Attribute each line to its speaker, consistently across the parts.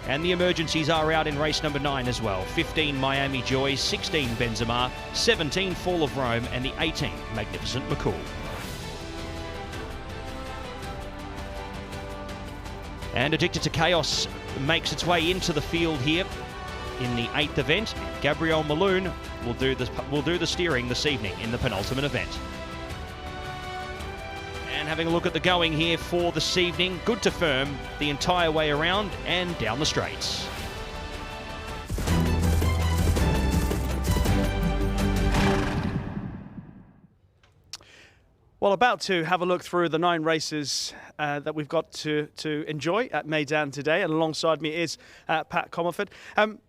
Speaker 1: And the emergencies are out in race number 9 as well. 15 Miami Joy, 16 Benzema, 17 Fall of Rome, and the 18 Magnificent McCool. And Addicted to Chaos makes its way into the field here in the 8th event. Gabriel Maloon will do the steering this evening in the penultimate event. And having a look at the going here for this evening, good to firm the entire way around and down the straights.
Speaker 2: Well, about to have a look through the 9 races that we've got to enjoy at Meydan today, and alongside me is Pat Comerford.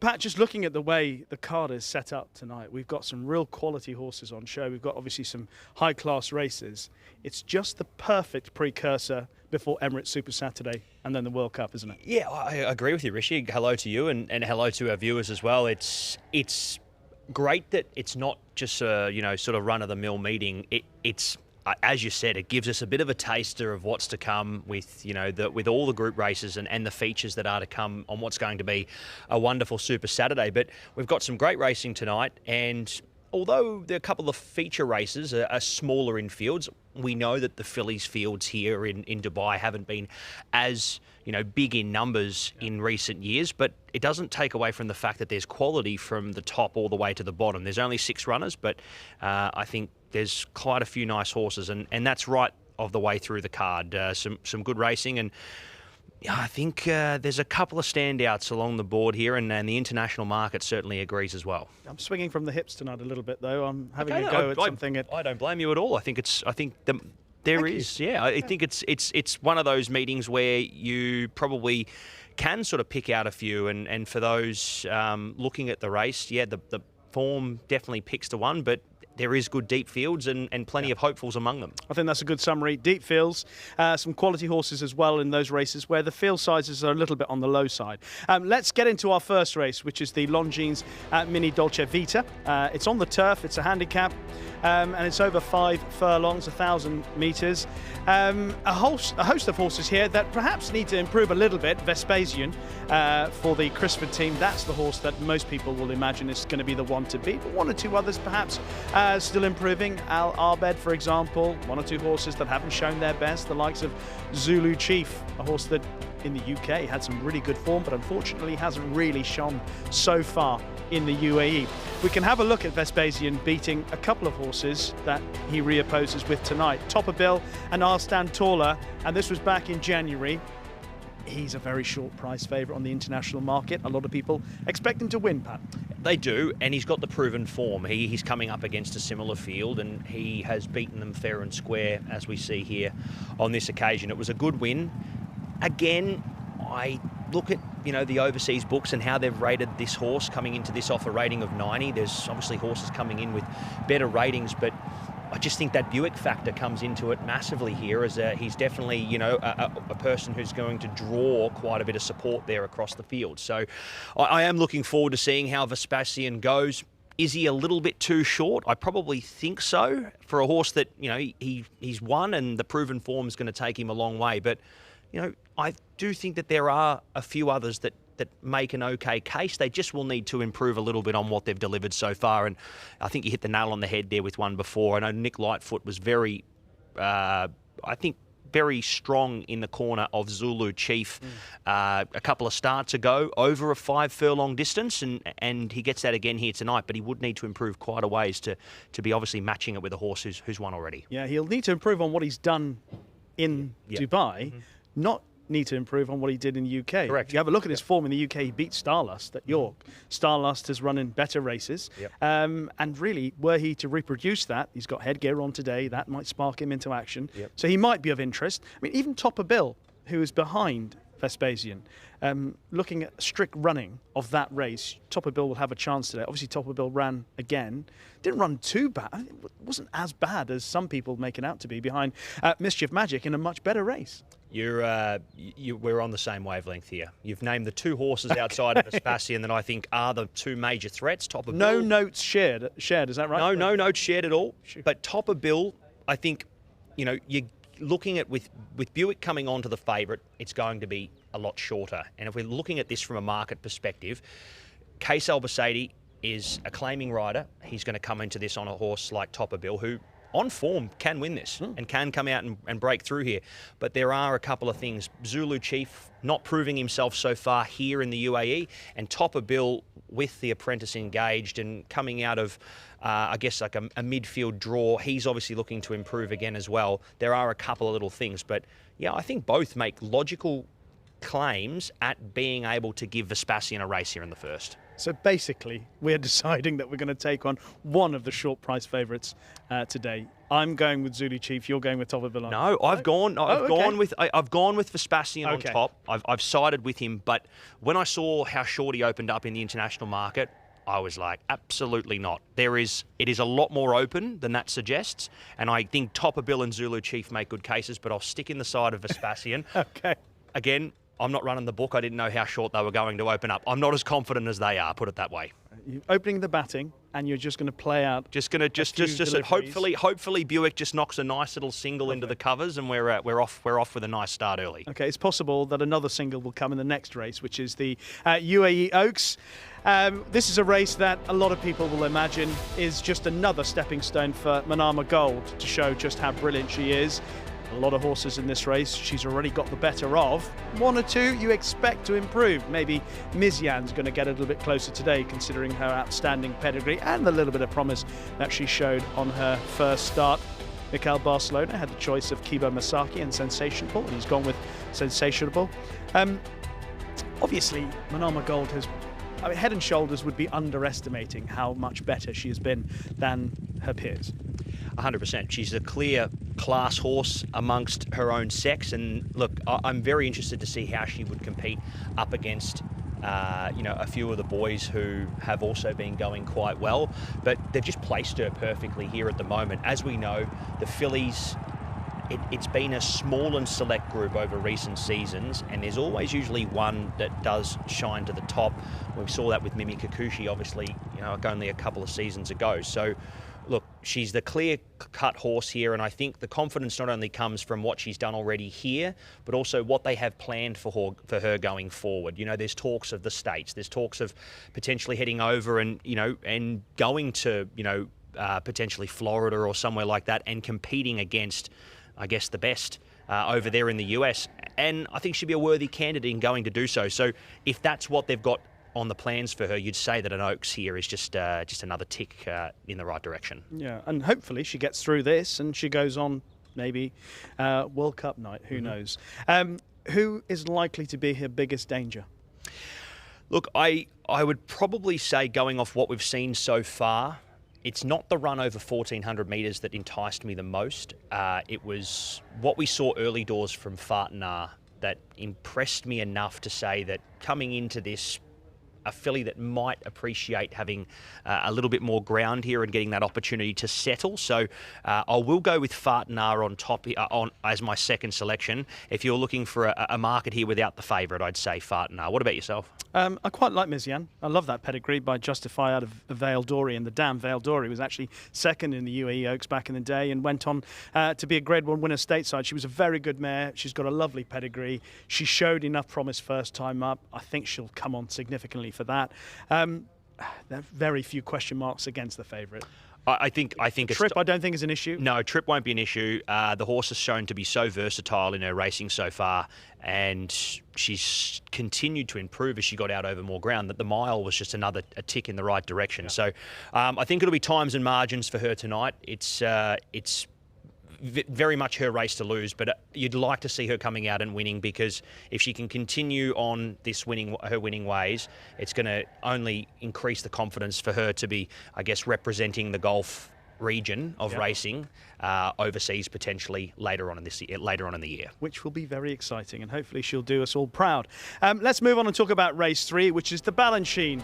Speaker 2: Pat, just looking at the way the card is set up tonight, we've got some real quality horses on show. We've got obviously some high-class races. It's just the perfect precursor before Emirates Super Saturday and then the World Cup, isn't it?
Speaker 1: Yeah, I agree with you, Rishi. Hello to you and hello to our viewers as well. It's great that it's not just a sort of run-of-the-mill meeting. It's as you said, it gives us a bit of a taster of what's to come with, with all the group races and the features that are to come on what's going to be a wonderful Super Saturday. But we've got some great racing tonight, and although there are a couple of feature races are smaller in fields, we know that the fillies fields here in Dubai haven't been as big in numbers in recent years, but it doesn't take away from the fact that there's quality from the top all the way to the bottom. There's only 6 runners, but I think there's quite a few nice horses, and that's right of the way through the card. Some good racing, and I think there's a couple of standouts along the board here, and the international market certainly agrees as well.
Speaker 2: I'm swinging from the hips tonight a little bit, though. I'm having a go at something.
Speaker 1: I don't blame you at all. I think there is. Yeah, I think it's one of those meetings where you probably can sort of pick out a few, and for those looking at the race, the form definitely picks to one, but there is good deep fields and plenty of hopefuls among them.
Speaker 2: I think that's a good summary. Deep fields, some quality horses as well in those races where the field sizes are a little bit on the low side. Let's get into our first race, which is the Longines Mini Dolce Vita. It's on the turf, it's a handicap, and it's over 5 furlongs, 1,000 metres. A host of horses here that perhaps need to improve a little bit. Vespasian for the Crisford team, that's the horse that most people will imagine is going to be the one to beat, but 1 or 2 others perhaps still improving. Al Arbed, for example, 1 or 2 horses that haven't shown their best, the likes of Zulu Chief, a horse that in the UK had some really good form, but unfortunately hasn't really shone so far in the UAE. We can have a look at Vespasian beating a couple of horses that he reopposes with tonight, Topper Bill and Arstan Taller, and this was back in January. He's a very short price favourite on the international market. A lot of people expect him to win, Pat.
Speaker 1: They do, and he's got the proven form. He's coming up against a similar field, and he has beaten them fair and square, as we see here on this occasion. It was a good win. Again, I look at the overseas books and how they've rated this horse coming into this off a rating of 90. There's obviously horses coming in with better ratings, but I just think that Buick factor comes into it massively here, as he's definitely, a person who's going to draw quite a bit of support there across the field. So I am looking forward to seeing how Vespasian goes. Is he a little bit too short? I probably think so, for a horse that, he's won, and the proven form is going to take him a long way. But, I do think that there are a few others that make an okay case. They just will need to improve a little bit on what they've delivered so far. And I think you hit the nail on the head there with one before. I know Nick Lightfoot was very strong in the corner of Zulu Chief a couple of starts ago, over a 5 furlong distance, and he gets that again here tonight, but he would need to improve quite a ways to be obviously matching it with a horse who's won already.
Speaker 2: Yeah, he'll need to improve on what he's done in Dubai, not need to improve on what he did in the UK.
Speaker 1: Correct.
Speaker 2: If you have a look at his form in the UK, he beat Starlust at York. Starlust has run in better races. And really, were he to reproduce that, he's got headgear on today, that might spark him into action. So he might be of interest. I mean, even Topper Bill, who is behind Vespasian, looking at strict running of that race, Topper Bill will have a chance today. Obviously, Topper Bill ran again. Didn't run too bad. It wasn't as bad as some people make it out to be behind Mischief Magic in a much better race.
Speaker 1: We're on the same wavelength here. You've named the 2 horses outside of Vespasian that I think are the 2 major threats. Topper Bill.
Speaker 2: No notes shared, is that right?
Speaker 1: No notes shared at all. But Topper Bill, I think, you're looking at with Buick coming on to the favourite, it's going to be a lot shorter. And if we're looking at this from a market perspective, Case Albus is a claiming rider. He's going to come into this on a horse like Topper Bill, who on form can win this and can come out and break through here. But there are a couple of things. Zulu Chief not proving himself so far here in the UAE, and Topper Bill with the apprentice engaged and coming out of, I guess, like a midfield draw. He's obviously looking to improve again as well. There are a couple of little things, but yeah, I think both make logical claims at being able to give Vespasian a race here in the first.
Speaker 2: So basically, we're deciding that we're going to take on one of the short price favourites today. I'm going with Zulu Chief. You're going with Topper Bill.
Speaker 1: No, I've gone with Vespasian on top. I've sided with him, but when I saw how short he opened up in the international market, I was like, absolutely not. It is a lot more open than that suggests, and I think Topper Bill and Zulu Chief make good cases, but I'll stick in the side of Vespasian.
Speaker 2: Okay.
Speaker 1: Again, I'm not running the book. I didn't know how short they were going to open up. I'm not as confident as they are, put it that way.
Speaker 2: You're opening the batting, and you're just going to play out.
Speaker 1: Hopefully Buick just knocks a nice little single into the covers, and we're off with a nice start early.
Speaker 2: Okay, it's possible that another single will come in the next race, which is the UAE Oaks. This is a race that a lot of people will imagine is just another stepping stone for Manama Gold to show just how brilliant she is. A lot of horses in this race she's already got the better of. One or two you expect to improve. Maybe Meydan's going to get a little bit closer today, considering her outstanding pedigree and the little bit of promise that she showed on her first start. Miguel Barcelona had the choice of Kibo Masaki and Sensational, and he's gone with Sensational. Obviously, Manama Gold has, head and shoulders would be underestimating how much better she has been than her peers.
Speaker 1: 100%. She's a clear class horse amongst her own sex, and look, I'm very interested to see how she would compete up against a few of the boys who have also been going quite well, but they've just placed her perfectly here at the moment. As we know, the fillies, it's been a small and select group over recent seasons, and there's always usually one that does shine to the top. We saw that with Mimi Kikuchi, obviously, only a couple of seasons ago. So look, she's the clear-cut horse here, and I think the confidence not only comes from what she's done already here, but also what they have planned for her going forward. There's talks of the States, there's talks of potentially heading over and going to potentially Florida or somewhere like that, and competing against, I guess, the best over there in the US. And I think she'd be a worthy candidate in going to do so. So if that's what they've got on the plans for her, you'd say that an Oaks here is just another tick in the right direction. Yeah,
Speaker 2: and hopefully she gets through this and she goes on maybe World Cup night. Who knows? Who is likely to be her biggest danger?
Speaker 1: Look, I would probably say, going off what we've seen so far, it's not the run over 1,400 metres that enticed me the most. It was what we saw early doors from Fartanar that impressed me enough to say that coming into this, a filly that might appreciate having a little bit more ground here and getting that opportunity to settle. So I will go with Fartanar on top as my second selection. If you're looking for a market here without the favourite, I'd say Fartanar. What about yourself?
Speaker 2: I quite like Meydan. I love that pedigree by Justify out of Vale Dory, and the damn Vale Dory was actually second in the UAE Oaks back in the day and went on to be a Grade 1 winner stateside. She was a very good mare. She's got a lovely pedigree. She showed enough promise first time up. I think she'll come on significantly for that. There are very few question marks against the favourite.
Speaker 1: I think
Speaker 2: Trip, I don't think is an issue.
Speaker 1: No, Trip won't be an issue. The horse has shown to be so versatile in her racing so far, and she's continued to improve as she got out over more ground. That the mile was just a tick in the right direction. Yeah. So I think it'll be times and margins for her tonight. It's very much her race to lose, but you'd like to see her coming out and winning, because if she can continue on her winning ways, it's going to only increase the confidence for her to be, I guess, representing the Gulf region of racing overseas potentially later on in the year,
Speaker 2: which will be very exciting, and hopefully she'll do us all proud. Let's move on and talk about race 3, which is the Balanchine.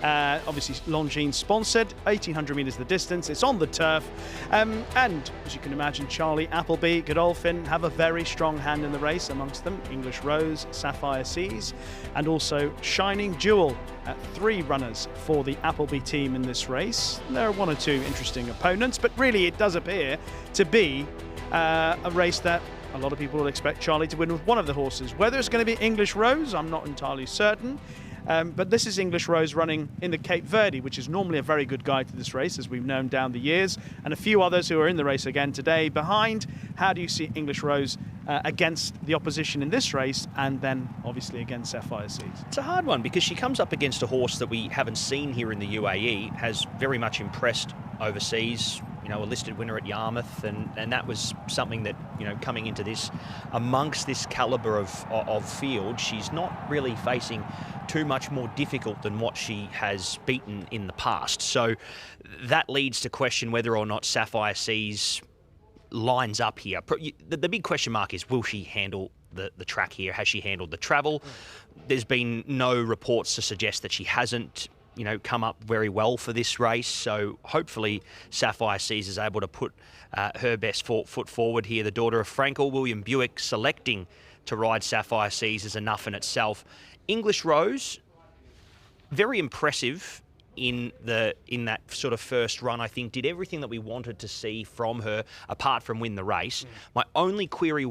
Speaker 2: Obviously Longines sponsored, 1,800 metres the distance, it's on the turf, and as you can imagine, Charlie Appleby, Godolphin have a very strong hand in the race, amongst them English Rose, Sapphire Seas, and also Shining Jewel. 3 runners for the Appleby team in this race. There are 1 or 2 interesting opponents, but really it does appear to be a race that a lot of people will expect Charlie to win with one of the horses. Whether it's going to be English Rose, I'm not entirely certain. But this is English Rose running in the Cape Verde, which is normally a very good guide to this race, as we've known down the years, and a few others who are in the race again today behind. How do you see English Rose against the opposition in this race, and then obviously against Sapphire Seas?
Speaker 1: It's a hard one because she comes up against a horse that we haven't seen here in the UAE, has very much impressed overseas. You know, a listed winner at Yarmouth, and that was something that, you know, coming into this, amongst this calibre of field, she's not really facing too much more difficult than what she has beaten in the past. So that leads to question whether or not Sapphire Seas lines up here. The big question mark is, will she handle the track here? Has she handled the travel? There's been no reports to suggest that she hasn't, you know, come up very well for this race. So hopefully Sapphire Seas is able to put her best foot forward here. The daughter of Frankel, William Buick, selecting to ride Sapphire Seas is enough in itself. English Rose, very impressive in that sort of first run. I think did everything that we wanted to see from her, apart from win the race. My only query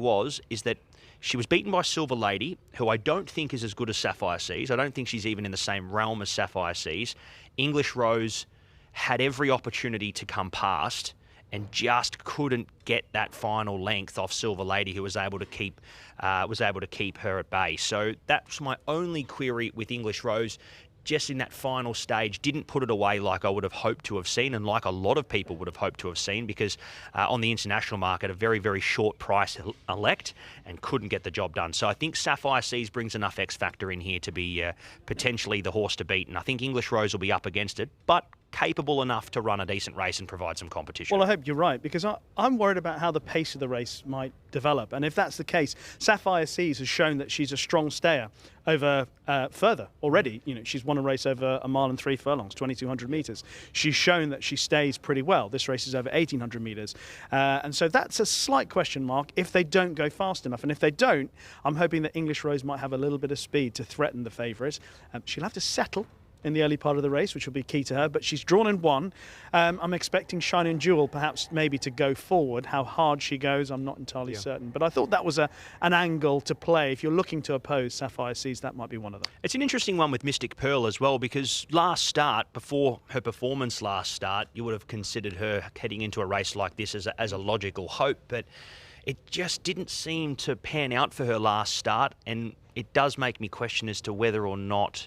Speaker 1: is that she was beaten by Silver Lady, who I don't think is as good as Sapphire Seas. I don't think she's even in the same realm as Sapphire Seas. English Rose had every opportunity to come past and just couldn't get that final length off Silver Lady, who was able to keep her at bay. So that's my only query with English Rose. Just in that final stage, didn't put it away like I would have hoped to have seen, and like a lot of people would have hoped to have seen, because on the international market, a very, very short price elect, and couldn't get the job done. So I think Sapphire Seas brings enough X factor in here to be potentially the horse to beat, and I think English Rose will be up against it, but capable enough to run a decent race and provide some competition.
Speaker 2: Well, I hope you're right, because I'm worried about how the pace of the race might develop. And if that's the case, Sapphire Seas has shown that she's a strong stayer over further already. You know, she's won a race over 1 mile and 3 furlongs, 2,200 metres. She's shown that she stays pretty well. This race is over 1,800 metres. And so that's a slight question mark if they don't go fast enough. And if they don't, I'm hoping that English Rose might have a little bit of speed to threaten the favourite. She'll have to settle in the early part of the race, which will be key to her, but she's drawn and won. I'm expecting Shining Jewel perhaps maybe to go forward. How hard she goes, I'm not entirely certain, but I thought that was an angle to play. If you're looking to oppose Sapphire Seas, that might be one of them.
Speaker 1: It's an interesting one with Mystic Pearl as well, because last start, before her performance last start, you would have considered her heading into a race like this as a logical hope, but it just didn't seem to pan out for her last start, and it does make me question as to whether or not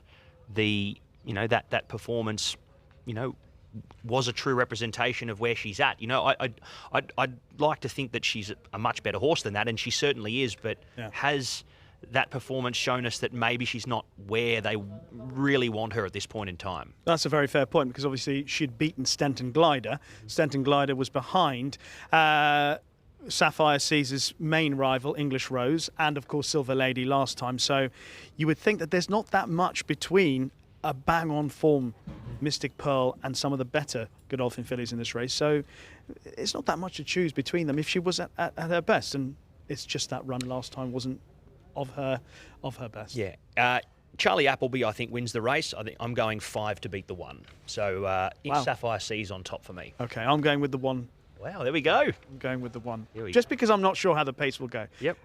Speaker 1: that performance, was a true representation of where she's at. I'd like to think that she's a much better horse than that, and she certainly is, but has that performance shown us that maybe she's not where they really want her at this point in time?
Speaker 2: That's a very fair point, because obviously she'd beaten Stenton Glider. Stenton Glider was behind Sapphire Seas' main rival, English Rose, and of course Silver Lady last time. So you would think that there's not that much between a bang-on form Mystic Pearl and some of the better Godolphin fillies in this race. So it's not that much to choose between them if she was at her best. And it's just that run last time wasn't of her best.
Speaker 1: Yeah. Charlie Appleby, I think, wins the race. I'm going 5 to beat the 1. So
Speaker 2: Wow.
Speaker 1: Sapphire Seas on top for me.
Speaker 2: Okay, I'm going with the 1.
Speaker 1: Wow, there we go.
Speaker 2: I'm going with the 1.
Speaker 1: Just
Speaker 2: because I'm not sure how the pace will go.
Speaker 1: Yep.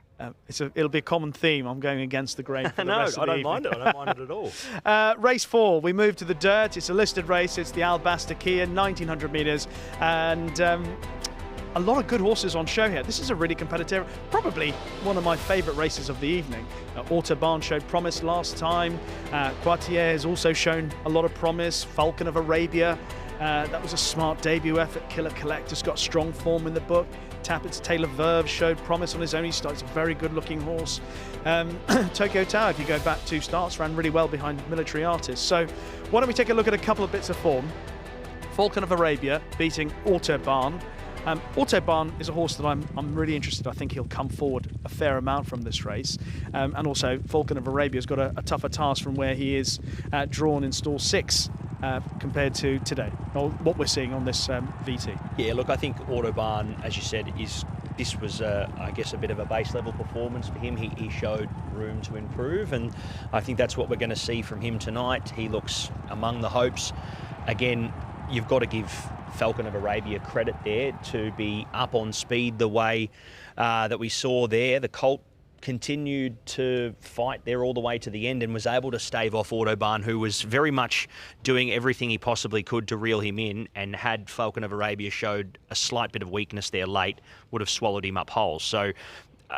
Speaker 2: It'll be a common theme. I'm going against the grain for the rest of the evening.
Speaker 1: mind it. I don't mind it at all.
Speaker 2: Race 4, we move to the dirt. It's a listed race. It's the Albasta Kia, 1,900 metres. And a lot of good horses on show here. This is a really competitive, probably one of my favourite races of the evening. Autobahn showed promise last time. Quartier has also shown a lot of promise. Falcon of Arabia. That was a smart debut effort. Killer Collector's got strong form in the book. Tappett's Taylor Verve showed promise on his own. He starts a very good-looking horse. Tokyo Tower, if you go back 2 starts, ran really well behind Military Artist. So why don't we take a look at a couple of bits of form. Falcon of Arabia beating Autobahn. Autobahn is a horse that I'm really interested. I think he'll come forward a fair amount from this race. And also Falcon of Arabia's got a tougher task from where he is drawn in stall 6. Compared to today, or what we're seeing on this VT.
Speaker 1: Yeah, look, I think Autobahn, as you said, this was, I guess, a bit of a base level performance for him. He showed room to improve, and I think that's what we're going to see from him tonight. He looks among the hopes. Again, you've got to give Falcon of Arabia credit there to be up on speed the way that we saw there. The colt continued to fight there all the way to the end and was able to stave off Autobahn, who was very much doing everything he possibly could to reel him in, and had Falcon of Arabia showed a slight bit of weakness there late, would have swallowed him up whole. So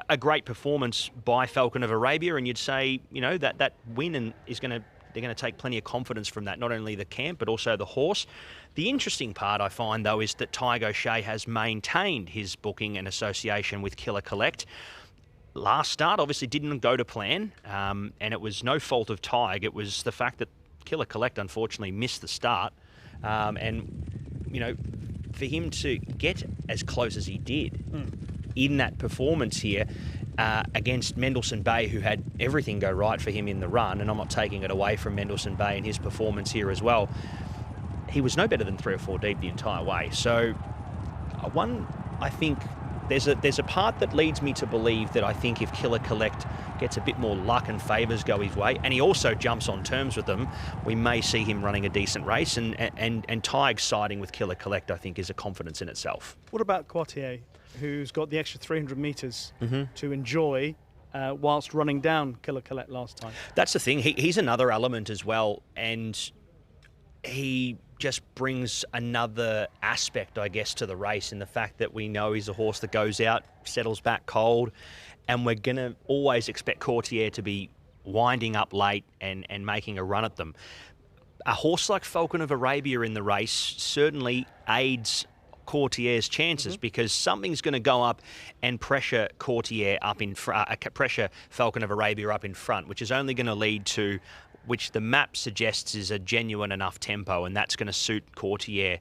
Speaker 1: a great performance by Falcon of Arabia, and you'd say, you know, that win is going to, they're going to take plenty of confidence from that, not only the camp but also the horse. The interesting part I find though is that Tig O'Shea has maintained his booking and association with Killer Collect. Last start obviously didn't go to plan, and it was no fault of Tig. It was the fact that Killer Collect unfortunately missed the start, and you know, for him to get as close as he did in that performance here against Mendelssohn Bay, who had everything go right for him in the run, and I'm not taking it away from Mendelssohn Bay and his performance here as well, he was no better than 3 or 4 deep the entire way. So I think there's a part that leads me to believe that I think if Killer Collect gets a bit more luck and favours go his way, and he also jumps on terms with them, we may see him running a decent race, and Tig siding with Killer Collect, I think, is a confidence in itself.
Speaker 2: What about Quartier, who's got the extra 300 metres to enjoy whilst running down Killer Collect last time?
Speaker 1: That's the thing. He's another element as well, and he just brings another aspect, I guess, to the race, in the fact that we know he's a horse that goes out, settles back cold, and we're going to always expect Courtier to be winding up late and making a run at them. A horse like Falcon of Arabia in the race certainly aids Courtier's chances, because something's going to go up and pressure Courtier up in pressure Falcon of Arabia up in front, which is only going to lead to, which the map suggests is a genuine enough tempo, and that's going to suit Courtier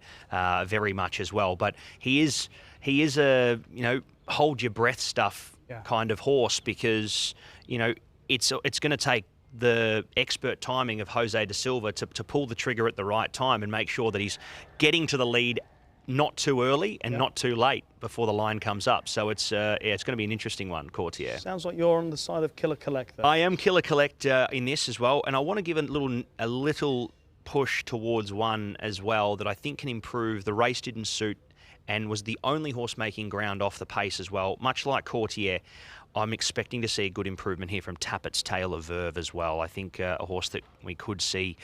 Speaker 1: very much as well. But he is a, you know, hold your breath stuff kind of horse, because, you know, it's going to take the expert timing of Jose Da Silva to pull the trigger at the right time and make sure that he's getting to the lead not too early and not too late before the line comes up. So it's going to be an interesting one, Courtier.
Speaker 2: Sounds like you're on the side of Killer Collect, though.
Speaker 1: I am Killer Collect in this as well, and I want to give a little push towards one as well that I think can improve. The race didn't suit and was the only horse making ground off the pace as well. Much like Courtier, I'm expecting to see a good improvement here from Tappett's Tail of Verve as well. I think a horse that we could see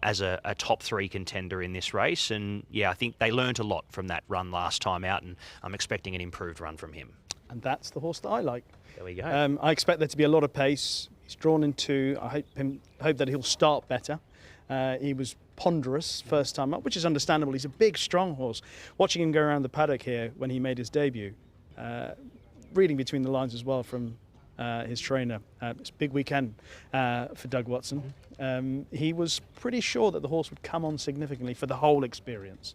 Speaker 1: as a top 3 contender in this race. And yeah, I think they learnt a lot from that run last time out, and I'm expecting an improved run from him.
Speaker 2: And that's the horse that I like.
Speaker 1: There we go.
Speaker 2: I expect there to be a lot of pace. He's drawn into, I hope that he'll start better. He was ponderous first time up, which is understandable. He's a big, strong horse. Watching him go around the paddock here when he made his debut, reading between the lines as well from his trainer, it's a big weekend for Doug Watson. He was pretty sure that the horse would come on significantly for the whole experience.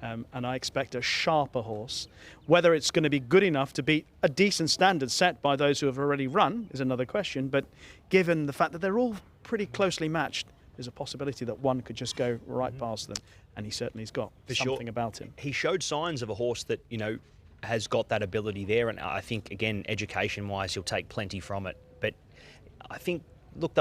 Speaker 2: And I expect a sharper horse. Whether it's going to be good enough to beat a decent standard set by those who have already run is another question. But given the fact that they're all pretty closely matched, there's a possibility that one could just go right past them. And he certainly has got something about him. He
Speaker 1: showed signs of a horse that, you know, has got that ability there. And I think, again, education-wise, he'll take plenty from it. But I think, look,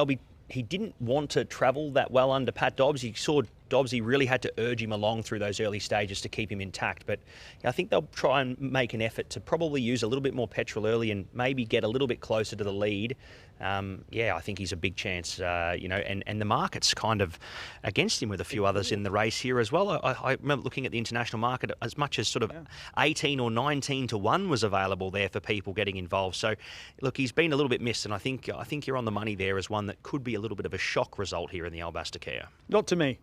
Speaker 1: he didn't want to travel that well under Pat Dobbs. He saw Dobbs, he really had to urge him along through those early stages to keep him intact. But I think they'll try and make an effort to probably use a little bit more petrol early and maybe get a little bit closer to the lead. Yeah, I think he's a big chance, you know, and the market's kind of against him with a few others in the race here as well. I remember looking at the international market, as much as sort of 18 or 19 to 1 was available there for people getting involved. So, look, he's been a little bit missed, and I think you're on the money there as one that could be a little bit of a shock result here in the Albastacare.
Speaker 2: Not to me.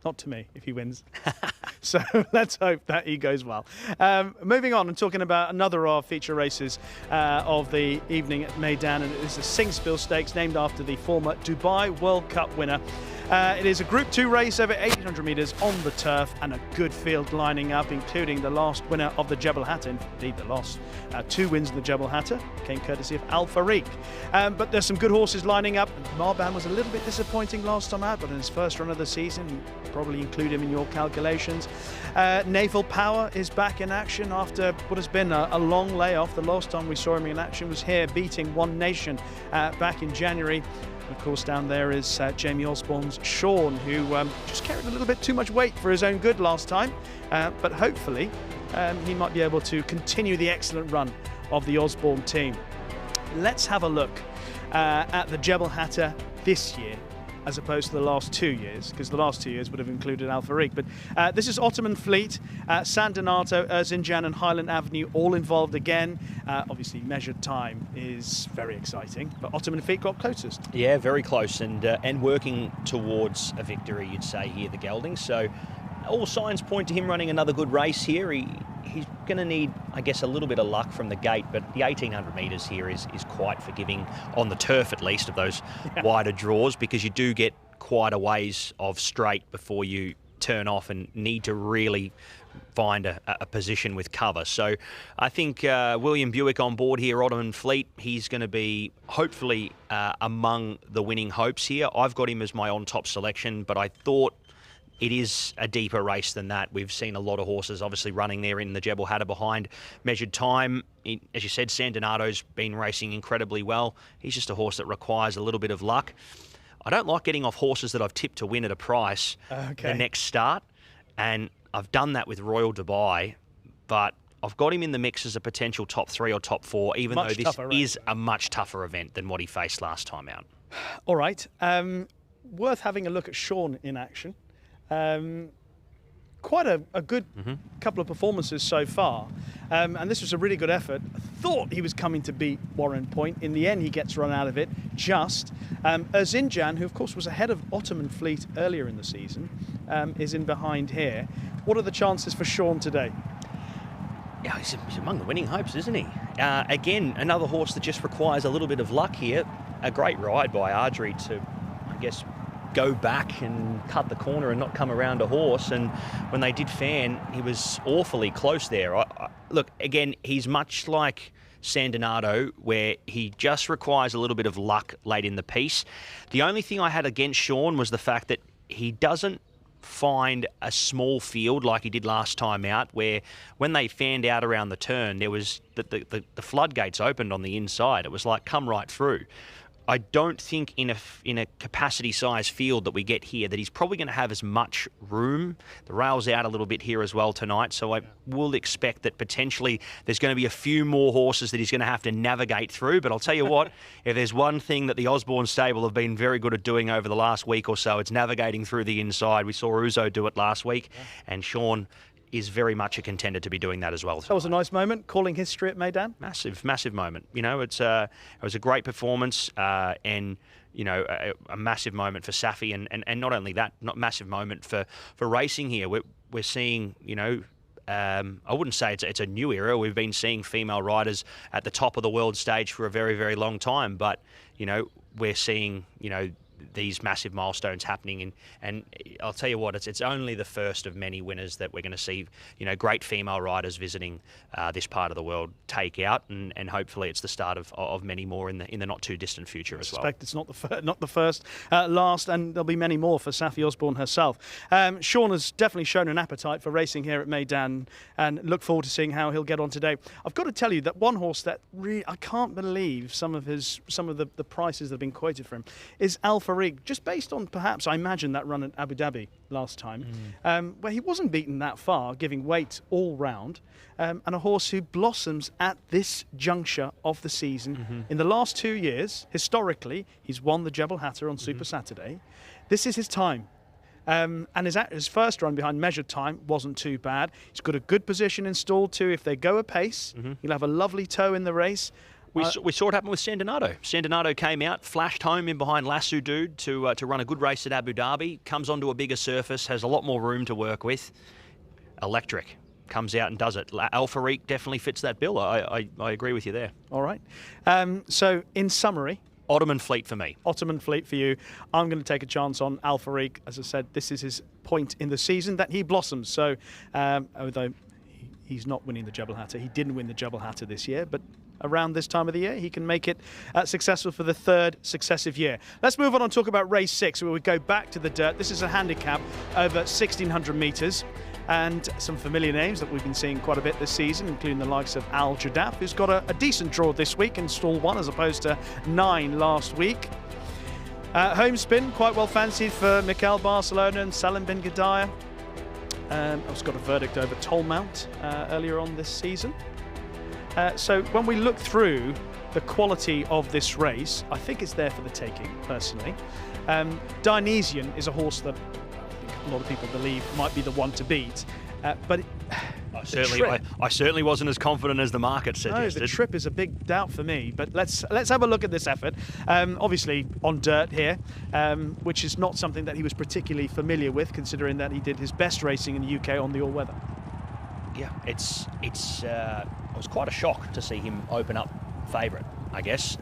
Speaker 2: Not to me, if he wins. So let's hope that he goes well. Moving on and talking about another of our feature races of the evening at Meydan, and it is the Singspiel Stakes, named after the former Dubai World Cup winner. It is a Group 2 race over 800 metres on the turf, and a good field lining up, including the last winner of the Jebel Hatta. Indeed, the last 2 wins in the Jebel Hatta came courtesy of Al Farid. But there's some good horses lining up. Marban was a little bit disappointing last time out, but in his first run of the season, you probably include him in your calculations. Naval Power is back in action after what has been a long layoff. The last time we saw him in action was here, beating One Nation back in January. Of course, down there is Jamie Osborne's Sean, who just carried a little bit too much weight for his own good last time. But hopefully, he might be able to continue the excellent run of the Osborne team. Let's have a look at the Jebel Hatter this year, as opposed to the last 2 years, because the last 2 years would have included Alfariq. But this is Ottoman Fleet, San Donato, Erzincan and Highland Avenue all involved again. Obviously, measured time is very exciting, but Ottoman Fleet got closest.
Speaker 1: Yeah, very close, and working towards a victory, you'd say, here, the geldings. So all signs point to him running another good race here. He's going to need, I guess, a little bit of luck from the gate, but the 1,800 metres here is quite forgiving, on the turf at least, of those wider draws, because you do get quite a ways of straight before you turn off and need to really find a position with cover. So I think William Buick on board here, Ottoman Fleet, he's going to be hopefully among the winning hopes here. I've got him as my on-top selection, but I thought it is a deeper race than that. We've seen a lot of horses obviously running there in the Jebel Hatter behind measured time. As you said, San Donato's been racing incredibly well. He's just a horse that requires a little bit of luck. I don't like getting off horses that I've tipped to win at a price the next start, and I've done that with Royal Dubai, but I've got him in the mix as a potential top 3 or top 4, even though this is a much tougher event than what he faced last time out.
Speaker 2: All right. Worth having a look at Sean in action. Quite a good couple of performances so far, and this was a really good effort. I thought he was coming to beat Warren Point. In the end, he gets run out of it just. Erzincan, who of course was ahead of Ottoman Fleet earlier in the season, is in behind here. What are the chances for Sean today?
Speaker 1: Yeah, he's among the winning hopes, isn't he? Again, another horse that just requires a little bit of luck here. A great ride by Ardrey to, I guess, go back and cut the corner and not come around a horse. And when they did fan, he was awfully close there. Look, again, he's much like San Donato, where he just requires a little bit of luck late in the piece. The only thing I had against Sean was the fact that he doesn't find a small field like he did last time out, where when they fanned out around the turn, there was the floodgates opened on the inside. It was like, come right through. I don't think in a capacity-sized field that we get here that he's probably going to have as much room. The rail's out a little bit here as well tonight, so I will expect that potentially there's going to be a few more horses that he's going to have to navigate through. But I'll tell you what, if there's one thing that the Osborne stable have been very good at doing over the last week or so, it's navigating through the inside. We saw Uzo do it last week, and Sean is very much a contender to be doing that as well.
Speaker 2: That was a nice moment, calling history at Meydan.
Speaker 1: Massive moment. You know, it was a great performance, and you know, a massive moment for Safi, and not only that, not massive moment for racing here. We're seeing, you know, I wouldn't say it's a new era. We've been seeing female riders at the top of the world stage for a very, very long time, but you know, we're seeing, you know, these massive milestones happening, and I'll tell you what, it's only the first of many winners that we're going to see, you know, great female riders visiting this part of the world take out, and hopefully it's the start of many more in the not too distant future as well.
Speaker 2: I suspect it's not the first, last, and there'll be many more for Safi Osborne herself. Sean has definitely shown an appetite for racing here at Meydan, and look forward to seeing how he'll get on today. I've got to tell you that one horse that really, I can't believe some of the prices that have been quoted for him is Alfariq, just based on perhaps, I imagine, that run at Abu Dhabi last time, where he wasn't beaten that far, giving weight all round, and a horse who blossoms at this juncture of the season. In the last 2 years, historically, he's won the Jebel Hatter on Super Saturday. This is his time. And his first run behind measured time wasn't too bad. He's got a good position installed too. If they go apace, he'll have a lovely toe in the race.
Speaker 1: We saw it happen with San Donato. San Donato came out, flashed home in behind Lasso Dude to run a good race at Abu Dhabi, comes onto a bigger surface, has a lot more room to work with. Electric. Comes out and does it. Alfariq definitely fits that bill. I agree with you there.
Speaker 2: All right. So, in summary,
Speaker 1: Ottoman Fleet for me.
Speaker 2: Ottoman Fleet for you. I'm going to take a chance on Alfariq. As I said, this is his point in the season that he blossoms. So, although he's not winning the Jebel Hatter, he didn't win the Jebel Hatter this year, but around this time of the year, he can make it successful for the third successive year. Let's move on and talk about race 6, where we go back to the dirt. This is a handicap over 1,600 metres, and some familiar names that we've been seeing quite a bit this season, including the likes of Al Jadaf, who's got a decent draw this week in stall 1 as opposed to 9 last week. Home spin, quite well fancied for Miguel Barcelona and Salim bin Gadaya. I've got a verdict over Tollmount earlier on this season. So when we look through the quality of this race, I think it's there for the taking, personally. Dionysian is a horse that I think a lot of people believe might be the one to beat, but
Speaker 1: I certainly wasn't as confident as the market suggested.
Speaker 2: No, the trip is a big doubt for me, but let's have a look at this effort. Obviously on dirt here, which is not something that he was particularly familiar with, considering that he did his best racing in the UK on the all-weather.
Speaker 1: Yeah, it was quite a shock to see him open up favourite, I guess.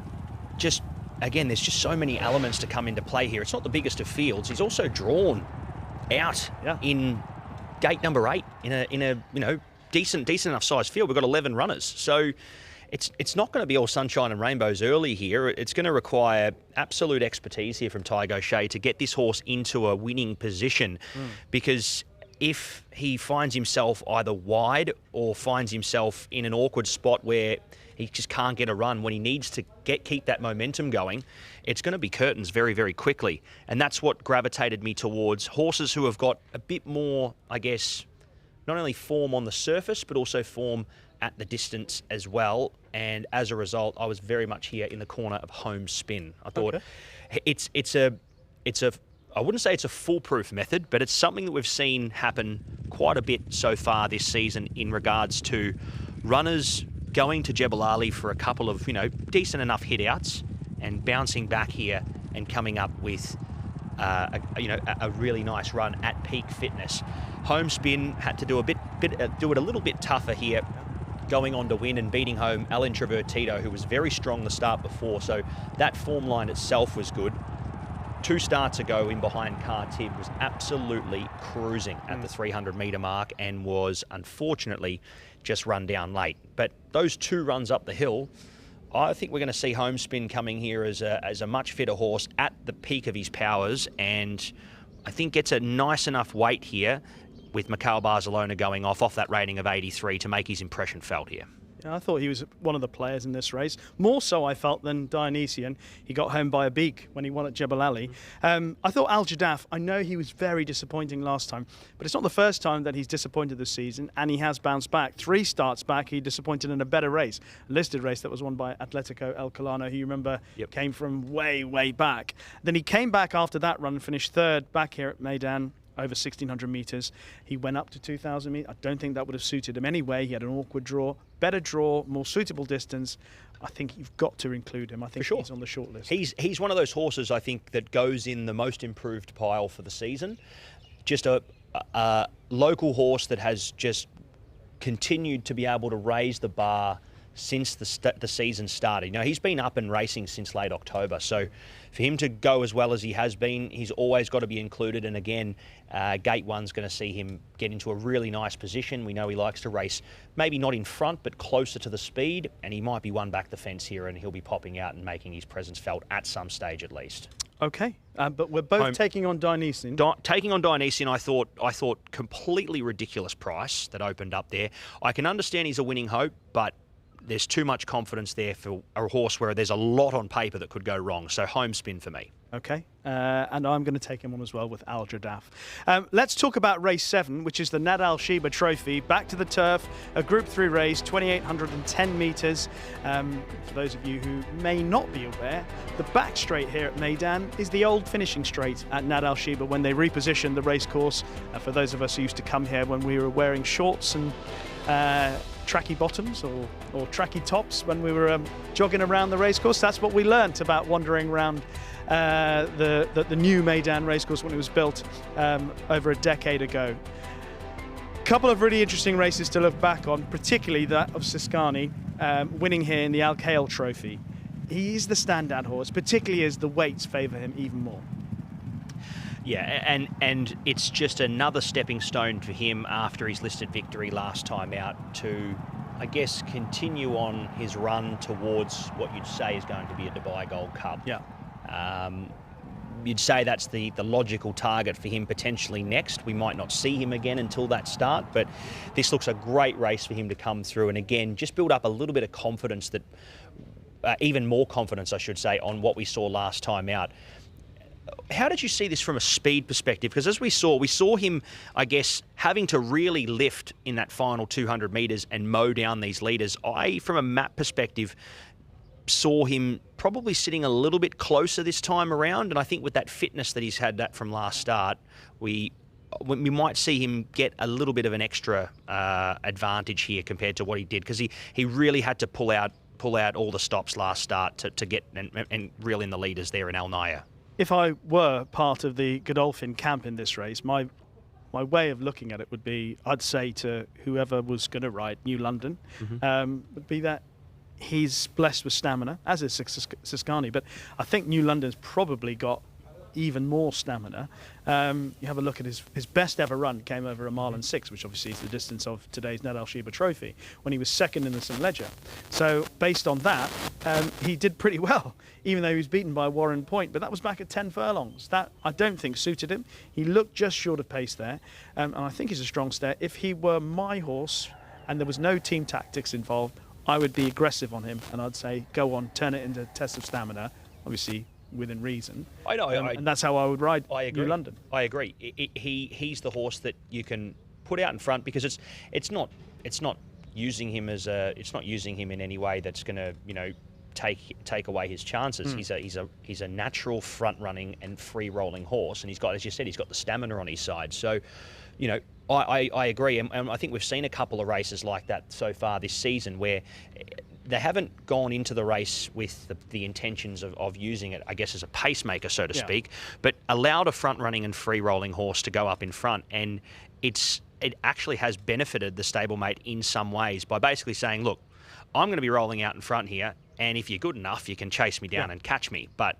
Speaker 1: Again, there's just so many elements to come into play here. It's not the biggest of fields. He's also drawn out in gate number 8 in a decent enough sized field. We've got 11 runners, so it's not going to be all sunshine and rainbows early here. It's going to require absolute expertise here from Tygo Shea to get this horse into a winning position, because if he finds himself either wide or finds himself in an awkward spot where he just can't get a run when he needs to keep that momentum going, it's going to be curtains very, very quickly. And that's what gravitated me towards horses who have got a bit more, I guess, not only form on the surface, but also form at the distance as well. And as a result, I was very much here in the corner of Home Spin. I thought it's a I wouldn't say it's a foolproof method, but it's something that we've seen happen quite a bit so far this season in regards to runners going to Jebel Ali for a couple of, decent enough hit-outs and bouncing back here and coming up with, a really nice run at peak fitness. Home Spin had to do it a little bit tougher here, going on to win and beating home El Introvertido, who was very strong the start before, so that form line itself was good. 2 starts ago in behind Cartib was absolutely cruising at the 300-metre mark and was unfortunately just run down late. But those 2 runs up the hill, I think we're going to see Home Spin coming here as a much fitter horse at the peak of his powers, and I think gets a nice enough weight here with Miguel Barcelona going off that rating of 83 to make his impression felt here.
Speaker 2: I thought he was one of the players in this race. More so, I felt, than Dionysian. He got home by a beak when he won at Jebel Ali. I thought Al Jadaf, I know he was very disappointing last time, but it's not the first time that he's disappointed this season, and he has bounced back. 3 starts back, he disappointed in a better race. A listed race that was won by Atletico El Colano, who you remember came from way, way back. Then he came back after that run and finished 3rd back here at Meydan, over 1,600 metres. He went up to 2,000 metres. I don't think that would have suited him anyway. He had an awkward draw, better draw, more suitable distance. I think you've got to include him. I think he's on the short list.
Speaker 1: He's one of those horses, I think, that goes in the most improved pile for the season. Just a local horse that has just continued to be able to raise the bar since the season started. He's been up and racing since late October, so for him to go as well as he has been, he's always got to be included. And again, Gate 1's going to see him get into a really nice position. We know he likes to race maybe not in front, but closer to the speed, and he might be one back the fence here, and he'll be popping out and making his presence felt at some stage at least.
Speaker 2: Okay, but we're both taking on Dionysian.
Speaker 1: Taking on Dionysian, I thought completely ridiculous price that opened up there. I can understand he's a winning hope, but there's too much confidence there for a horse where there's a lot on paper that could go wrong. So Home Spin for me.
Speaker 2: Okay, and I'm going to take him on as well with Al Jadaf. Let's talk about race 7, which is the Nad Al Sheba Trophy. Back to the turf, a Group 3 race, 2,810 metres. For those of you who may not be aware, the back straight here at Meydan is the old finishing straight at Nad Al Sheba when they repositioned the race course. For those of us who used to come here when we were wearing shorts and tracky bottoms or tracky tops when we were jogging around the racecourse. That's what we learnt about wandering around the new Meydan racecourse when it was built over a decade ago. Couple of really interesting races to look back on, particularly that of Siskani winning here in the Al Khail Trophy. He's the standout horse, particularly as the weights favour him even more.
Speaker 1: Yeah, and it's just another stepping stone for him after his listed victory last time out to, I guess, continue on his run towards what you'd say is going to be a Dubai Gold Cup.
Speaker 2: Yeah.
Speaker 1: You'd say that's the logical target for him potentially next. We might not see him again until that start, but this looks a great race for him to come through and again just build up a little bit of confidence, that even more confidence, I should say, on what we saw last time out. How did you see this from a speed perspective? Because as we saw him, I guess, having to really lift in that final 200 metres and mow down these leaders. From a map perspective, saw him probably sitting a little bit closer this time around. And I think with that fitness that he's had that from last start, we might see him get a little bit of an extra advantage here compared to what he did, because he really had to pull out all the stops last start to get and reel in the leaders there in Al Naya.
Speaker 2: If I were part of the Godolphin camp in this race, my way of looking at it would be, I'd say to whoever was going to ride New London, would be that he's blessed with stamina, as is Siscani, but I think New London's probably got even more stamina. You have a look at his best ever run came over 1 mile and 6, which obviously is the distance of today's Ned Al Shiba Trophy, when he was second in the St. Ledger. So based on that, he did pretty well, even though he was beaten by Warren Point. But that was back at 10 furlongs. That I don't think suited him. He looked just short of pace there, and I think he's a strong stare. If he were my horse and there was no team tactics involved, I would be aggressive on him, and I'd say, go on, turn it into a test of stamina, obviously within reason.
Speaker 1: I know,
Speaker 2: and that's how I would ride New London.
Speaker 1: I agree. He's the horse that you can put out in front, because it's not using him in any way that's going to take away his chances. He's a natural front running and free rolling horse, and he's got, as you said, he's got the stamina on his side. So, I agree, and I think we've seen a couple of races like that so far this season where they haven't gone into the race with the intentions of using it, I guess, as a pacemaker, so to speak, but allowed a front-running and free-rolling horse to go up in front, and it actually has benefited the stablemate in some ways by basically saying, look, I'm going to be rolling out in front here, and if you're good enough, you can chase me down and catch me, but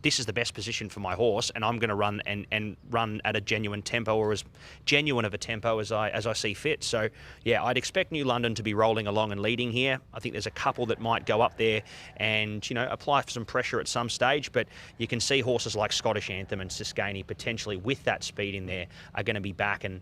Speaker 1: this is the best position for my horse, and I'm going to run and run at a genuine tempo, or as genuine of a tempo as I see fit. So, yeah, I'd expect New London to be rolling along and leading here. I think there's a couple that might go up there and, apply for some pressure at some stage, but you can see horses like Scottish Anthem and Siscani potentially with that speed in there are going to be back and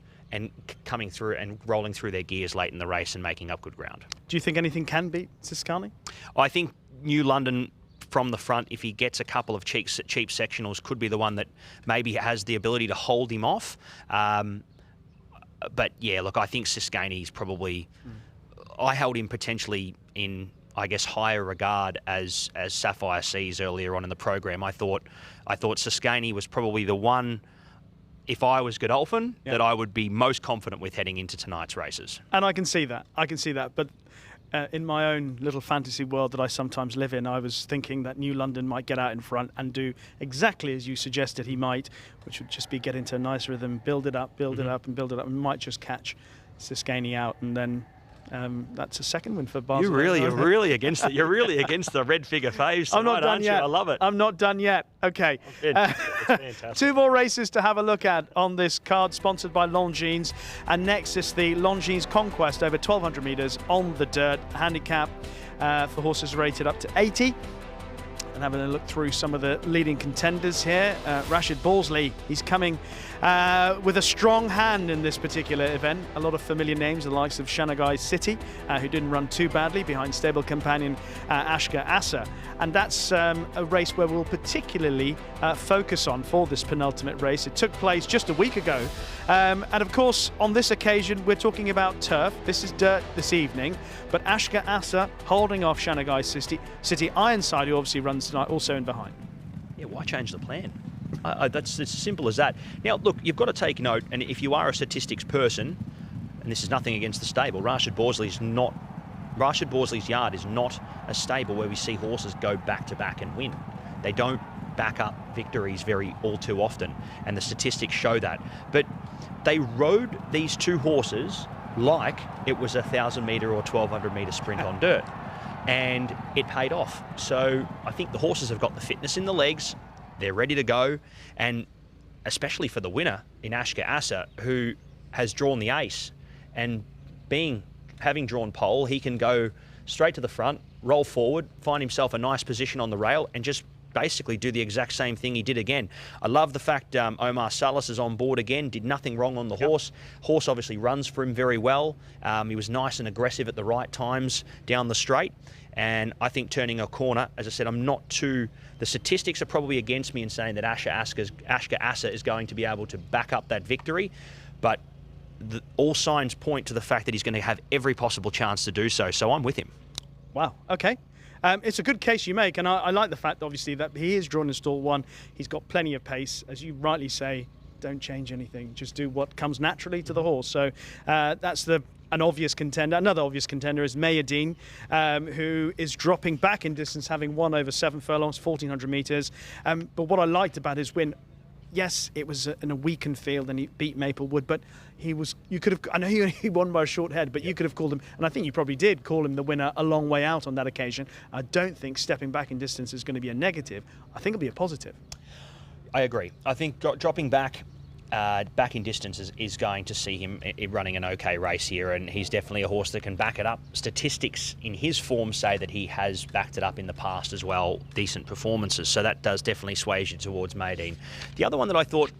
Speaker 1: coming through and rolling through their gears late in the race and making up good ground.
Speaker 2: Do you think anything can beat Siscani?
Speaker 1: I think New London from the front, if he gets a couple of cheap sectionals, could be the one that maybe has the ability to hold him off. But yeah, look, I think Siscani's probably. I held him potentially in, I guess, higher regard as Sapphire Seas earlier on in the program. I thought Siscani was probably the one, if I was Godolphin, that I would be most confident with heading into tonight's races.
Speaker 2: And I can see that. But in my own little fantasy world that I sometimes live in, I was thinking that New London might get out in front and do exactly as you suggested he might, which would just be get into a nice rhythm, build it up, and might just catch Siscani out, and then that's a second win for Barcelona.
Speaker 1: You're really against it. You're really against the red figure faves tonight,
Speaker 2: I'm not done yet.
Speaker 1: I love it.
Speaker 2: I'm not done yet. Okay.
Speaker 1: It's fantastic.
Speaker 2: 2 more races to have a look at on this card, sponsored by Longines. And next is the Longines Conquest over 1,200 metres on the dirt. Handicap for horses rated up to 80. And having a look through some of the leading contenders here, Rashid Balsley, he's coming with a strong hand in this particular event. A lot of familiar names, the likes of Shanagai City, who didn't run too badly behind stable companion Ashka Asa. And that's a race where we'll particularly focus on for this penultimate race. It took place just a week ago. And of course, on this occasion, we're talking about turf. This is dirt this evening. But Ashka Asa holding off Shanagai City. Ironside, who obviously runs tonight, also in behind.
Speaker 1: Yeah, why change the plan? That's as simple as that. Now, look, you've got to take note, and if you are a statistics person, and this is nothing against the stable, Rashid Balsley's yard is not a stable where we see horses go back-to-back and win. They don't back up victories all too often, and the statistics show that. But they rode these two horses like it was a 1,000-metre or 1,200-metre sprint on dirt, and it paid off. So I think the horses have got the fitness in the legs, they're ready to go, and especially for the winner in Ashka Asa, who has drawn the ace, and having drawn pole, he can go straight to the front, roll forward, find himself a nice position on the rail, and just basically do the exact same thing he did again. I love the fact Omar Salas is on board again, did nothing wrong on the horse. Horse obviously runs for him very well. He was nice and aggressive at the right times down the straight. And I think turning a corner, as I said, I'm not too... The statistics are probably against me in saying that Ashka Asa is going to be able to back up that victory. But all signs point to the fact that he's going to have every possible chance to do so. So I'm with him.
Speaker 2: Wow. Okay. It's a good case you make, and I like the fact, obviously, that he is drawn in stall 1. He's got plenty of pace. As you rightly say, don't change anything. Just do what comes naturally to the horse. So that's an obvious contender. Another obvious contender is Meydan, who is dropping back in distance, having won over 7 furlongs, 1,400 metres. But what I liked about his win, yes, it was in a weakened field and he beat Maplewood, but you could have, I know he won by a short head, but you could have called him, and I think you probably did call him the winner a long way out on that occasion. I don't think stepping back in distance is going to be a negative. I think it'll be a positive. I
Speaker 1: agree. I think dropping back in distance is going to see him running an okay race here, and he's definitely a horse that can back it up. Statistics in his form say that he has backed it up in the past as well, decent performances, so that does definitely sway you towards Meydan. The other one that I thought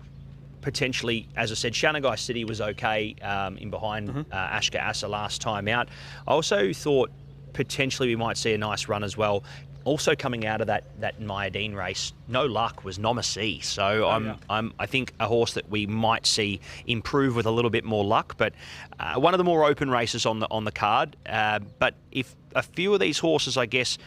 Speaker 1: potentially, as I said, Shanghai City was okay in behind Ashka Asa last time out. I also thought potentially we might see a nice run as well. Also coming out of that Meydan race, No Luck was Nomacy. So I think a horse that we might see improve with a little bit more luck, but one of the more open races on the card. But if a few of these horses, I guess,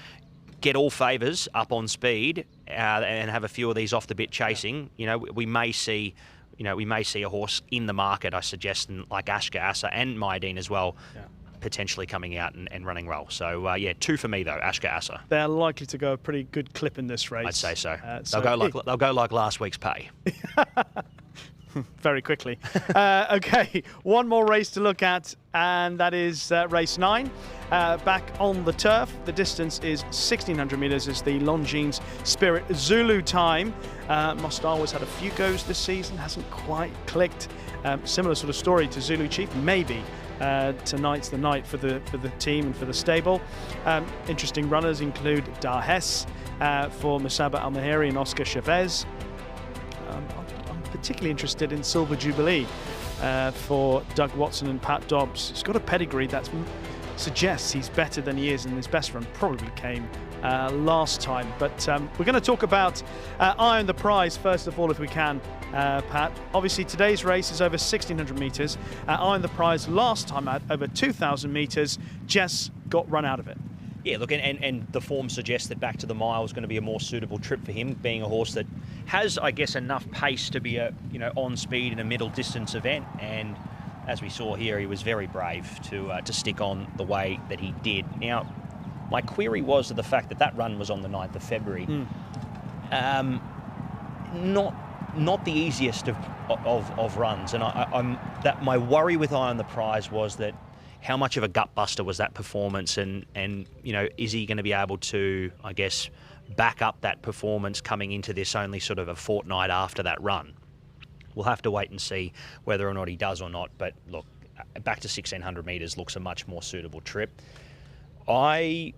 Speaker 1: get all favours up on speed and have a few of these off the bit chasing, we may see a horse in the market, I suggest, like Ashka Asa and Meydan as well. Yeah. Potentially coming out and running well. So, 2 for me, though, Ashka Asa.
Speaker 2: They're likely to go a pretty good clip in this race.
Speaker 1: I'd say so. They'll go like last week's pay.
Speaker 2: Very quickly. Okay, one more race to look at, and that is race 9. Back on the turf, the distance is 1,600 metres, is the Longines Spirit Zulu time. Mostawa's had a few goes this season, hasn't quite clicked. Similar sort of story to Zulu Chief, maybe. Tonight's the night for the team and for the stable. Interesting runners include Da Hess for Musaba Al-Mahiri and Oscar Chavez. I'm particularly interested in Silver Jubilee for Doug Watson and Pat Dobbs. He's got a pedigree that suggests he's better than he is, and his best run probably came last time. But we're going to talk about Iron the Prize first of all, if we can, Pat. Obviously today's race is over 1,600 metres. Iron the Prize last time out over 2,000 metres. Jess got run out of it.
Speaker 1: Yeah, look, and the form suggests that back to the mile is going to be a more suitable trip for him, being a horse that has, I guess, enough pace to be on speed in a middle distance event. And as we saw here, he was very brave to stick on the way that he did. Now, my query was to the fact that run was on the 9th of February. Not the easiest of runs, and my worry with Iron the Prize was that how much of a gut buster was that performance, and is he going to be able to, I guess, back up that performance coming into this only sort of a fortnight after that run? We'll have to wait and see whether or not he does or not. But look, back to 1,600 metres looks a much more suitable trip. I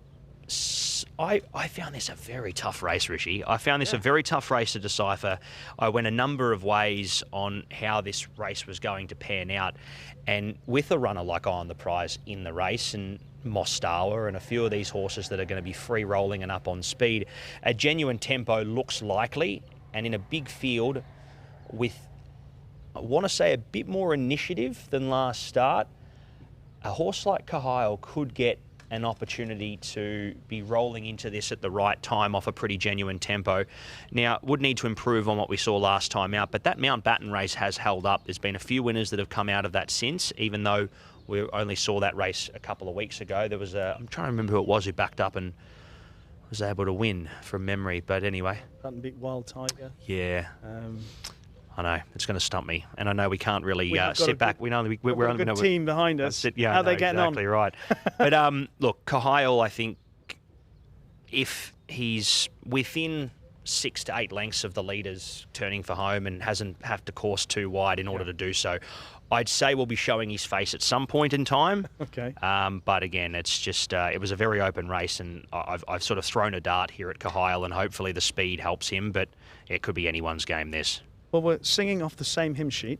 Speaker 1: found this a very tough race, Rishi. I found this a very tough race to decipher. I went a number of ways on how this race was going to pan out. And with a runner like Iron the Prize in the race, and Mostawa and a few of these horses that are going to be free rolling and up on speed, a genuine tempo looks likely. And in a big field with, I want to say, a bit more initiative than last start, a horse like Cahill could get an opportunity to be rolling into this at the right time off a pretty genuine tempo. Now, would need to improve on what we saw last time out, but that Mountbatten race has held up. There's been a few winners that have come out of that since, even though we only saw that race a couple of weeks ago. There was I'm trying to remember who it was who backed up and was able to win from memory, but anyway.
Speaker 2: Button beat Wild Tiger.
Speaker 1: Yeah. I know, it's going to stump me. And I know we can't really sit back. We're only
Speaker 2: a good team behind us.
Speaker 1: Yeah,
Speaker 2: how they getting
Speaker 1: exactly
Speaker 2: on?
Speaker 1: Right. But look, Cahill, I think if he's within 6 to 8 lengths of the leaders turning for home and hasn't have to course too wide in order to do so. I'd say we'll be showing his face at some point in time.
Speaker 2: Okay.
Speaker 1: But again, it's just it was a very open race, and I've sort of thrown a dart here at Carnival, and hopefully the speed helps him. But it could be anyone's game. This.
Speaker 2: Well, we're singing off the same hymn sheet.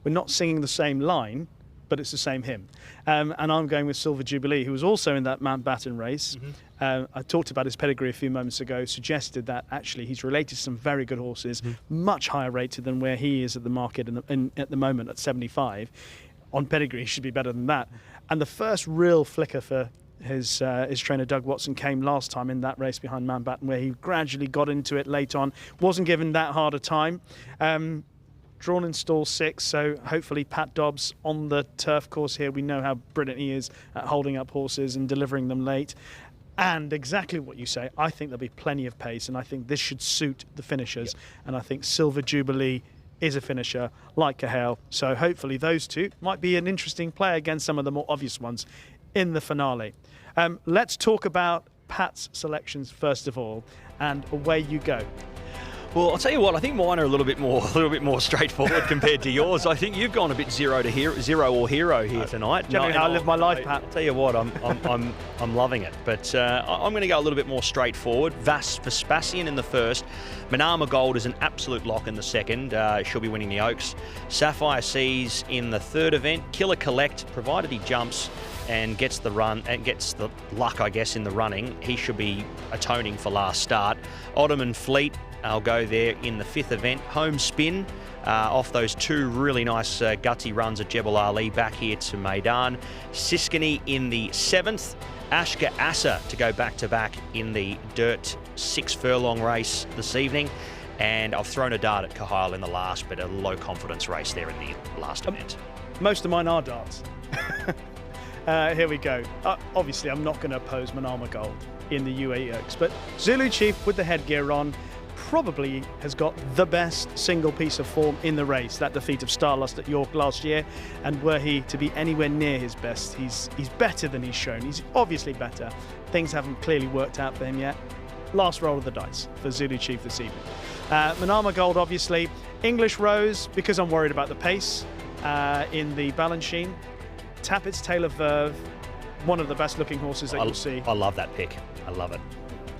Speaker 2: We're not singing the same line, but it's the same hymn. And I'm going with Silver Jubilee, who was also in that Mountbatten race. I talked about his pedigree a few moments ago, suggested that actually he's related to some very good horses, much higher rated than where he is at the market at the moment at 75. On pedigree, he should be better than that. And the first real flicker for his trainer Doug Watson came last time in that race behind Mountbatten, where he gradually got into it late on, wasn't given that hard a time. Drawn in stall 6, so hopefully Pat Dobbs on the turf course here. We know how brilliant he is at holding up horses and delivering them late. And exactly what you say, I think there'll be plenty of pace, and I think this should suit the finishers. And I think Silver Jubilee is a finisher like Cahill. So hopefully those two might be an interesting play against some of the more obvious ones in the finale. Let's talk about Pat's selections first of all, and away you go.
Speaker 1: Well, I'll tell you what, I think mine are a little bit more straightforward compared to yours. I think you've gone a bit zero or hero here tonight.
Speaker 2: Generally how I live my life, Pat.
Speaker 1: I'll tell you what, I'm loving it. But I'm going to go a little bit more straightforward. Vespasian in the first. Manama Gold is an absolute lock in the second. She'll be winning the Oaks. Sapphire Seas in the third event. Killer Collect, provided he jumps and gets the run and gets the luck, I guess, in the running, he should be atoning for last start. Ottoman Fleet, I'll go there in the fifth event. Home Spin off those two really nice gutsy runs at Jebel Ali back here to Meydan. Siskany in the seventh. Ashka Asa to go back-to-back in the Dirt 6 furlong race this evening. And I've thrown a dart at Cahill in the last, but a low confidence race there in the last event.
Speaker 2: Most of mine are darts. Here we go. Obviously, I'm not going to oppose Manama Gold in the UAE Oaks, but Zulu Chief with the headgear on probably has got the best single piece of form in the race. That defeat of Starlust at York last year, and were he to be anywhere near his best, he's better than he's shown. He's obviously better. Things haven't clearly worked out for him yet. Last roll of the dice for Zulu Chief this evening. Manama Gold, obviously. English Rose, because I'm worried about the pace in the Balanchine. Tappett's Tail of Verve, one of the best looking horses that you'll see.
Speaker 1: I love that pick. I love it.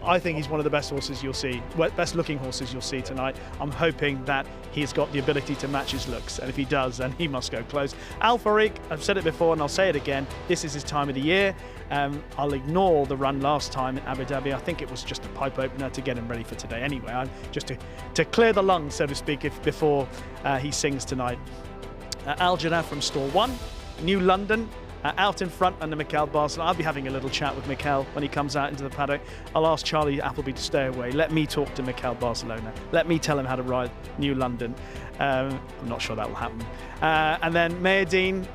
Speaker 2: I think he's one of the best horses you'll see, best looking horses you'll see tonight. I'm hoping that he's got the ability to match his looks, and if he does, then he must go close. Al Farik, I've said it before and I'll say it again, this is his time of the year. I'll ignore the run last time in Abu Dhabi. I think it was just a pipe opener to get him ready for today anyway, just to clear the lungs, so to speak, before he sings tonight. Al Jannah from stall 1, New London. Out in front under Miguel Barcelona. I'll be having a little chat with Miguel when he comes out into the paddock. I'll ask Charlie Appleby to stay away. Let me talk to Miguel Barcelona. Let me tell him how to ride New London. I'm not sure that will happen. And then Meydan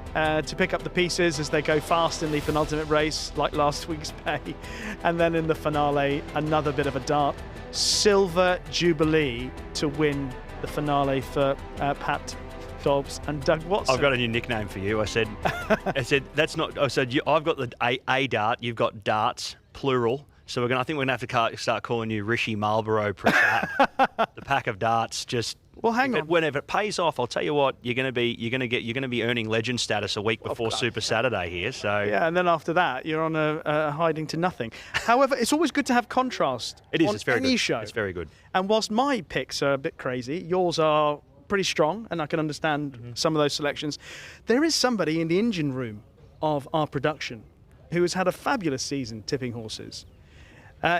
Speaker 2: to pick up the pieces as they go fast in the penultimate race, like last week's pay. And then in the finale, another bit of a dart. Silver Jubilee to win the finale for Pat Dobbs and Doug Watson.
Speaker 1: I've got a new nickname for you. I said that's not. I said I've got the a dart. You've got darts, plural. So I think we're gonna have to start calling you Rishi Marlborough Prasad. The pack of darts. Just
Speaker 2: well, hang on.
Speaker 1: Whenever it pays off, I'll tell you what. You're gonna be earning legend status a week before Super Saturday here. So
Speaker 2: yeah, and then after that, you're on a hiding to nothing. However, it's always good to have contrast.
Speaker 1: It is.
Speaker 2: On
Speaker 1: it's very
Speaker 2: any
Speaker 1: good.
Speaker 2: show.
Speaker 1: It's very good.
Speaker 2: And whilst my picks are a bit crazy, yours are pretty strong, and I can understand some of those selections. There is somebody in the engine room of our production who has had a fabulous season tipping horses.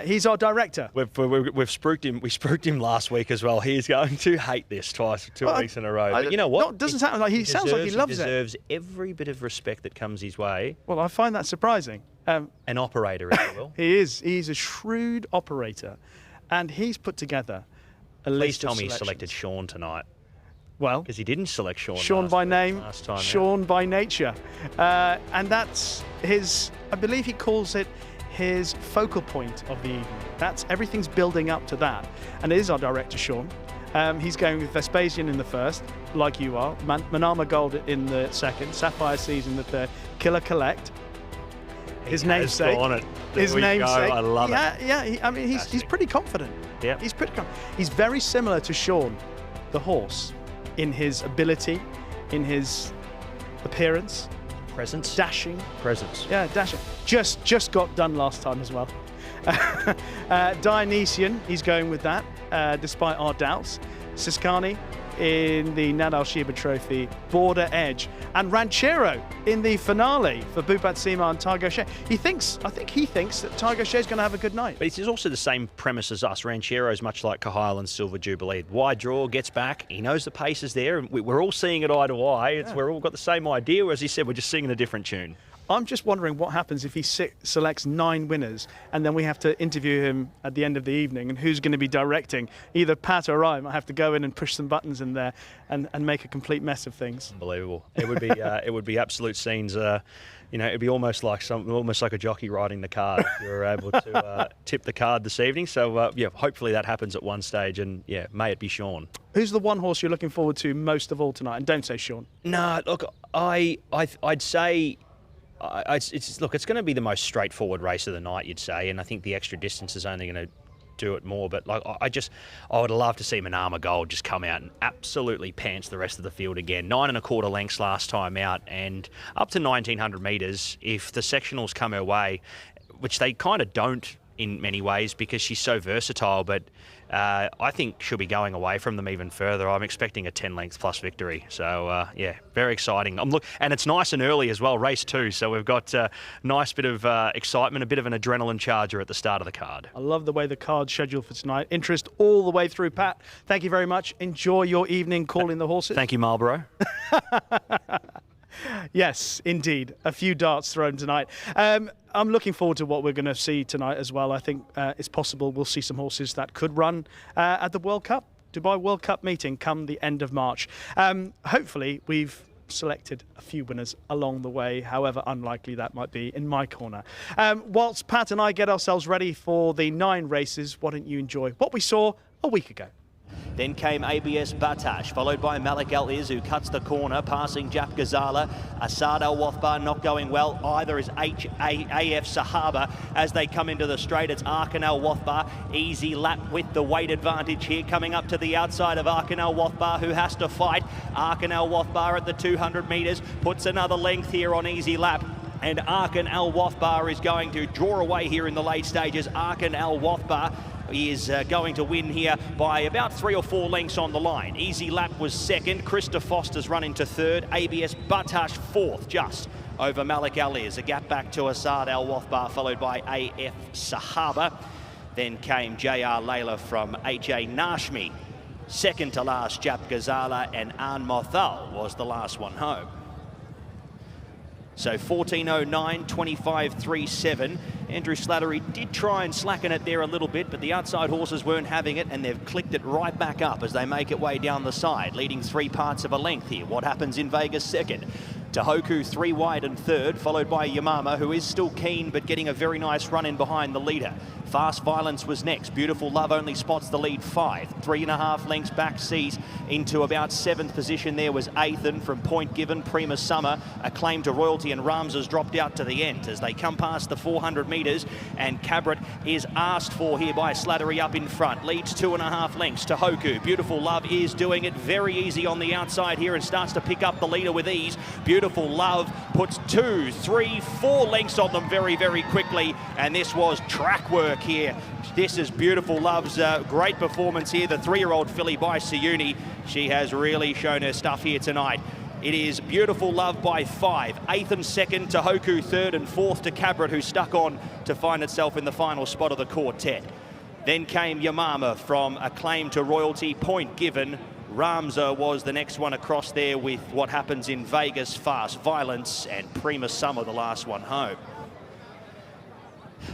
Speaker 2: He's our director.
Speaker 1: We've spooked him. We spooked him last week as well. He's going to hate this two weeks in a row. But you know what?
Speaker 2: Doesn't sound like he sounds like he loves it.
Speaker 1: He deserves every bit of respect that comes his way.
Speaker 2: Well, I find that surprising.
Speaker 1: An operator, if you will.
Speaker 2: He is. He's a shrewd operator, and he's put together a list of
Speaker 1: Please tell me he
Speaker 2: selections.
Speaker 1: selected Sean tonight.
Speaker 2: Well,
Speaker 1: because he didn't select
Speaker 2: Sean by name,
Speaker 1: last time,
Speaker 2: Sean by nature. And that's his, I believe he calls it his focal point of the evening. That's everything's building up to that. And it is our director, Sean. He's going with Vespasian in the first, like you are, Manama Gold in the second, Sapphire Seas in the third, Killer Collect. His namesake.
Speaker 1: His namesake.
Speaker 2: I love it.
Speaker 1: Yeah,
Speaker 2: I mean, he's pretty confident.
Speaker 1: Yep.
Speaker 2: He's pretty calm. He's very similar to Sean, the horse, in his ability, in his appearance.
Speaker 1: Presence.
Speaker 2: Dashing.
Speaker 1: Presence.
Speaker 2: Yeah, dashing. Just got done last time as well. Dionysian, he's going with that, despite our doubts. Siskani in the Nadal Sheba Trophy, Border Edge, and Ranchero in the finale for Bat Seemar and Tiger Shea. I think he thinks that Tiger Shea's going to have a good night.
Speaker 1: But it's also the same premise as us. Ranchero's much like Cahill and Silver Jubilee. Wide draw, gets back, he knows the pace is there, and we're all seeing it eye to eye. We're all got the same idea. As he said, we're just singing a different tune.
Speaker 2: I'm just wondering what happens if he selects 9 winners and then we have to interview him at the end of the evening, and who's going to be directing. Either Pat or I might have to go in and push some buttons in there and make a complete mess of things.
Speaker 1: Unbelievable. It would be it would be absolute scenes. It'd be almost like a jockey riding the card if you were able to tip the card this evening. So hopefully that happens at one stage, and may it be Sean.
Speaker 2: Who's the one horse you're looking forward to most of all tonight? And don't say Sean.
Speaker 1: No, look, I'd say. It's going to be the most straightforward race of the night, you'd say, and I think the extra distance is only going to do it more. But I would love to see Manama Gold just come out and absolutely pants the rest of the field again. 9 1/4 lengths last time out, and up to 1900 metres if the sectionals come her way, which they kind of don't in many ways because she's so versatile. But I think she'll be going away from them even further. I'm expecting a 10 lengths plus victory. So, very exciting. And it's nice and early as well, race 2. So we've got a nice bit of excitement, a bit of an adrenaline charger at the start of the card.
Speaker 2: I love the way the card's scheduled for tonight. Interest all the way through, Pat. Thank you very much. Enjoy your evening calling the horses.
Speaker 1: Thank you, Marlborough.
Speaker 2: Yes, indeed. A few darts thrown tonight. I'm looking forward to what we're going to see tonight as well. I think it's possible we'll see some horses that could run at the World Cup, Dubai World Cup meeting come the end of March. Hopefully we've selected a few winners along the way, however unlikely that might be in my corner. Whilst Pat and I get ourselves ready for the 9 races, why don't you enjoy what we saw a week ago?
Speaker 3: Then came ABS Batash, followed by Malik Al-Iz, who cuts the corner, passing Jap Ghazala. Asad Al-Wathbar not going well. Either is AF Sahaba as they come into the straight. It's Arkan Al-Wathbar. Easy lap with the weight advantage here, coming up to the outside of Arkan Al-Wathbar, who has to fight. Arkan Al-Wathbar at the 200 metres, puts another length here on easy lap. And Arkan Al-Wathbar is going to draw away here in the late stages. Arkan Al-Wathbar is going to win here by about 3 or 4 lengths on the line. Easy Lap was second. Krista Foster's run into third. ABS Batash fourth, just over Malik Al-Iz. A gap back to Asad Al-Wathbar, followed by AF Sahaba. Then came JR Layla from HA Nashmi. Second to last, Jap Ghazala, and An Mothal was the last one home. So 14.09, 25.37. Andrew Slattery did try and slacken it there a little bit, but the outside horses weren't having it, and they've clicked it right back up as they make it way down the side, leading 3 parts of a length here. What happens in Vegas second? Tahoku 3 wide and third, followed by Yamama, who is still keen but getting a very nice run in behind the leader. Fast Violence was next. Beautiful Love only spots the lead 5. 3.5 lengths back sees into about 7th position. There was Athan from Point Given, Prima Summer, Acclaim to Royalty, and Ramses dropped out to the end as they come past the 400 metres, and Cabret is asked for here by Slattery up in front. Leads 2.5 lengths. Tahoku. Beautiful Love is doing it very easy on the outside here and starts to pick up the leader with ease. Beautiful Love puts 2, 3, 4 lengths on them very, very quickly, and this was track work here. This is Beautiful Love's great performance here. The 3-year-old filly by Siuni. She has really shown her stuff here tonight. It is Beautiful Love by 5. 8th and 2nd, Tahoku 3rd, and 4th to Cabret, who stuck on to find itself in the final spot of the quartet. Then came Yamama from Acclaim to Royalty, Point Given. Ramza was the next one across there with What Happens in Vegas, Fast Violence, and Prima Summer, the last one home.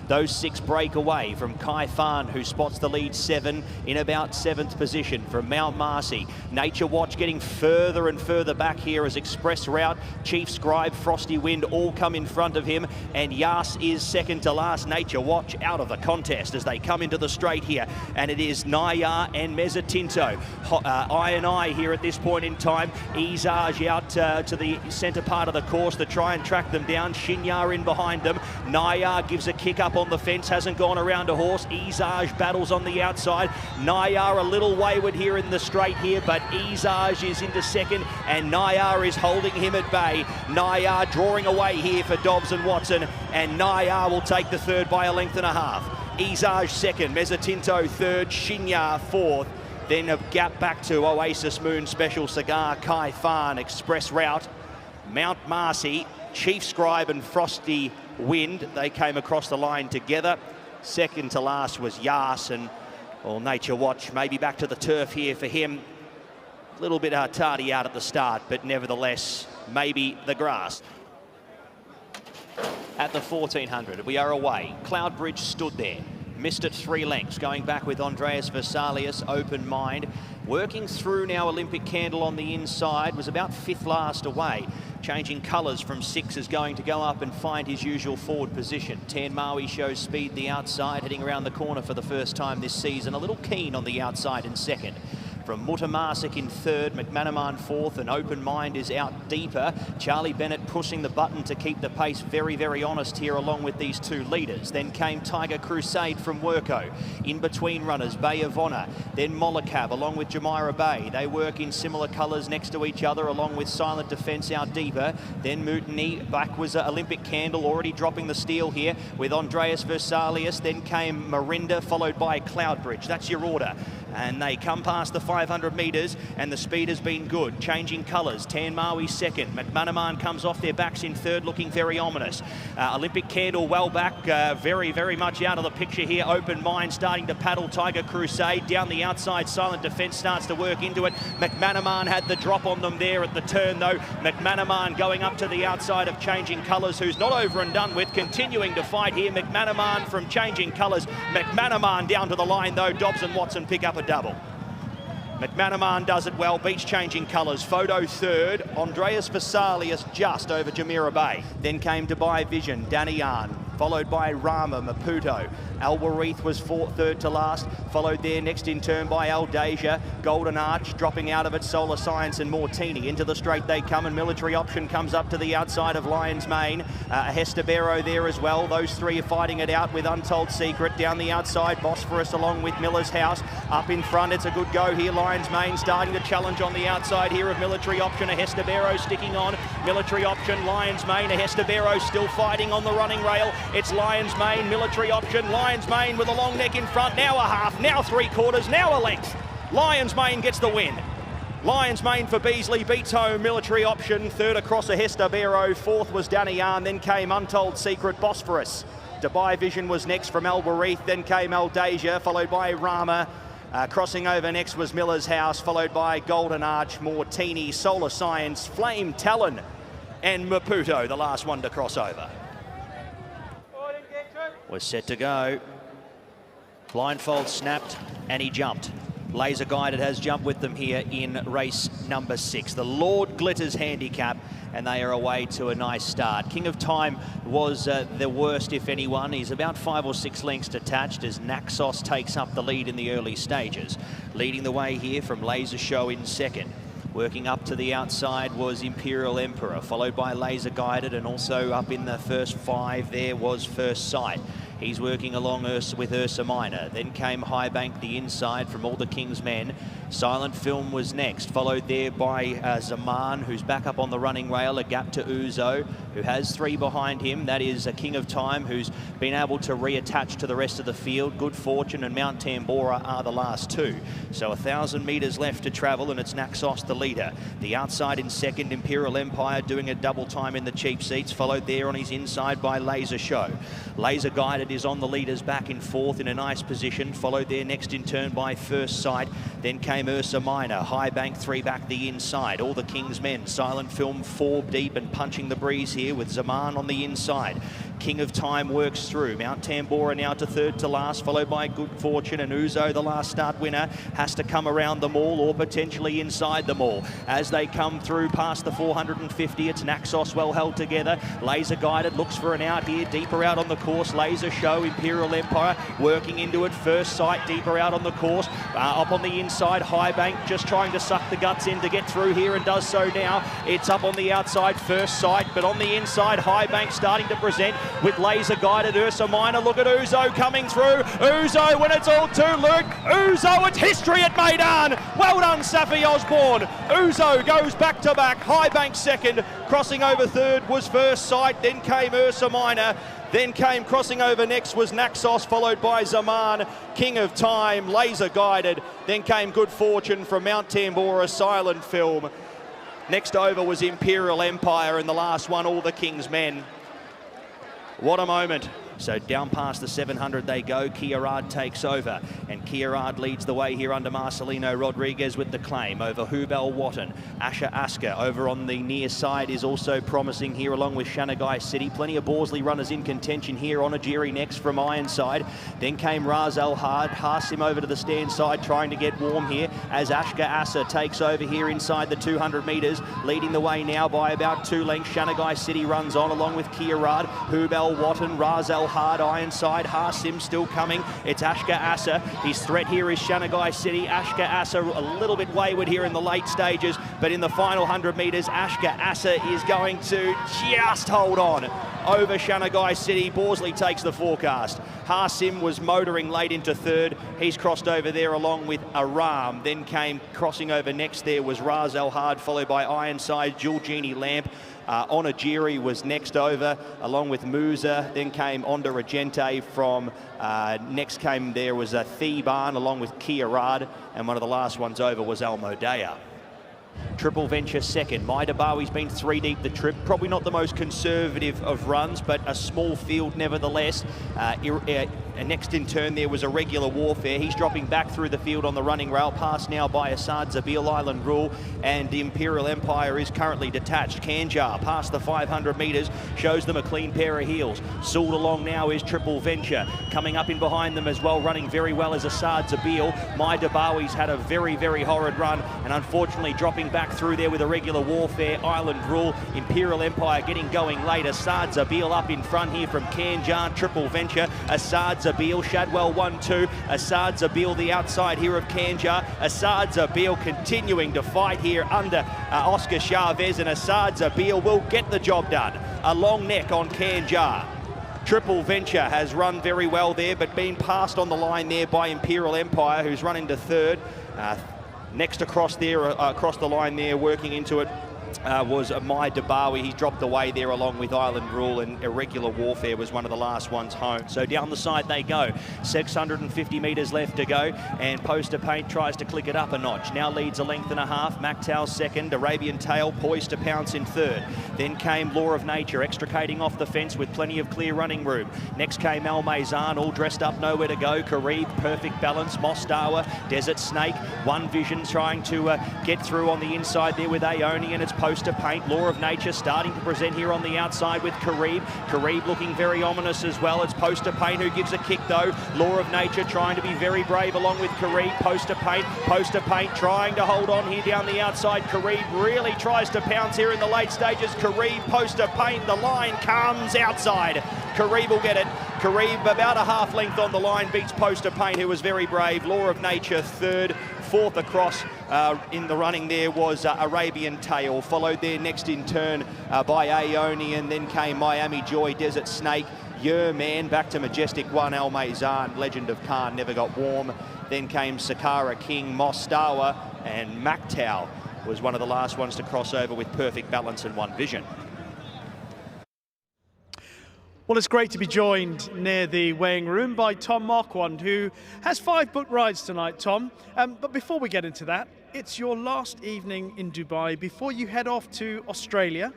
Speaker 3: Those 6 break away from Kai Fan, who spots the lead 7 in about 7th position from Mount Marcy. Nature Watch getting further and further back here as Express Route, Chief Scribe, Frosty Wind all come in front of him, and Yas is second to last. Nature Watch out of the contest as they come into the straight here, and it is Nayar and Mezzatinto. I here at this point in time. Izaj out to the centre part of the course to try and track them down. Shinyar in behind them. Nayar gives a kick break up on the fence, hasn't gone around a horse. Izage battles on the outside. Nayar a little wayward here in the straight here, but Izage is into second, and Nayar is holding him at bay. Nayar drawing away here for Dobbs and Watson, and Nayar will take the third by a length and a half. Izage second, Mezzatinto third, Shinyar fourth. Then a gap back to Oasis Moon, Special Cigar, Kai Fan, Express Route, Mount Marcy, Chief Scribe and Frosty Wind. They came across the line together. Second to last was Yas, and Nature Watch maybe back to the turf here for him. A little bit tardy out at the start, but nevertheless, maybe the grass. At the 1400, we are away. Cloudbridge stood there. Missed it 3 lengths, going back with Andreas Vesalius, Open Mind. Working through now, Olympic Candle on the inside, was about 5th last away. Changing colours from 6 is going to go up and find his usual forward position. Tan Maui shows speed the outside, heading around the corner for the first time this season. A little keen on the outside in second. From Mutamasik in third, McManaman fourth, and Open Mind is out deeper. Charlie Bennett pushing the button to keep the pace very, very honest here along with these 2 leaders. Then came Tiger Crusade from Worko. In between runners, Bay of Honour. Then Mollicab along with Jumeirah Bay. They work in similar colours next to each other along with Silent Defence out deeper. Then Mutiny, back was Olympic Candle already dropping the steel here with Andreas Vesalius. Then came Marinda followed by Cloudbridge. That's your order. And they come past the 500 metres, and the speed has been good. Changing colours. Tan Maui second. McManaman comes off their backs in third, looking very ominous. Olympic Candle well back, very, very much out of the picture here. Open Mind starting to paddle. Tiger Crusade down the outside. Silent Defence starts to work into it. McManaman had the drop on them there at the turn, though. McManaman going up to the outside of Changing Colours, who's not over and done with, continuing to fight here. McManaman from Changing Colours. McManaman down to the line, though. Dobbs and Watson pick up a double. McManaman does it well, beats Changing Colours. Photo third, Andreas Vesalius just over Jumeirah Bay. Then came Dubai Vision, Daniyan, followed by Rama, Maputo. Alwarith was third to last, followed there next in turn by Aldasia. Golden Arch dropping out of it, Solar Science and Mortini. Into the straight they come, and Military Option comes up to the outside of Lion's Mane. Hestabero there as well. Those 3 are fighting it out with Untold Secret. Down the outside, Bosphorus along with Miller's House. Up in front, it's a good go here. Lion's Mane starting to challenge on the outside here of Military Option. A Hestabero sticking on. Military Option, Lion's Mane. A Hestabero still fighting on the running rail. It's Lion's Mane, Military Option, Lion's Mane with a long neck in front. Now a half, now 3/4, now a length. Lion's Mane gets the win. Lion's Mane for Beasley beats home Military Option. Third across a Hestabero. Fourth was Daniyan. Then came Untold Secret, Bosphorus. Dubai Vision was next from Alwarith. Then came Aldasia, followed by Rama. Crossing over next was Miller's House, followed by Golden Arch, Mortini, Solar Science, Flame Talon, and Maputo, the last one to cross over. Was set to go. Blindfold snapped, and he jumped. Laser Guided has jumped with them here in race number 6. The Lord Glitters handicap, and they are away to a nice start. King of Time was the worst, if anyone. He's about 5 or 6 lengths detached as Naxos takes up the lead in the early stages. Leading the way here from Laser Show in second. Working up to the outside was Imperial Emperor, followed by Laser Guided, and also up in the first 5 there was First Sight. He's working along with Ursa Minor. Then came High Bank the inside from All the King's Men. Silent Film was next, followed there by Zaman, who's back up on the running rail, a gap to Uzo, who has 3 behind him. That is a King of Time, who's been able to reattach to the rest of the field. Good Fortune and Mount Tambora are the last 2. So 1,000 metres left to travel, and it's Naxos the leader. The outside in second, Imperial Empire doing a double time in the cheap seats, followed there on his inside by Laser Show. Laser Guided is on the leaders back in fourth in a nice position, followed there next in turn by First Sight. Then came Ursa Minor, High Bank 3 back the inside. All the King's Men, Silent Film 4 deep and punching the breeze here with Zaman on the inside. King of Time works through. Mount Tambora now to third to last, followed by Good Fortune, and Uzo, the last start winner, has to come around them all or potentially inside them all. As they come through past the 450, it's Naxos well held together. Laser Guided looks for an out here, deeper out on the course. Laser show. Imperial Empire working into it. First Sight deeper out on the course. Up on the inside, Highbank just trying to suck the guts in to get through here and does so now. It's up on the outside, First Sight, but on the inside, Highbank starting to present with laser guided Ursa Minor. Look at Uzo coming through. Uzo when it's all too Luke. Uzo, it's history at Meydan. Well done, Safi Osborne. Uzo goes back to back. Highbank second. Crossing over third was First Sight. Then came Ursa Minor. Then came crossing over next was Naxos, followed by Zaman, King of Time, laser guided. Then came Good Fortune from Mount Tambora, silent film. Next over was Imperial Empire, and the last one, All the King's Men. What a moment. So down past the 700 they go. Kiarad takes over, and Kiarad leads the way here under Marcelino Rodriguez with the claim over Hubel Watton. Asher Asker over on the near side is also promising here, along with Shanagai City. Plenty of Borsley runners in contention here. Onagiri next from Ironside. Then came Raz Al Had. Hasim over to the stand side, trying to get warm here as Ashka Asa takes over here inside the 200 metres. Leading the way now by about 2 lengths. Shanagai City runs on along with Kiarad. Hubel Watton, Raz Al Hard, Ironside, Hasim still coming. It's Ashka Asa. His threat here is Shanagai City. Ashka Asa a little bit wayward here in the late stages, but in the final 100 metres, Ashka Asa is going to just hold on over Shanagai City. Borsley takes the forecast. Hasim was motoring late into third. He's crossed over there along with Aram. Then came crossing over next there was Raz Al Hard, followed by Ironside, Julgini Lamp. Onagiri was next over, along with Musa. Then came Onda Regente from, next came there was a Theban, along with Kiarad. And one of the last ones over was Almodea. Triple Venture second. Maidabawi's been 3 deep the trip. Probably not the most conservative of runs, but a small field nevertheless. Next in turn there was Irregular Warfare. He's dropping back through the field on the running rail. Passed now by Assad Zabil, Island Rule, and Imperial Empire is currently detached. Kanjar past the 500 metres, shows them a clean pair of heels. Sooled along now is Triple Venture. Coming up in behind them as well, running very well as Assad Zabil. Maidabawi's had a very, very horrid run, and unfortunately dropping back through there with Irregular Warfare, Island Rule. Imperial Empire getting going late. Assad Zabil up in front here from Kanjar. Triple Venture, Assad Zabil, Shadwell 1-2. Assad Zabil the outside here of Kanjar. Assad Zabil continuing to fight here under Oscar Chavez, and Assad Zabil will get the job done. A long neck on Kanjar. Triple Venture has run very well there, but been passed on the line there by Imperial Empire, who's run into third. Next across there, across the line there, working into it was Maidabawi. He dropped away there along with Island Rule, and Irregular Warfare was one of the last ones home. So down the side they go. 650 metres left to go, and Poster Paint tries to click it up a notch. Now leads a length and a half. Mactal second. Arabian Tail poised to pounce in third. Then came Law of Nature, extricating off the fence with plenty of clear running room. Next came Al Meydan, all dressed up, nowhere to go. Karib, perfect balance. Mostawa, Desert Snake, One Vision trying to get through on the inside there with Aoni, and it's Poster Paint. Law of Nature starting to present here on the outside with Karib. Karib looking very ominous as well. It's Poster Paint who gives a kick though. Law of Nature trying to be very brave along with Karib. Poster Paint trying to hold on here down the outside. Karib really tries to pounce here in the late stages. Karib, Poster Paint, the line comes outside. Karib will get it. Karib about a half length on the line, beats Poster Paint, who was very brave. Law of Nature third. Fourth across in the running there was Arabian Tail, followed there next in turn by Aoni, and then came Miami Joy, Desert Snake, Man, back to Majestic 1, Al Meydan, Legend of Khan, Never Got Warm. Then came Sakara King, Mostawa, and Mactau was one of the last ones to cross over with perfect balance and One Vision.
Speaker 2: Well, it's great to be joined near the weighing room by Tom Marquand, who has 5 booked rides tonight, Tom. But before we get into that, it's your last evening in Dubai before you head off to Australia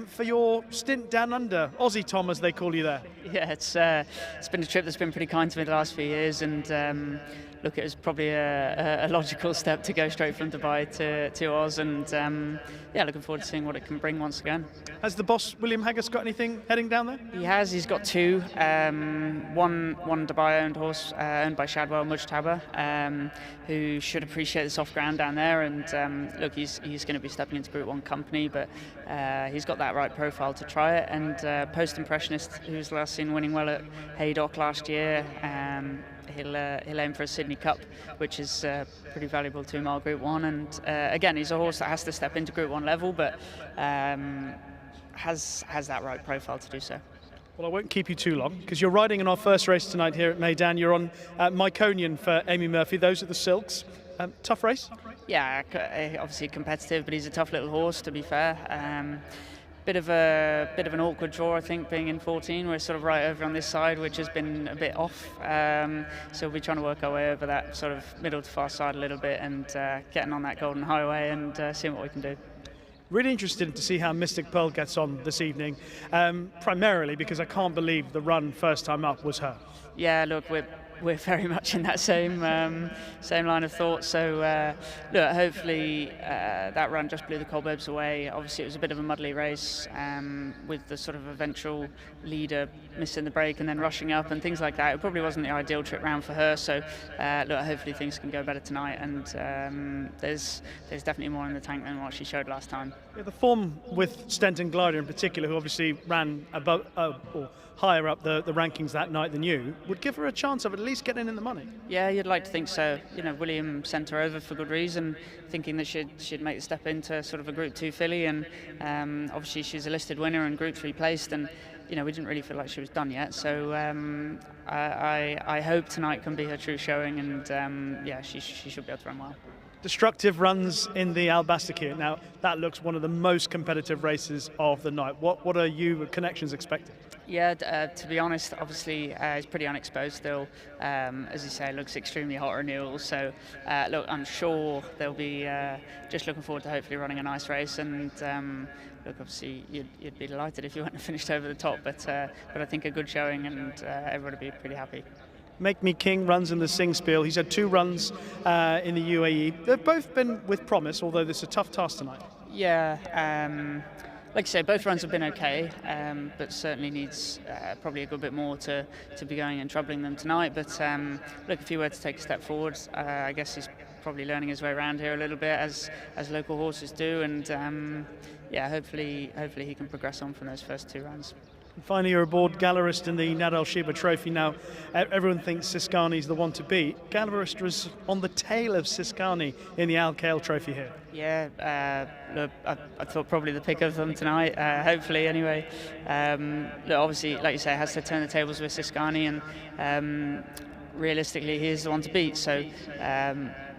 Speaker 2: for your stint down under. Aussie Tom, as they call you there.
Speaker 4: Yeah, it's been a trip that's been pretty kind to me the last few years, and look, it was probably a logical step to go straight from Dubai to Oz, and yeah, looking forward to seeing what it can bring once again.
Speaker 2: Has the boss, William Haggis, got anything heading down there?
Speaker 4: He has. He's got 2. One Dubai-owned horse owned by Shadwell, Mujtaba, who should appreciate the soft ground down there, and look, he's going to be stepping into Group 1 company, but he's got that right profile to try it. And Post Impressionist, who was last seen winning well at Haydock last year, he'll aim for a Sydney Cup, which is pretty valuable 2 mile Group 1. And again, he's a horse that has to step into Group 1 level, but has that right profile to do so.
Speaker 2: Well, I won't keep you too long, because you're riding in our first race tonight here at Meydan. You're on Myconian for Amy Murphy. Those are the Silks. Tough race?
Speaker 4: Yeah, obviously competitive, but he's a tough little horse, to be fair. Bit of an awkward draw, I think, being in 14. We're sort of right over on this side, which has been a bit off. So we're trying to work our way over that sort of middle to far side a little bit, and getting on that golden highway and seeing what we can do.
Speaker 2: Really interested to see how Mystic Pearl gets on this evening, primarily because I can't believe the run first time up was her.
Speaker 4: Yeah, look, we're very much in that same line of thought. So look, hopefully that run just blew the cobwebs away. Obviously, it was a bit of a muddly race with the sort of eventual leader missing the break and then rushing up and things like that. It probably wasn't the ideal trip round for her. So look, hopefully things can go better tonight. And there's definitely more in the tank than what she showed last time.
Speaker 2: Yeah, the form with Stenton Glider in particular, who obviously ran above or higher up the rankings that night than you, would give her a chance of at least getting in the money.
Speaker 4: Yeah, you'd like to think so. You know, William sent her over for good reason, thinking that she'd make the step into sort of a Group 2 filly, and obviously she's a listed winner and Group 3 placed, and you know, we didn't really feel like she was done yet. So I hope tonight can be her true showing, and yeah, she should be able to run well.
Speaker 2: Destructive runs in the Albastakir. Now, that looks one of the most competitive races of the night. What are you connections expecting?
Speaker 4: Yeah, to be honest, obviously it's pretty unexposed still. As you say, it looks extremely hot renewal. So look, I'm sure they'll be just looking forward to hopefully running a nice race. And look, obviously you'd be delighted if you went and finished over the top. But I think a good showing, and everyone would be pretty happy.
Speaker 2: Make Me King runs in the Singspiel. He's had 2 runs in the UAE. They've both been with promise, although this is a tough task tonight.
Speaker 4: Yeah, like I say, both runs have been okay, but certainly needs probably a good bit more to be going and troubling them tonight. But look, if he were to take a step forward, I guess he's probably learning his way around here a little bit, as local horses do. And yeah, hopefully he can progress on from those first 2 runs.
Speaker 2: Finally, you're aboard Gallerist in the Nadal Sheba Trophy. Now, everyone thinks Siskani's the one to beat. Gallerist was on the tail of Siskani in the Al Kale Trophy here.
Speaker 4: Yeah, look, I thought probably the pick of them tonight, hopefully anyway. Look, obviously, like you say, it has to turn the tables with Siskani, and realistically, he is the one to beat. So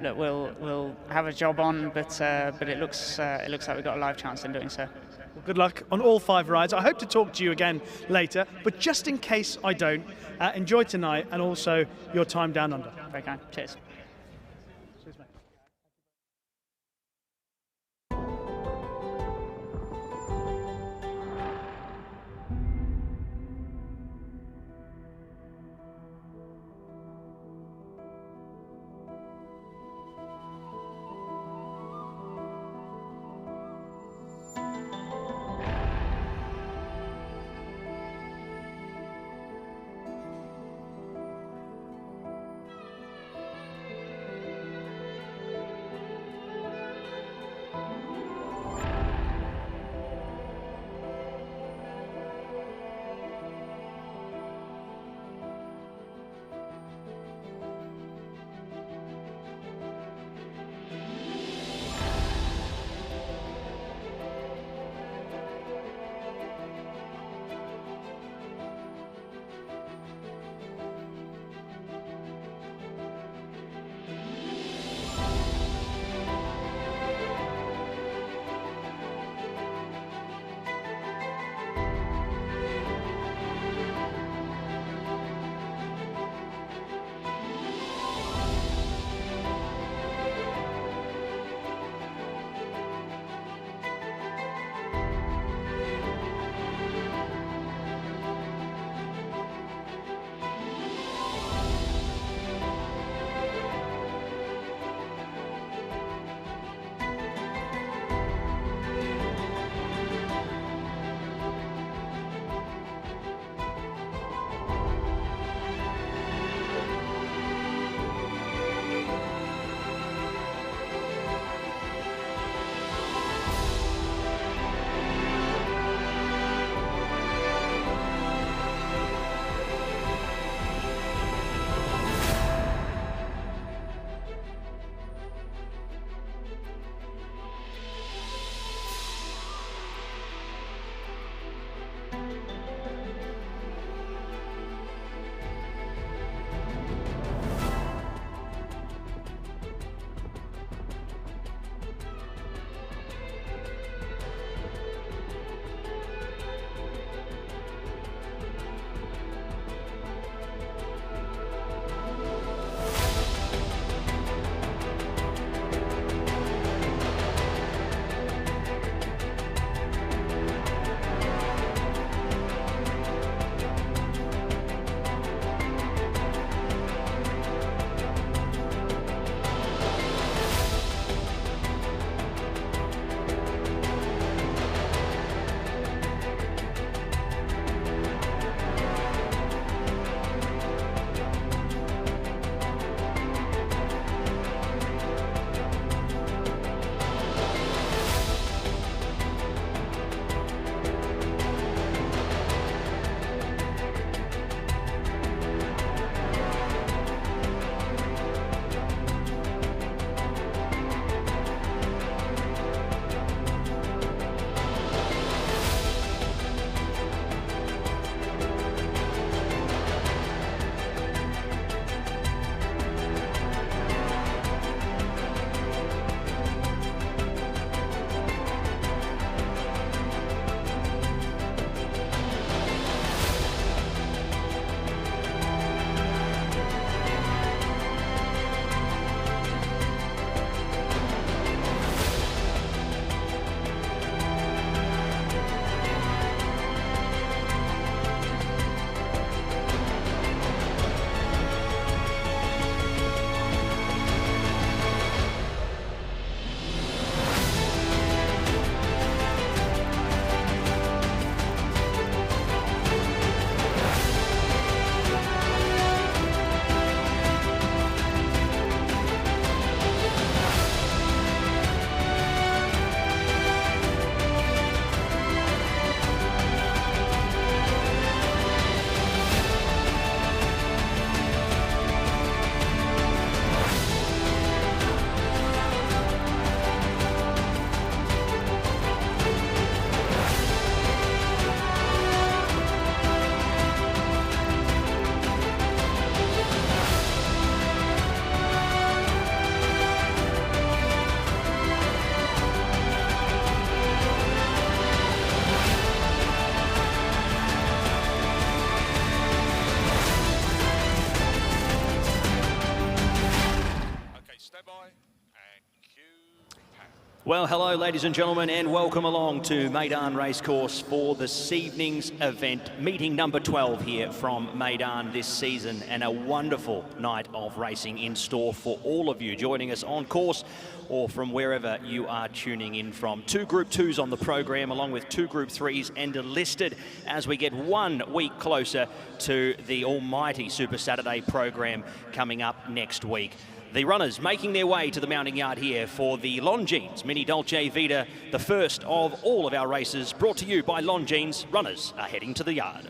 Speaker 4: look, we'll have a job on, but it looks like we've got a live chance in doing so.
Speaker 2: Well, good luck on all 5 rides. I hope to talk to you again later, but just in case I don't, enjoy tonight and also your time down under.
Speaker 4: Very kind. Cheers.
Speaker 2: Cheers, mate.
Speaker 3: Well, hello, ladies and gentlemen, and welcome along to Meydan Racecourse for this evening's event, meeting number 12 here from Meydan this season, and a wonderful night of racing in store for all of you joining us on course or from wherever you are tuning in from. 2 Group 2s on the program, along with 2 Group 3s and enlisted as we get 1 week closer to the almighty Super Saturday program coming up next week. The runners making their way to the mounting yard here for the Longines Mini Dolce Vita, the first of all of our races, brought to you by Longines. Runners are heading to the yard.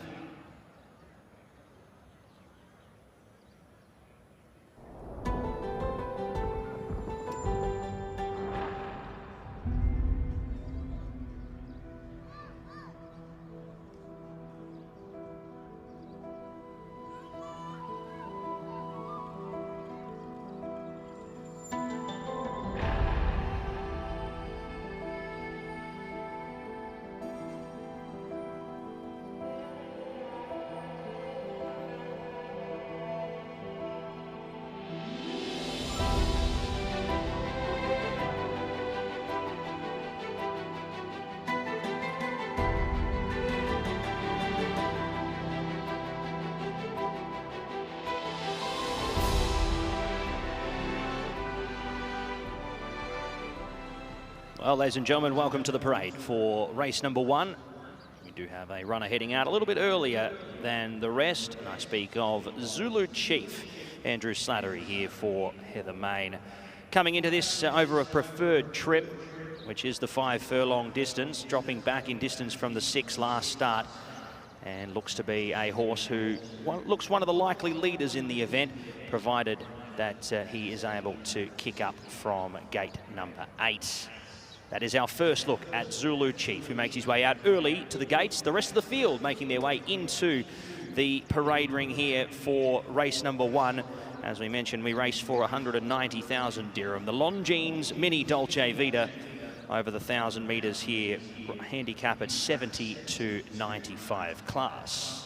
Speaker 3: Well, ladies and gentlemen, welcome to the parade for race number 1. We do have a runner heading out a little bit earlier than the rest. And I speak of Zulu Chief, Andrew Slattery here for Heather Main. Coming into this over a preferred trip, which is the 5 furlong distance, dropping back in distance from the 6 last start, and looks to be a horse who looks one of the likely leaders in the event, provided that he is able to kick up from gate number 8. That is our first look at Zulu Chief, who makes his way out early to the gates. The rest of the field making their way into the parade ring here for race number 1. As we mentioned, we race for 190,000 dirham. The Longines Mini Dolce Vita over the 1,000 metres here, handicap at 70 to 95 class.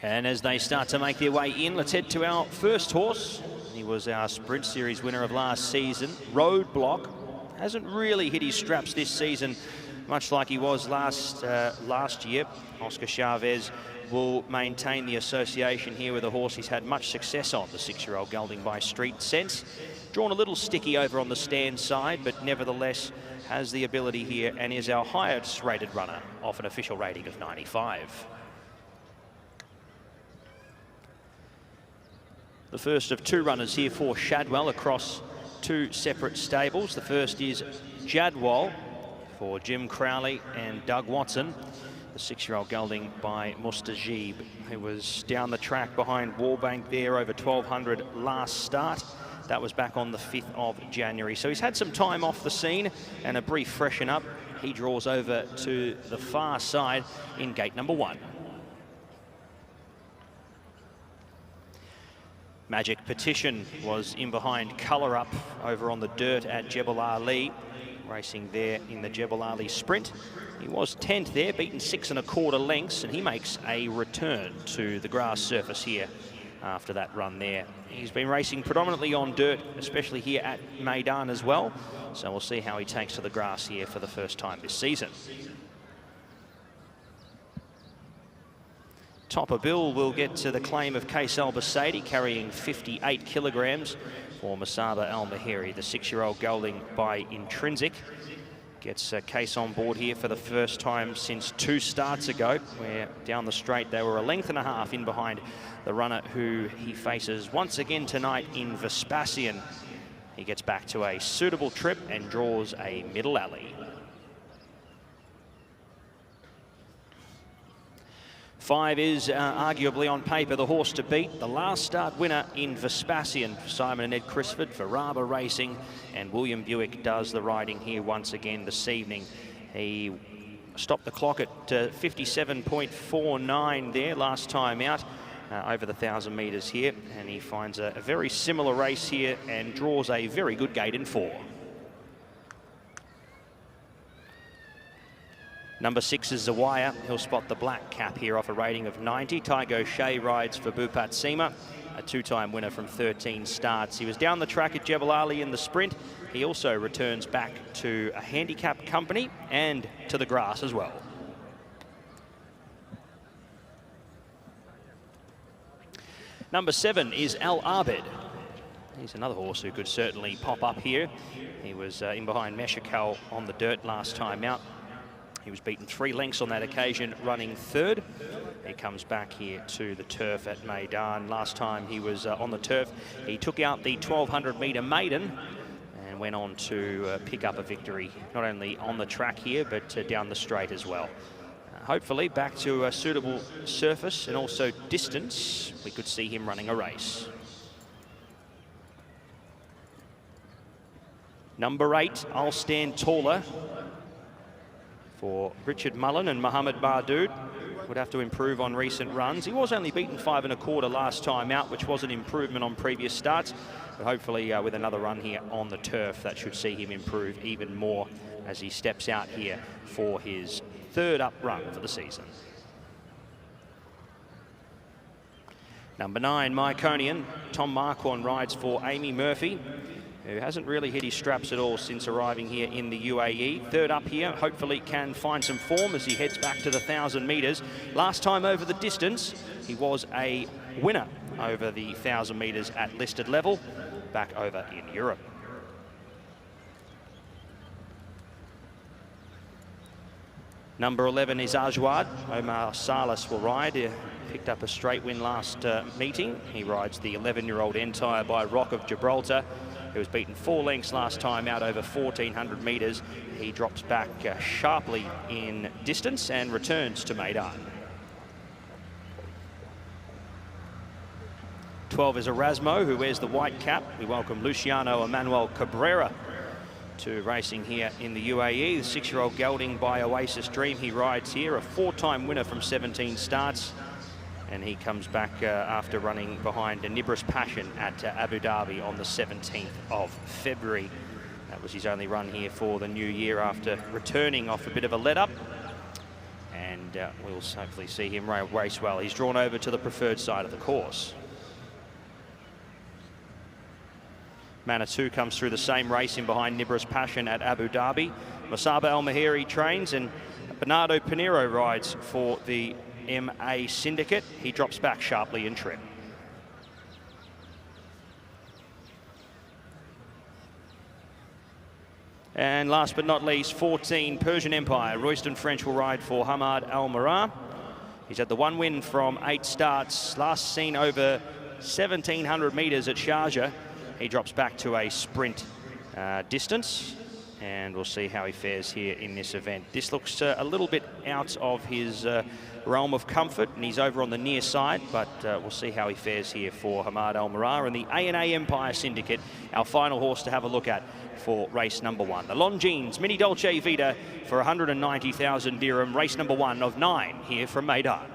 Speaker 3: And as they start to make their way in, let's head to our first horse. He was our Sprint Series winner of last season. Roadblock hasn't really hit his straps this season, much like he was last year. Oscar Chavez will maintain the association here with a horse he's had much success on, the 6-year-old gelding by Street Sense. Drawn a little sticky over on the stand side, but nevertheless has the ability here and is our highest rated runner off an official rating of 95. The first of 2 runners here for Shadwell across 2 separate stables. The first is Jadwal for Jim Crowley and Doug Watson. The 6-year-old gelding by Mustajib, who was down the track behind Warbank there over 1,200 last start. That was back on the 5th of January. So he's had some time off the scene and a brief freshen up. He draws over to the far side in gate number 1. Magic Petition was in behind Colour Up over on the dirt at Jebel Ali, racing there in the Jebel Ali Sprint. He was 10th there, beaten 6 1/4 lengths, and he makes a return to the grass surface here after that run there. He's been racing predominantly on dirt, especially here at Meydan as well, so we'll see how he takes to the grass here for the first time this season. Topper Bill will get to the claim of Case Albus, carrying 58 kilograms for Masaba Al Mahiri, the 6-year-old gelding by Intrinsic. Gets Case on board here for the first time since 2 starts ago, where down the straight they were 1.5 lengths in behind the runner who he faces once again tonight in Vespasian. He gets back to a suitable trip and draws a middle alley. 5 is arguably on paper the horse to beat. The last start winner in Vespasian for Simon and Ed Crisford for Raba Racing, and William Buick does the riding here once again this evening. He stopped the clock at 57.49 there last time out over the 1,000 metres here, and he finds a very similar race here and draws a very good gate in 4. Number 6 is Zawaya. He'll spot the black cap here off a rating of 90. Tygo Shea rides for Bat Seemar. a two-time winner from 13 starts. He was down the track at Jebel Ali in the sprint. He also returns back to a handicap company and to the grass as well. Number 7 is Al Abed. He's another horse who could certainly pop up here. He was in behind Meshakal on the dirt last time out. He was beaten 3 lengths on that occasion, running third. He comes back here to the turf at Meydan. Last time he was on the turf, he took out the 1200-metre Meydan and went on to pick up a victory, not only on the track here, but down the straight as well. Hopefully back to a suitable surface and also distance, we could see him running a race. Number 8, I'll Stand Taller for Richard Mullen and Mohammed Bardood. Would have to improve on recent runs. He was only beaten 5 1/4 last time out, which was an improvement on previous starts. But hopefully with another run here on the turf, that should see him improve even more as he steps out here for his 3rd up run for the season. Number 9, Myconian. Tom Marquardt rides for Amy Murphy, who hasn't really hit his straps at all since arriving here in the UAE. 3rd up here, hopefully can find some form as he heads back to the 1,000 metres. Last time over the distance, he was a winner over the 1,000 metres at listed level, back over in Europe. Number 11 is Ajwad. Omar Salas will ride. He picked up a straight win last meeting. He rides the 11-year-old Entire by Rock of Gibraltar. He was beaten 4 lengths last time out over 1,400 metres. He drops back sharply in distance and returns to Meydan. 12 is Erasmo, who wears the white cap. We welcome Luciano Emanuel Cabrera to racing here in the UAE. The 6-year-old gelding by Oasis Dream. He rides here, a 4-time winner from 17 starts. And he comes back after running behind Nibris Passion at Abu Dhabi on the 17th of February. That was his only run here for the new year after returning off a bit of a let-up. And we'll hopefully see him race well. He's drawn over to the preferred side of the course. Manitou comes through the same race in behind Nibris Passion at Abu Dhabi. Masaba El Mahiri trains and Bernardo Pinheiro rides for the MA Syndicate. He drops back sharply in trim. And last but not least, 14, Persian Empire. Royston French will ride for Hamad Al Marah. He's had the 1 win from 8 starts, last seen over 1,700 metres at Sharjah. He drops back to a sprint distance, and we'll see how he fares here in this event. This looks a little bit out of his realm of comfort, and he's over on the near side, but we'll see how he fares here for Hamad Al Marah and the A&A Empire Syndicate, our final horse to have a look at for race number 1. The Longines Mini Dolce Vita for 190,000 dirham, race number 1 of 9 here from Meydan.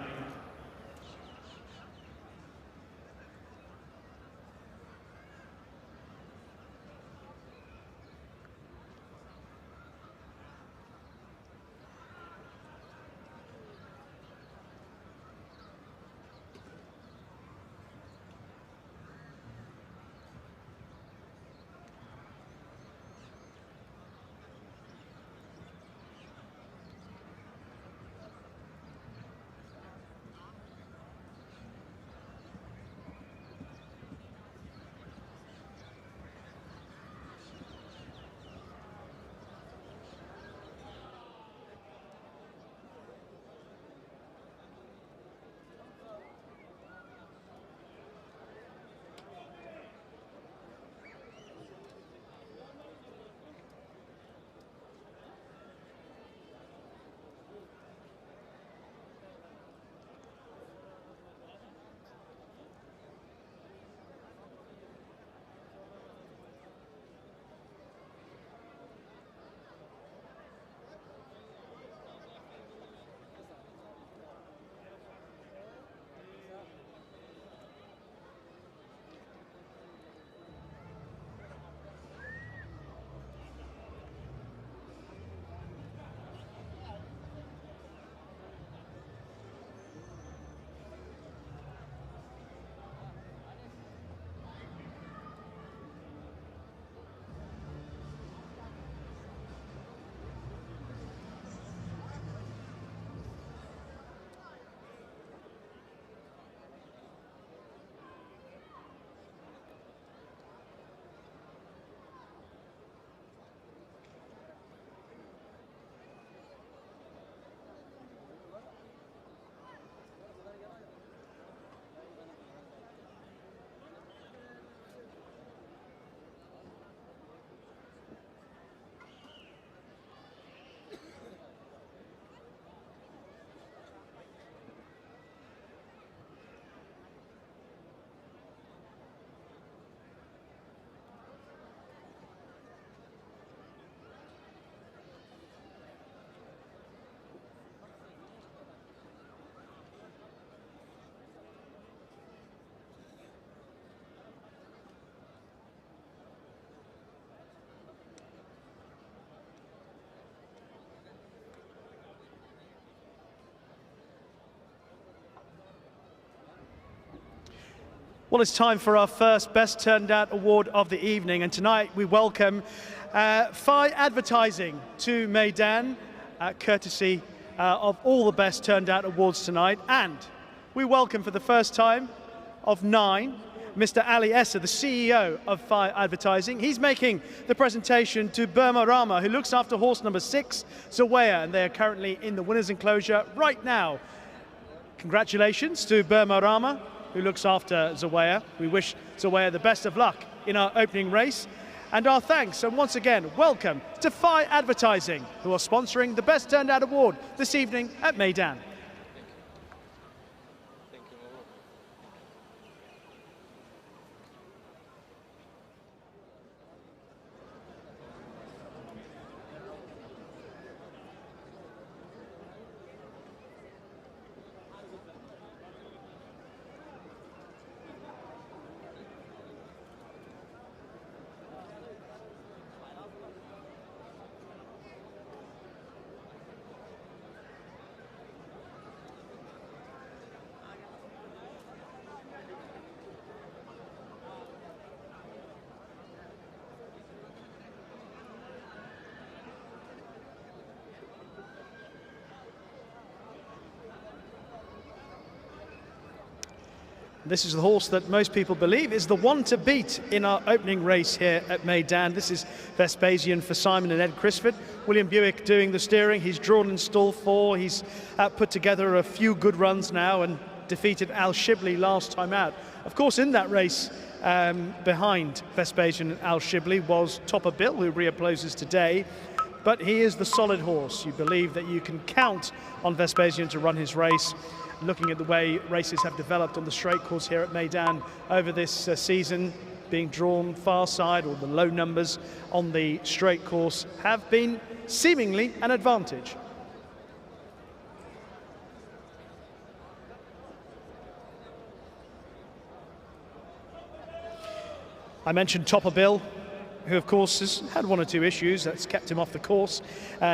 Speaker 2: Well, it's time for our first Best Turned Out award of the evening, and tonight we welcome Phi Advertising to Meydan, courtesy of all the Best Turned Out awards tonight. And we welcome for the first time of 9, Mr. Ali Esser, the CEO of Phi Advertising. He's making the presentation to Burma Rama, who looks after horse number 6, Zawaya, and they are currently in the winner's enclosure right now. Congratulations to Burma Rama, who looks after Zawaya. We wish Zawaya the best of luck in our opening race. And our thanks, and once again, welcome to Phi Advertising, who are sponsoring the Best Turned Out award this evening at Meydan. This is the horse that most people believe is the one to beat in our opening race here at Meydan. This is Vespasian for Simon and Ed Crisford. William Buick doing the steering. He's drawn in stall 4. He's put together a few good runs now and defeated Al Shibli last time out. Of course, in that race behind Vespasian and Al Shibli was Topper Bill, who reopposes today. But he is the solid horse. You believe that you can count on Vespasian to run his race. Looking at the way races have developed on the straight course here at Meydan over this season, being drawn far side, or the low numbers on the straight course have been seemingly an advantage. I mentioned Topper Bill, who of course has had 1 or 2 issues that's kept him off the course.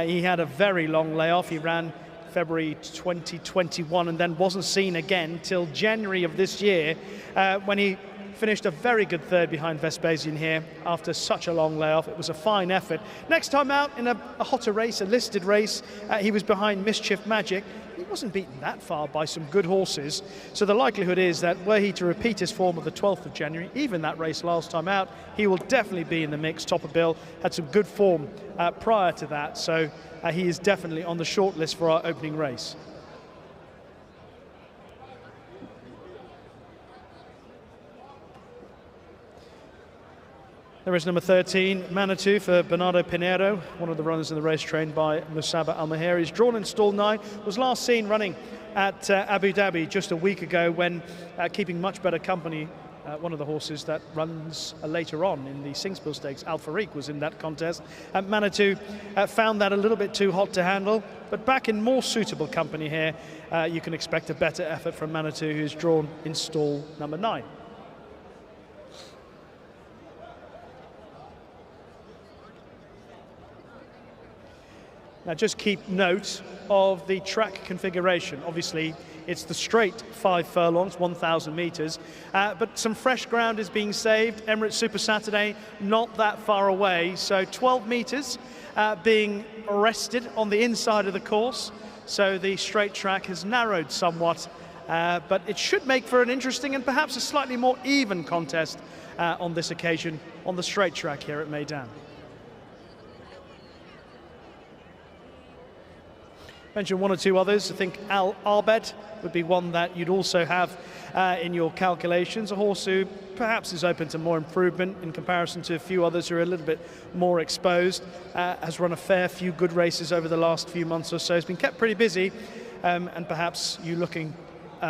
Speaker 2: He had a very long layoff. He ran February 2021 and then wasn't seen again till January of this year, when he finished a very good 3rd behind Vespasian here after such a long layoff. It was a fine effort. Next time out in a hotter race, a listed race, he was behind Mischief Magic. He wasn't beaten that far by some good horses, so the likelihood is that were he to repeat his form of the 12th of January, even that race last time out, he will definitely be in the mix. Topper Bill had some good form prior to that, so he is definitely on the short list for our opening race. There is number 13, Manitou for Bernardo Pinheiro, one of the runners in the race trained by Musaba Al-Mahiri. He's drawn in stall 9, was last seen running at Abu Dhabi just a week ago when keeping much better company. One of the horses that runs later on in the Singspiel Stakes, Al Farik, was in that contest. Manitou found that a little bit too hot to handle, but back in more suitable company here, you can expect a better effort from Manitou, who's drawn in stall number 9. Now just keep note of the track configuration. Obviously, it's the straight 5 furlongs, 1,000 metres, but some fresh ground is being saved. Emirates Super Saturday, not that far away, so 12 metres being rested on the inside of the course. So the straight track has narrowed somewhat, but it should make for an interesting and perhaps a slightly more even contest on this occasion on the straight track here at Meydan. Mention 1 or 2 others. I think Al Arbed would be one that you'd also have in your calculations. A horse who perhaps is open to more improvement in comparison to a few others who are a little bit more exposed. Has run a fair few good races over the last few months or so. Has been kept pretty busy, and perhaps you looking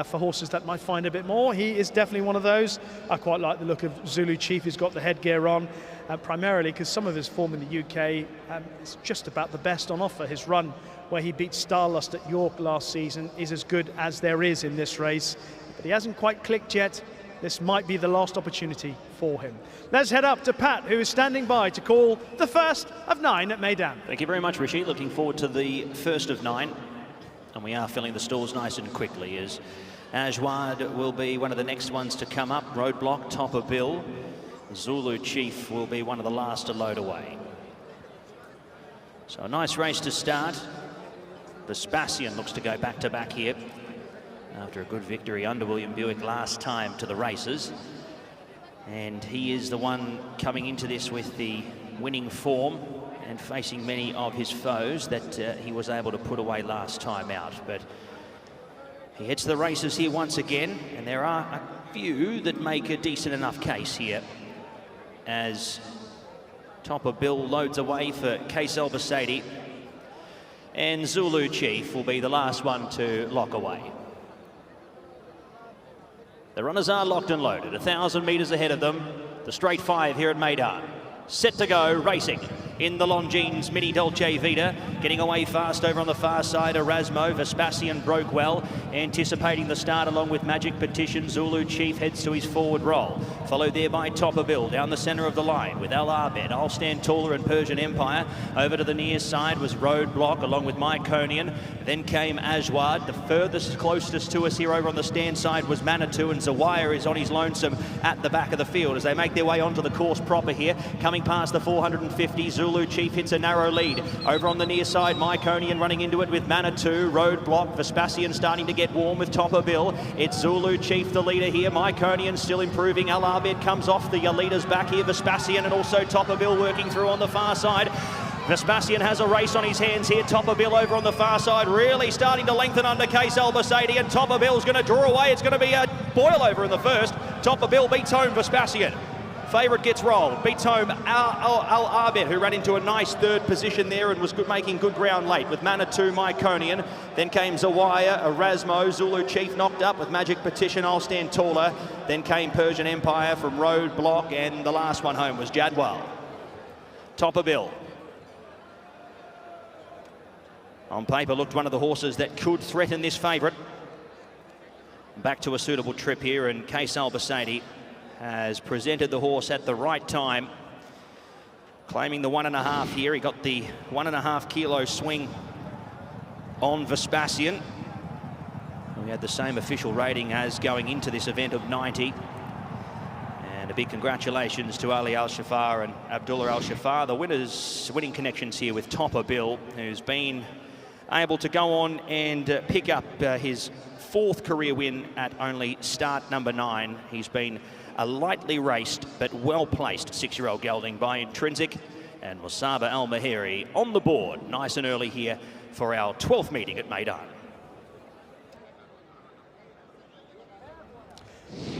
Speaker 2: for horses that might find a bit more. He is definitely one of those. I quite like the look of Zulu Chief. He's got the headgear on, primarily because some of his form in the UK is just about the best on offer. His run where he beat Starlust at York last season is as good as there is in this race, but he hasn't quite clicked yet. This might be the last opportunity for him. Let's head up to Pat, who is standing by to call the first of 9 at Meydan.
Speaker 3: Thank you very much, Rishi. Looking forward to the first of 9. And we are filling the stalls nice and quickly as Ajwad will be one of the next ones to come up. Roadblock, Topper Bill. Zulu Chief will be one of the last to load away. So a nice race to start. Vespasian looks to go back-to-back here after a good victory under William Buick last time to the races. And he is the one coming into this with the winning form and facing many of his foes that he was able to put away last time out. But he heads to the races here once again, and there are a few that make a decent enough case here as Topper Bill loads away for Case Albus, and Zulu Chief will be the last one to lock away. The runners are locked and loaded, 1,000 metres ahead of them. The straight 5 here at Meydan. Set to go, racing in the Longines Mini Dolce Vita. Getting away fast over on the far side, Erasmo. Vespasian broke well, anticipating the start along with Magic Petition. Zulu Chief heads to his forward roll. Followed there by Topper Bill down the centre of the line with Al Arbed, I'll Stand Taller and Persian Empire. Over to the near side was Roadblock along with Myconian. Then came Ajwad. The furthest closest to us here over on the stand side was Manitou, and Zawire is on his lonesome at the back of the field as they make their way onto the course proper here. Coming past the 450, Zulu Chief hits a narrow lead. Over on the near side, Myconian running into it with Manitou. Roadblock, Vespasian starting to get warm with Topper Bill. It's Zulu Chief the leader here. Myconian still improving. Al Arbed comes off the leaders back here. Vespasian and also Topper Bill working through on the far side. Vespasian has a race on his hands here. Topper Bill over on the far side, really starting to lengthen under Case Albus, and Topper Bill's going to draw away. It's going to be a boil over in the first. Topper Bill beats home Vespasian. Favourite gets rolled, beats home Al Arbed, who ran into a nice third position there and was making good ground late with Manitou, Myconian. Then came Zawire, Erasmo, Zulu Chief knocked up with Magic Petition, I'll Stand Taller. Then came Persian Empire from Roadblock, and the last one home was Jadwal. Topper Bill. On paper looked one of the horses that could threaten this favourite. Back to a suitable trip here, and Case Albus has presented the horse at the right time, claiming the 1.5 here. He got the 1.5 kilo swing on Vespasian. We had the same official rating as going into this event of 90. And a big congratulations to Ali Al-Shafar and Abdullah Al-Shafar, the winning connections here with Topper Bill, who's been able to go on and pick up his 4th career win at only start number 9. He's been a lightly raced but well-placed 6-year-old gelding by Intrinsic, and Musaba Al-Mahiri on the board nice and early here for our 12th meeting at Meydan.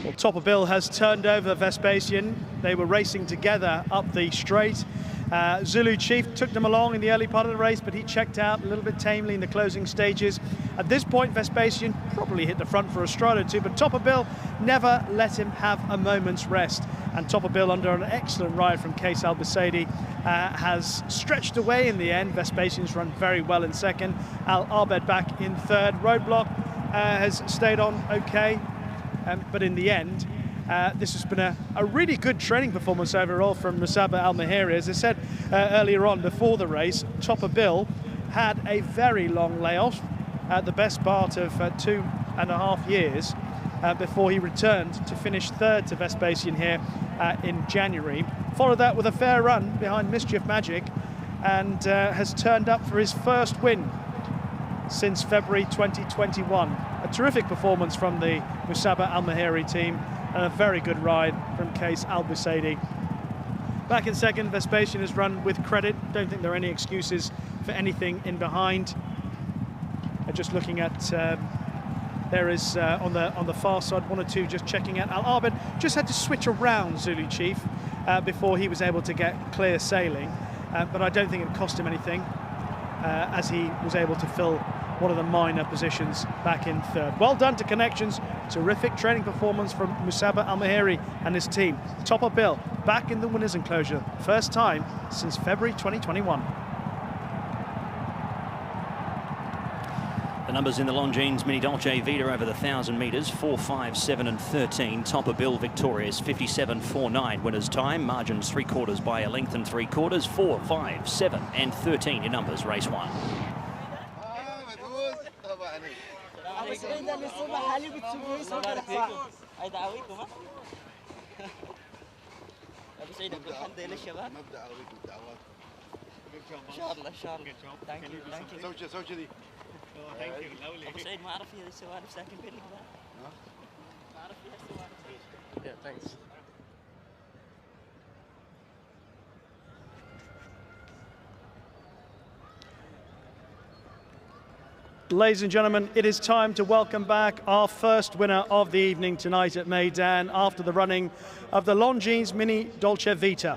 Speaker 2: Well, Topper Bill has turned over Vespasian. They were racing together up the straight. Zulu Chief took them along in the early part of the race, but he checked out a little bit tamely in the closing stages. At this point, Vespasian probably hit the front for a stride or two, but Topper Bill never let him have a moment's rest. And Topper Bill, under an excellent ride from Case Albus, has stretched away in the end. Vespasian's run very well in second. Al Arbed back in third. Roadblock has stayed on okay, but in the end, this has been a really good training performance overall from Musaba Al-Mahiri. As I said earlier on before the race, Topper Bill had a very long layoff, the best part of 2.5 years before he returned to finish third to Vespasian here in January. Followed that with a fair run behind Mischief Magic, and has turned up for his first win since February 2021. A terrific performance from the Musaba Al-Mahiri team, and a very good ride from Case Albus. Back in second, Vespasian has run with credit. Don't think there are any excuses for anything in behind. Just looking at, there is on the far side, 1 or 2 just checking out. Al Arbed just had to switch around Zulu Chief before he was able to get clear sailing, but I don't think it cost him anything, as he was able to fill one of the minor positions back in third. Well done to Connections. Terrific training performance from Musaba Al-Mahiri and his team. Topper Bill back in the winner's enclosure, first time since February 2021.
Speaker 3: The numbers in the Longines Mini Dolce Vita over the 1,000 metres, 4, 5, 7 and 13. Topper Bill victorious, 57.49 winners time. Margins 3/4 by a length and 3/4. 4, 5, 7 and 13 in numbers, race 1.
Speaker 5: سعيدة للصبح حليب تسوي صوت الحصان.
Speaker 6: أي دعويكم ها؟ أبو سعيد أقول الحمد لله للشباب.
Speaker 7: مبدأ عويك والدعوات.
Speaker 6: إن شاء الله إن شاء الله. ثانك يو.
Speaker 7: سوي كذي.
Speaker 6: أبو سعيد ما أعرف فيها السوالف ساكن في الهواء. ما أعرف فيها السوالف.
Speaker 2: Ladies and gentlemen, it is time to welcome back our first winner of the evening tonight at Meydan after the running of the Longines Mini Dolce Vita.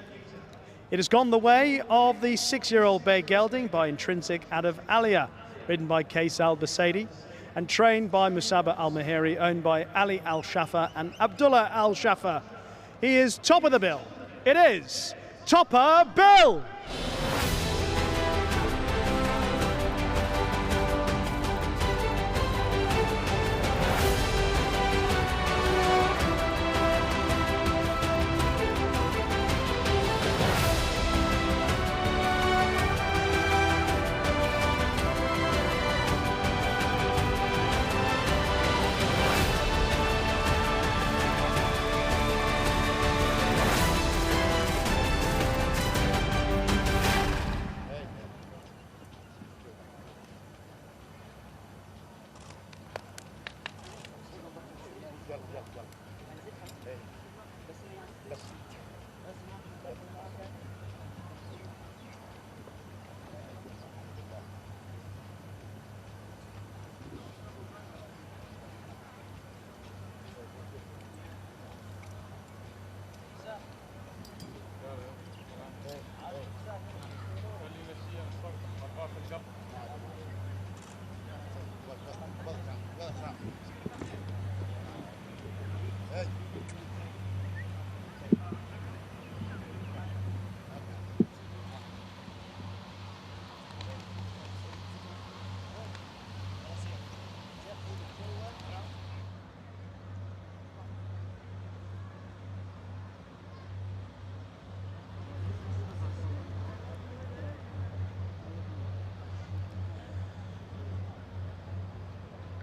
Speaker 2: It has gone the way of the 6-year-old bay gelding by Intrinsic out of Alia, ridden by Case Albus and trained by Musaba Al-Mahiri, owned by Ali Al-Shafa and Abdullah Al-Shafa. He is top of the bill. It is Topper Bill!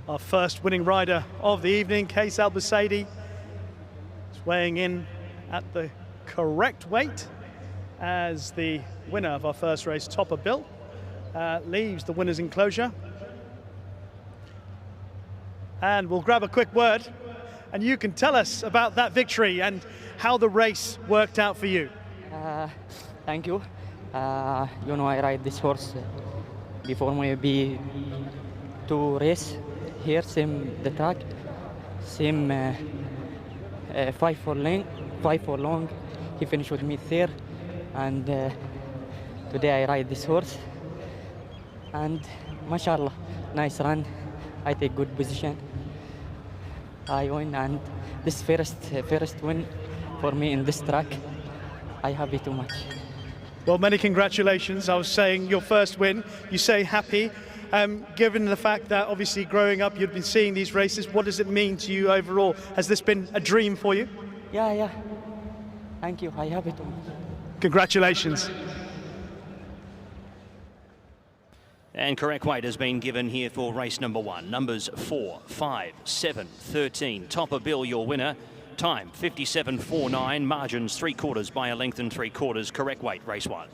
Speaker 2: Our first winning rider of the evening, Case Albus, is weighing in at the correct weight as the winner of our first race, Topper Bill, leaves the winner's enclosure. And we'll grab a quick word, and you can tell us about that victory and how the race worked out for you.
Speaker 6: Thank you. You know, I ride this horse before maybe 2 races. Here, same the track, same 5 furlong. He finished with me third, and today I ride this horse. And mashallah, nice run. I take good position. I win, and this first win for me in this track. I happy too much.
Speaker 2: Well, many congratulations. I was saying your first win. You say happy. Given the fact that obviously growing up you've been seeing these races, what does it mean to you overall? Has this been a dream for you?
Speaker 6: Yeah. Thank you. I have it.
Speaker 2: Congratulations.
Speaker 3: And correct weight has been given here for race number 1. Numbers 4, 5, 7, 13. Topper Bill, your winner. Time 57.49. Margins 3/4 by a length and 3/4. Correct weight, race 1.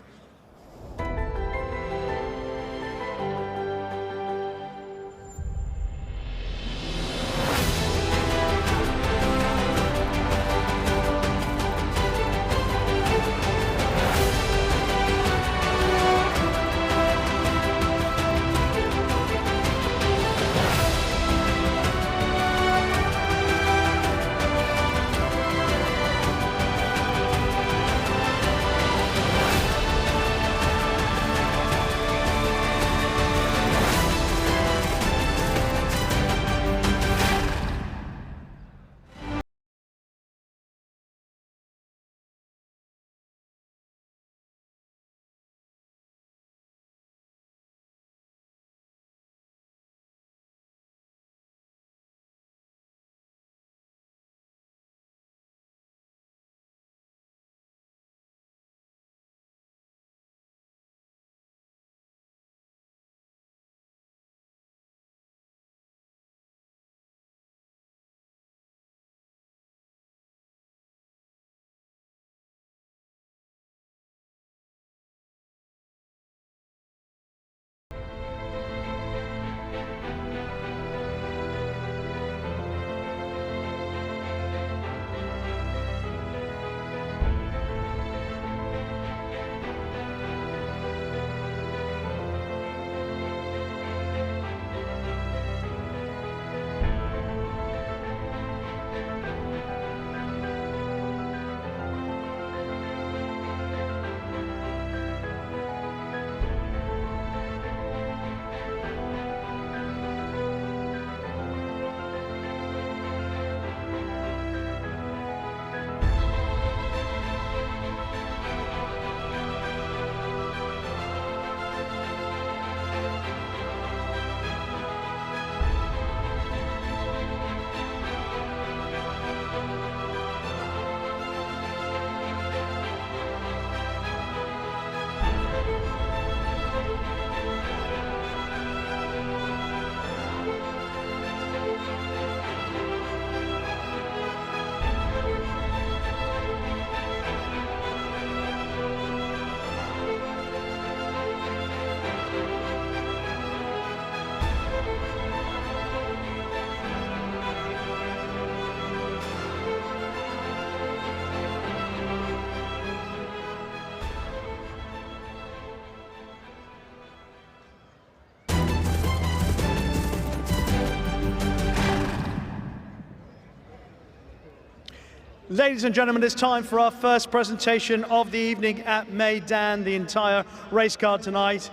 Speaker 2: Ladies and gentlemen, it's time for our first presentation of the evening at Meydan, the entire race card tonight,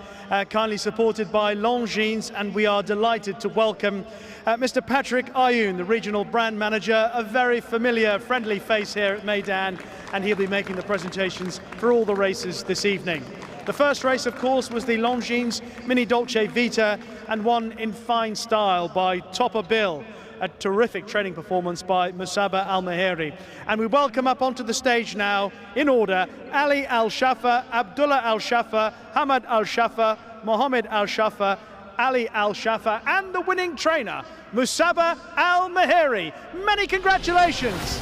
Speaker 2: kindly supported by Longines, and we are delighted to welcome Mr. Patrick Ayoun, the regional brand manager, a very familiar, friendly face here at Meydan, and he'll be making the presentations for all the races this evening. The first race, of course, was the Longines Mini Dolce Vita, and won in fine style by Topper Bill. A terrific training performance by Musaba Al-Mahiri. And we welcome up onto the stage now, in order, Ali Al-Shafa, Abdullah Al-Shafa, Hamad Al-Shafa, Mohammed Al-Shafa, Ali Al-Shafa, and the winning trainer, Musaba Al-Mahiri. Many congratulations.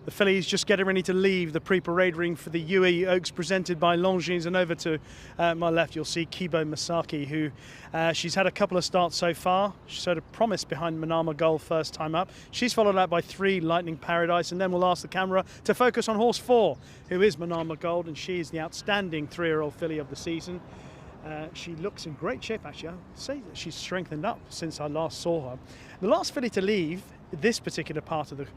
Speaker 2: The fillies just getting ready to leave the pre-parade ring for the UE Oaks presented by Longines, and over to my left you'll see Kibo Masaki, who she's had a couple of starts so far. She showed a promise behind Manama Gold first time up. She's followed out by 3 Lightning Paradise, and then we'll ask the camera to focus on horse 4, who is Manama Gold, and she is the outstanding 3-year-old filly of the season. She looks in great shape, actually. I'd say that she's strengthened up since I last saw her. The last filly to leave this particular part of the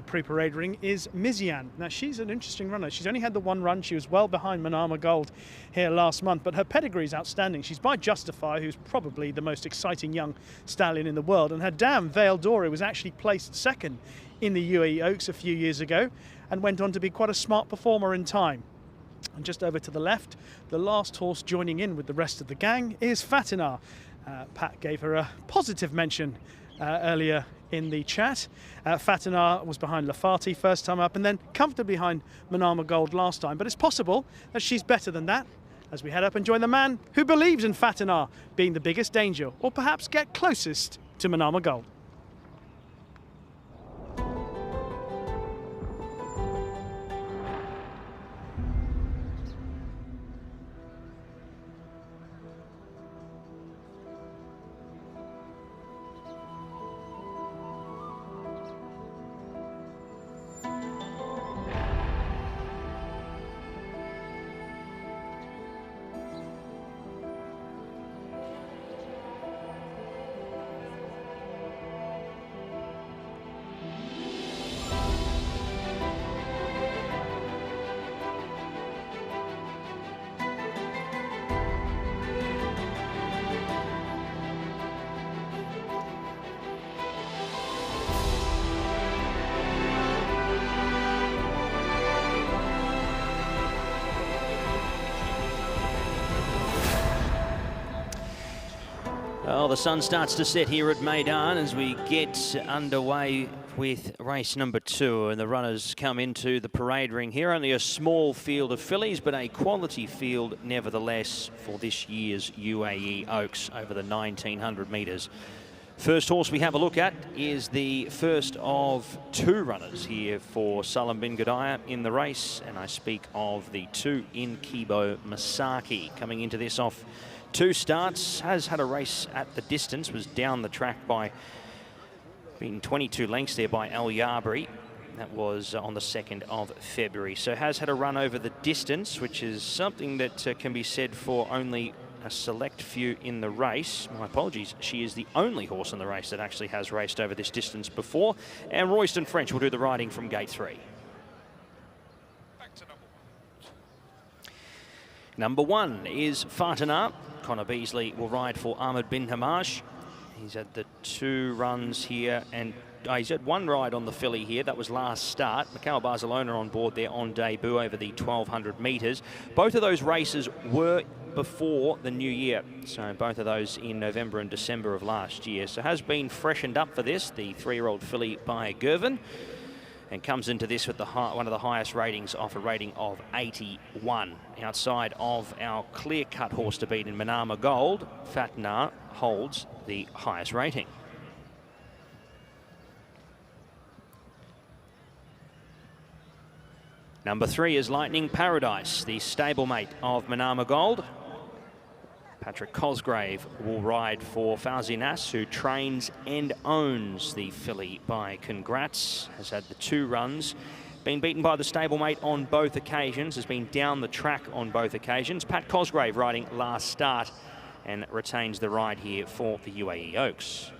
Speaker 2: pre-parade ring is Meydan. Now, she's an interesting runner. She's only had the one run. She was well behind Manama Gold here last month, but her pedigree is outstanding. She's by Justify, who's probably the most exciting young stallion in the world, and her dam, Vale Dory, was actually placed second in the UAE Oaks a few years ago and went on to be quite a smart performer in time. And just over to the left, the last horse joining in with the rest of the gang is Fatinar. Pat gave her a positive mention earlier in the chat. Fatinar was behind Lafati first time up and then comfortably behind Manama Gold last time. But it's possible that she's better than that as we head up and join the man who believes in Fatinar being the biggest danger, or perhaps get closest to Manama Gold.
Speaker 3: Well, the sun starts to set here at Meydan as we get underway with race number 2, and the runners come into the parade ring here. Only a small field of fillies, but a quality field nevertheless for this year's UAE Oaks over the 1900 metres. First horse we have a look at is the first of 2 runners here for Salam bin Gudaya in the race, and I speak of the 2 in Kibo Masaki. Coming into this off 2 starts, has had a race at the distance, was down the track by being 22 lengths there by Al Yabri. That was on the 2nd of February. So has had a run over the distance, which is something that can be said for only a select few in the race. My apologies, she is the only horse in the race that actually has raced over this distance before. And Royston French will do the riding from gate 3. Number 1 is Fatinar. Connor Beasley will ride for Ahmed bin Hamaj. He's had the 2 runs here, and he's had 1 ride on the filly here. That was last start. Miguel Barcelona on board there on debut over the 1200 metres. Both of those races were before the new year, so both of those in November and December of last year. So has been freshened up for this, the 3-year-old filly by Gervin, and comes into this with one of the highest ratings, off a rating of 81. Outside of our clear-cut horse to beat in Manama Gold, Fatinar holds the highest rating. Number 3 is Lightning Paradise, the stablemate of Manama Gold. Patrick Cosgrave will ride for Fauzi Nas, who trains and owns the filly by Congrats. Has had the 2 runs, been beaten by the stablemate on both occasions, has been down the track on both occasions. Pat Cosgrave riding last start and retains the ride here for the UAE Oaks.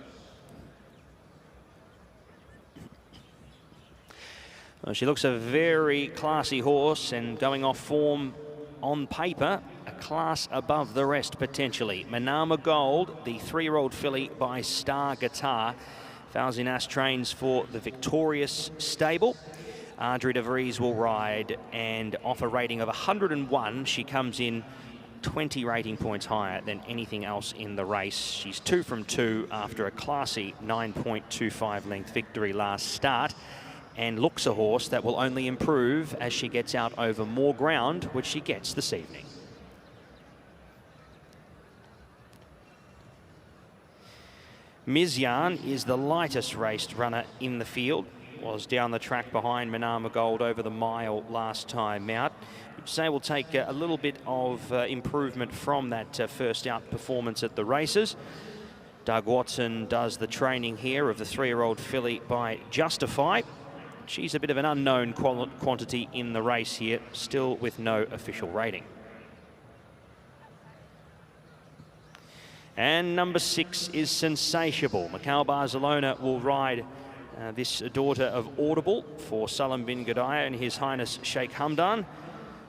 Speaker 3: Well, she looks a very classy horse, and going off form on paper, a class above the rest potentially. Manama Gold, the 3-year-old filly by Star Guitar. Fauzi Nas trains for the Victorious stable. Audrey de Vries will ride, and off a rating of 101, she comes in 20 rating points higher than anything else in the race. She's 2 from 2 after a classy 9.25 length victory last start, and looks a horse that will only improve as she gets out over more ground, which she gets this evening. Meydan is the lightest raced runner in the field. Was down the track behind Manama Gold over the mile last time out. You'd say will take a little bit of improvement from that first out performance at the races. Doug Watson does the training here of the 3-year-old filly by Justify. She's a bit of an unknown quantity in the race here, still with no official rating. And number 6 is Sensational. Miguel Barcelona will ride this daughter of Audible for Salam bin Gudaya and His Highness Sheikh Hamdan.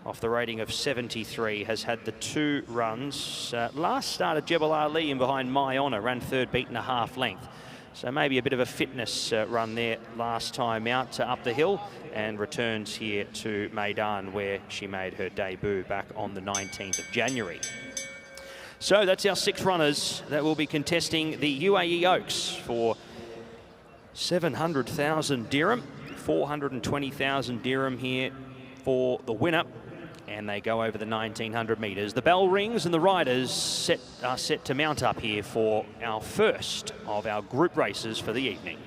Speaker 3: Off the rating of 73, has had the 2 runs. Last started Jebel Ali in behind My Honor, ran 3rd, beaten a half length. So maybe a bit of a fitness run there last time out up the hill, and returns here to Meydan, where she made her debut back on the 19th of January. So that's our 6 runners that will be contesting the UAE Oaks for 700,000 dirham, 420,000 dirham here for the winner. And they go over the 1900 metres. The bell rings and the riders are set to mount up here for our first of our group races for the evening.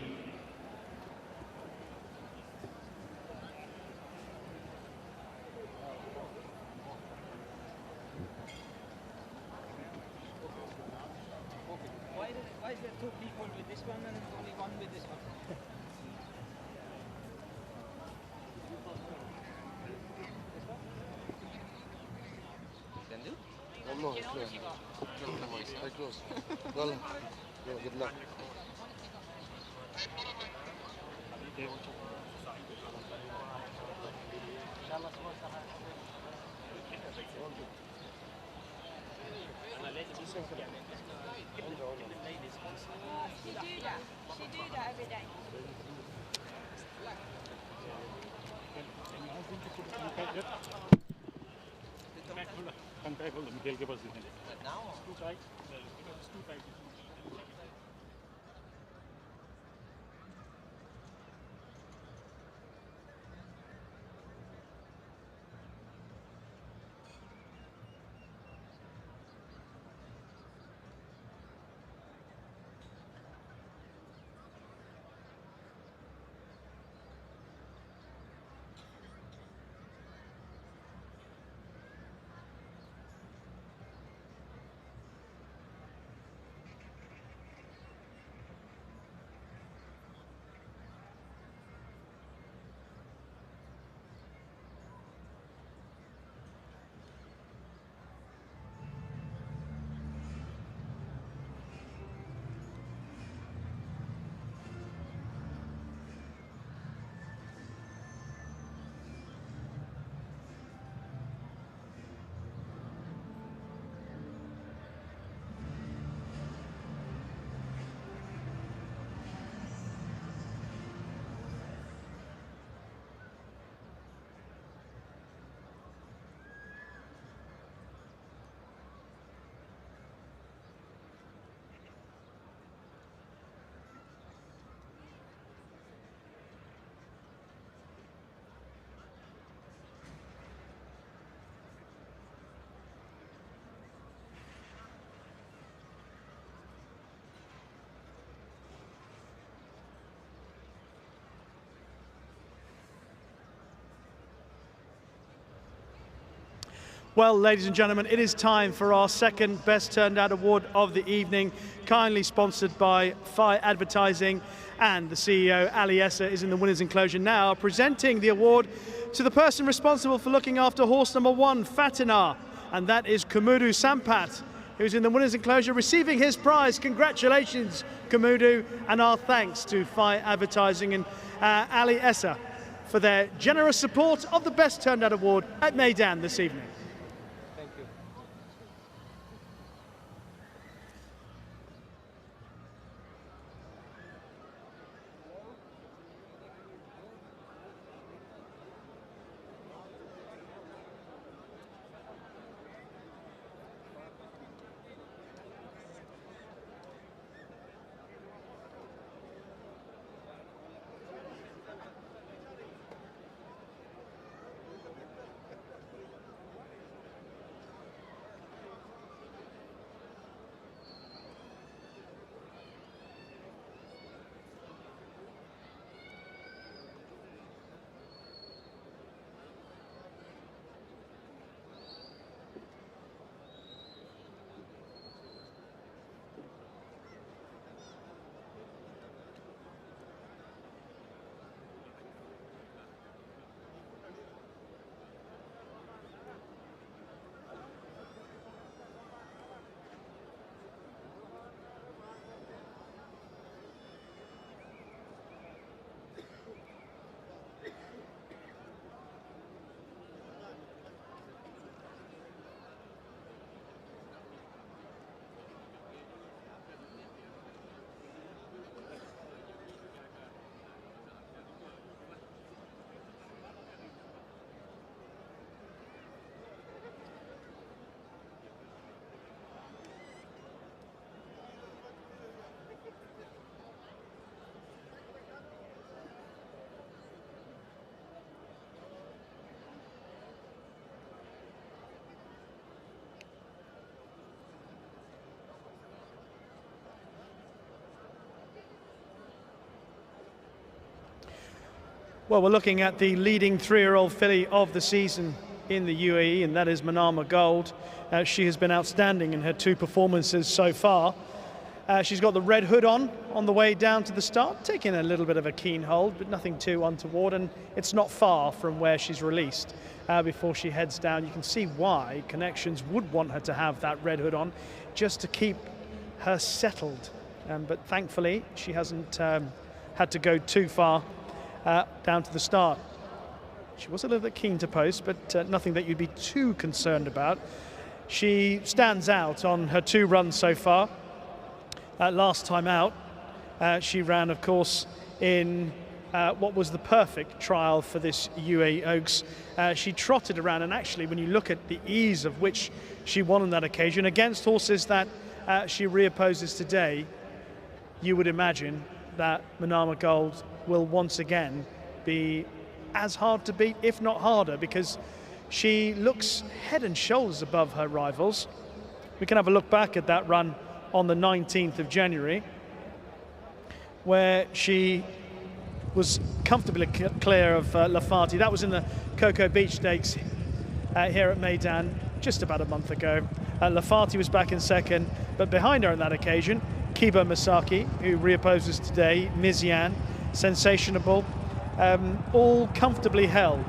Speaker 5: Why is there 2 people with this one and only 1 with this one?
Speaker 7: No, it's close. Stay close. Go, good luck.
Speaker 5: She do that every day.
Speaker 8: Miguel के पास देते हैं।
Speaker 2: Well, ladies and gentlemen, it is time for our second Best Turned Out Award of the evening, kindly sponsored by Fi Advertising, and the CEO, Ali Essa, is in the winner's enclosure now, presenting the award to the person responsible for looking after horse number 1, Fatinar, and that is Komodo Sampat, who's in the winner's enclosure receiving his prize. Congratulations, Komodo, and our thanks to Fi Advertising and Ali Essa for their generous support of the Best Turned Out Award at Meydan this evening. Well, we're looking at the leading 3-year-old filly of the season in the UAE, and that is Manama Gold. She has been outstanding in her 2 performances so far. She's got the red hood on the way down to the start, taking a little bit of a keen hold, but nothing too untoward, and it's not far from where she's released before she heads down. You can see why Connections would want her to have that red hood on, just to keep her settled. But thankfully, she hasn't had to go too far down to the start. She was a little bit keen to post, but nothing that you'd be too concerned about. She stands out on her 2 runs so far. Last time out, she ran, of course, in what was the perfect trial for this UAE Oaks. She trotted around, and actually, when you look at the ease of which she won on that occasion against horses that she reopposes today, you would imagine that Manama Gold will once again be as hard to beat, if not harder, because she looks head and shoulders above her rivals. We can have a look back at that run on the 19th of January, where she was comfortably clear of Lafati. That was in the Cocoa Beach Stakes here at Meydan just about a month ago. Lafati was back in second, but behind her on that occasion, Kiba Misaki, who reopposes today, Meydan, Sensationable, all comfortably held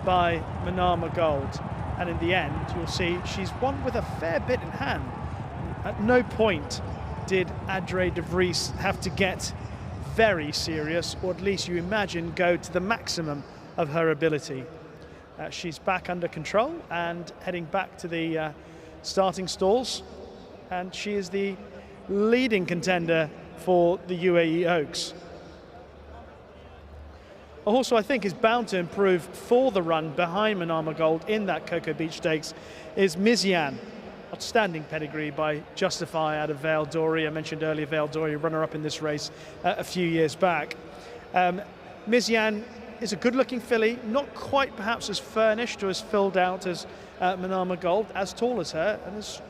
Speaker 2: by Manama Gold. And in the end, you'll see she's won with a fair bit in hand. At no point did Adre de Vries have to get very serious, or at least you imagine go to the maximum of her ability. She's back under control and heading back to the starting stalls, and she is the leading contender for the UAE Oaks. A horse who I think is bound to improve for the run behind Manama Gold in that Cocoa Beach Stakes is Meydan. Outstanding pedigree by Justify out of Vale Dory. I mentioned earlier Vale Dory, runner-up in this race a few years back. Meydan is a good-looking filly, not quite perhaps as furnished or as filled out as Manama Gold, as tall as her and as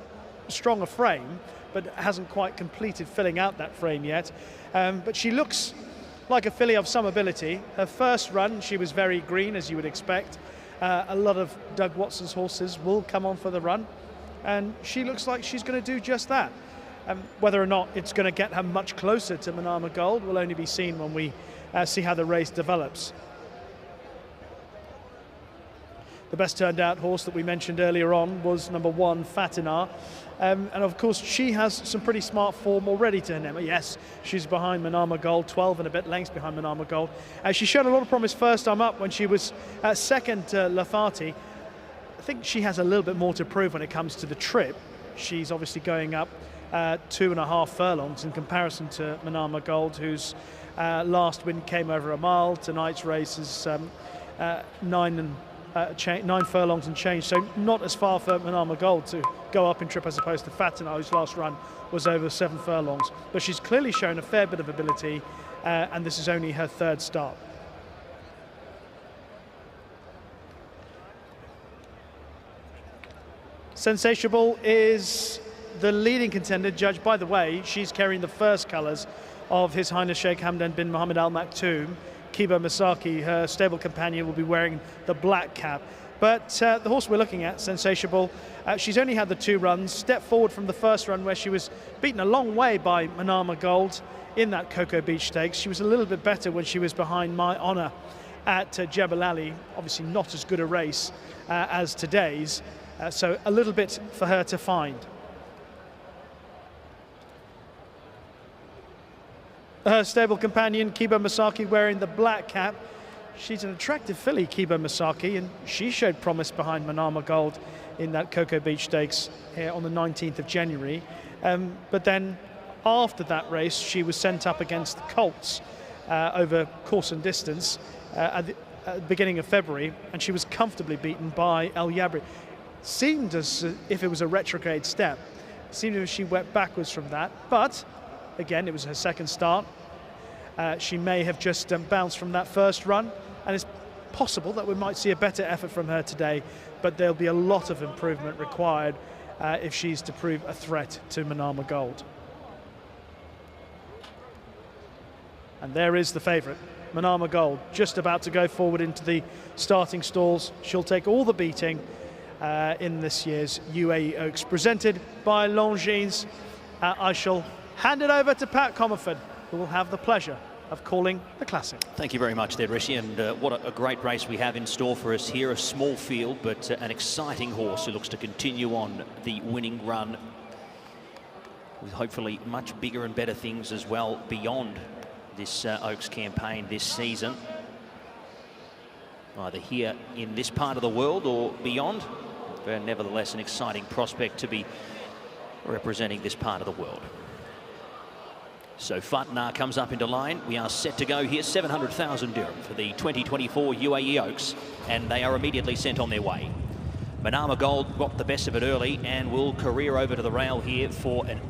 Speaker 2: strong a frame, but hasn't quite completed filling out that frame yet. But she looks like a filly of some ability. Her first run, she was very green, as you would expect. A lot of Doug Watson's horses will come on for the run, and she looks like she's going to do just that. Whether or not it's going to get her much closer to Manama Gold will only be seen when we see how the race develops. The best turned out horse that we mentioned earlier on was number 1, Fatinar. And of course, she has some pretty smart form already to her name. Yes, she's behind Manama Gold, 12 and a bit lengths behind Manama Gold. She showed a lot of promise first time up when she was second to Lafati. I think she has a little bit more to prove when it comes to the trip. She's obviously going up 2.5 furlongs in comparison to Manama Gold, whose last win came over a mile. Tonight's race is 9 furlongs and change, so not as far for Manama Gold to go up in trip as opposed to Fatinar, whose last run was over 7 furlongs. But she's clearly shown a fair bit of ability, and this is only her 3rd start. Sensationable is the leading contender, judged, by the way, she's carrying the first colours of His Highness Sheikh Hamdan bin Mohammed Al Maktoum. Kiba Misaki, her stable companion, will be wearing the black cap. But the horse we're looking at, Sensationable, she's only had the 2 runs, stepped forward from the first run where she was beaten a long way by Manama Gold in that Cocoa Beach Stakes. She was a little bit better when she was behind My Honour at Jebel Ali. Obviously not as good a race as today's, so a little bit for her to find. Her stable companion, Kiba Misaki, wearing the black cap. She's an attractive filly, Kiba Misaki, and she showed promise behind Manama Gold in that Cocoa Beach Stakes here on the 19th of January. But then after that race, she was sent up against the Colts over course and distance at the beginning of February, and she was comfortably beaten by El Yabri. Seemed as if it was a retrograde step. Seemed as if she went backwards from that, but again, it was her 2nd start. She may have just bounced from that first run, and it's possible that we might see a better effort from her today, but there'll be a lot of improvement required if she's to prove a threat to Manama Gold. And there is the favourite, Manama Gold, just about to go forward into the starting stalls. She'll take all the beating in this year's UAE Oaks, presented by Longines. I shall hand it over to Pat Comerford, who will have the pleasure of calling the classic.
Speaker 3: Thank you very much there, Rishi, and what a great race we have in store for us here. A small field, but an exciting horse who looks to continue on the winning run with hopefully much bigger and better things as well beyond this Oaks campaign this season, either here in this part of the world or beyond. But nevertheless, an exciting prospect to be representing this part of the world. So Fatna comes up into line. We are set to go here. 700,000 dirham for the 2024 UAE Oaks, and they are immediately sent on their way. Manama Gold got the best of it early and will career over to the rail here for an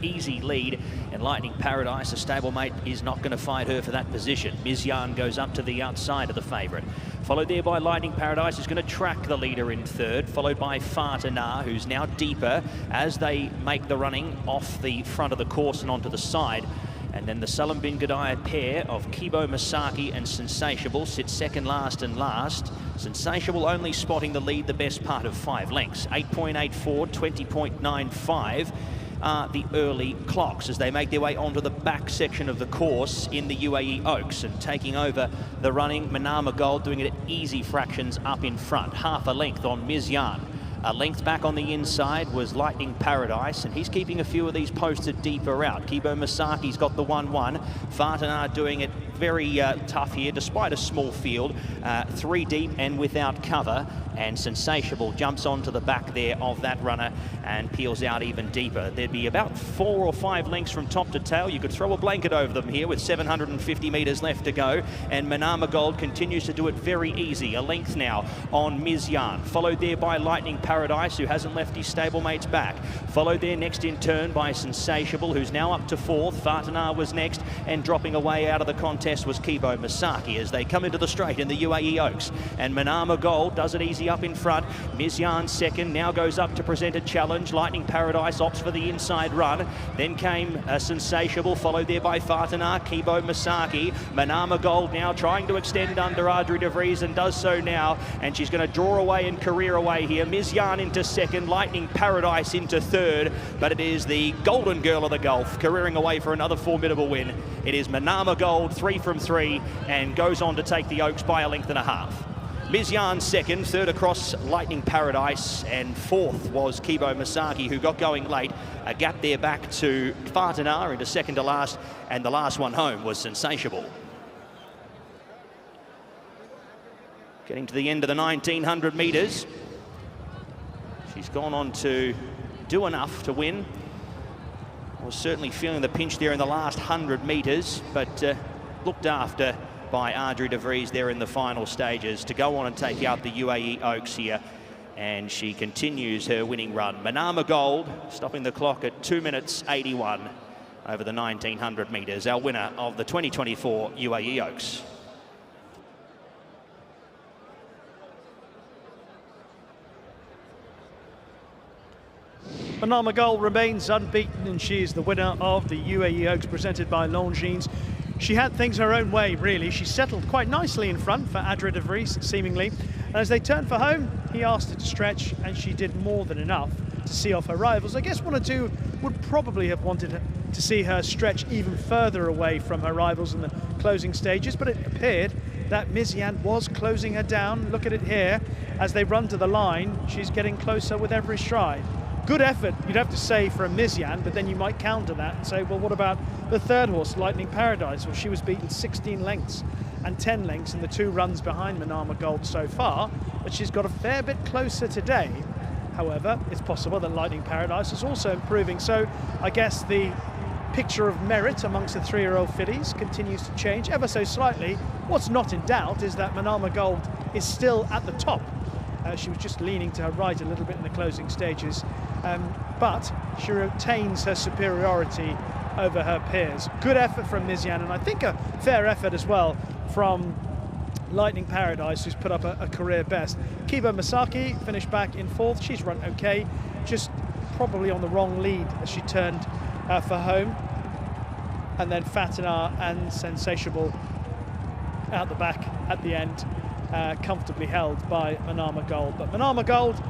Speaker 3: easy lead. And Lightning Paradise, the stablemate, is not going to fight her for that position. Meydan goes up to the outside of the favourite. Followed there by Lightning Paradise, who's going to track the leader in third. Followed by Fatna, who's now deeper as they make the running off the front of the course and onto the side. And then the Salam bin Gudaya pair of Kibo Masaki and Sensational sit second last and last. Sensational only spotting the lead the best part of 5 lengths. 8.84, 20.95 are the early clocks as they make their way onto the back section of the course in the UAE Oaks, and taking over the running. Manama Gold doing it at easy fractions up in front. Half a length on Meydan. A length back on the inside was Lightning Paradise, and he's keeping a few of these posted deeper out. Kibo Masaki's got the 1-1. Fatna doing it very tough here, despite a small field. 3 deep and without cover. And Sensational jumps onto the back there of that runner and peels out even deeper. There'd be about 4 or 5 lengths from top to tail. You could throw a blanket over them here with 750 metres left to go. And Manama Gold continues to do it very easy. A length now on Meydan. Followed there by Lightning Paradise, who hasn't left his stablemates back. Followed there next in turn by Sensational, who's now up to 4th. Fatna was next, and dropping away out of the contest was Kibo Masaki as they come into the straight in the UAE Oaks. And Manama Gold does it easy up in front. Meydan second, now goes up to present a challenge. Lightning Paradise opts for the inside run. Then came Sensational, followed there by Fatna, Kibo Masaki. Manama Gold now trying to extend under Audrey De Vries, and does so now. And she's going to draw away and career away here. Meydan into second, Lightning Paradise into third. But it is the golden girl of the Gulf careering away for another formidable win. It is Manama Gold, 3 from 3, and goes on to take the Oaks by a length and a half. Meydan second, third across Lightning Paradise, and 4th was Kibo Masaki, who got going late. A gap there back to Fatna into second to last, and the last one home was Sensational. Getting to the end of the 1900 metres. She's gone on to do enough to win. Was certainly feeling the pinch there in the last 100 metres, but looked after by Audrey De Vries there in the final stages to go on and take out the UAE Oaks here. And she continues her winning run. Manama Gold stopping the clock at 2 minutes 81 over the 1900 metres. Our winner of the 2024 UAE Oaks.
Speaker 2: Manama Gold remains unbeaten, and she is the winner of the UAE Oaks presented by Longines. She had things her own way, really. She settled quite nicely in front for Audrey De Vries, seemingly. And as they turned for home, he asked her to stretch, and she did more than enough to see off her rivals. I guess 1 or 2 would probably have wanted to see her stretch even further away from her rivals in the closing stages, but it appeared that Meydan was closing her down. Look at it here. As they run to the line, she's getting closer with every stride. Good effort, you'd have to say, from Meydan, but then you might counter that and say, well, what about the third horse, Lightning Paradise? Well, she was beaten 16 lengths and 10 lengths in the 2 runs behind Manama Gold so far, but she's got a fair bit closer today. However, it's possible that Lightning Paradise is also improving, so I guess the picture of merit amongst the 3-year-old fillies continues to change ever so slightly. What's not in doubt is that Manama Gold is still at the top. She was just leaning to her right a little bit in the closing stages, but she retains her superiority over her peers. Good effort from Meydan, and I think a fair effort as well from Lightning Paradise, who's put up a career best. Kibo Masaki finished back in 4th. She's run okay, just probably on the wrong lead as she turned for home. And then Fatna and Sensational out the back at the end, comfortably held by Manama Gold. But Manama Gold,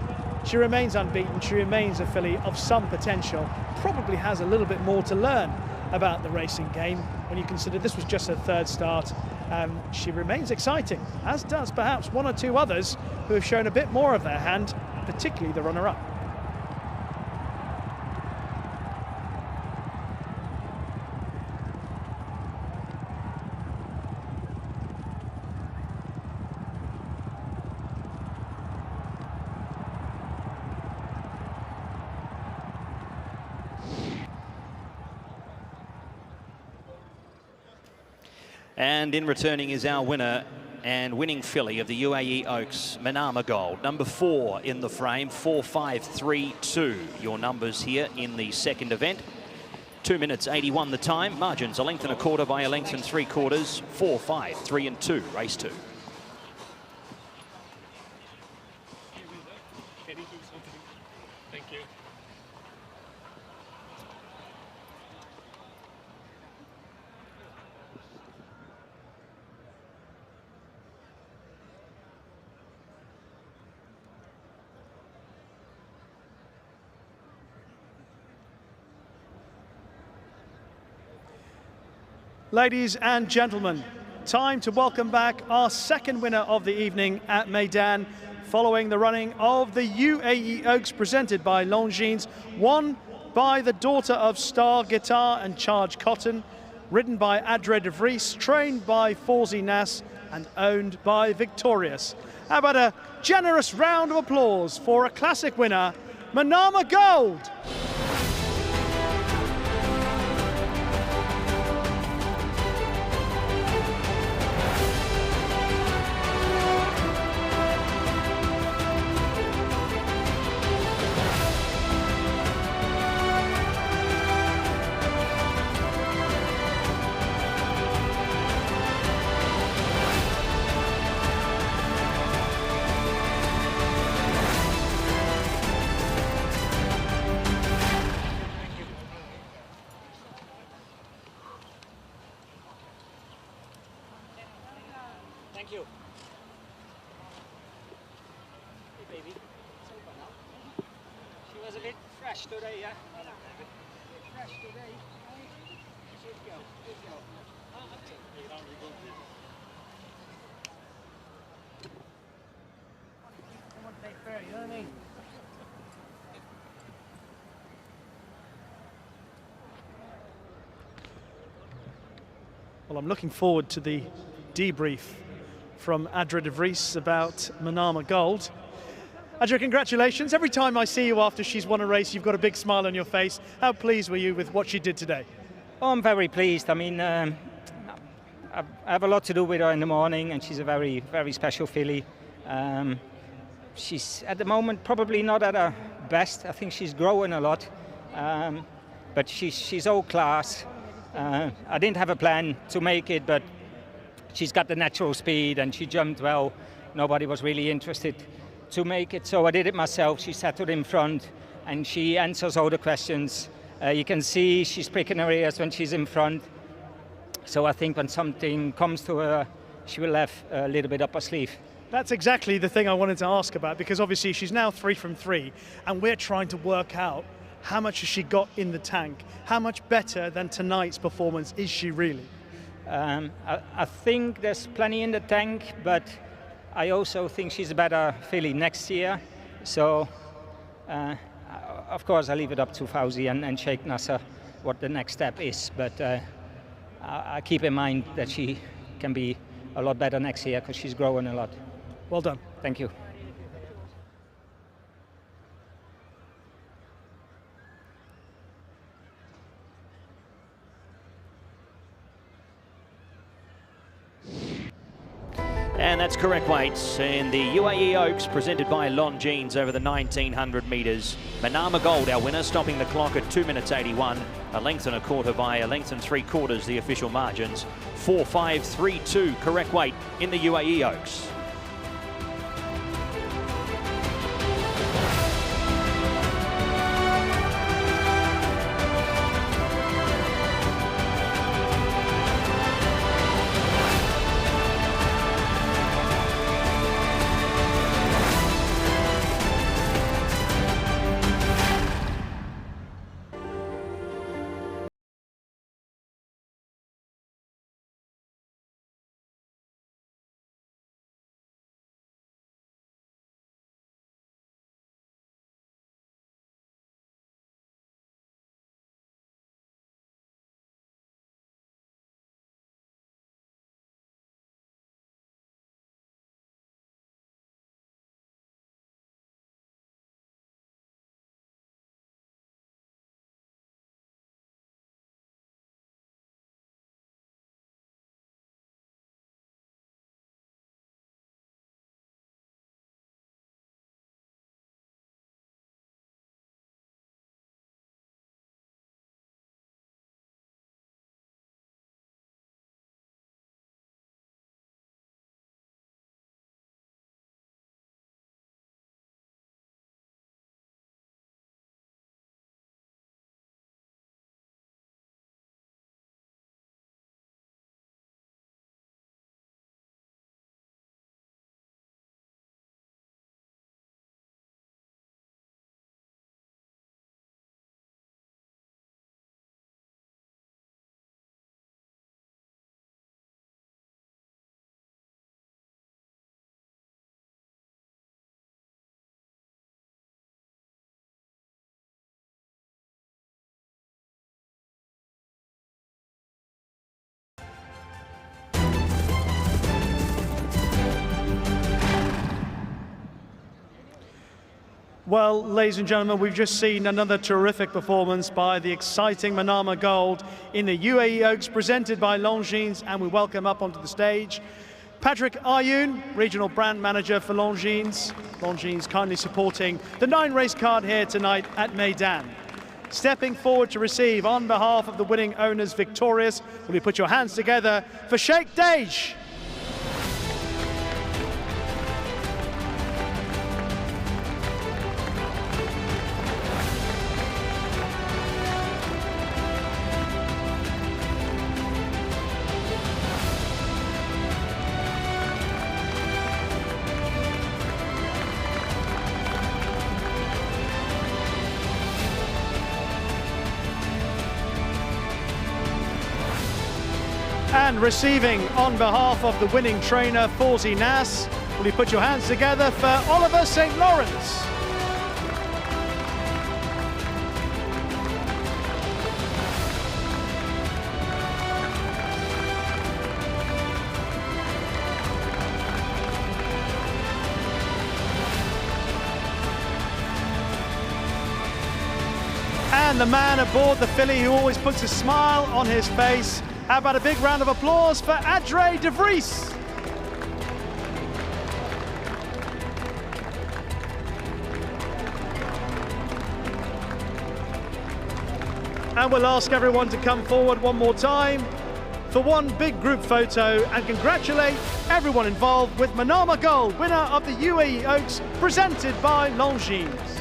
Speaker 2: she remains unbeaten. She remains a filly of some potential. Probably has a little bit more to learn about the racing game when you consider this was just her third start. She remains exciting, as does perhaps one or two others who have shown a bit more of their hand, particularly the runner-up.
Speaker 3: And in returning is our winner and winning filly of the UAE Oaks, Manama Gold. Number 4 in the frame, 4-5-3-2. Your numbers here in the second event. 2 minutes 81 the time. Margins a length and a quarter by a length and 3/4. 4, 5, 3 and 2. Race 2.
Speaker 8: Thank you.
Speaker 2: Ladies and gentlemen, time to welcome back our second winner of the evening at Meydan, following the running of the UAE Oaks presented by Longines, won by the daughter of Star Guitar and Charge Cotton, ridden by Adre de Vries, trained by Fawzi Nas and owned by Victorious. How about a generous round of applause for a classic winner, Manama Gold?
Speaker 5: Thank you. Hey, baby. It's over now. She was a bit fresh today, yeah? A bit fresh today. Good girl, good girl. I want to play fair, you know what I mean?
Speaker 2: Well, I'm looking forward to the debrief from Adre de Vries about Manama Gold. Adre, congratulations. Every time I see you after she's won a race, you've got a big smile on your face. How pleased were you with what she did today?
Speaker 9: Oh, I'm very pleased. I mean, I have a lot to do with her in the morning, and she's a very, very special filly. She's, at the moment, probably not at her best. I think she's growing a lot, but she's all class. I didn't have a plan to make it, but she's got the natural speed and she jumped well. Nobody was really interested to make it, so I did it myself. She settled in front and she answers all the questions. You can see she's pricking her ears when she's in front. So I think when something comes to her, she will have a little bit up her sleeve.
Speaker 2: That's exactly the thing I wanted to ask about, because obviously she's now 3 from 3 and we're trying to work out how much has she got in the tank? How much better than tonight's performance is she really?
Speaker 9: I think there's plenty in the tank, but I also think she's a better filly next year. So, of course, I leave it up to Fawzi and Sheikh Nasser what the next step is. But I keep in mind that she can be a lot better next year because she's growing a lot.
Speaker 2: Well done.
Speaker 9: Thank you.
Speaker 3: And that's correct weights in the UAE Oaks presented by Longines over the 1900 metres. Manama Gold, our winner, stopping the clock at 2 minutes 81. A length and a quarter by a length and 3/4, the official margins. 4-5-3-2, correct weight in the UAE Oaks.
Speaker 2: Well, ladies and gentlemen, we've just seen another terrific performance by the exciting Manama Gold in the UAE Oaks presented by Longines, and we welcome up onto the stage Patrick Ayoun, Regional Brand Manager for Longines. Longines kindly supporting the 9-race card here tonight at Meydan. Stepping forward to receive on behalf of the winning owners victorious, will you put your hands together for Sheikh Dej? And receiving on behalf of the winning trainer, Fawzi Nas, will you put your hands together for Oliver St. Lawrence? And the man aboard the filly who always puts a smile on his face. How about a big round of applause for Adre de Vries? And we'll ask everyone to come forward one more time for one big group photo and congratulate everyone involved with Manama Gold, winner of the UAE Oaks, presented by Longines.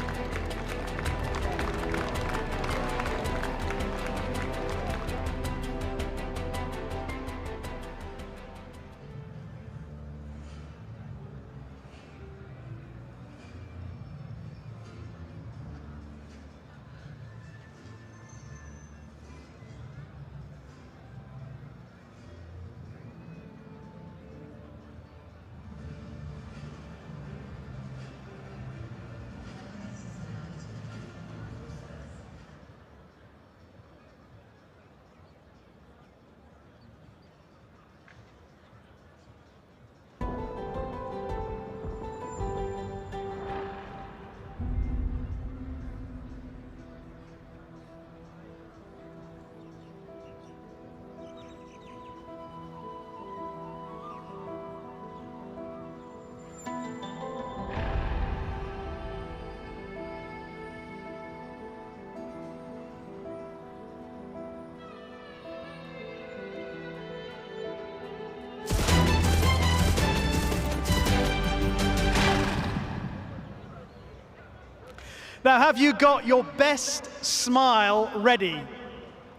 Speaker 2: Now, have you got your best smile ready?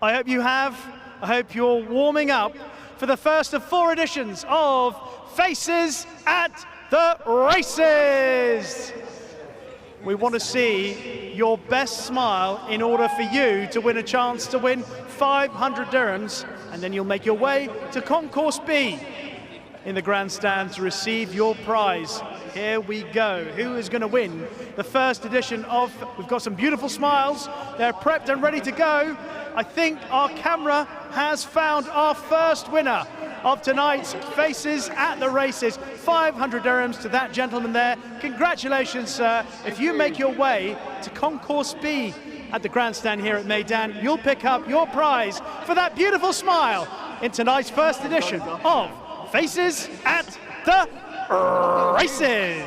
Speaker 2: I hope you have. I hope you're warming up for the first of 4 editions of Faces at the Races. We want to see your best smile in order for you to win a chance to win 500 dirhams, and then you'll make your way to Concourse B in the grandstand to receive your prize. Here we go. Who is going to win the first edition of... We've got some beautiful smiles. They're prepped and ready to go. I think our camera has found our first winner of tonight's Faces at the Races. 500 dirhams to that gentleman there. Congratulations, sir. If you make your way to Concourse B at the grandstand here at Meydan, you'll pick up your prize for that beautiful smile in tonight's first edition of Faces at the Races.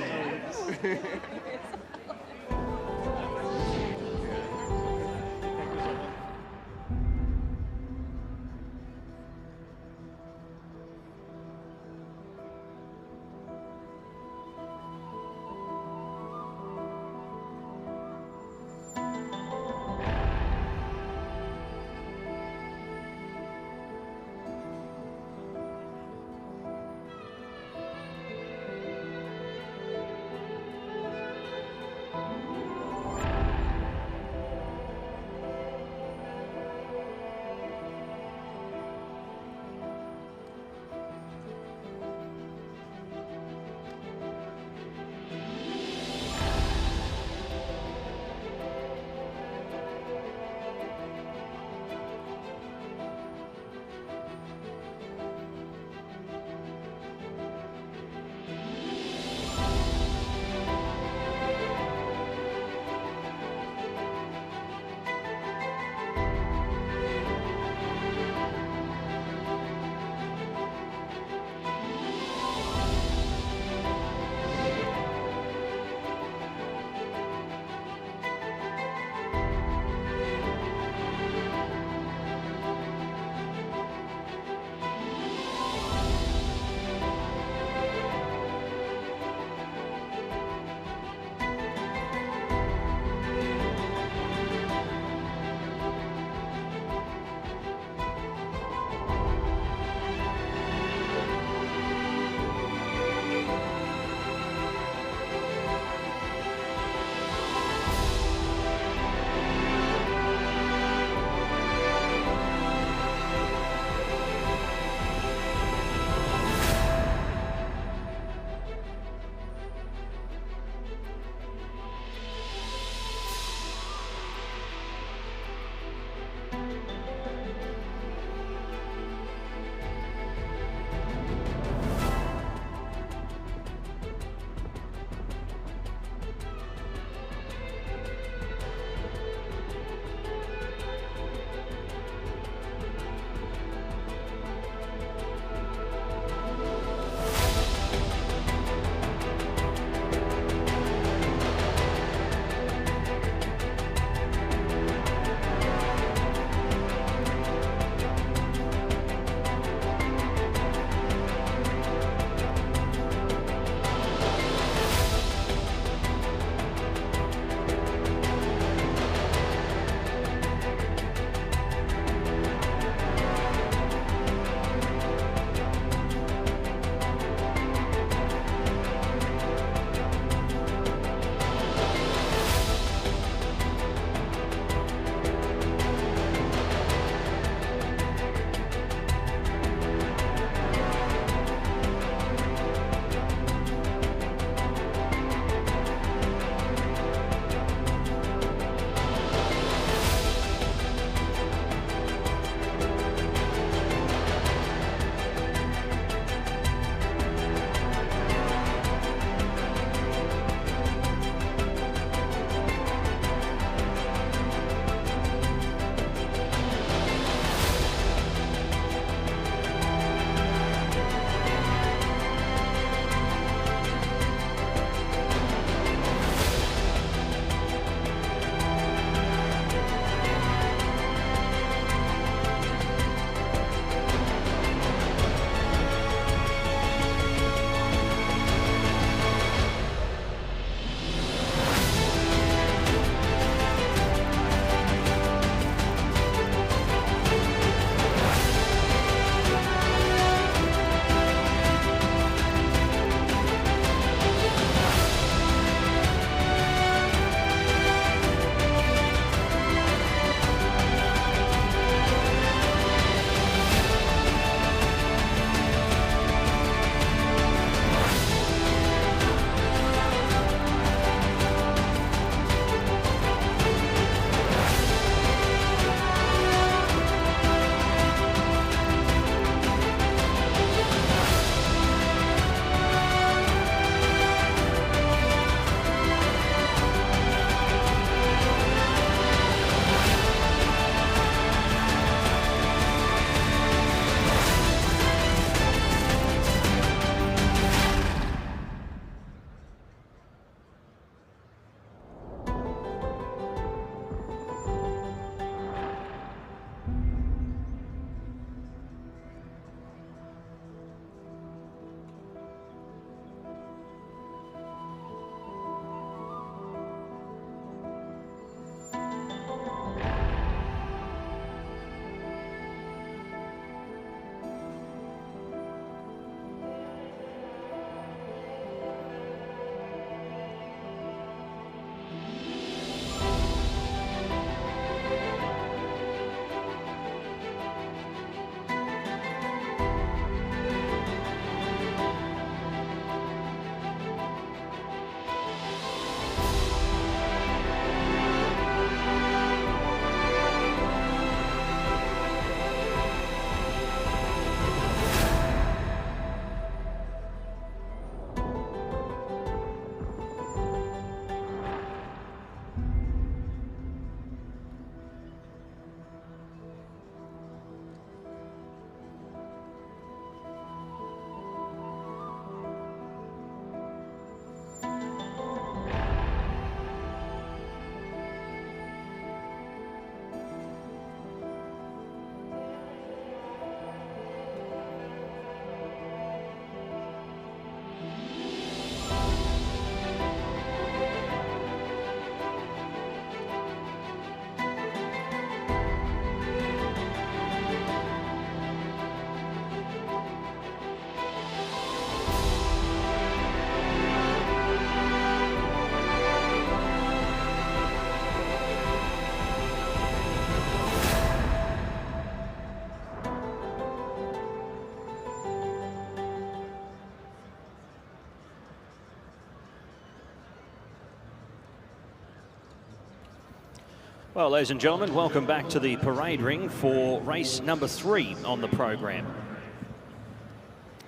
Speaker 3: Well, ladies and gentlemen, welcome back to the parade ring for race number 3 on the program.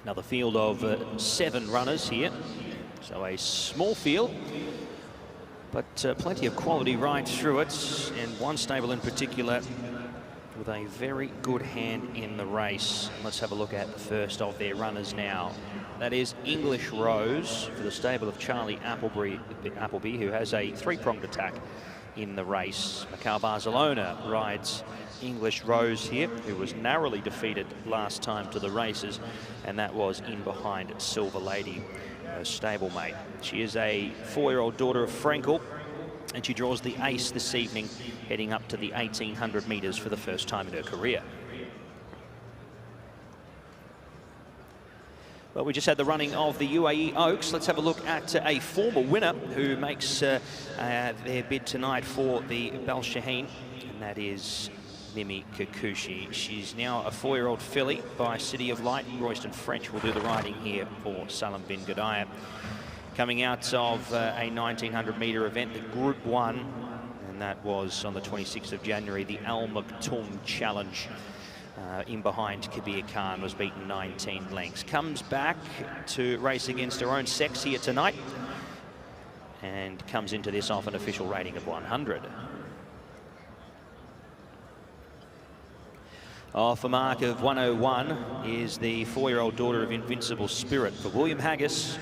Speaker 3: Another field of 7 runners here, so a small field, but plenty of quality right through it, and one stable in particular with a very good hand in the race. Let's have a look at the first of their runners now. That is English Rose for the stable of Charlie Appleby, who has a 3-pronged attack in the race. Miguel Barcelona rides English Rose here, who was narrowly defeated last time to the races, and that was in behind Silver Lady, her stablemate. She is a 4-year-old daughter of Frankel, and she draws the ace this evening, heading up to the 1800 metres for the first time in her career. Well, we just had the running of the UAE Oaks. Let's have a look at a former winner who makes their bid tonight for the Balshaheen, and that is Mimi Kikuchi. She's now a 4-year-old filly by City of Light. Royston French will do the riding here for Salam bin Gudaya. Coming out of a 1900 metre event, the Group 1, and that was on the 26th of January, the Al Maktoum Challenge. In behind Kabir Khan, was beaten 19 lengths. Comes back to race against her own sex here tonight, and comes into this off an official rating of 100. Off a mark of 101 is the 4-year-old daughter of Invincible Spirit for William Haggis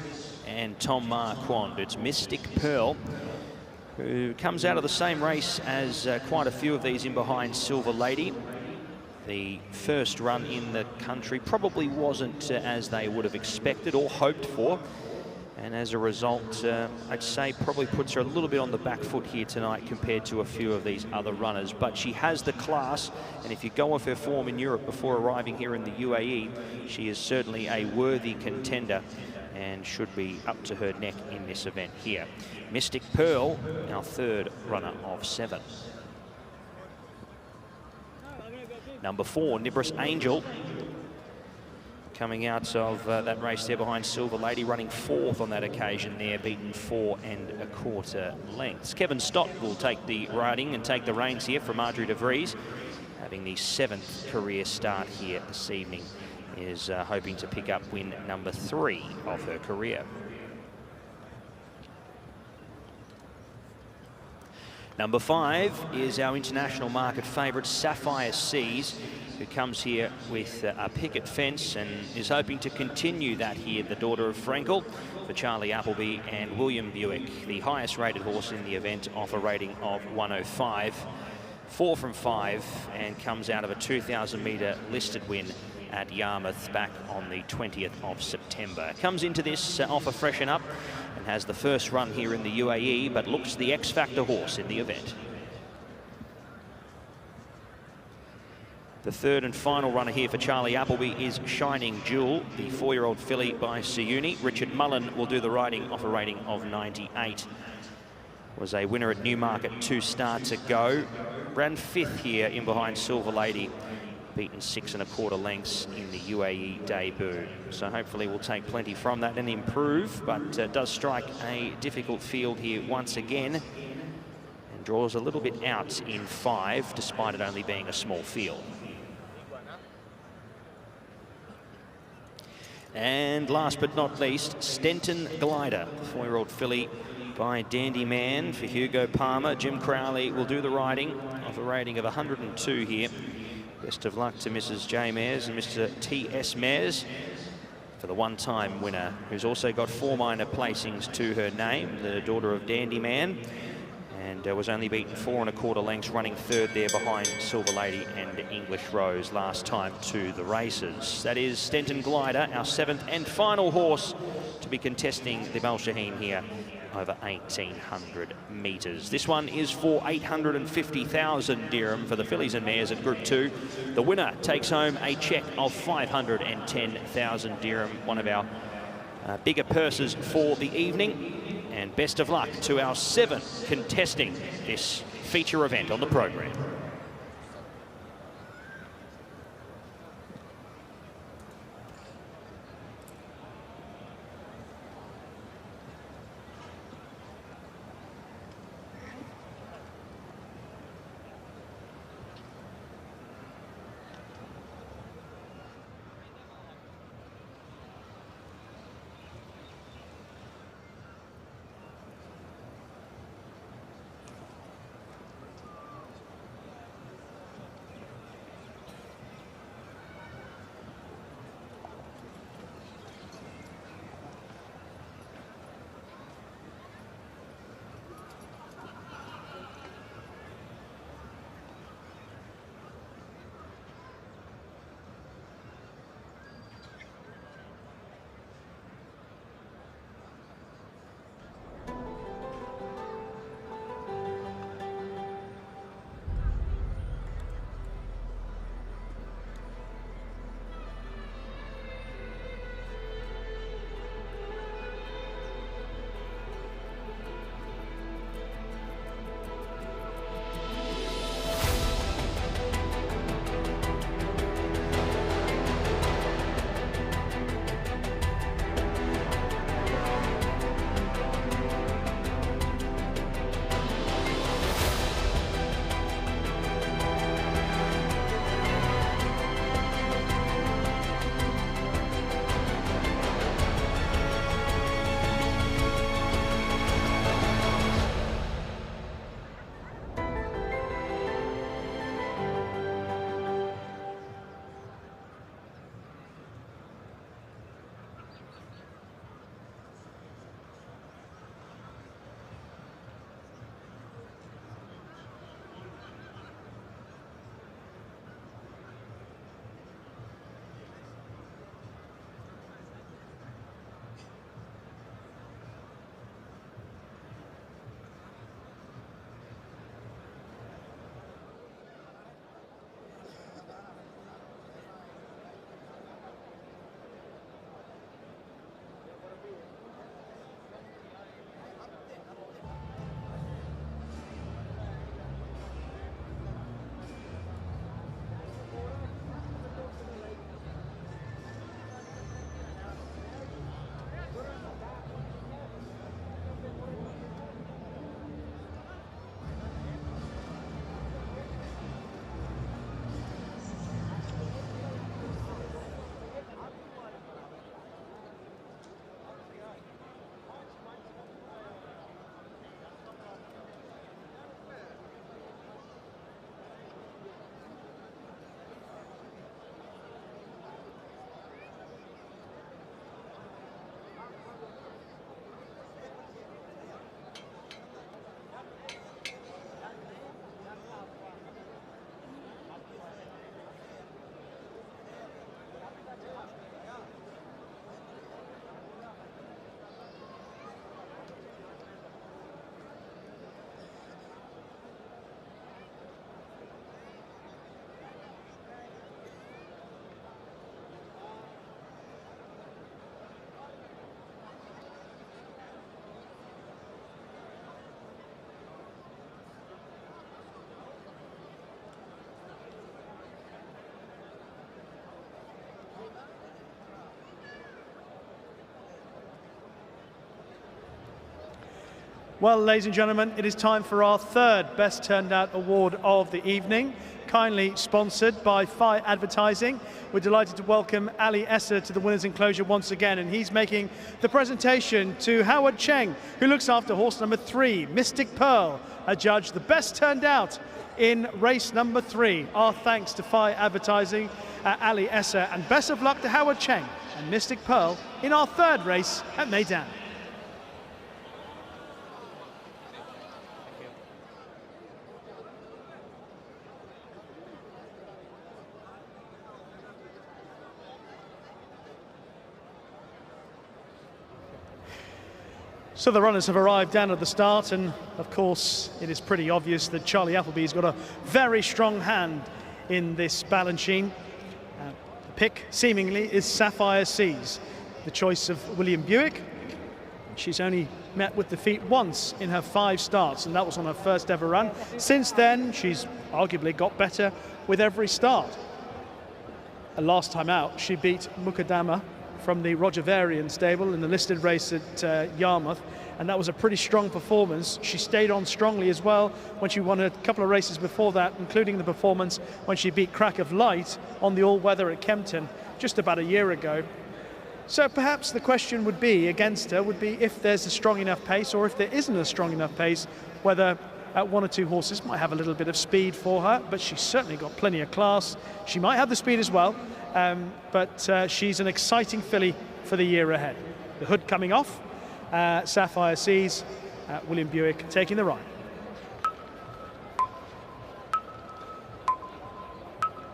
Speaker 3: and Tom Marquand. It's Mystic Pearl, who comes out of the same race as quite a few of these in behind Silver Lady. The first run in the country probably wasn't as they would have expected or hoped for, and as a result, I'd say probably puts her a little bit on the back foot here tonight compared to a few of these other runners. But she has the class, and if you go off her form in Europe before arriving here in the UAE, she is certainly a worthy contender and should be up to her neck in this event here. Mystic Pearl, our 3rd runner of 7. Number 4, Nibris Angel, coming out of that race there behind Silver Lady, running 4th on that occasion there, beaten 4 1/4 lengths. Kevin Stott will take the riding and take the reins here from Marjorie de Vries, having the 7th career start here this evening, is hoping to pick up win number 3 of her career. Number 5 is our international market favourite, Sapphire Seas, who comes here with a picket fence and is hoping to continue that here, the daughter of Frankel, for Charlie Appleby and William Buick, the highest rated horse in the event, off a rating of 105. 4 from 5, and comes out of a 2,000 metre listed win at Yarmouth back on the 20th of September. Comes into this off a freshen up and has the first run here in the UAE, but looks the X-Factor horse in the event. The 3rd and final runner here for Charlie Appleby is Shining Jewel, the 4-year-old filly by Siuni. Richard Mullen will do the riding off a rating of 98. Was a winner at Newmarket 2 starts ago. Ran 5th here in behind Silver Lady, beaten 6 1/4 lengths in the UAE debut. So hopefully we'll take plenty from that and improve, but does strike a difficult field here once again, and draws a little bit out in 5, despite it only being a small field. And last but not least, Stenton Glider, the 4-year-old filly by Dandy Man for Hugo Palmer. Jim Crowley will do the riding of a rating of 102 here. Best of luck to Mrs. J. Mares and Mr. T.S. Mares for the one-time winner, who's also got 4 minor placings to her name, the daughter of Dandy Man, and was only beaten 4 1/4 lengths, running 3rd there behind Silver Lady and English Rose last time to the races. That is Stenton Glider, our 7th and final horse to be contesting the Balshaheen here over 1,800 metres. This one is for 850,000 dirham for the fillies and mares at Group 2. The winner takes home a cheque of 510,000 dirham, one of our bigger purses for the evening. And best of luck to our 7 contesting this feature event on the program.
Speaker 2: Well, ladies and gentlemen, it is time for our third Best Turned Out award of the evening, kindly sponsored by Phi Advertising. We're delighted to welcome Ali Esser to the winner's enclosure once again, and he's making the presentation to Howard Cheng, who looks after horse number 3, Mystic Pearl, adjudged the best turned out in race number 3. Our thanks to Phi Advertising, Ali Esser, and best of luck to Howard Cheng and Mystic Pearl in our third race at Meydan. So the runners have arrived down at the start, and of course it is pretty obvious that Charlie Appleby's got a very strong hand in this Balanchine. The pick seemingly is Sapphire Seas, the choice of William Buick. She's only met with defeat once in her 5 starts, and that was on her first ever run. Since then, she's arguably got better with every start. Last time out, she beat Mukadama from the Roger Varian stable in the listed race at Yarmouth, and that was a pretty strong performance. She stayed on strongly as well when she won a couple of races before that, including the performance when she beat Crack of Light on the all-weather at Kempton just about a year ago. So perhaps the question would be against her would be if there's a strong enough pace, or if there isn't a strong enough pace, whether one or two horses might have a little bit of speed for her, but she's certainly got plenty of class. She might have the speed as well, but she's an exciting filly for the year ahead. The hood coming off, Sapphire Seas, William Buick taking the ride.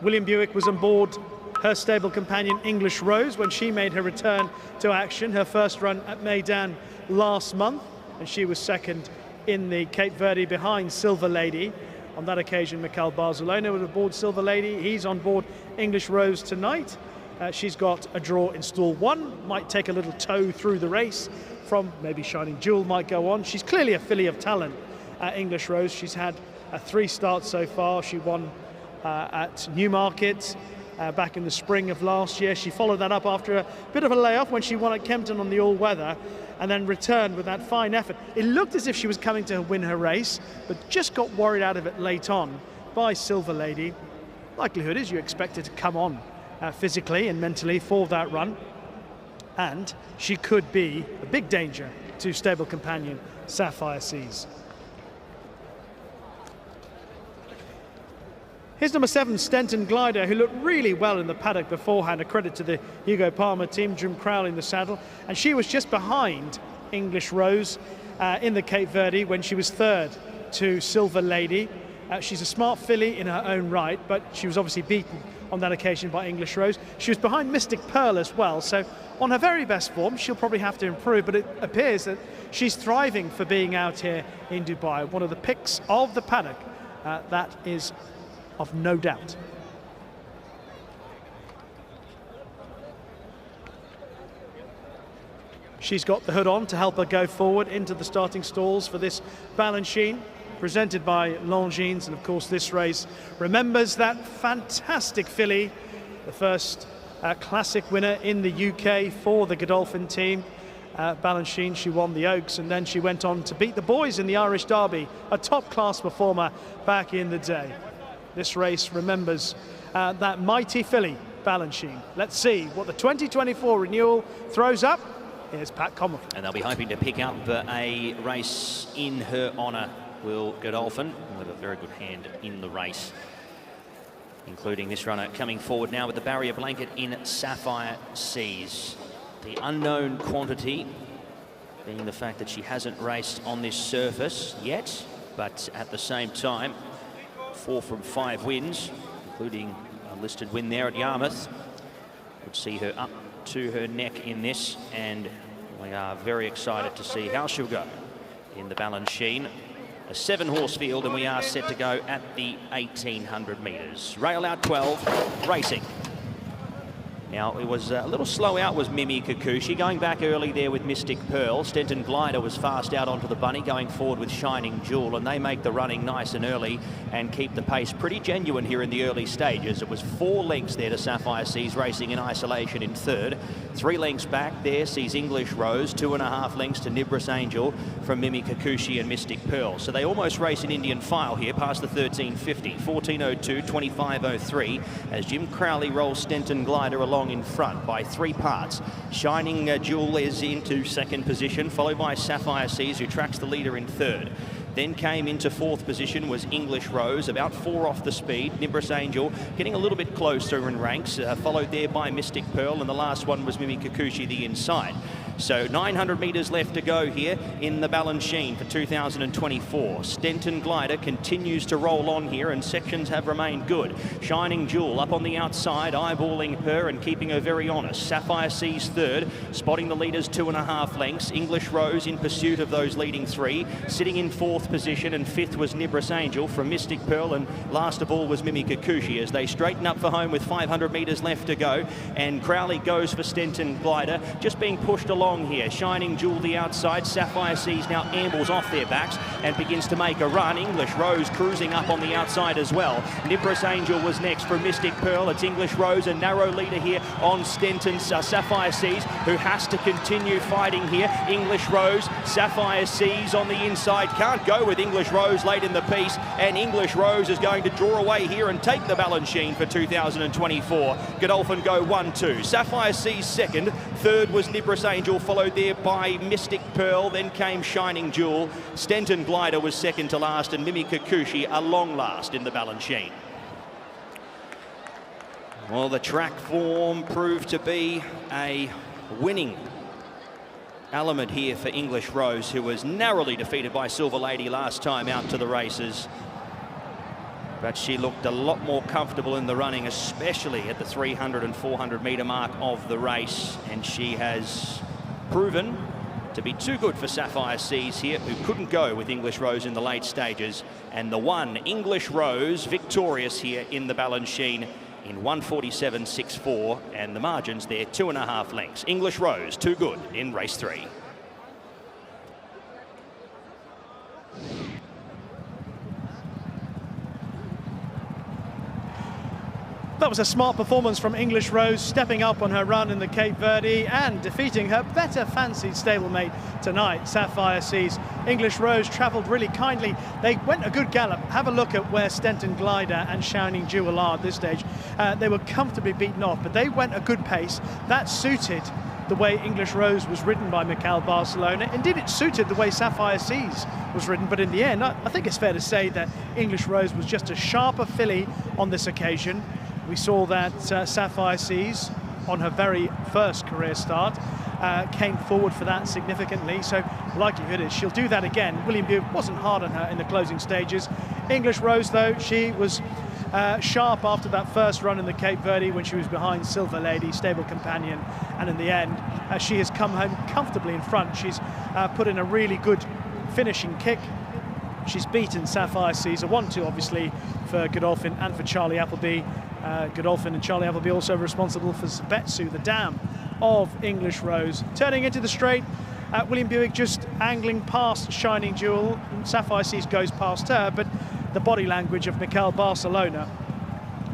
Speaker 2: William Buick was on board her stable companion English Rose when she made her return to action, her first run at Meydan last month, and she was second in the Cape Verde behind Silver Lady. On that occasion, Miguel Barcelona was aboard Silver Lady. He's on board English Rose tonight. She's got a draw in stall 1, might take a little tow through the race from maybe Shining Jewel might go on. She's clearly a filly of talent, English Rose. She's had 3 starts so far. She won at Newmarket back in the spring of last year. She followed that up after a bit of a layoff when she won at Kempton on the all-weather, and then returned with that fine effort. It looked as if she was coming to win her race, but just got worried out of it late on by Silver Lady. Likelihood is you expect her to come on physically and mentally for that run, and she could be a big danger to stable companion Sapphire Seas. Here's number 7, Stenton Glider, who looked really well in the paddock beforehand. A credit to the Hugo Palmer team, Jim Crowley in the saddle. And she was just behind English Rose in the Cape Verde when she was third to Silver Lady. She's a smart filly in her own right, but she was obviously beaten on that occasion by English Rose. She was behind Mystic Pearl as well, so on her very best form, she'll probably have to improve, but it appears that she's thriving for being out here in Dubai. One of the picks of the paddock, that is of no doubt. She's got the hood on to help her go forward into the starting stalls for this Balanchine, presented by Longines, and of course this race remembers that fantastic filly, the first classic winner in the UK for the Godolphin team. Balanchine, she won the Oaks, and then she went on to beat the boys in the Irish Derby, a top-class performer back in the day. This race remembers that mighty filly, Balanchine. Let's see what the 2024 renewal throws up. Here's Pat Commerford.
Speaker 3: And they'll be hoping to pick up a race in her honour, Will Godolphin, with a very good hand in the race, including this runner coming forward now with the barrier blanket in Sapphire Seas. The unknown quantity being the fact that she hasn't raced on this surface yet, but at the same time, 4 from 5 wins, including a listed win there at Yarmouth, would see her up to her neck in this, and we are very excited to see how she'll go in the Balanchine. A 7-horse field, and we are set to go at the 1800 metres. Rail out 12, racing. Now, it was a little slow out was Mimi Kikuchi, going back early there with Mystic Pearl. Stenton Glider was fast out onto the bunny, going forward with Shining Jewel, and they make the running nice and early and keep the pace pretty genuine here in the early stages. It was 4 lengths there to Sapphire Seas, racing in isolation in third. 3 lengths back there sees English Rose, 2.5 lengths to Nibris Angel from Mimi Kikuchi and Mystic Pearl. So they almost race in Indian file here past the 1350, 14:02, 25:03, as Jim Crowley rolls Stenton Glider along in front by 3 parts. Shining Jewel is into second position, followed by Sapphire Seas, who tracks the leader in third. Then came into 4th position was English Rose, about 4 off the speed. Nibris Angel getting a little bit closer in ranks, followed there by Mystic Pearl, and the last one was Mimi Kikuchi, the inside. So 900 metres left to go here in the Balanchine for 2024. Stenton Glider continues to roll on here, and sections have remained good. Shining Jewel up on the outside, eyeballing her and keeping her very honest. Sapphire Seas third, spotting the leaders 2.5 lengths. English Rose in pursuit of those leading 3, sitting in 4th position, and 5th was Nibris Angel from Mystic Pearl, and last of all was Mimi Kikuchi as they straighten up for home with 500 metres left to go. And Crowley goes for Stenton Glider, just being pushed along here. Shining Jewel the outside. Sapphire Seas now ambles off their backs and begins to make a run. English Rose cruising up on the outside as well. Nibris Angel was next for Mystic Pearl. It's English Rose, a narrow leader here on Stenton's Sapphire Seas, who has to continue fighting here. English Rose, Sapphire Seas on the inside. Can't go with English Rose late in the piece, and English Rose is going to draw away here and take the Balanchine for 2024. Godolphin go 1-2. Sapphire Seas second. Third was Nibris Angel, followed there by Mystic Pearl. Then came Shining Jewel. Stenton Glider was second to last, and Mimi Kikuchi a long last in the Balanchine. Well, the track form proved to be a winning element here for English Rose, who was narrowly defeated by Silver Lady last time out to the races. But she looked a lot more comfortable in the running, especially at the 300 and 400 metre mark of the race. And she has proven to be too good for Sapphire Seas here, who couldn't go with English Rose in the late stages. And the one English Rose victorious here in the Balanchine in 1:47.64, and the margins there 2.5 lengths. English Rose too good in race 3.
Speaker 2: That was a smart performance from English Rose, stepping up on her run in the Cape Verde and defeating her better fancied stablemate tonight, Sapphire Seas. English Rose travelled really kindly. They went a good gallop. Have a look at where Stenton Glider and Shining Jewel are at this stage. They were comfortably beaten off, but they went a good pace. That suited the way English Rose was ridden by Miguel Barcelona. Indeed, it suited the way Sapphire Seas was ridden, but in the end, I think it's fair to say that English Rose was just a sharper filly on this occasion. We saw that Sapphire Seas, on her very first career start, came forward for that significantly, so likelihood is she'll do that again. William Buick wasn't hard on her in the closing stages. English Rose, though, she was sharp after that first run in the Cape Verde when she was behind Silver Lady, stable companion, and in the end, she has come home comfortably in front. She's put in a really good finishing kick. She's beaten Sapphire Seas, a 1-2 obviously for Godolphin and for Charlie Appleby. Godolphin and Charlie Appleby also responsible for Betsu, the dam of English Rose. Turning into the straight, William Buick just angling past Shining Jewel. Sapphire Seas goes past her, but the body language of Miguel Barcelona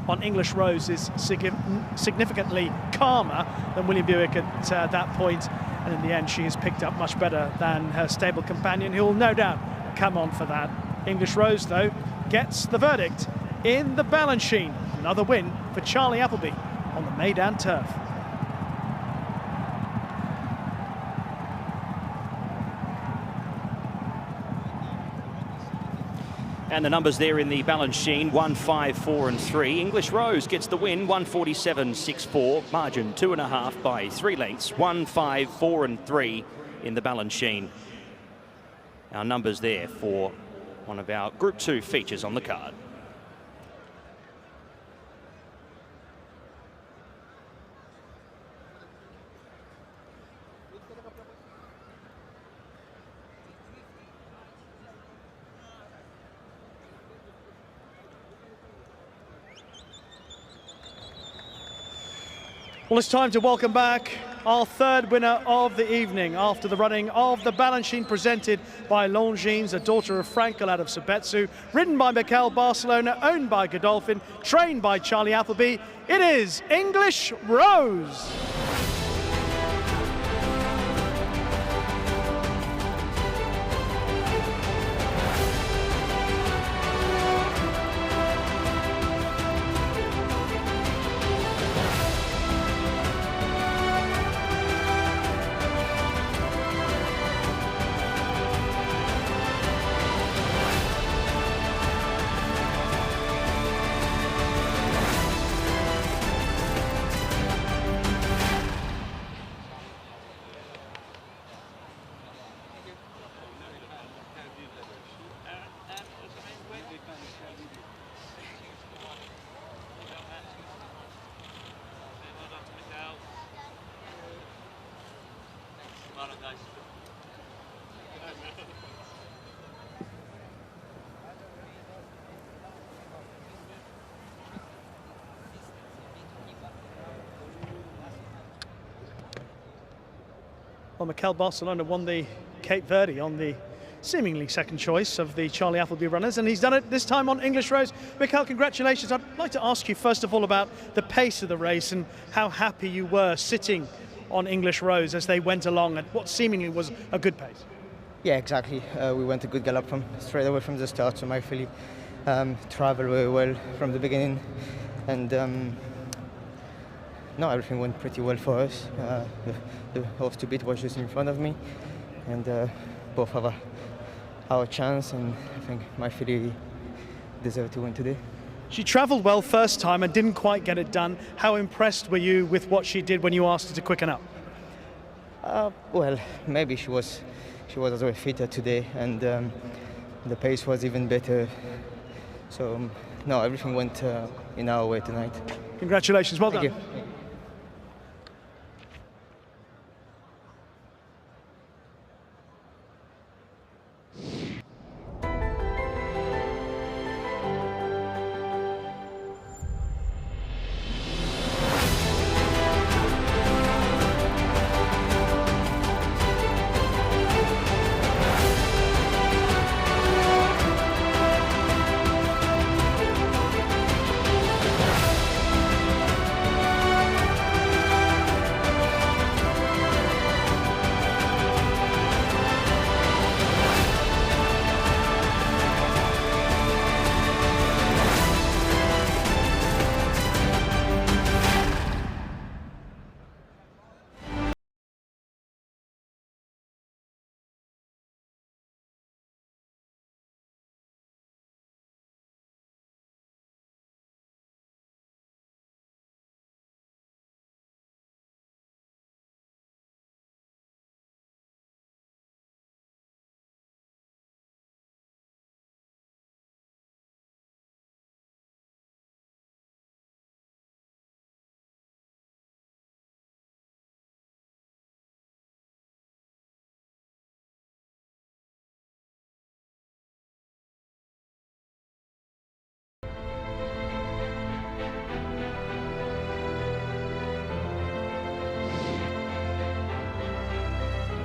Speaker 2: on English Rose is significantly calmer than William Buick at that point. And in the end, she has picked up much better than her stable companion, who will no doubt come on for that. English Rose, though, gets the verdict in the Balanchine. Another win for Charlie Appleby on the Meydan turf.
Speaker 3: And the numbers there in the Balanchine, 1, 5, 4 and 3. English Rose gets the win, 1:47.64, margin 2.5 by 3 lengths, 1, 5, 4 and 3 in the Balanchine. Our numbers there for one of our Group 2 features on the card.
Speaker 2: Well, it's time to welcome back our third winner of the evening after the running of the Balanchine presented by Longines, a daughter of Frankel out of Sebetsu, ridden by Miguel Barcelona, owned by Godolphin, trained by Charlie Appleby. It is English Rose. Well, Miguel Barcelona won the Cape Verde on the seemingly second choice of the Charlie Appleby runners, and he's done it this time on English Rose. Miguel, congratulations. I'd like to ask you first of all about the pace of the race and how happy you were sitting on English Rose as they went along at what seemingly was a good pace.
Speaker 10: Yeah, exactly. We went a good gallop from straight away from the start, so my filly traveled very well from the beginning, and no, everything went pretty well for us. The horse to beat was just in front of me, and both have our chance, and I think my filly deserved to win today.
Speaker 2: She travelled well first time and didn't quite get it done. How impressed were you with what she did when you asked her to quicken up?
Speaker 10: Well, maybe she was as well fitter today, and the pace was even better. So no, everything went in our way tonight.
Speaker 2: Congratulations, well done.
Speaker 10: Thank you.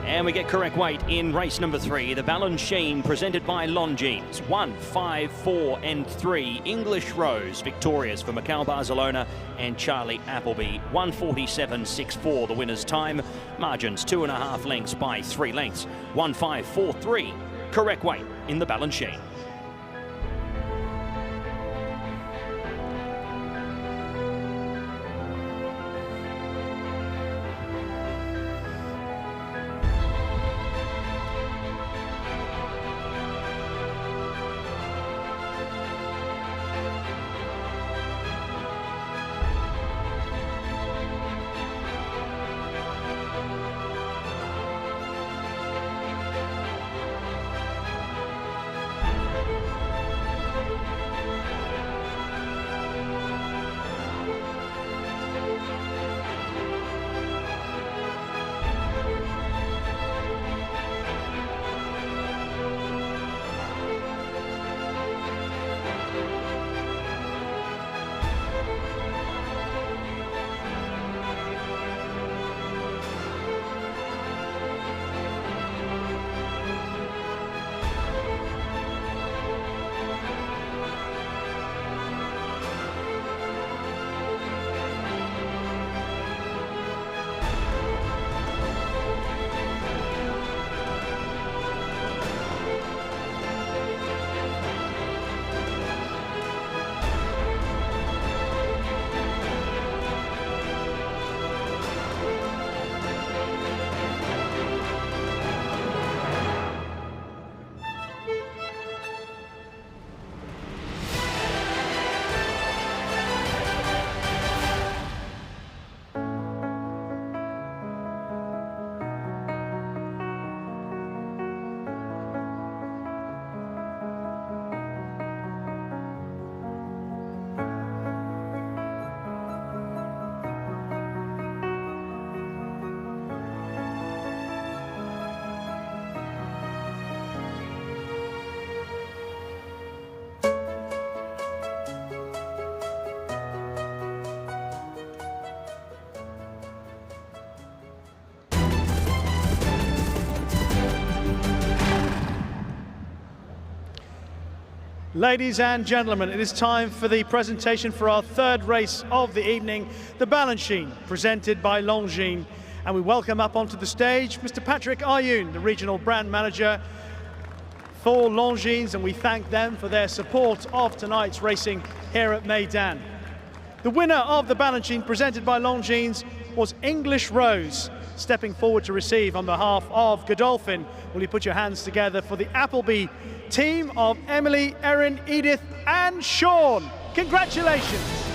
Speaker 3: And we get correct weight in race number 3, the Balanchine presented by Longines. 1, 5, 4 and 3. English Rose victorious for Miguel Barcelona and Charlie Appleby. 1:47.64 the winner's time. Margins 2.5 lengths by 3 lengths. 1:5.43 correct weight in the Balanchine.
Speaker 2: Ladies and gentlemen, it is time for the presentation for our third race of the evening, the Balanchine, presented by Longines. And we welcome up onto the stage Mr. Patrick Ayoun, the regional brand manager for Longines, and we thank them for their support of tonight's racing here at Meydan. The winner of the Balanchine, presented by Longines, was English Rose. Stepping forward to receive on behalf of Godolphin, will you put your hands together for the Appleby team of Emily, Erin, Edith and Sean. Congratulations.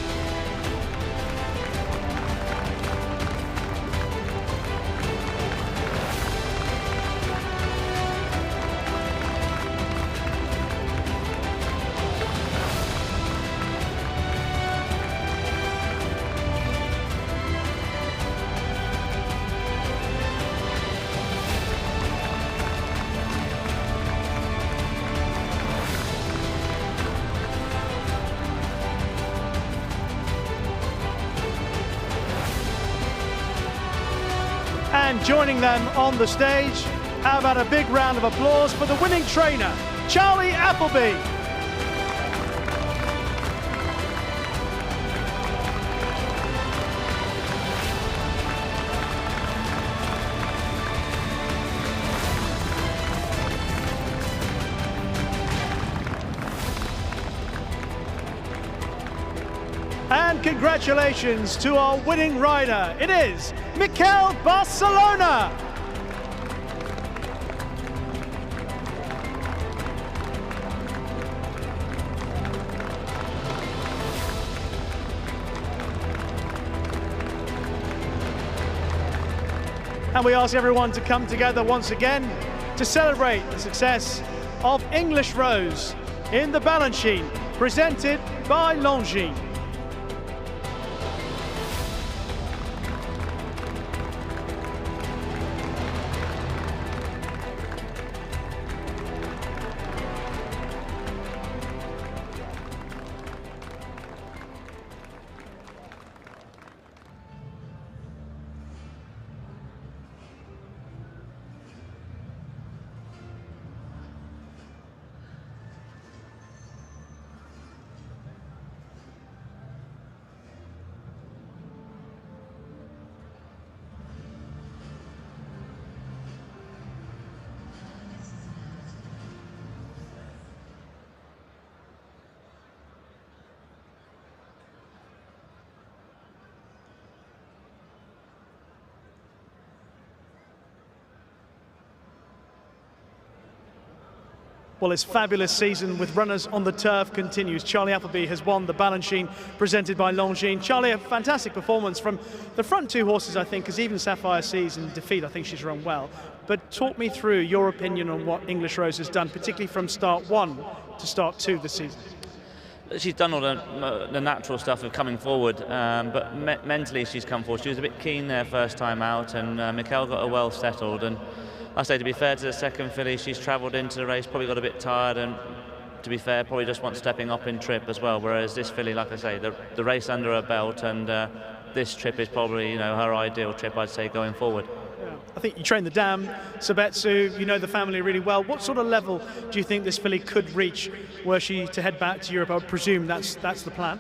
Speaker 2: And joining them on the stage, how about a big round of applause for the winning trainer, Charlie Appleby. And congratulations to our winning rider. It is Miguel Barcelona. And we ask everyone to come together once again to celebrate the success of English Rose in the Balanchine, presented by Longines. Well, his fabulous season with runners on the turf continues. Charlie Appleby has won the Balanchine, presented by Longines. Charlie, a fantastic performance from the front two horses, I think, because even Sapphire Seas in defeat, I think she's run well. But talk me through your opinion on what English Rose has done, particularly from start 1 to start 2 this season.
Speaker 11: She's done all the natural stuff of coming forward, but mentally she's come forward. She was a bit keen there first time out, and Mikael got her well settled. And I say, to be fair to the second filly, she's travelled into the race, probably got a bit tired, and to be fair, probably just wants stepping up in trip as well. Whereas this filly, like I say, the race under her belt, and this trip is probably, you know, her ideal trip, I'd say, going forward.
Speaker 2: Yeah. I think you train the dam, Sabetsu, you know the family really well. What sort of level do you think this filly could reach were she to head back to Europe? I would presume that's the plan.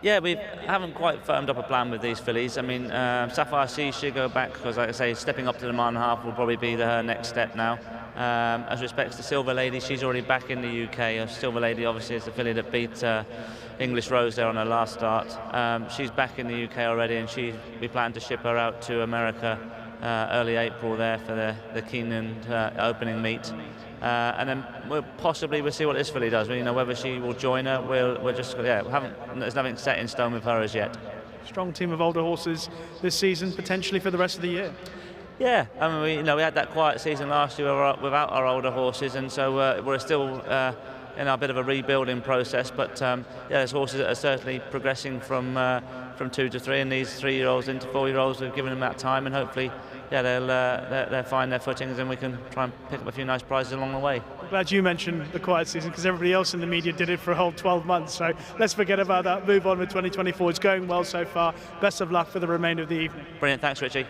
Speaker 11: Yeah, we haven't quite firmed up a plan with these fillies. I mean, Sapphire Sea should go back because, like I say, stepping up to the mile and a half will probably be her next step now. As respects to Silver Lady, she's already back in the UK. Silver Lady, obviously, is the filly that beat English Rose there on her last start. She's back in the UK already, and we plan to ship her out to America early April there for the Keenan opening meet. And then we'll see what this filly does. You know, whether she will join her, we'll just, yeah, there's nothing set in stone with her as yet.
Speaker 2: Strong team of older horses this season, potentially for the rest of the year. Yeah,
Speaker 11: I mean, we had that quiet season last year without our older horses, and so we're still in a bit of a rebuilding process. But yeah, there's horses that are certainly progressing from 2 to 3, and these 3-year-olds into 4-year-olds, we've given them that time, and hopefully, yeah, they'll find their footings, and we can try and pick up a few nice prizes along the way.
Speaker 2: Glad you mentioned the quiet season, because everybody else in the media did it for a whole 12 months. So let's forget about that. Move on with 2024. It's going well so far. Best of luck for the remainder of the evening.
Speaker 11: Brilliant. Thanks, Richie.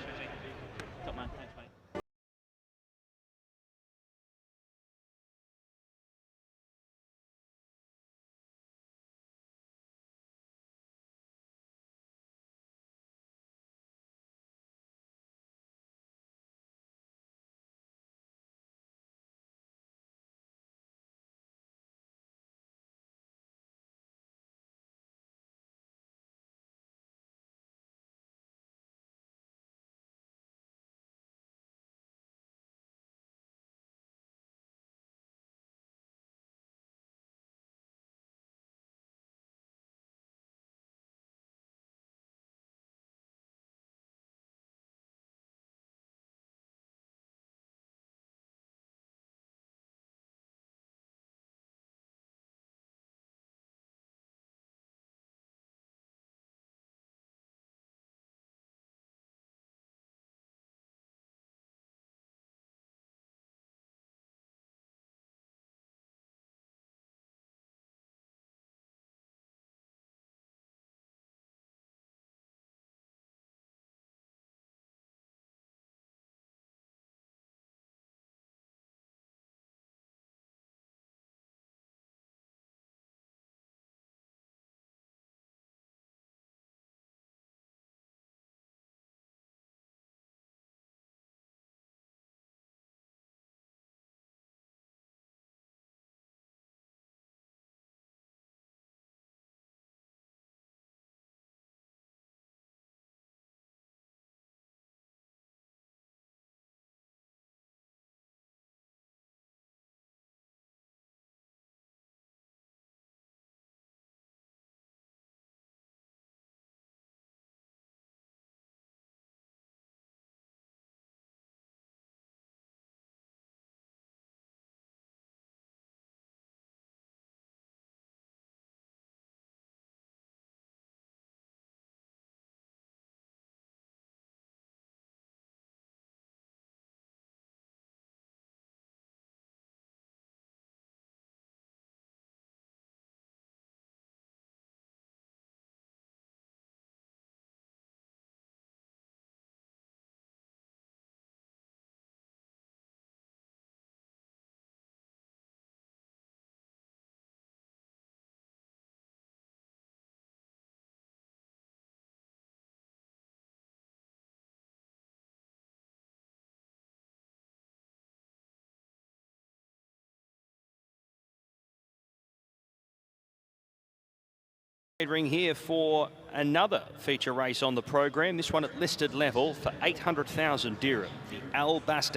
Speaker 3: Ring here for another feature race on the program, this one at listed level for 800,000 dirham, the Albus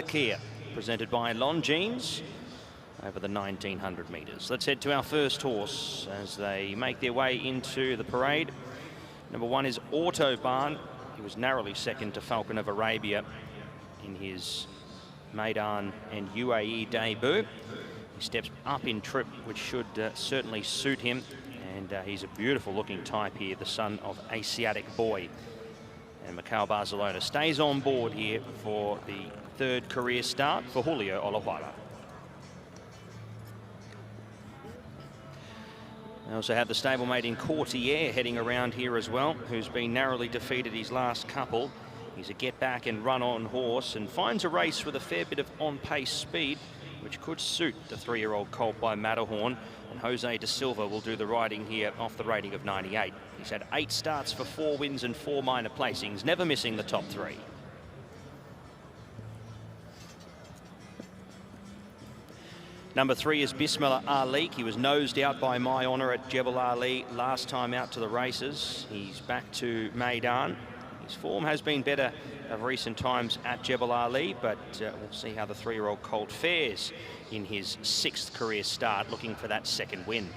Speaker 3: presented by Longines over the 1900 metres. Let's head to our first horse as they make their way into the parade. Number 1 is Autobahn. He was narrowly second to Falcon of Arabia in his Meydan and UAE debut. He steps up in trip, which should certainly suit him. And he's a beautiful looking type here, the son of Asiatic boy. And Miguel Barcelona stays on board here for the third career start for Julio Olajuela. They also have the stablemate in Courtier heading around here as well, who's been narrowly defeated his last couple. He's a get back and run on horse and finds a race with a fair bit of on-pace speed, which could suit the 3-year-old colt by Matterhorn. And Jose Da Silva will do the riding here off the rating of 98. He's had 8 starts for 4 wins and 4 minor placings, never missing the top 3. Number 3 is Bismillah Ali. He was nosed out by My Honour at Jebel Ali last time out to the races. He's back to Meydan. His form has been better of recent times at Jebel Ali, but we'll see how the 3-year-old colt fares in his 6th career start, looking for that 2nd win.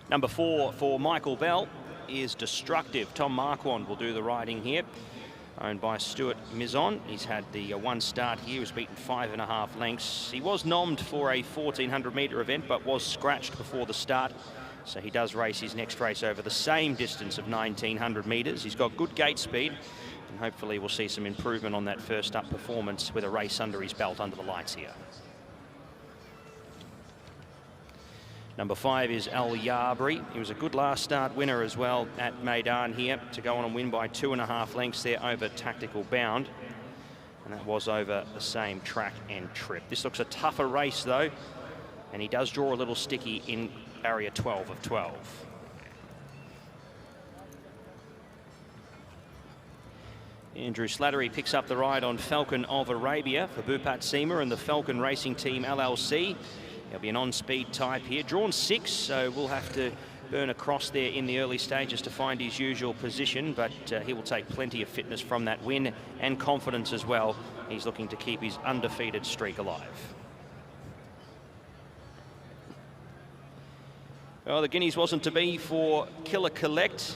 Speaker 3: Number 4 for Michael Bell is Destructive. Tom Marquand will do the riding here, owned by Stuart Mizon. He's had the 1 start here, was beaten 5.5 lengths. He was nommed for a 1400 metre event, but was scratched before the start. So he does race his next race over the same distance of 1900 metres. He's got good gate speed, and hopefully we'll see some improvement on that first up performance with a race under his belt under the lights here. Number 5 is Al Yabri. He was a good last start winner as well at Meydan here to go on and win by 2.5 lengths there over Tactical Bound. And that was over the same track and trip. This looks a tougher race though, and he does draw a little sticky in barrier 12 of 12. Andrew Slattery picks up the ride on Falcon of Arabia for Bat Seemar and the Falcon Racing Team LLC. He'll be an on-speed type here, drawn 6, so we'll have to burn across there in the early stages to find his usual position, but he will take plenty of fitness from that win and confidence as well. He's looking to keep his undefeated streak alive. Well, the Guineas wasn't to be for Killer Collect,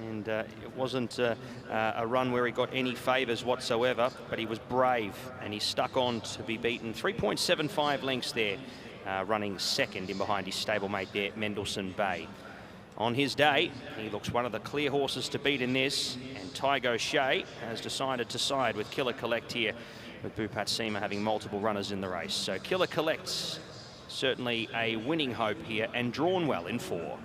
Speaker 3: and it wasn't a run where he got any favours whatsoever, but he was brave and he stuck on to be beaten 3.75 lengths there, running 2nd in behind his stablemate there, Mendelssohn Bay. On his day, he looks one of the clear horses to beat in this, and Tygo Shea has decided to side with Killer Collect here, with Bat Seemar having multiple runners in the race. So Killer Collect's certainly a winning hope here, and drawn well in 4.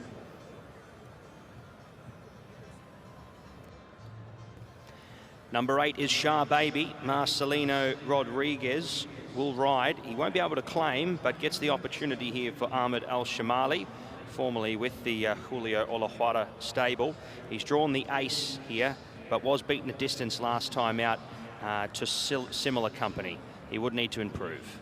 Speaker 3: Number 8 is Shah Baby. Marcelino Rodriguez will ride. He won't be able to claim, but gets the opportunity here for Ahmed Al-Shamali, formerly with the Julio Olajuela stable. He's drawn the ace here, but was beaten at distance last time out to similar company. He would need to improve.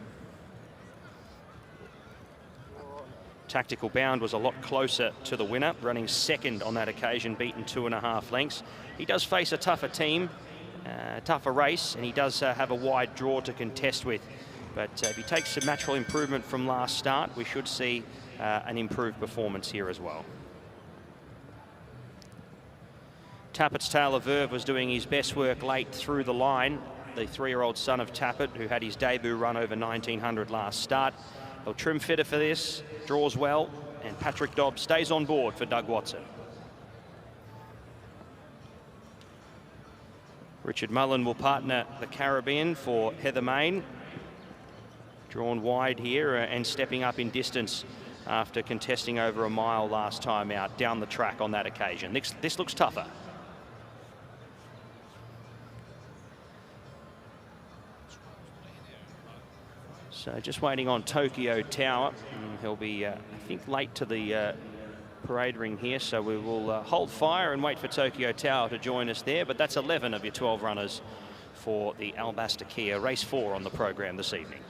Speaker 3: Tactical Bound was a lot closer to the winner, running 2nd on that occasion, beaten 2.5 lengths. He does face a tougher team, tougher race, and he does have a wide draw to contest with. But if he takes some natural improvement from last start, we should see an improved performance here as well. Tappett's Taylor Verve was doing his best work late through the line. The 3-year-old son of Tappett, who had his debut run over 1900 last start. He'll trim fitter for this, draws well, and Patrick Dobbs stays on board for Doug Watson. Richard Mullen will partner the Caribbean for Heather Main. Drawn wide here and stepping up in distance after contesting over a mile last time out down the track on that occasion. This looks tougher. So just waiting on Tokyo Tower. He'll be, I think, late to the parade ring here, so we will hold fire and wait for Tokyo Tower to join us there. But that's 11 of your 12 runners for the Albus race 4 on the program this evening.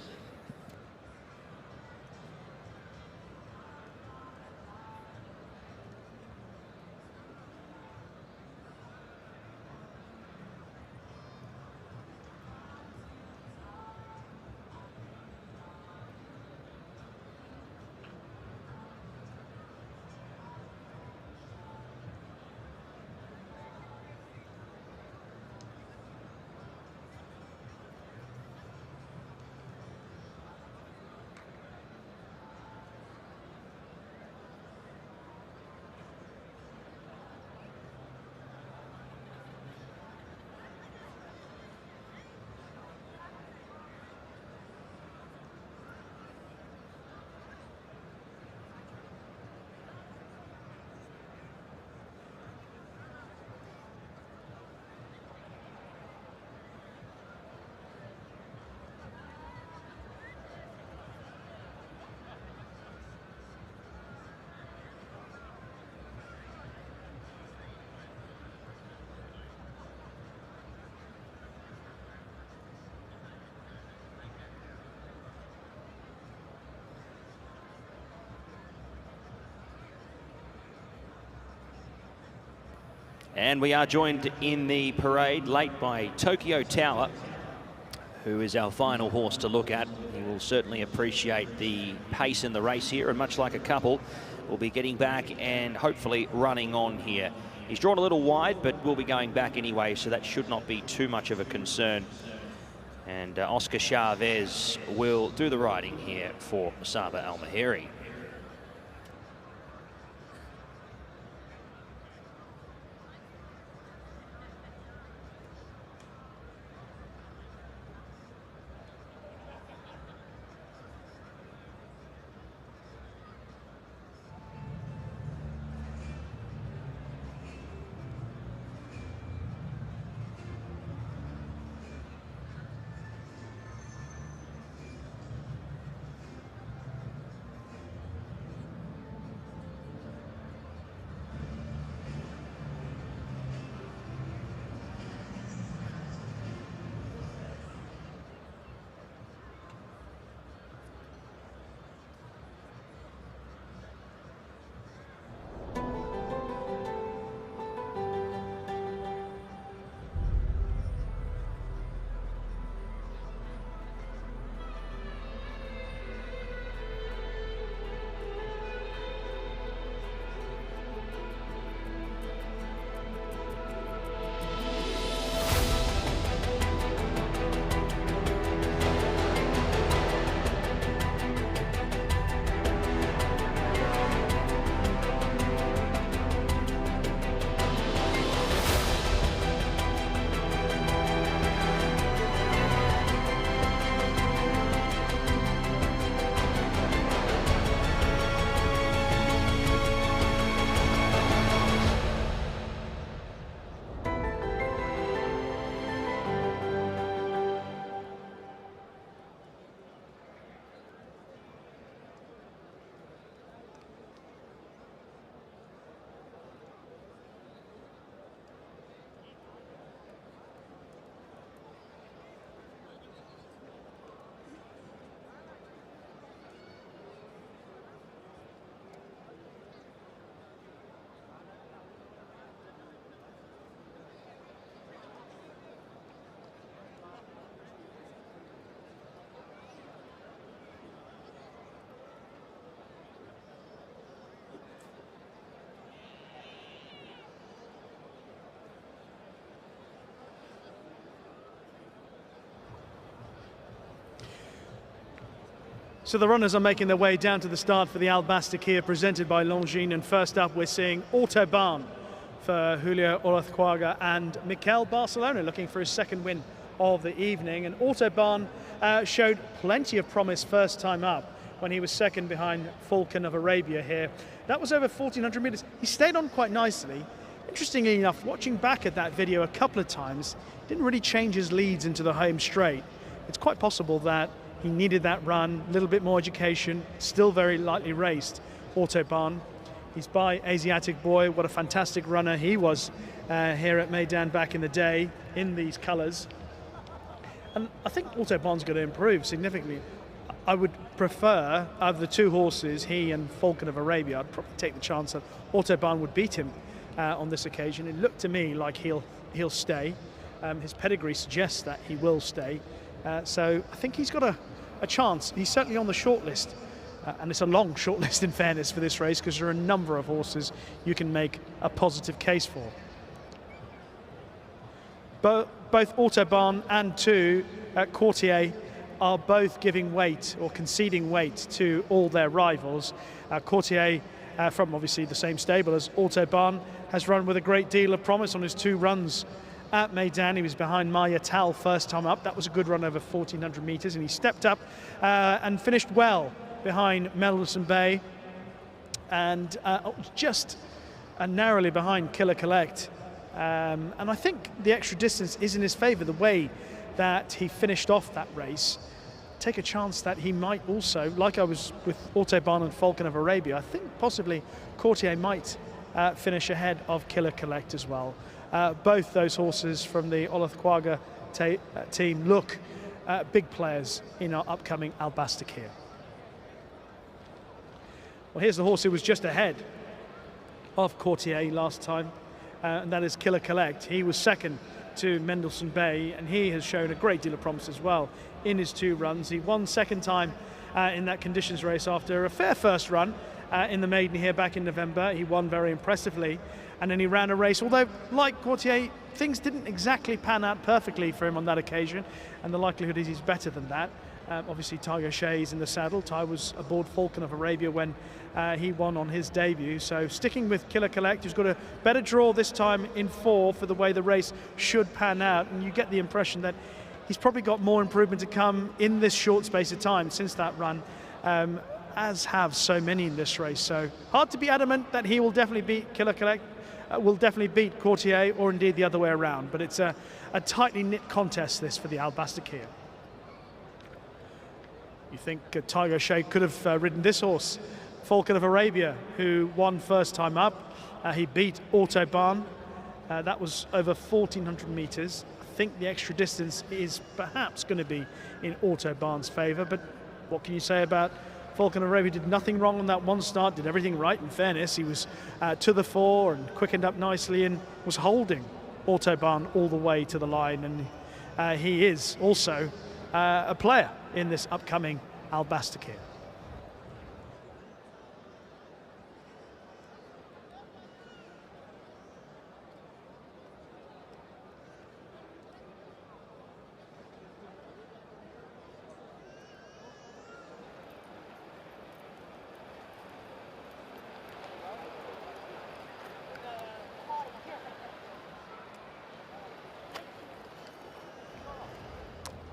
Speaker 3: And we are joined in the parade late by Tokyo Tower, who is our final horse to look at. He will certainly appreciate the pace in the race here, and much like a couple, will be getting back and hopefully running on here. He's drawn a little wide, but will be going back anyway, so that should not be too much of a concern. And Oscar Chavez will do the riding here for Saba Al-Mahiri.
Speaker 2: So the runners are making their way down to the start for the Albastic here, presented by Longines. And first up, we're seeing Autobahn for Julio Olazquaga and Miguel Barcelona, looking for his second win of the evening. And Autobahn showed plenty of promise first time up when he was second behind Falcon of Arabia here. That was over 1,400 meters. He stayed on quite nicely. Interestingly enough, watching back at that video a couple of times, didn't really change his leads into the home straight. It's quite possible that he needed that run, a little bit more education, still very lightly raced. Autobahn, he's by Asiatic Boy. What a fantastic runner he was here at Meydan back in the day in these colours. And I think Autobahn's going to improve significantly. I would prefer, of the two horses, he and Falcon of Arabia, I'd probably take the chance that Autobahn would beat him on this occasion. It looked to me like he'll stay. His pedigree suggests that he will stay. So I think he's got a chance. He's certainly on the shortlist, and it's a long shortlist in fairness for this race, because there are a number of horses you can make a positive case for. Both Autobahn and Courtier are both giving weight or conceding weight to all their rivals. Courtier, from obviously the same stable as Autobahn, has run with a great deal of promise on his two runs at Meydan. He was behind Maya Tal first time up. That was a good run over 1,400 meters, and he stepped up and finished well behind Melson Bay, and just narrowly behind Killer Collect. And I think the extra distance is in his favor, the way that he finished off that race. Take a chance that he might also, like I was with Autobahn and Falcon of Arabia, I think possibly Courtier might finish ahead of Killer Collect as well. Both those horses from the Olazquaga team look big players in our upcoming Albastic here. Well, here's the horse who was just ahead of Courtier last time. and that is Killer Collect. He was second to Mendelssohn Bay, and he has shown a great deal of promise as well in his 2 runs. He won second time in that conditions race after a fair first run in the maiden here back in November. He won very impressively, and then he ran a race, although like Courtier, things didn't exactly pan out perfectly for him on that occasion, and the likelihood is he's better than that. Obviously, Ty Gaucher's in the saddle. Ty was aboard Falcon of Arabia when he won on his debut. So sticking with Killer Collect, who's got a better draw this time in 4 for the way the race should pan out. And you get the impression that he's probably got more improvement to come in this short space of time since that run, as have so many in this race. So hard to be adamant that he will definitely beat Killer Collect, will definitely beat Courtier, or indeed the other way around. But it's a tightly knit contest, this, for the Albastakir. You think Ty Gaucher could have ridden this horse, Falcon of Arabia, who won first time up. He beat Autobahn. That was over 1,400 meters. I think the extra distance is perhaps going to be in Autobahn's favor, but what can you say about Falcon of Arabia? Did nothing wrong on that one start, did everything right. In fairness, he was to the fore and quickened up nicely and was holding Autobahn all the way to the line, and he is also a player in this upcoming Albastakir.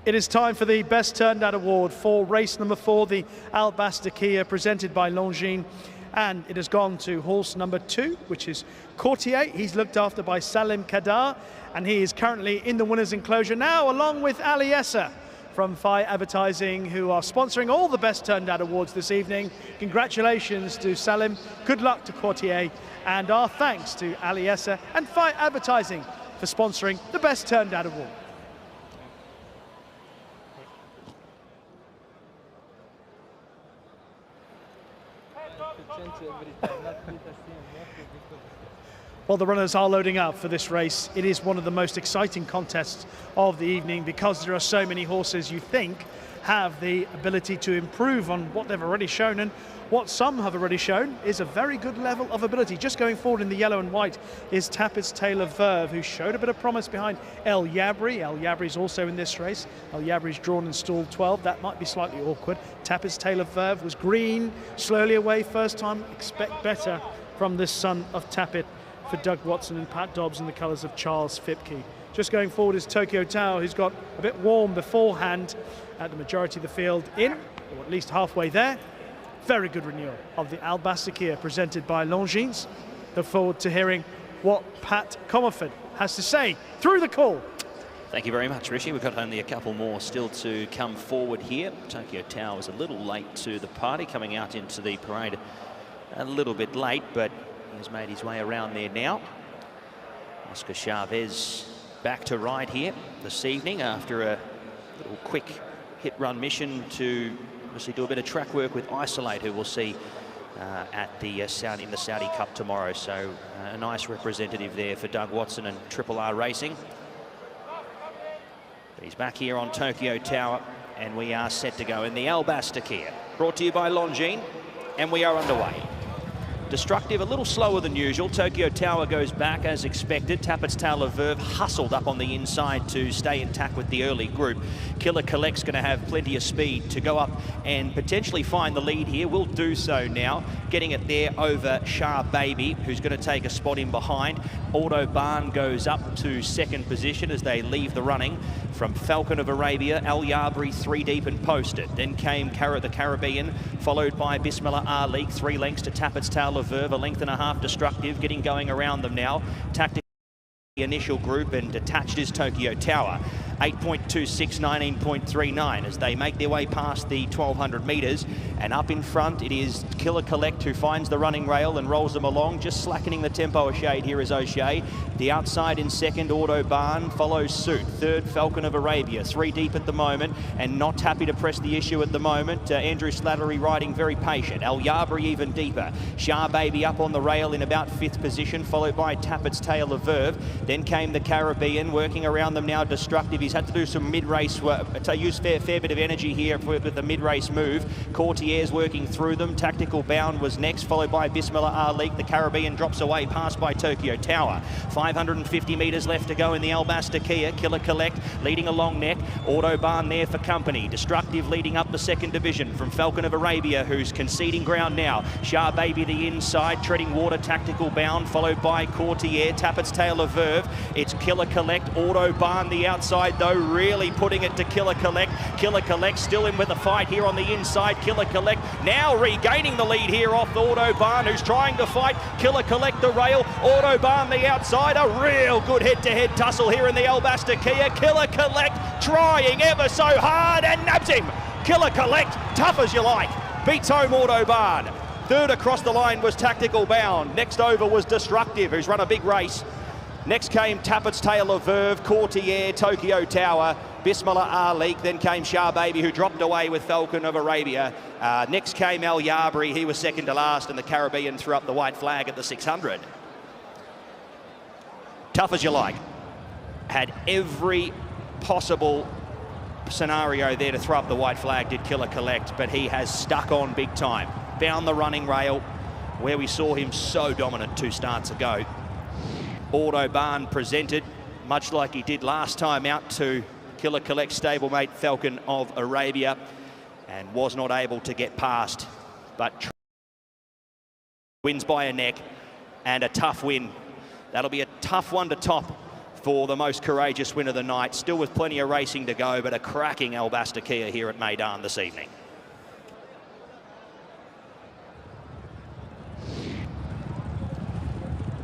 Speaker 2: It is time for the Best Turned Out Award for race number 4, the Albastakir, presented by Longines. And it has gone to horse number 2, which is Courtier. He's looked after by Salim Kadar, and he is currently in the winner's enclosure now, along with Aliessa from Phi Advertising, who are sponsoring all the Best Turned Out Awards this evening. Congratulations to Salim, good luck to Courtier, and our thanks to Aliessa and Phi Advertising for sponsoring the Best Turned Out Award. Well, the runners are loading up for this race. It is one of the most exciting contests of the evening because there are so many horses you think have the ability to improve on what they've already shown, and what some have already shown is a very good level of ability. Just going forward in the yellow and white is Tapit's Taylor Verve, who showed a bit of promise behind El Yabri. El Yabri's also in this race. El Yabri's drawn in stall 12. That might be slightly awkward. Tapit's Taylor Verve was green, slowly away first time. Expect better from this son of Tapit for Doug Watson and Pat Dobbs in the colours of Charles Fipke. Just going forward is Tokyo Tower, who's got a bit warm beforehand at the majority of the field in, or at least halfway there. Very good renewal of the Albastakir presented by Longines. Look forward to hearing what Pat Comerford has to say through the call.
Speaker 3: Thank you very much, Rishi. We've got only a couple more still to come forward here. Tokyo Tower was a little late to the party, coming out into the parade a little bit late, but he's made his way around there now. Oscar Chavez back to ride here this evening after a little quick hit-run mission to obviously do a bit of track work with Isolate, who we'll see at the in the Saudi Cup tomorrow. So a nice representative there for Doug Watson and Triple R Racing. But he's back here on Tokyo Tower, and we are set to go in the Albastakir, brought to you by Longines, and we are underway. Destructive, a little slower than usual. Tokyo Tower goes back as expected. Tapit's Taylor Verve hustled up on the inside to stay intact with the early group. Killer Collect's going to have plenty of speed to go up and potentially find the lead here. Will do so now, getting it there over Shah Baby, who's going to take a spot in behind. Autobahn goes up to second position as they leave the running. From Falcon of Arabia, Al Yabri 3 deep and posted. Then came the Caribbean, followed by Bismillah Ali, 3 lengths to Tapit's Taylor Verve, a length and a half Destructive, getting going around them now. Tactic the initial group, and detached is Tokyo Tower. 8.26, 19.39 as they make their way past the 1,200 metres. And up in front, it is Killer Collect who finds the running rail and rolls them along. Just slackening the tempo a shade here is O'Shea. The outside in second, Autobahn follows suit. Third, Falcon of Arabia. 3 deep at the moment and not happy to press the issue at the moment. Andrew Slattery riding very patient. Al Yabri even deeper. Shah Baby up on the rail in about 5th position, followed by Tappett's Tail of Verve. Then came the Caribbean, working around them now, Destructive. He's had to do some mid-race work, to use fair bit of energy here with the mid-race move. Courtiers working through them. Tactical Bound was next, followed by Bismillah Ali. The Caribbean drops away, passed by Tokyo Tower. 550 metres left to go in the Albasta Kia. Killer Collect leading along neck. Autobahn there for company. Destructive leading up the 2nd division from Falcon of Arabia, who's conceding ground now. Shah Baby the inside, treading water. Tactical Bound, followed by Courtier. Tappett's Tail of Verve. It's Killer Collect. Autobahn the outside, though, really putting it to Killer Collect. Killer Collect still in with the fight here on the inside. Killer Collect now regaining the lead here off the Autobahn, who's trying to fight. Killer Collect the rail. Autobahn the outside. A real good head-to-head tussle here in the Albasta Kia. Killer Collect trying ever so hard and nabs him. Killer Collect, tough as you like, beats home Autobahn. Third across the line was Tactical Bound. Next over was Destructive, who's run a big race. Next came Tappett's Tail of Verve, Courtier, Tokyo Tower, Bismillah Ali. Then came Shah Baby, who dropped away with Falcon of Arabia. Next came Al Yabri, he was second to last, and the Caribbean threw up the white flag at the 600. Tough as you like. Had every possible scenario there to throw up the white flag, did Killer Collect, but he has stuck on big time. Found the running rail where we saw him so dominant 2 starts ago. Autobahn presented, much like he did last time out, to Killer Collect stablemate Falcon of Arabia, and was not able to get past, but wins by a neck, and a tough win. That'll be a tough one to top for the most courageous win of the night, still with plenty of racing to go, but a cracking Albasta Kia here at Meydan this evening.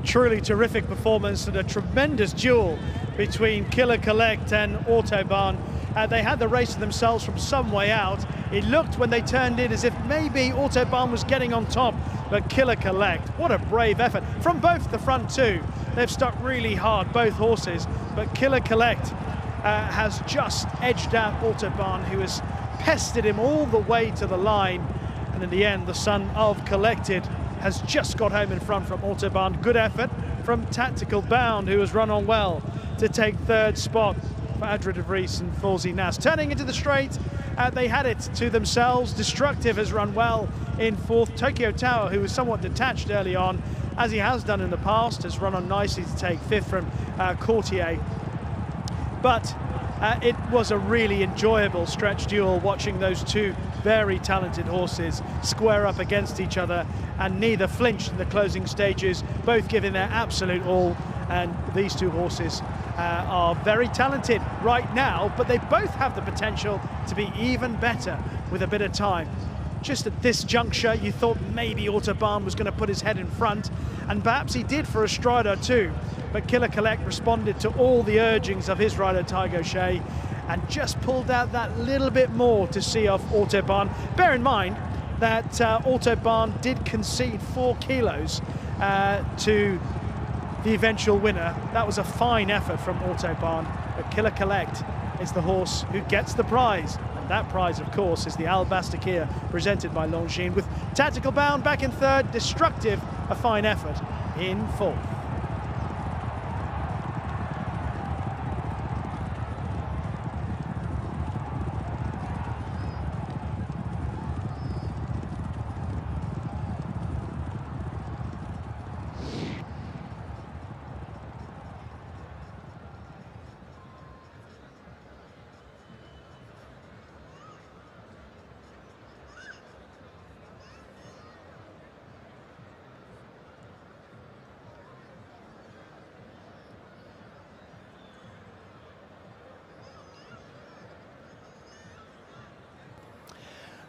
Speaker 2: Truly terrific performance and a tremendous duel between Killer Collect and Autobahn. They had the race to themselves from some way out. It looked when they turned in as if maybe Autobahn was getting on top, but Killer Collect, what a brave effort from both the front two. They've stuck really hard, both horses, but Killer Collect has just edged out Autobahn, who has pestered him all the way to the line, and in the end the son of Collected has just got home in front from Autobahn. Good effort from Tactical Bound, who has run on well to take 3rd spot for Adra de Vries and Fawzi Nas. Turning into the straight, they had it to themselves. Destructive has run well in 4th. Tokyo Tower, who was somewhat detached early on, as he has done in the past, has run on nicely to take 5th from Courtier. But it was a really enjoyable stretch duel, watching those two very talented horses square up against each other, and neither flinched in the closing stages, both giving their absolute all. And these two horses are very talented right now, but they both have the potential to be even better with a bit of time. Just at this juncture, you thought maybe Autobahn was going to put his head in front, and perhaps he did for a stride or two, but Killer Collect responded to all the urgings of his rider, Tygo Shea, and just pulled out that little bit more to see off Autobahn. Bear in mind that Autobahn did concede 4 kilos to the eventual winner. That was a fine effort from Autobahn, but Killer Collect is the horse who gets the prize. And that prize, of course, is the Albasta Kia presented by Longines, with Tactical Bound back in 3rd, Destructive, a fine effort, in 4th.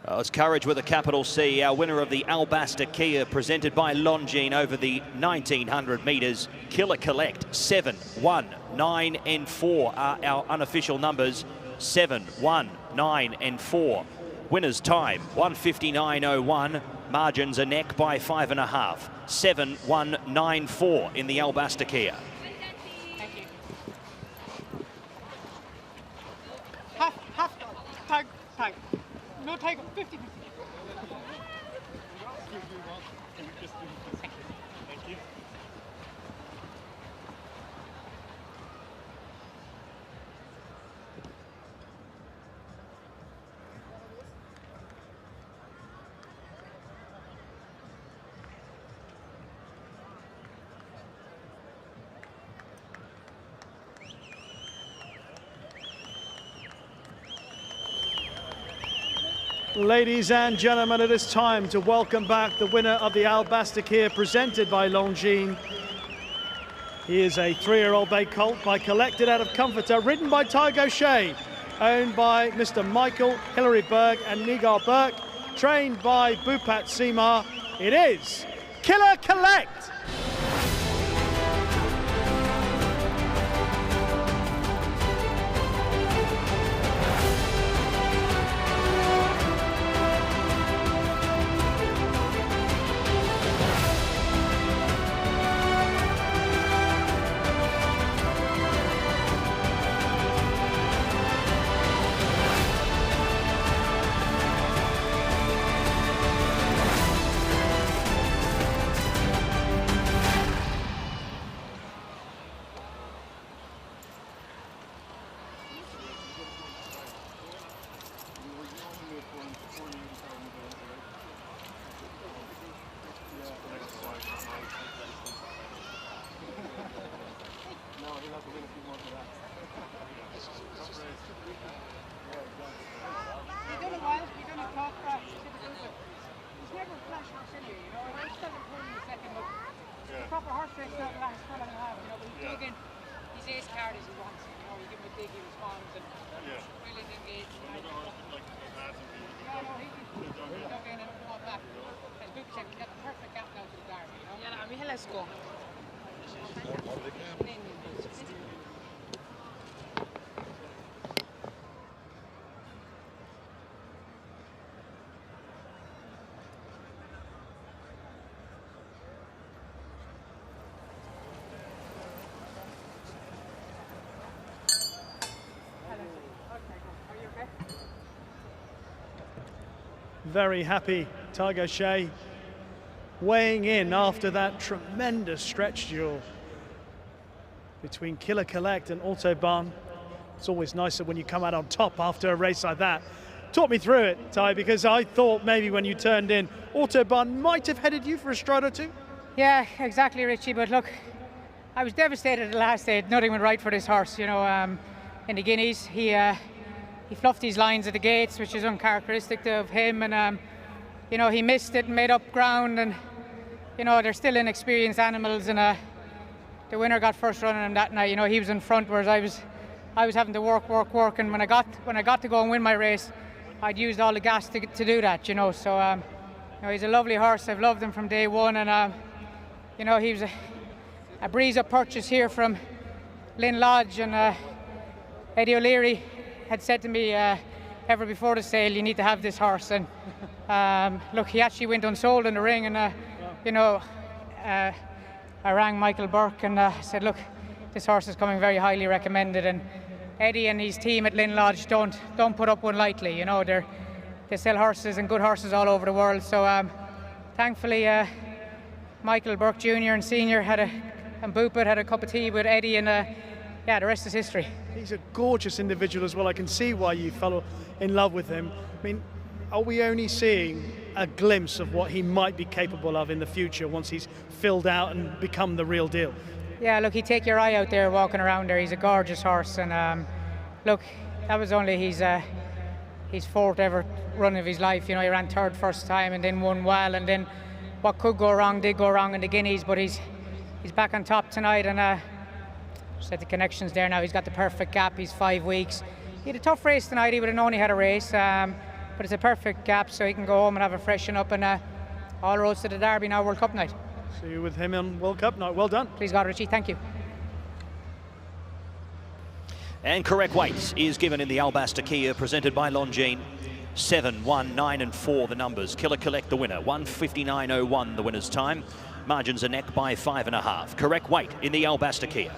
Speaker 3: It's Courage with a capital C, our winner of the Albasta Kia, presented by Longines over the 1900 metres. Killer Collect, 7, 1, 9 and 4 are our unofficial numbers. 7, 1, 9 and 4 Winner's time, 1:59.01. Margins a neck by 5.5. 7:1.94 in the Albaster Kia.
Speaker 5: Half, tag. No tag, 50. Thank you.
Speaker 2: Ladies and gentlemen, it is time to welcome back the winner of the Albaster Kia presented by Longines. He is a 3-year-old bay colt by Collected Out of Comforter, ridden by Tygo Shea, owned by Mr. Michael Hilary Berg and Miguel Buick, trained by Bat Seemar. It is Killer Collect.
Speaker 5: Proper horse race not last for long half, you know, but he's dug in his ace card as he wants, you know, you give him a dig, he responds, and really engaged. No, he dug in and fought back. As Buick said, he got the perfect gap now to the Derby, you know. Yeah, I mean, let's go.
Speaker 2: Very happy Tygo Shea weighing in after that tremendous stretch duel between Killer Collect and Autobahn. It's always nicer when you come out on top after a race like that. Talk me through it, Ty, because I thought maybe when you turned in, Autobahn might have headed you for a stride or two.
Speaker 5: Yeah, exactly, Richie, but look, I was devastated at the last day. Nothing went right for this horse, you know. In the Guineas, he fluffed his lines at the gates, which is uncharacteristic of him, and you know, he missed it and made up ground, and you know, they're still inexperienced animals, and the winner got first run on him that night. You know, he was in front, whereas I was having to work, and when I got to go and win my race, I'd used all the gas to do that, you know. So you know, he's a lovely horse. I've loved him from day one, and you know, he was a breeze up purchase here from Lynn Lodge, and Eddie O'Leary had said to me ever before the sale, you need to have this horse. And look, he actually went unsold in the ring, and you know, I rang Michael Burke and said, look, this horse is coming very highly recommended, and Eddie and his team at Lynn Lodge don't put up one lightly. You know, they sell horses and good horses all over the world. So thankfully Michael Burke Jr. and Senior and Boopit had a cup of tea with Eddie, and yeah, the rest is history.
Speaker 2: He's a gorgeous individual as well. I can see why you fell in love with him. I mean, are we only seeing a glimpse of what he might be capable of in the future once he's filled out and become the real deal?
Speaker 5: Yeah, look, he'd take your eye out there walking around there. He's a gorgeous horse, and look, that was only his fourth ever run of his life. You know, he ran third first time and then won well, and then what could go wrong did go wrong in the Guineas, but he's back on top tonight, and said the connection's there now. He's got the perfect gap. He's 5 weeks. He had a tough race tonight. He would have known he had a race, but it's a perfect gap, so he can go home and have a freshen up, and all roads to the Derby now, World Cup night.
Speaker 2: See you with him on World Cup night. Well done.
Speaker 5: Please God, Richie. Thank you.
Speaker 3: And correct weight is given in the Albaster Kia presented by Longines. 7, 1, 9 and 4 the numbers. Killer Collect the winner. 1:59.01 the winner's time. Margins are neck by 5.5. Correct weight in the Albasta Kia.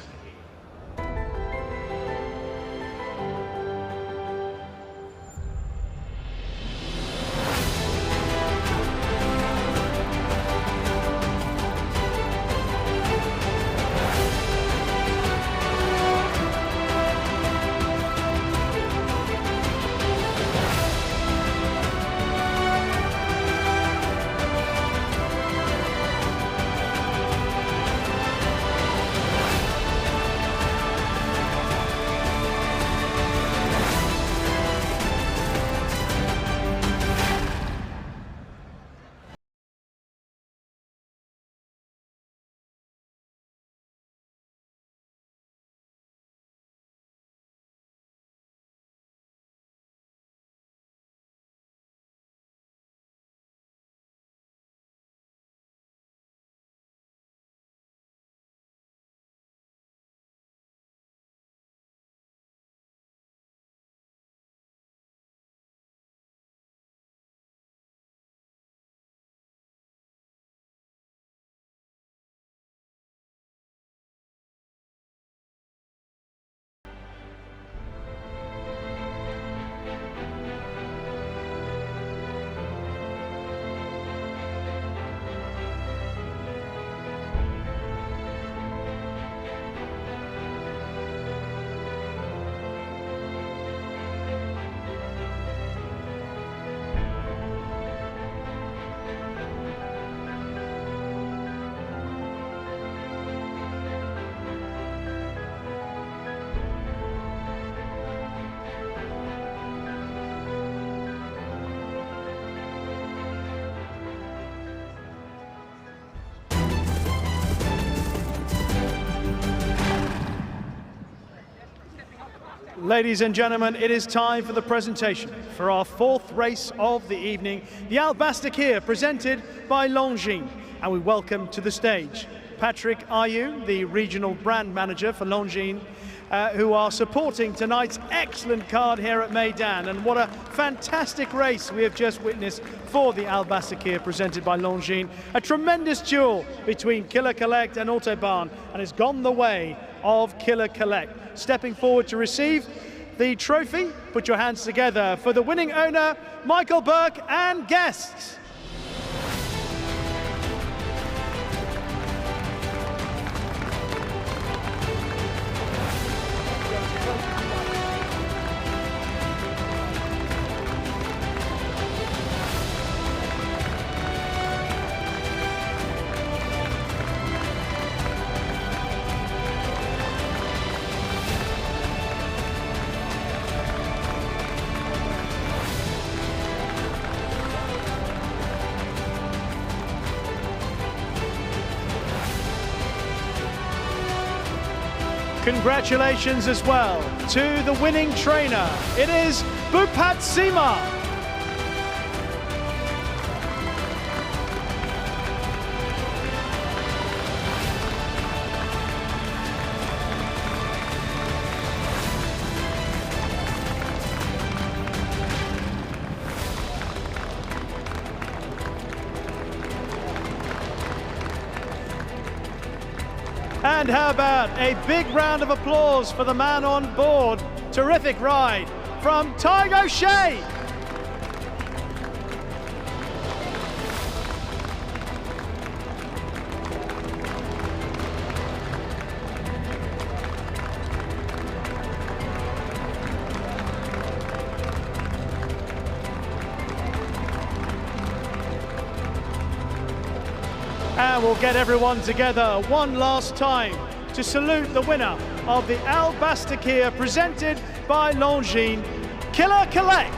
Speaker 2: Ladies and gentlemen, it is time for the presentation for our fourth race of the evening, the Albasta Kia, presented by Longines. And we welcome to the stage Patrick Ayew, the regional brand manager for Longines, who are supporting tonight's excellent card here at Meydan. And what a fantastic race we have just witnessed for the Albasta Kia, presented by Longines. A tremendous duel between Killer Collect and Autobahn, and has gone the way of Killer Collect. Stepping forward to receive the trophy, put your hands together for the winning owner, Miguel Buick, and guests. Congratulations as well to the winning trainer. It is Bat Seemar. And how about a big round of applause for the man on board. Terrific ride from Tiger O'Shea. And we'll get everyone together one last time to salute the winner of the Albasta Kia, presented by Longines, Killer Collect.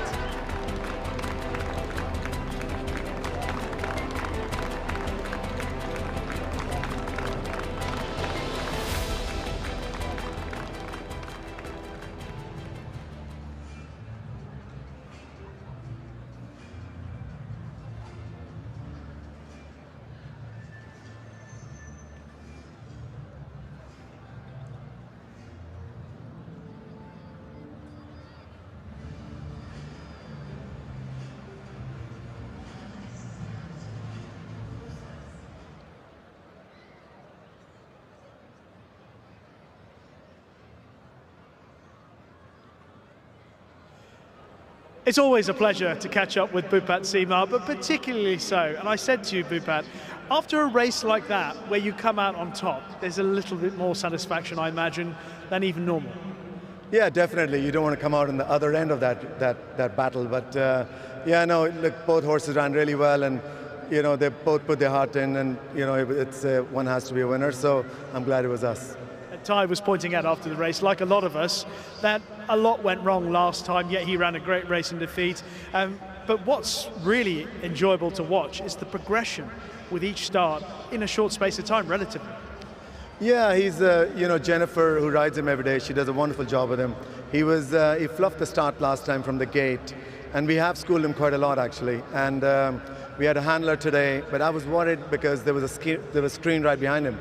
Speaker 2: It's always a pleasure to catch up with Bat Seemar, but particularly so. And I said to you, Bat, after a race like that, where you come out on top, there's a little bit more satisfaction, I imagine, than even normal.
Speaker 12: Yeah, definitely. You don't want to come out on the other end of that battle. But yeah, no, look, both horses ran really well, and you know, they both put their heart in, and you know, it's one has to be a winner. So I'm glad it was us.
Speaker 2: Ty was pointing out after the race, like a lot of us, that a lot went wrong last time, yet he ran a great race in defeat. But what's really enjoyable to watch is the progression with each start in a short space of time, relatively.
Speaker 12: Yeah, he's, you know, Jennifer, who rides him every day, she does a wonderful job with him. He fluffed the start last time from the gate, and we have schooled him quite a lot, actually. And we had a handler today, but I was worried because there was a screen right behind him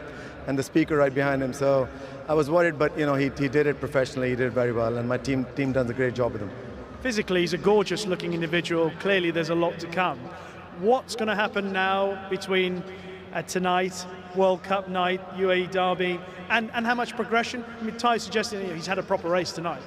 Speaker 12: and the speaker right behind him. So I was worried, but you know, he did it professionally, he did it very well, and my team does a great job with him.
Speaker 2: Physically, he's a gorgeous looking individual. Clearly there's a lot to come. What's going to happen now between tonight, World Cup night, UAE Derby, and how much progression? I mean, Ty suggested he's had a proper race tonight.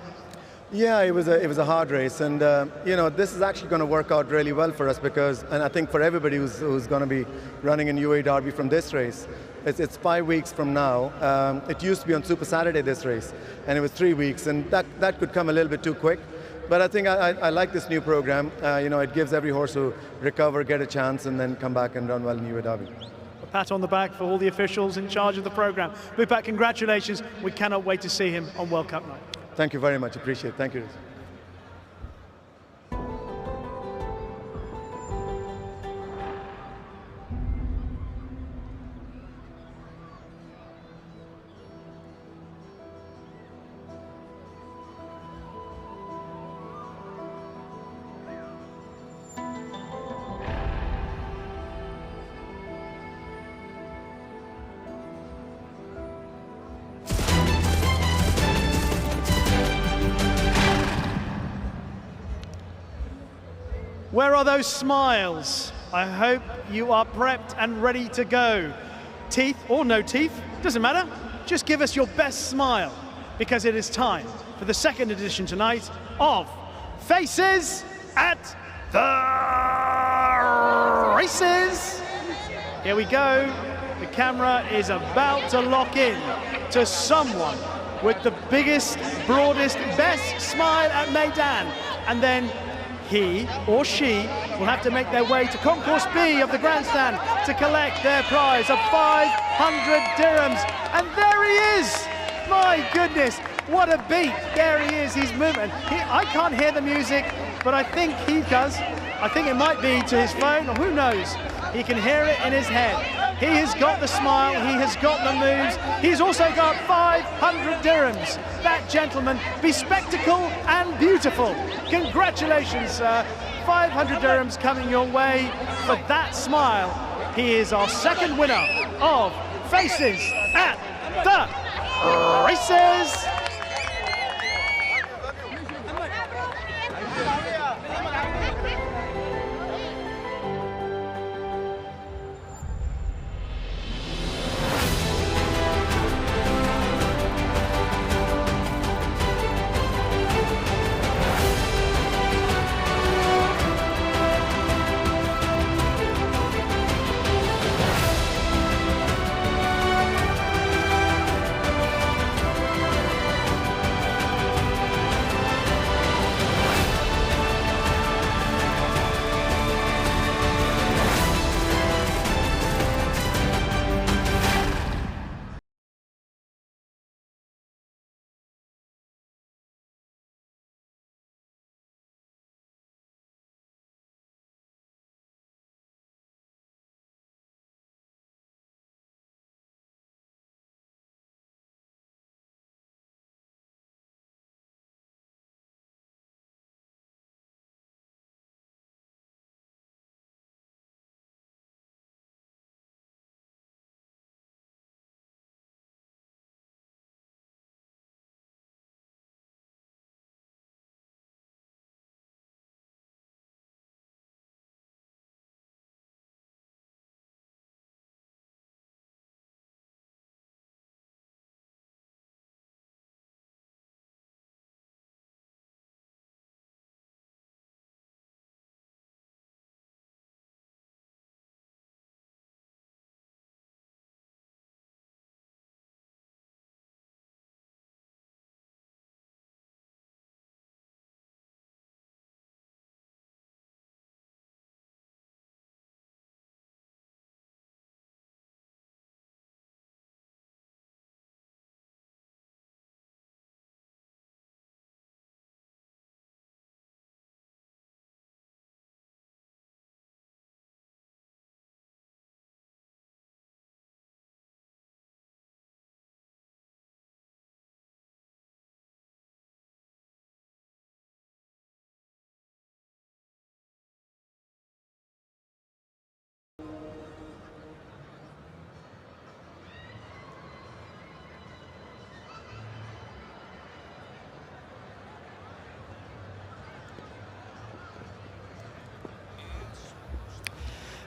Speaker 12: Yeah, it was a hard race, and you know, this is actually going to work out really well for us because, and I think for everybody who's going to be running in UAE Derby from this race, it's 5 weeks from now. It used to be on Super Saturday, this race, and it was 3 weeks, and that could come a little bit too quick. But I think I like this new program. You know, it gives every horse who recover, get a chance, and then come back and run well in UAE Derby.
Speaker 2: A pat on the back for all the officials in charge of the program. Bupak, congratulations. We cannot wait to see him on World Cup night.
Speaker 12: Thank you very much. Appreciate it. Thank you.
Speaker 2: Where are those smiles? I hope you are prepped and ready to go. Teeth or no teeth, doesn't matter. Just give us your best smile, because it is time for the second edition tonight of Faces at the Races. Here we go. The camera is about to lock in to someone with the biggest, broadest, best smile at Meydan. And then he or she will have to make their way to Concourse B of the grandstand to collect their prize of 500 dirhams. And there he is! My goodness, what a beat. There he is, he's moving. I can't hear the music, but I think he does. I think it might be to his phone, or who knows. He can hear it in his head. He has got the smile, he has got the moves. He's also got 500 dirhams. That gentleman, bespectacled and beautiful. Congratulations, sir. 500 dirhams coming your way for that smile. He is our second winner of Faces at the Races.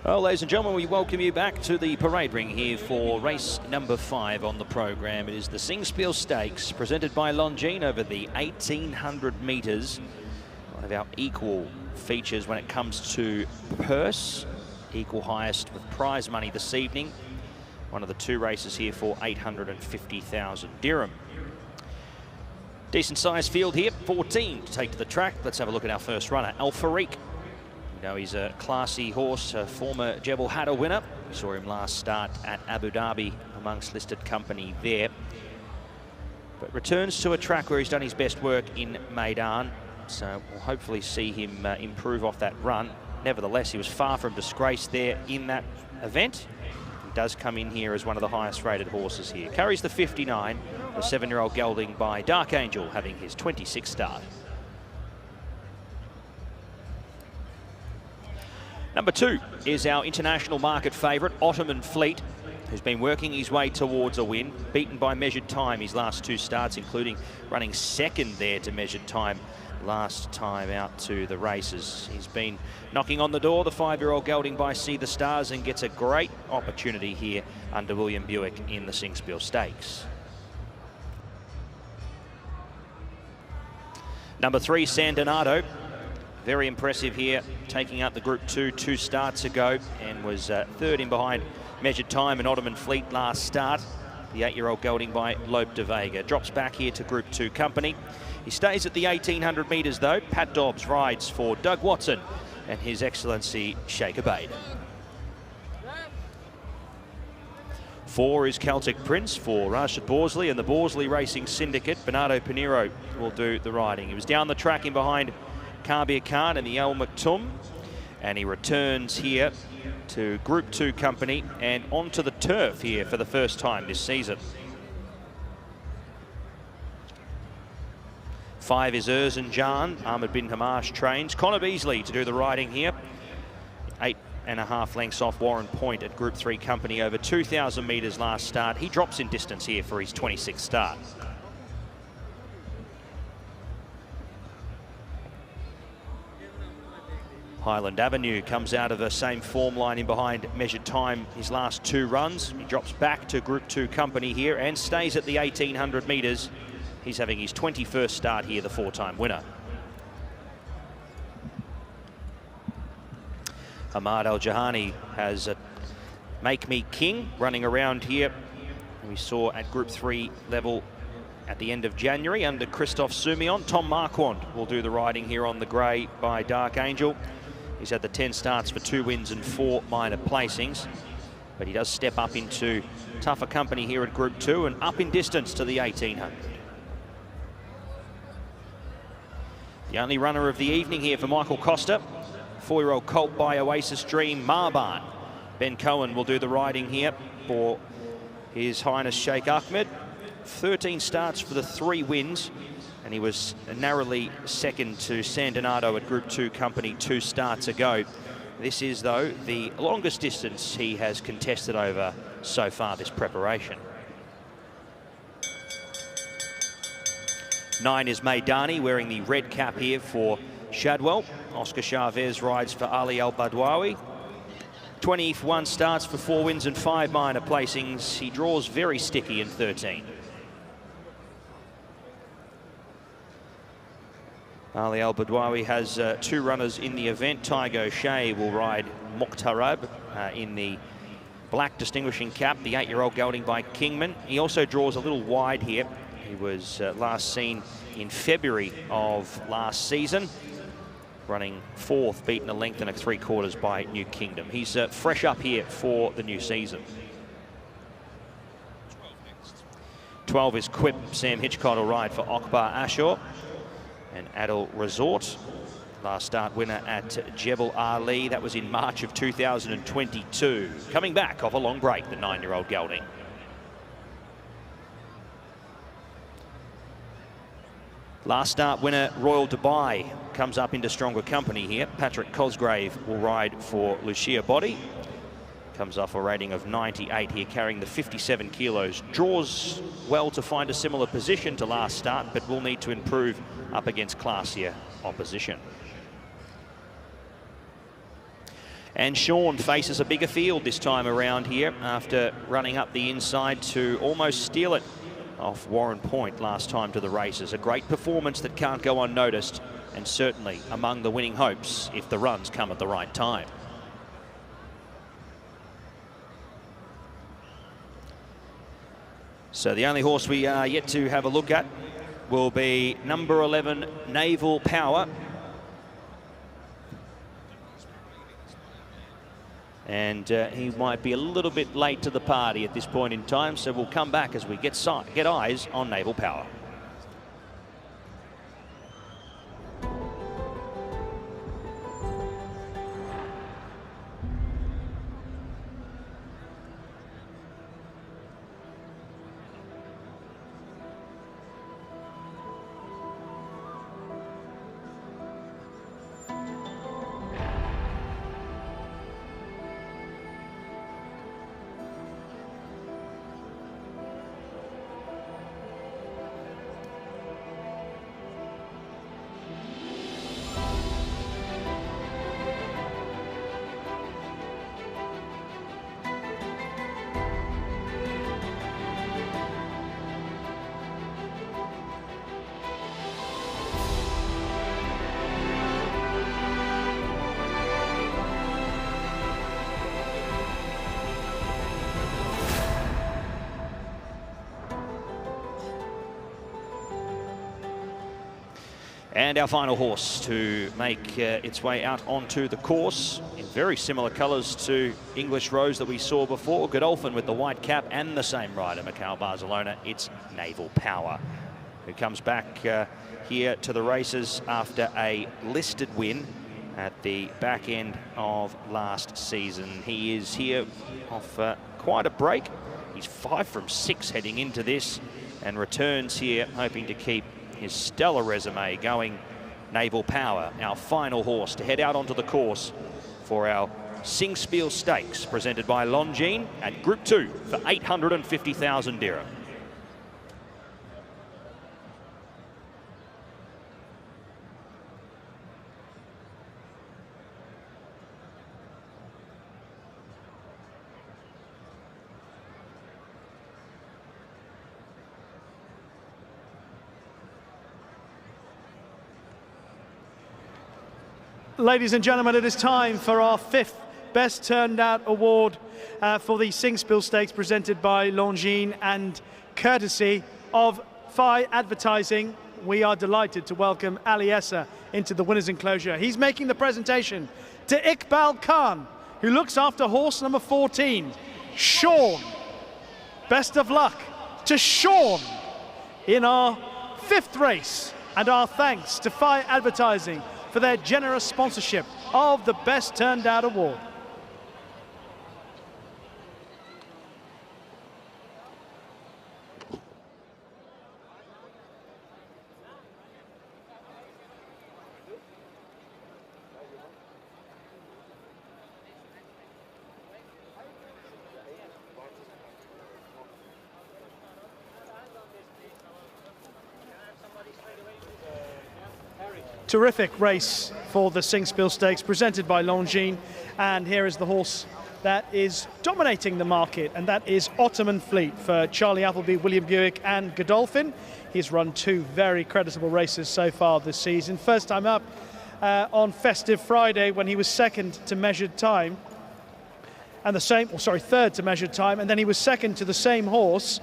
Speaker 3: Well, ladies and gentlemen, we welcome you back to the parade ring here for race number 5 on the program. It is the Singspiel Stakes, presented by Longines over the 1,800 metres. One of our equal features when it comes to purse, equal highest with prize money this evening. One of the 2 races here for 850,000 dirham. Decent sized field here, 14 to take to the track. Let's have a look at our first runner, Al Farik. Now he's a classy horse, a former Jebel Hatta winner. We saw him last start at Abu Dhabi amongst listed company there. But returns to a track where he's done his best work in Meydan. So we'll hopefully see him improve off that run. Nevertheless, he was far from disgrace there in that event. He does come in here as one of the highest rated horses here. Carries the 59, the 7-year-old gelding by Dark Angel, having his 26th start. Number 2 is our international market favourite, Ottoman Fleet, who's been working his way towards a win, beaten by Measured Time his last 2 starts, including running second there to Measured Time last time out to the races. He's been knocking on the door, the 5-year-old gelding by See the Stars, and gets a great opportunity here under William Buick in the Singspiel Stakes. Number 3, San Donato. Very impressive here, taking out the Group 2 starts ago, and was 3rd in behind Measured Time and Ottoman Fleet last start. The 8-year-old gelding by Lope de Vega. Drops back here to Group 2 company. He stays at the 1,800 metres though. Pat Dobbs rides for Doug Watson and His Excellency Sheikh Abeid. 4 is Celtic Prince for Rashid Borsley and the Borsley Racing Syndicate. Bernardo Pinheiro will do the riding. He was down the track in behind Kabir Khan and the El Maktoum, and he returns here to Group 2 company and onto the turf here for the first time this season. 5 is Jan. Ahmed bin Hamash trains. Connor Beasley to do the riding here. 8.5 lengths off Warren Point at Group 3 company over 2,000 metres last start. He drops in distance here for his 26th start. Highland Avenue comes out of the same form line in behind Measured Time his last 2 runs. He drops back to Group 2 company here and stays at the 1,800 metres. He's having his 21st start here, the 4-time winner. Ahmad Al-Jahani has a Make Me King running around here. We saw at Group 3 level at the end of January under Christophe Soumillon. Tom Marquand will do the riding here on the grey by Dark Angel. He's had the 10 starts for 2 wins and 4 minor placings, but he does step up into tougher company here at Group 2 and up in distance to the 1,800. The only runner of the evening here for Michael Costa, 4-year-old colt by Oasis Dream Marban. Ben Cohen will do the riding here for His Highness Sheikh Ahmed. 13 starts for the 3 wins, and he was narrowly second to San Donato at Group 2 company 2 starts ago. This is, though, the longest distance he has contested over so far this preparation. 9 is Meydani, wearing the red cap here for Shadwell. Oscar Chavez rides for Ali Al Badwawi. 21 starts for 4 wins and 5 minor placings. He draws very sticky in 13. Ali Al Badwawi has 2 runners in the event. Tygo Shea will ride Mokhtarab in the black distinguishing cap, the 8-year-old gelding by Kingman. He also draws a little wide here. He was last seen in February of last season, running 4th, beaten a length and a 3/4 by New Kingdom. He's fresh up here for the new season. 12 is Quip. Sam Hitchcock will ride for Akbar Ashur and Adel Resort. Last start winner at Jebel Ali. That was in March of 2022. Coming back off a long break, the 9-year-old gelding. Last start winner Royal Dubai comes up into stronger company here. Patrick Cosgrave will ride for Lucia Body. Comes off a rating of 98 here, carrying the 57 kilos. Draws well to find a similar position to last start, but will need to improve up against classier opposition. And Sean faces a bigger field this time around here after running up the inside to almost steal it off Warren Point last time to the races. A great performance that can't go unnoticed, and certainly among the winning hopes if the runs come at the right time. So the only horse we are yet to have a look at will be number 11, Naval Power. And he might be a little bit late to the party at this point in time, so we'll come back as we get eyes on Naval Power. And our final horse to make its way out onto the course in very similar colours to English Rose that we saw before. Godolphin with the white cap and the same rider, Miguel Barcelona. It's Naval Power, who comes back here to the races after a listed win at the back end of last season. He is here off quite a break. He's 5 from 6 heading into this, and returns here hoping to keep his stellar resume going. Naval Power, our final horse to head out onto the course for our Singspiel Stakes, presented by Longines at Group 2 for 850,000 dirham.
Speaker 2: Ladies and gentlemen, it is time for our 5th Best Turned Out Award for the Singspiel Stakes, presented by Longines and courtesy of Phi Advertising. We are delighted to welcome Ali Essa into the winner's enclosure. He's making the presentation to Iqbal Khan, who looks after horse number 14, Sean. Best of luck to Sean in our 5th race, and our thanks to Phi Advertising for their generous sponsorship of the Best Turned Out Award. Terrific race for the Singspiel Stakes, presented by Longines, and here is the horse that is dominating the market, and that is Ottoman Fleet for Charlie Appleby, William Buick and Godolphin. He's run 2 very creditable races so far this season. First time up on Festive Friday when he was 2nd to measured time, and third to measured time, and then he was 2nd to the same horse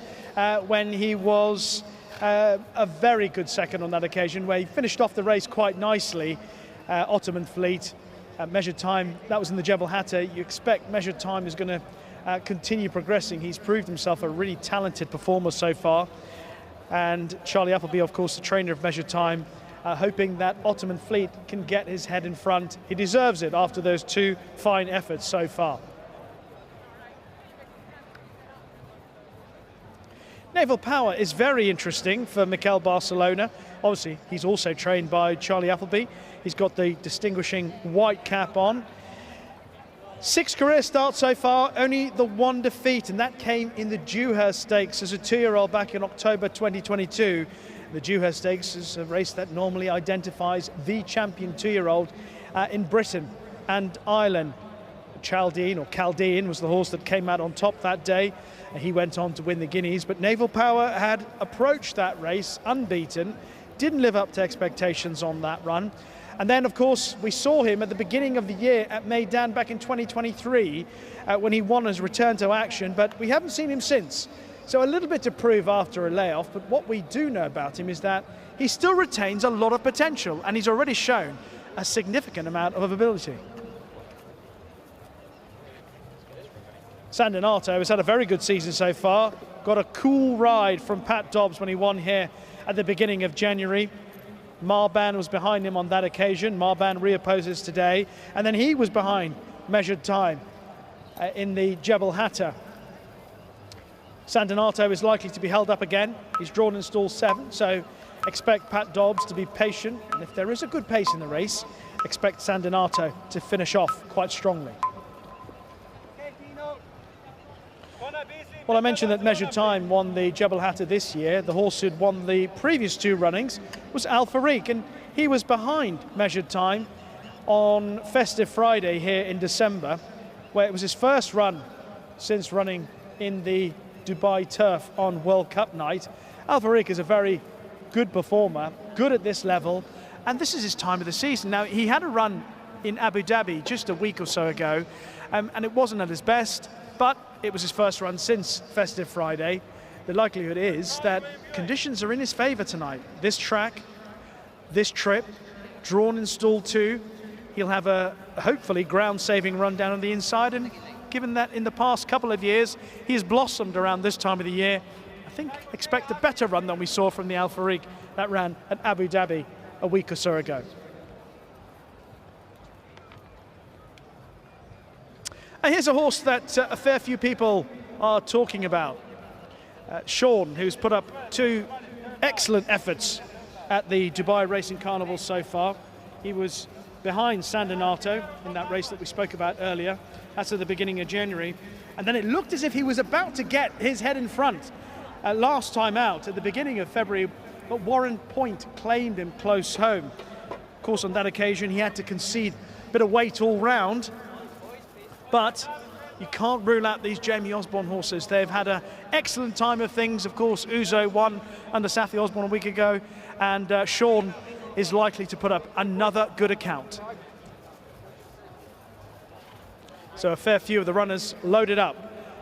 Speaker 2: when he was a very good 2nd on that occasion, where he finished off the race quite nicely. Ottoman Fleet, measured time, that was in the Jebel Hatta. You expect measured time is going to continue progressing. He's proved himself a really talented performer so far. And Charlie Appleby, of course, the trainer of measured time, hoping that Ottoman Fleet can get his head in front. He deserves it after those 2 fine efforts so far. Naval Power is very interesting for Miguel Barcelona. Obviously, he's also trained by Charlie Appleby. He's got the distinguishing white cap on. 6 career starts so far, only the 1 defeat, and that came in the Dewhurst Stakes as a 2-year-old back in October 2022. The Dewhurst Stakes is a race that normally identifies the champion 2-year-old in Britain and Ireland. Chaldean was the horse that came out on top that day. He went on to win the Guineas, but Naval Power had approached that race unbeaten, didn't live up to expectations on that run. And then, of course, we saw him at the beginning of the year at Meydan back in 2023 when he won his return to action, but we haven't seen him since. So a little bit to prove after a layoff, but what we do know about him is that he still retains a lot of potential, and he's already shown a significant amount of ability. San Donato has had a very good season so far. Got a cool ride from Pat Dobbs when he won here at the beginning of January. Meydan was behind him on that occasion. Meydan reopposes today. And then he was behind Measured Time in the Jebel Hatta. San Donato is likely to be held up again. He's drawn in stall 7, so expect Pat Dobbs to be patient. And if there is a good pace in the race, expect San Donato to finish off quite strongly. Well, I mentioned that Measured Time won the Jebel Hatta this year. The horse who'd won the previous 2 runnings was Al Farik, and he was behind Measured Time on Festive Friday here in December, where it was his first run since running in the Dubai turf on World Cup night. Al Farik is a very good performer, good at this level, and this is his time of the season. Now, he had a run in Abu Dhabi just a week or so ago, and it wasn't at his best, but it was his first run since Festive Friday. The likelihood is that conditions are in his favour tonight. This track, this trip, drawn in stall 2, he'll have a hopefully ground-saving run down on the inside, and given that in the past couple of years he has blossomed around this time of the year, I think expect a better run than we saw from the Al Farik that ran at Abu Dhabi a week or so ago. And here's a horse that a fair few people are talking about. Sean, who's put up 2 excellent efforts at the Dubai Racing Carnival so far. He was behind San Donato in that race that we spoke about earlier. That's at the beginning of January. And then it looked as if he was about to get his head in front last time out at the beginning of February, but Warren Point claimed him close home. Of course, on that occasion, he had to concede a bit of weight all round. But you can't rule out these Jamie Osborne horses. They've had an excellent time of things. Of course, Uzo won under Safi Osborne a week ago, and Sean is likely to put up another good account. So a fair few of the runners loaded up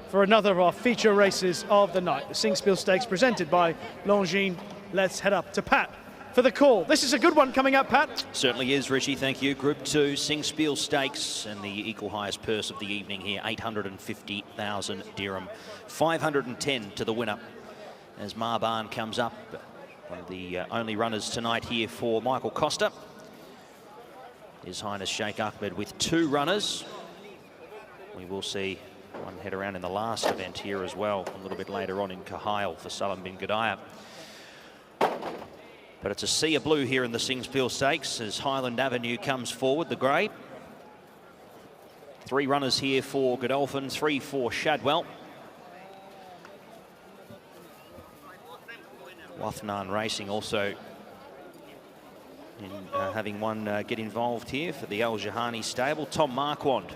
Speaker 2: for another of our feature races of the night. The Singspiel Stakes presented by Longines. Let's head up to Pat for the call. This is a good one coming up, Pat.
Speaker 3: Certainly is, Richie, thank you. Group 2, Singspiel Stakes, and the equal highest purse of the evening here, 850,000 dirham. 510 to the winner as Meydan comes up. One of the only runners tonight here for Michael Costa. His Highness Sheikh Ahmed with 2 runners. We will see one head around in the last event here as well, a little bit later on in Kahil for Salam bin Gudaya. But it's a sea of blue here in the Singspiel Stakes as Highland Avenue comes forward, the grey. 3 runners here for Godolphin, 3 for Shadwell. Wathnan Racing also in, having one get involved here for the Al Jahani stable. Tom Marquand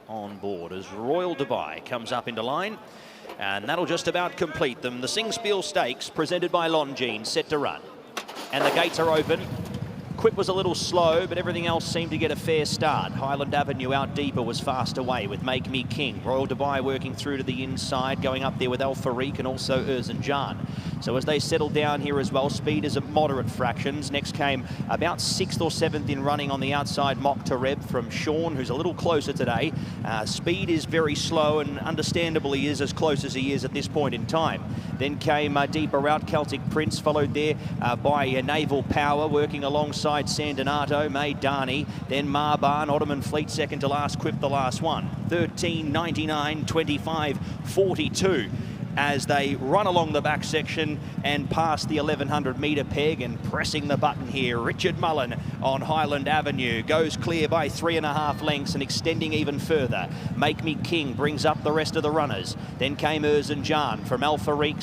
Speaker 3: on board as Royal Dubai comes up into line. And that'll just about complete them. The Singspiel Stakes presented by Longines set to run. And the gates are open. Quip was a little slow, but everything else seemed to get a fair start. Highland Avenue out deeper was fast away with Make Me King. Royal Dubai working through to the inside, going up there with Al Farik and also Erzincan. So as they settle down here as well, speed is at moderate fractions. Next came about 6th or 7th in running on the outside, Mock Tareb from Sean, who's a little closer today. Speed is very slow, and understandably is as close as he is at this point in time. Then came deeper out, Celtic Prince, followed there by Naval Power, working alongside San Donato, Meydan, then Meydan, Ottoman Fleet second to last, Quip the last one. 13, 99, 25, 42. as they run along the back section and past the 1100 metre peg, and pressing the button here. Richard Mullen on Highland Avenue goes clear by 3.5 lengths and extending even further. Make Me King brings up the rest of the runners. Then came Erzincan from Al-Fariq.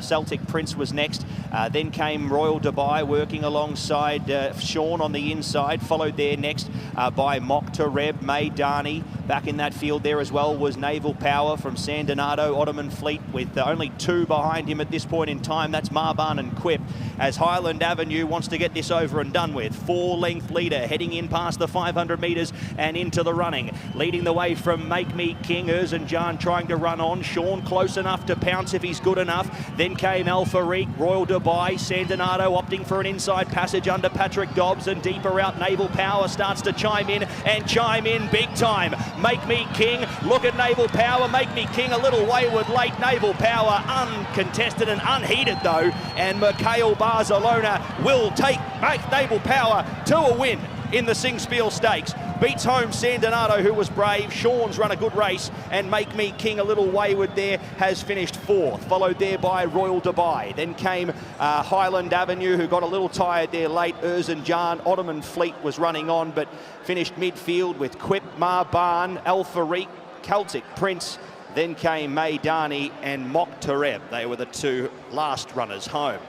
Speaker 3: Celtic Prince was next. Then came Royal Dubai working alongside Sean on the inside, followed there next by Mokhtareb. Meydani back in that field there as well was Naval Power from San Donato. Ottoman Fleet with only 2 behind him at this point in time. That's Marban and Quip, as Highland Avenue wants to get this over and done with. 4-length leader heading in past the 500 metres and into the running. Leading the way from Make Me King. Erzincan trying to run on. Sean close enough to pounce if he's good enough. Then came Al-Fariq, Royal Dubai, San Donato opting for an inside passage under Patrick Dobbs, and deeper out Naval Power starts to chime in, and chime in big time. Make Me King, look at Naval Power. Make Me King a little wayward late. Naval Power uncontested and unheated though, and Miguel Barcelona will make Naval Power to a win in the Singspiel Stakes. Beats home San Donato, who was brave. Sean's run a good race, and Make Me King, a little wayward there, has finished 4th, followed there by Royal Dubai. Then came Highland Avenue, who got a little tired there late. Erzincan, Ottoman Fleet was running on, but finished midfield with Quip, Marban, Al-Fariq, Celtic Prince. Then came Meydani and Mokhtareb. They were the 2 last runners home.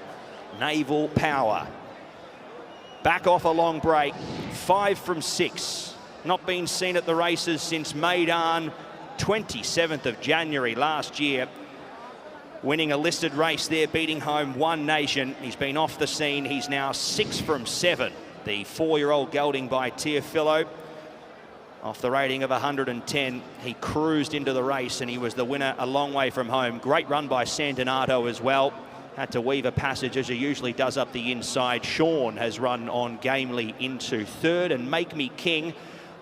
Speaker 3: Naval Power back off a long break, 5 from 6. Not been seen at the races since Meydan, 27th of January last year. Winning a listed race there, beating home One Nation. He's been off the scene. He's now 6 from 7. The 4-year-old gelding by Teofilo. Off the rating of 110, he cruised into the race and he was the winner a long way from home. Great run by San Donato as well. Had to weave a passage as he usually does up the inside. Sean has run on gamely into 3rd, and Make Me King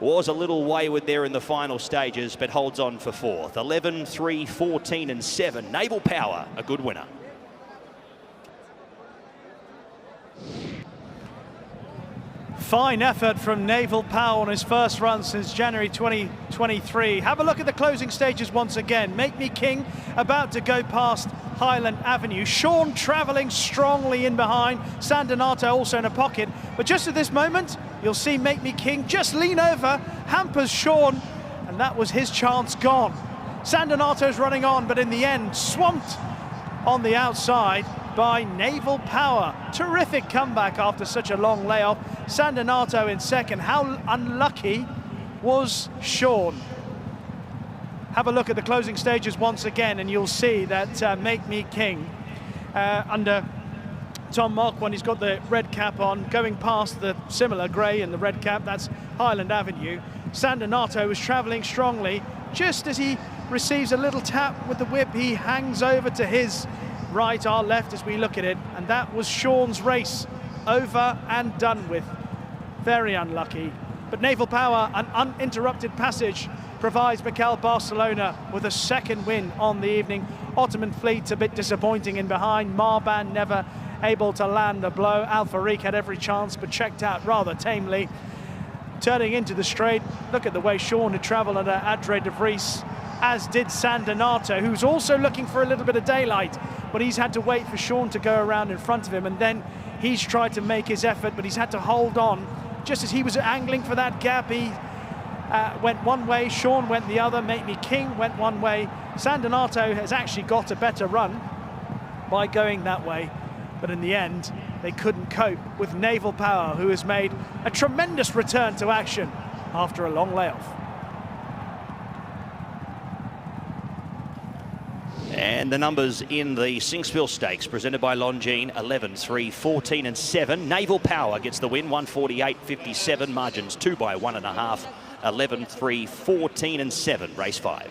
Speaker 3: was a little wayward there in the final stages, but holds on for 4th. 11, 3, 14 and 7. Naval Power, a good winner.
Speaker 2: Fine effort from Naval Power on his first run since January 2023. Have a look at the closing stages once again. Make Me King about to go past Highland Avenue. Sean travelling strongly in behind. San Donato also in a pocket. But just at this moment, you'll see Make Me King just lean over, hampers Sean, and that was his chance gone. San Donato's running on, but in the end, swamped on the outside by Naval Power. Terrific comeback after such a long layoff. San Donato in second. How unlucky was Sean? Have a look at the closing stages once again, and you'll see that Make Me King, under Tom Mock, when he's got the red cap on, going past the similar grey and the red cap, that's Highland Avenue. San Donato was travelling strongly. Just as he receives a little tap with the whip, he hangs over to his right, our left as we look at it, and that was Sean's race over and done with. Very unlucky, but Naval Power, an uninterrupted passage, provides Miguel Barcelona with a 2nd win on the evening. Ottoman Fleet a bit disappointing in behind. Marban never able to land a blow. Al-Fariq had every chance but checked out rather tamely. Turning into the straight, look at the way Sean had travelled under Adre de Vries, as did San Donato, who's also looking for a little bit of daylight, but he's had to wait for Sean to go around in front of him, and then he's tried to make his effort, but he's had to hold on. Just as he was angling for that gap, he went one way, Sean went the other, Make Me King went one way. San Donato has actually got a better run by going that way, but in the end, they couldn't cope with Naval Power, who has made a tremendous return to action after a long layoff.
Speaker 3: And the numbers in the Singspiel Stakes presented by Longines: 11, 3, 14 and 7. Naval Power gets the win, 148.57, margins 2 by 1.5. 11, 3, 14 and 7, race 5.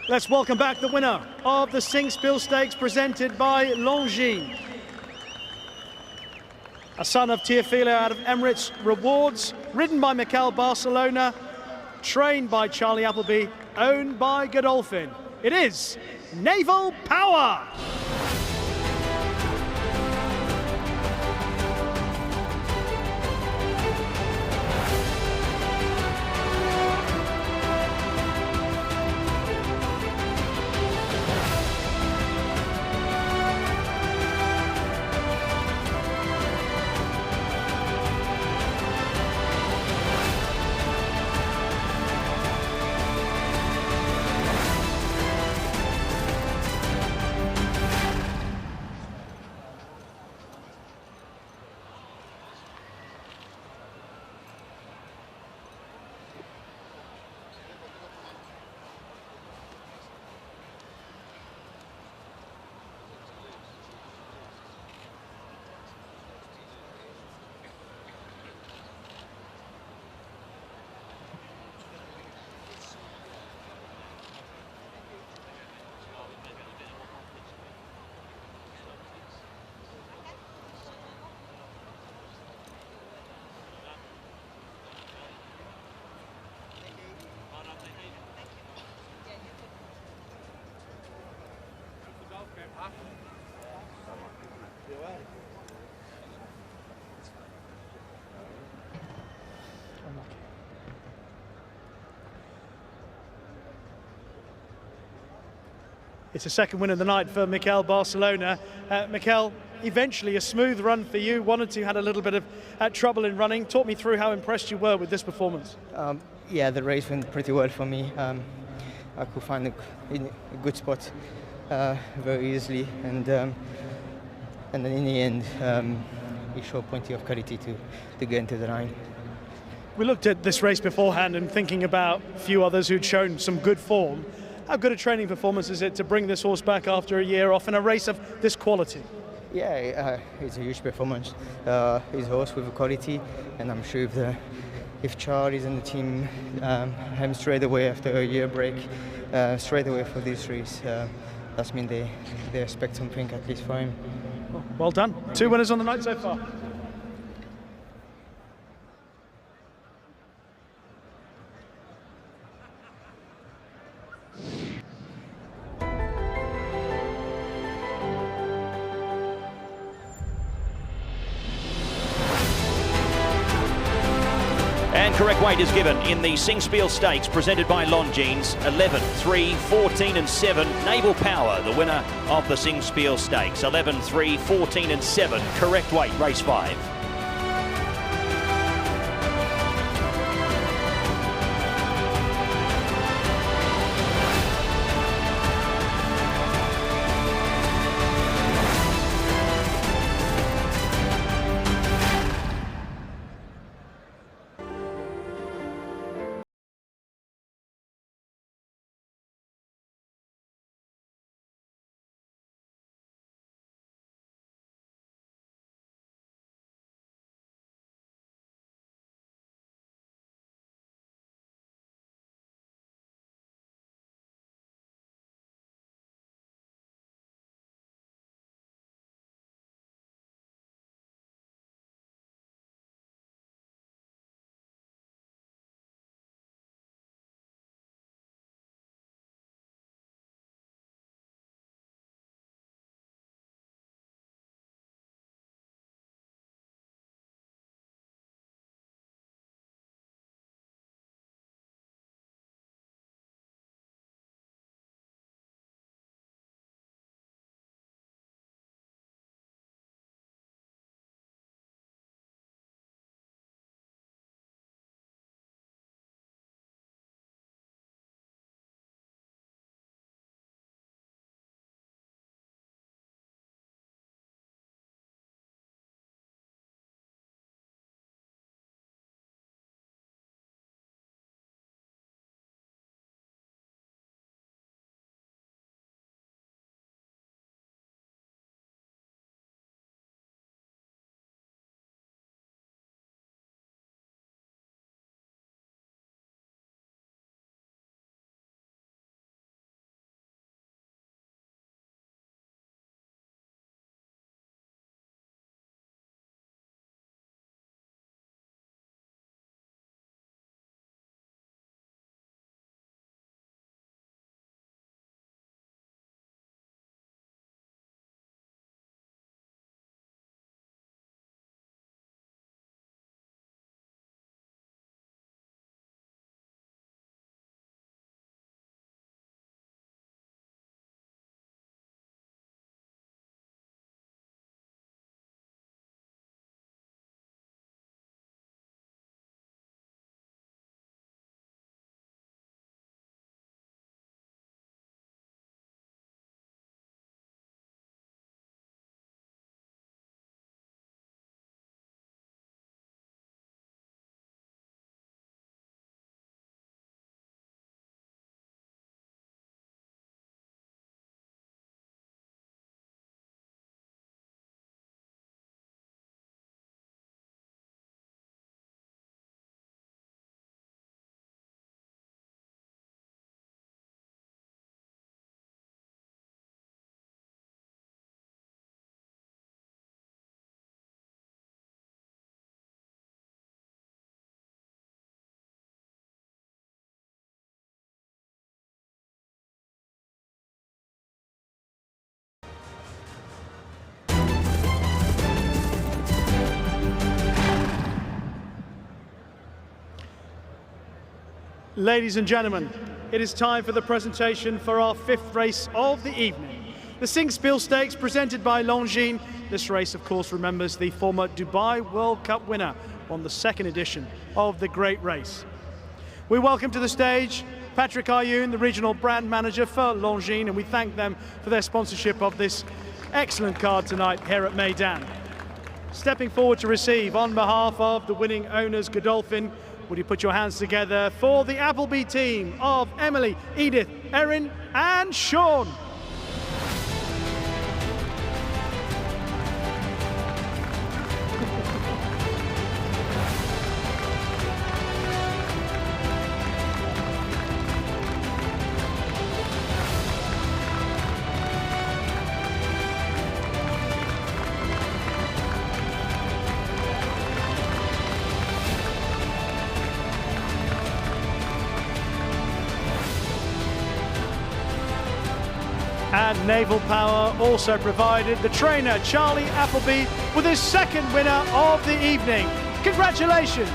Speaker 2: Let's welcome back the winner of the Singspiel Stakes presented by Longines. a son of Teofilo out of Emirates Rewards, ridden by Miguel Barcelona, trained by Charlie Appleby, owned by Godolphin. It is Naval Power! It's a second win of the night for Miguel Barcelona. Miguel, eventually a smooth run for you. 1 and 2 had a little bit of trouble in running. Talk me through how impressed you were with this performance.
Speaker 10: Yeah, the race went pretty well for me. I could find a good spot very easily, and then in the end, he showed plenty of quality to get into the line.
Speaker 2: We looked at this race beforehand and thinking about a few others who'd shown some good form. How good a training performance is it to bring this horse back after a year off in a race of this quality?
Speaker 10: Yeah, it's a huge performance. He's a horse with quality, and I'm sure if Charlie's and the team him straight away after a year break, straight away for this race, that means they expect something at least for him.
Speaker 2: Well done. 2 winners on the night so far.
Speaker 3: And correct weight is given in the Singspiel Stakes presented by Longines. 11, 3, 14 and 7. Naval Power, the winner of the Singspiel Stakes. 11, 3, 14 and 7. Correct weight, race 5.
Speaker 2: Ladies and gentlemen, it is time for the presentation for our 5th race of the evening. The Singspiel Stakes presented by Longines. This race, of course, remembers the former Dubai World Cup winner on the 2nd edition of the great race. We welcome to the stage Patrick Ayoun, the regional brand manager for Longines, and we thank them for their sponsorship of this excellent card tonight here at Meydan. Stepping forward to receive on behalf of the winning owners Godolphin, would you put your hands together for the Appleby team of Emily, Edith, Erin and Sean. And Naval Power also provided the trainer Charlie Appleby with his 2nd winner of the evening. Congratulations!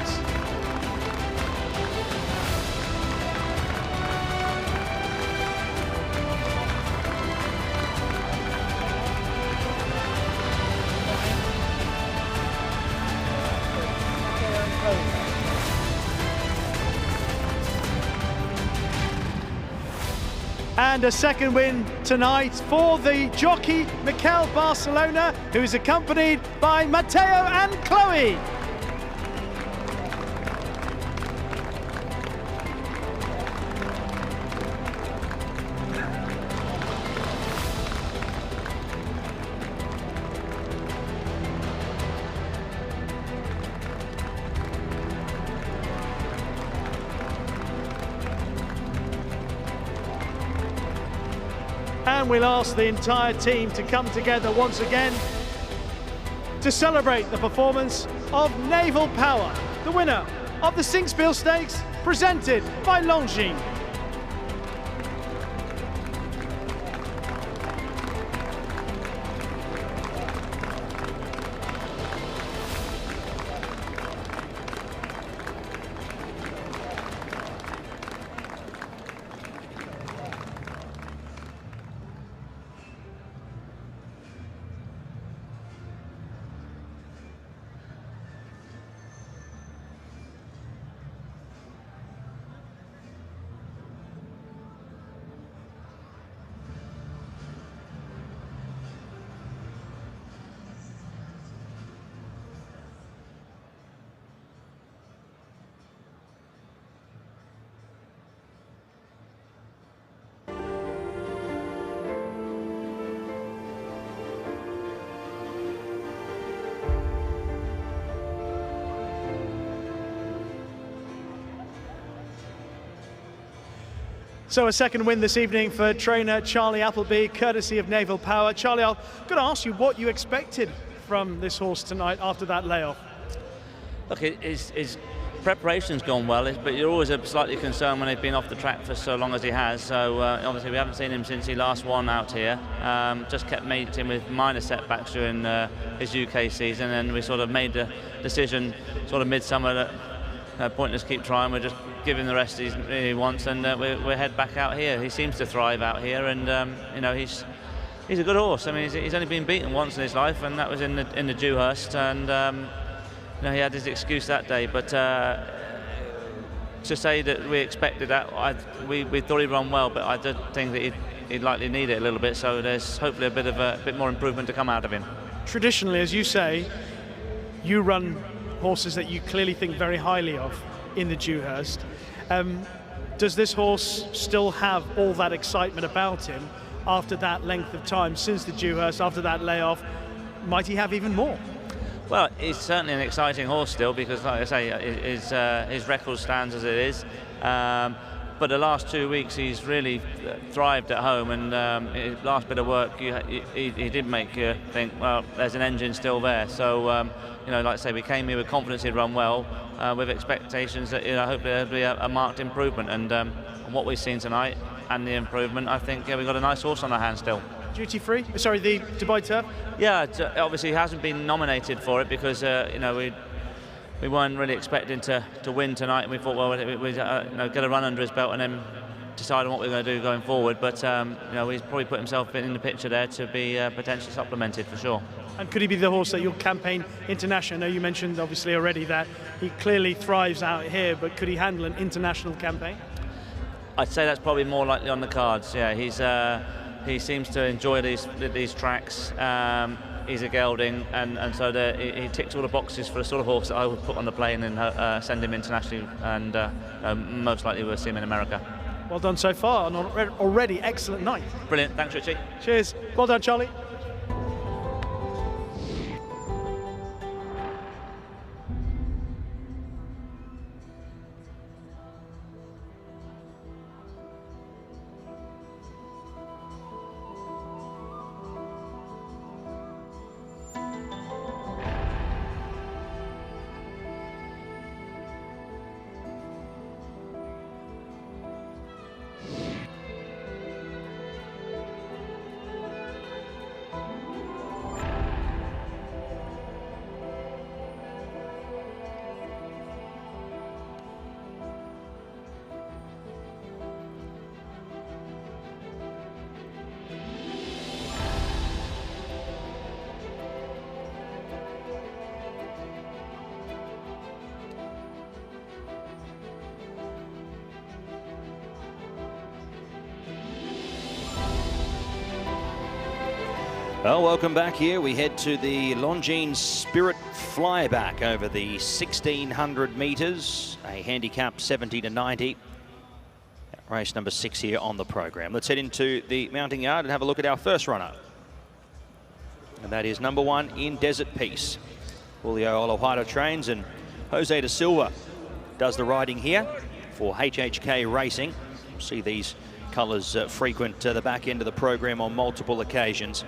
Speaker 2: And a 2nd win tonight for the jockey Miguel Barcelona, who is accompanied by Matteo and Chloe. And we'll ask the entire team to come together once again to celebrate the performance of Naval Power, the winner of the Singspiel Stakes, presented by Longines. So a 2nd win this evening for trainer Charlie Appleby, courtesy of Naval Power. Charlie, I'm going to ask you what you expected from this horse tonight after that layoff.
Speaker 11: Look, his preparation's gone well, but you're always slightly concerned when he's been off the track for so long as he has. So obviously we haven't seen him since he last won out here. Just kept meeting with minor setbacks during his UK season, and we sort of made the decision sort of midsummer that pointless keep trying. We're just giving the rest he wants, and we're head back out here. He seems to thrive out here, and you know, he's a good horse. I mean, he's only been beaten once in his life, and that was in the Dewhurst, and you know, he had his excuse that day. But to say that we expected that, we thought he'd run well, but I did think that he'd likely need it a little bit. So there's hopefully a bit more improvement to come out of him.
Speaker 2: Traditionally, as you say, you run horses that you clearly think very highly of in the Dewhurst. Does this horse still have all that excitement about him after that length of time since the Dewhurst, after that layoff? Might he have even more?
Speaker 11: Well, he's certainly an exciting horse still, because, like I say, his record stands as it is. But the last 2 weeks he's really thrived at home, and his last bit of work he did make you think, well, there's an engine still there. So you know, like I say, we came here with confidence he'd run well, with expectations that, you know, hopefully there'll be a marked improvement. And what we've seen tonight and the improvement, I think we've got a nice horse on our hands still.
Speaker 2: Duty free? Sorry, the Dubai Turf?
Speaker 11: Yeah, obviously he hasn't been nominated for it because you know, we weren't really expecting to win tonight, and we thought, well, we get a run under his belt and then decide on what we're going to do going forward. But he's probably put himself in the picture there to be potentially supplemented for sure.
Speaker 2: And could he be the horse that you'll campaign international? I know you mentioned obviously already that he clearly thrives out here, but could he handle an international campaign?
Speaker 11: I'd say that's probably more likely on the cards. Yeah, he seems to enjoy these tracks. He's a gelding, and so he ticks all the boxes for the sort of horse that I would put on the plane and send him internationally, and most likely we'll see him in America.
Speaker 2: Well done so far, and already excellent night.
Speaker 11: Brilliant, thanks Richie.
Speaker 2: Cheers, well done Charlie.
Speaker 3: Well, welcome back here. We head to the Longines Spirit Flyback over the 1,600 metres, a handicap 70 to 90. Race number 6 here on the program. Let's head into the mounting yard and have a look at our first runner. And that is number 1 in Desert Peace. Julio Olojuado trains, and Jose Da Silva does the riding here for HHK Racing. We'll see these colours frequent the back end of the program on multiple occasions.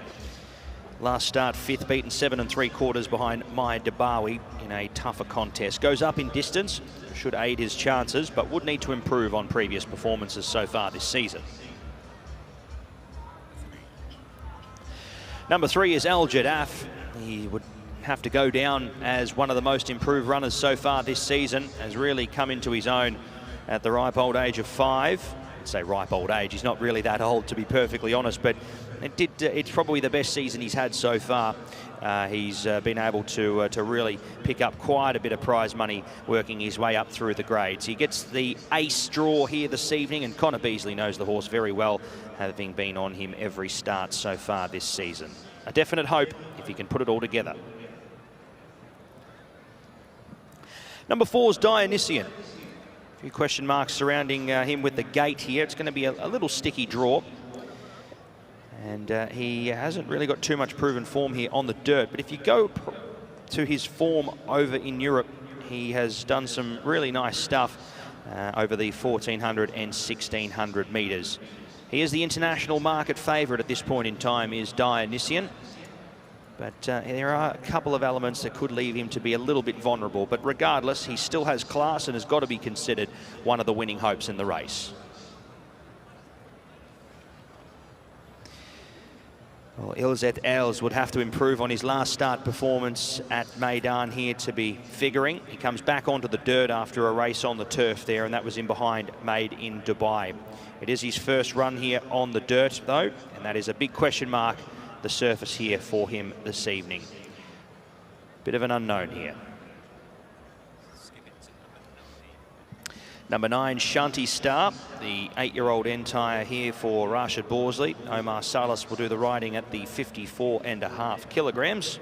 Speaker 3: Last start 5th, beaten 7 3/4 behind Meydan in a tougher contest. Goes up in distance, should aid his chances, but would need to improve on previous performances so far this season. Number 3 is Al Jadaf. He would have to go down as one of the most improved runners so far this season. Has really come into his own at the ripe old age of 5. I'd say ripe old age. He's not really that old, to be perfectly honest, but it's probably the best season he's had so far. He's been able to really pick up quite a bit of prize money working his way up through the grades. He gets the ace draw here this evening, and Connor Beasley knows the horse very well, having been on him every start so far this season. A definite hope if he can put it all together. Number 4 is Dionysian. A few question marks surrounding him with the gate here. It's going to be a little sticky draw. And he hasn't really got too much proven form here on the dirt. But if you go to his form over in Europe, he has done some really nice stuff over the 1,400 and 1,600 metres. He is the international market favourite at this point in time, is Dionysian. But there are a couple of elements that could leave him to be a little bit vulnerable. But regardless, he still has class and has got to be considered one of the winning hopes in the race. Well, Ilzeth Els would have to improve on his last start performance at Meydan here to be figuring. He comes back onto the dirt after a race on the turf there, and that was in behind Made in Dubai. It is his first run here on the dirt, though, and that is a big question mark, the surface here for him this evening. Bit of an unknown here. Number 9, Shanti Star, the 8-year-old entire here for Rashid Borsley. Omar Salas will do the riding at the 54.5 kilograms.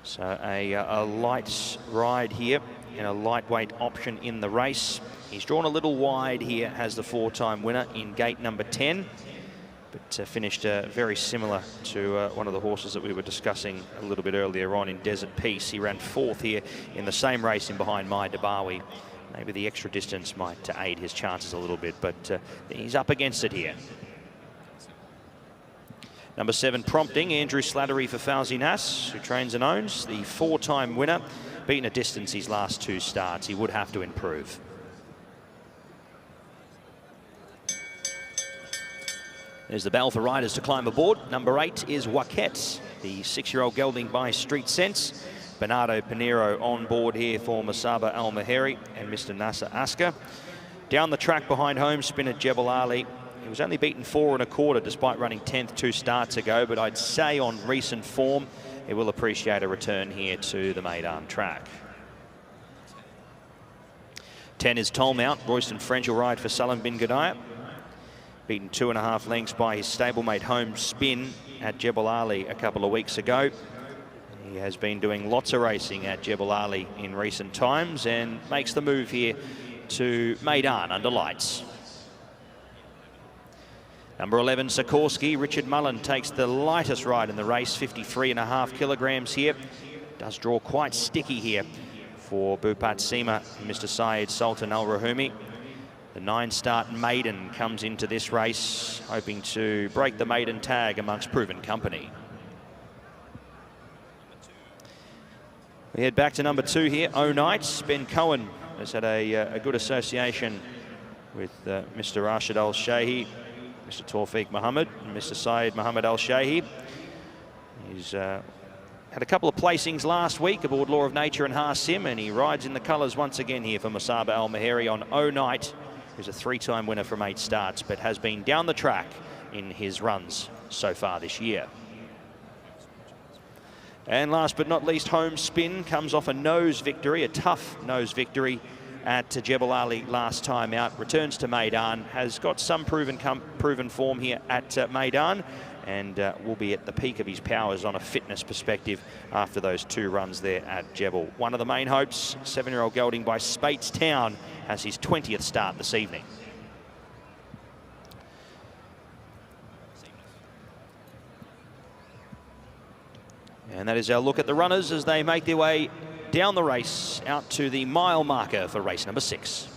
Speaker 3: So a light ride here and a lightweight option in the race. He's drawn a little wide here, has the 4-time winner in gate number 10, but finished very similar to one of the horses that we were discussing a little bit earlier on in Desert Peace. He ran 4th here in the same race in behind Meydan. Maybe the extra distance might aid his chances a little bit, but he's up against it here. Number 7, Prompting, Andrew Slattery for Fauzi Nas, who trains and owns, the 4-time winner. Beaten a distance his last 2 starts. He would have to improve. There's the bell for riders to climb aboard. Number 8 is Waquette, the 6-year-old gelding by Street Sense. Bernardo Pinheiro on board here for Musaba Al Maheri and Mr. Nasser Asker. Down the track behind home spinner Jebel Ali. He was only beaten 4 1/4 despite running 10th 2 starts ago, but I'd say on recent form, he will appreciate a return here to the Meydan track. 10 is Tolmount. Royston French will ride for Salim bin Gudaya. Beaten 2.5 lengths by his stablemate Home Spin at Jebel Ali a couple of weeks ago. He has been doing lots of racing at Jebel Ali in recent times and makes the move here to Meydan under lights. Number 11, Sikorsky. Richard Mullen takes the lightest ride in the race, 53.5 kilograms here. Does draw quite sticky here for Bat Seemar and Mr. Syed Sultan Al Rahumi. The 9-start Meydan comes into this race, hoping to break the Meydan tag amongst proven company. We head back to number 2 here, O-Nights. Ben Cohen has had a good association with Mr. Rashid Al-Shahi, Mr. Tawfiq Muhammad, and Mr. Syed Muhammad Al-Shahi. He's had a couple of placings last week aboard Law of Nature and Harsim, and he rides in the colours once again here for Musaba Al Maheri on O-Night, who's a 3-time winner from 8 starts, but has been down the track in his runs so far this year. And last but not least, Home Spin comes off a nose victory, a tough nose victory at Jebel Ali last time out. Returns to Meydan, has got some proven form here at Meydan, and will be at the peak of his powers on a fitness perspective after those 2 runs there at Jebel. One of the main hopes, 7-year-old gelding by Speightstown, has his 20th start this evening. And that is our look at the runners as they make their way down the race out to the mile marker for race number 6.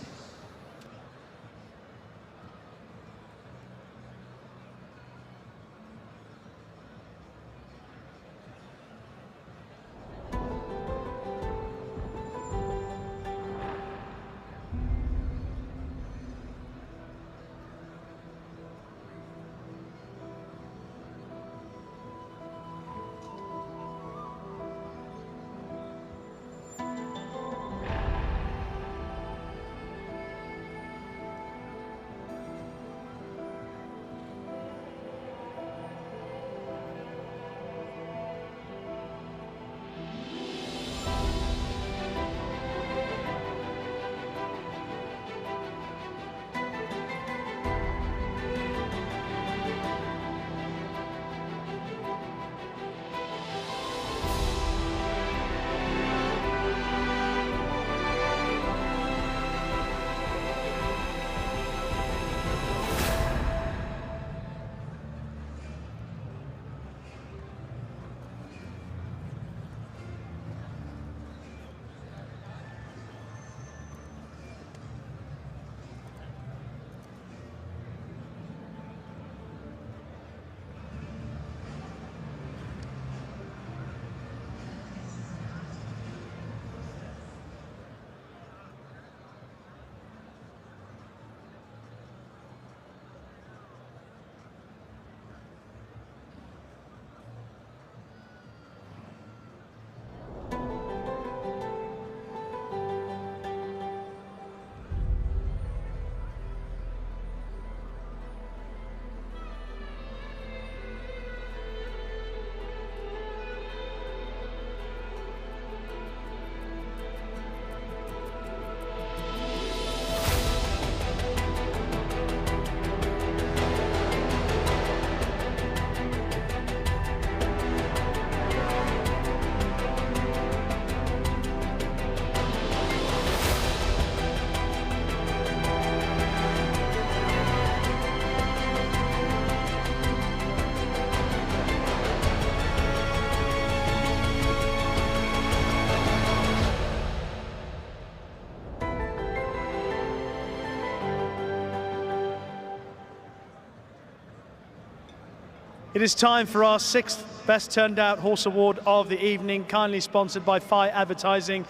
Speaker 2: It is time for our 6th Best Turned Out Horse Award of the evening, kindly sponsored by Phi Advertising.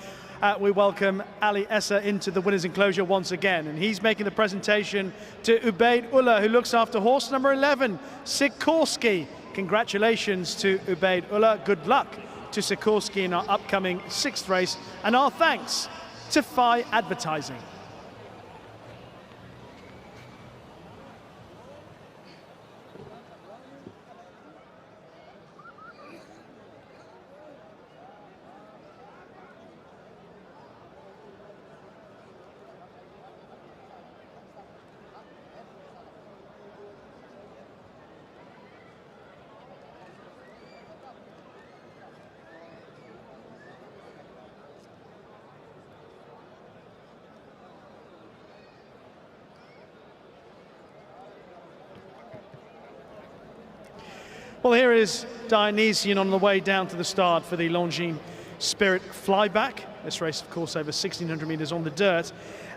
Speaker 2: We welcome Ali Essa into the winner's enclosure once again, and he's making the presentation to Ubaid Ullah, who looks after horse number 11, Sikorsky. Congratulations to Ubaid Ullah. Good luck to Sikorsky in our upcoming 6th race, and our thanks to Phi Advertising. Well, here is Dionysian on the way down to the start for the Longines Spirit flyback. This race, of course, over 1,600 metres on the dirt.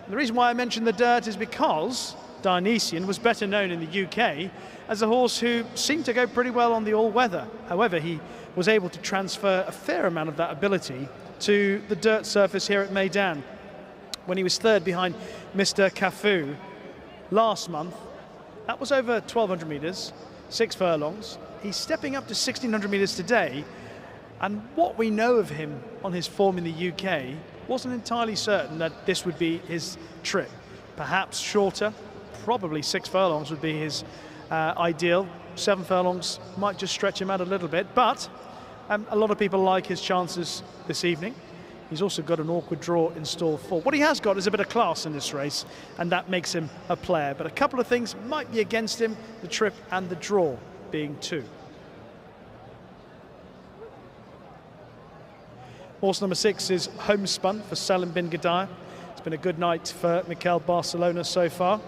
Speaker 2: And the reason why I mentioned the dirt is because Dionysian was better known in the UK as a horse who seemed to go pretty well on the all-weather. However, he was able to transfer a fair amount of that ability to the dirt surface here at Meydan. When he was 3rd behind Mr. Cafu last month, that was over 1,200 metres, 6 furlongs. He's stepping up to 1,600 metres today, and what we know of him on his form in the UK wasn't entirely certain that this would be his trip. Perhaps shorter, probably 6 furlongs would be his ideal. 7 furlongs might just stretch him out a little bit, but a lot of people like his chances this evening. He's also got an awkward draw in stall 4. What he has got is a bit of class in this race, and that makes him a player. But a couple of things might be against him, the trip and the draw being 2. Horse number 6 is Homespun for Salim bin Gadaya. It's been a good night for Miguel Barcelona so far.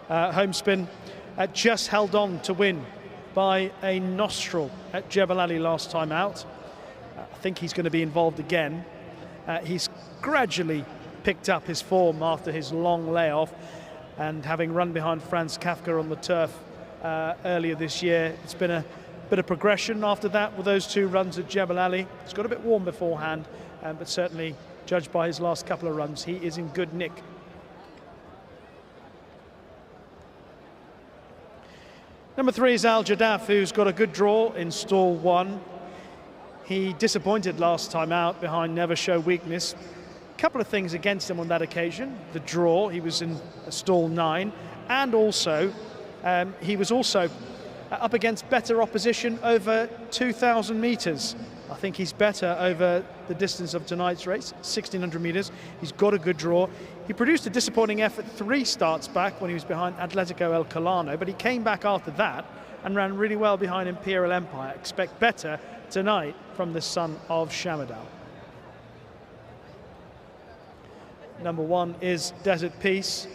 Speaker 2: Homespin just held on to win by a nostril at Jebel Ali last time out. I think he's going to be involved again. He's gradually picked up his form after his long layoff, and having run behind Franz Kafka on the turf earlier this year, it's been a bit of progression after that with those 2 runs at Jebel Ali. It's got a bit warm beforehand, but certainly judged by his last couple of runs, he is in good nick. Number 3 is Al Jadaf, who's got a good draw in stall 1. He disappointed last time out behind Never Show Weakness. A couple of things against him on that occasion. The draw, he was in stall 9, and also he was also up against better opposition over 2,000 metres. I think he's better over the distance of tonight's race, 1,600 metres. He's got a good draw. He produced a disappointing effort 3 starts back when he was behind Atletico El Colano, but he came back after that and ran really well behind Imperial Empire. Expect better tonight from the son of Shamadal. Number 1 is Desert Peace.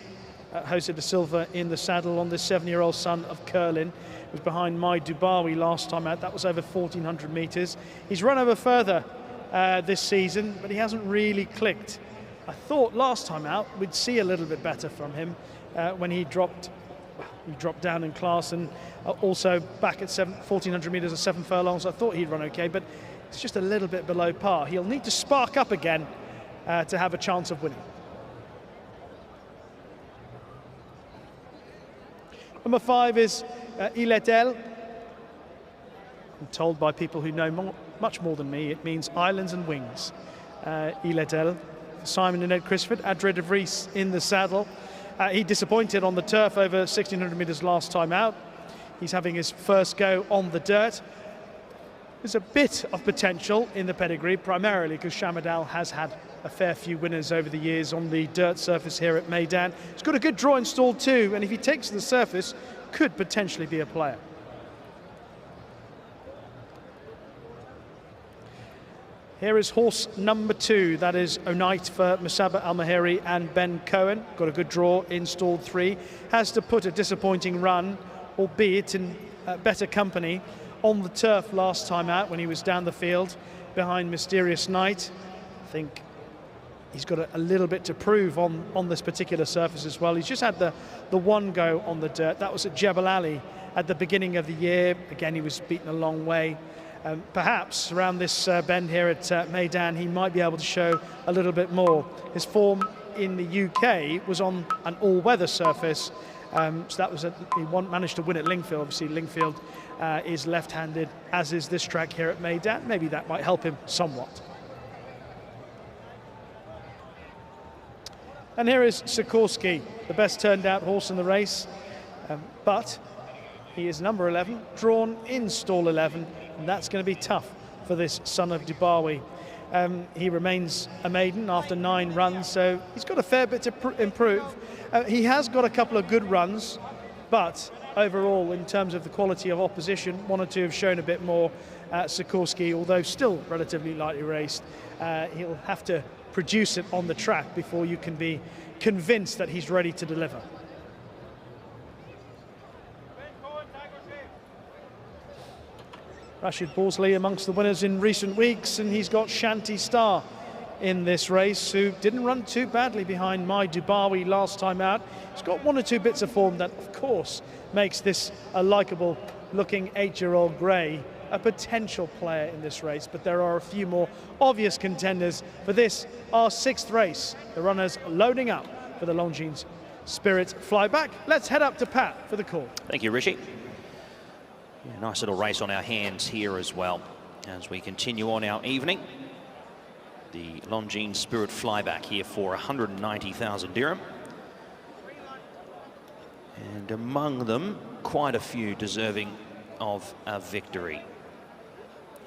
Speaker 2: Jose Da Silva in the saddle on the 7-year-old son of Curlin. Was behind My Dubawi last time out. That was over 1,400 metres. He's run over further this season, but he hasn't really clicked. I thought last time out we'd see a little bit better from him when he dropped down in class, and also back at 1,400 metres or 7 furlongs. I thought he'd run okay, but it's just a little bit below par. He'll need to spark up again to have a chance of winning. Number 5 is Iletel. I'm told by people who know much more than me, it means islands and wings. Iletel, Simon and Ed Crisford, Adre de Vries in the saddle. He disappointed on the turf over 1,600 metres last time out. He's having his first go on the dirt. There's a bit of potential in the pedigree, primarily because Shamadal has had a fair few winners over the years on the dirt surface here at Meydan. He's got a good draw in stall 2, and if he takes to the surface, could potentially be a player. Here is horse number 2, that is Onite for Musaba Al-Mahiri and Ben Cohen. Got a good draw in stall 3. Has to put a disappointing run, albeit in better company, on the turf last time out when he was down the field behind Mysterious Night. I think he's got a little bit to prove on this particular surface as well. He's just had the one go on the dirt. That was at Jebel Ali at the beginning of the year. Again, he was beaten a long way. Perhaps around this bend here at Meydan, he might be able to show a little bit more. His form in the UK was on an all-weather surface, So that was he managed to win at Lingfield. Obviously, Lingfield is left-handed, as is this track here at Meydan. Maybe that might help him somewhat. And here is Sikorsky, the best turned out horse in the race, but he is number 11, drawn in stall 11, and that's going to be tough for this son of Dubawi. He remains a maiden after 9 runs, so he's got a fair bit to improve. He has got a couple of good runs, but overall, in terms of the quality of opposition, 1 or 2 have shown a bit more. Sikorsky, although still relatively lightly raced, he'll have to produce it on the track before you can be convinced that he's ready to deliver. Rashid Borsley amongst the winners in recent weeks, and he's got Shanti Star in this race, who didn't run too badly behind My Dubawi last time out. He's got 1 or 2 bits of form that, of course, makes this a likeable looking 8-year-old grey a potential player in this race, but there are a few more obvious contenders for this, our 6th race. The runners loading up for the Longines Spirit Flyback. Let's head up to Pat for the call.
Speaker 3: Thank you, Rishi. Yeah, nice little race on our hands here as well as we continue on our evening. The Longines Spirit Flyback here for 190,000 dirham. And among them, quite a few deserving of a victory.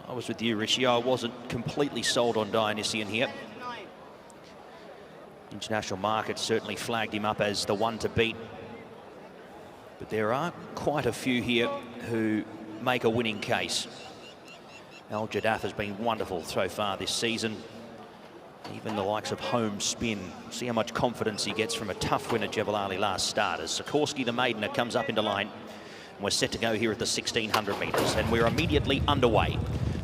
Speaker 3: I was with you, Rishi. I wasn't completely sold on Dionysian here. International market certainly flagged him up as the one to beat. But there are quite a few here who make a winning case. Al Jadaf has been wonderful so far this season. Even the likes of Home Spin. See how much confidence he gets from a tough win at Jebel Ali last start. As Sikorsky, the Maidener, comes up into line. We're set to go here at the 1600 metres, and we're immediately underway.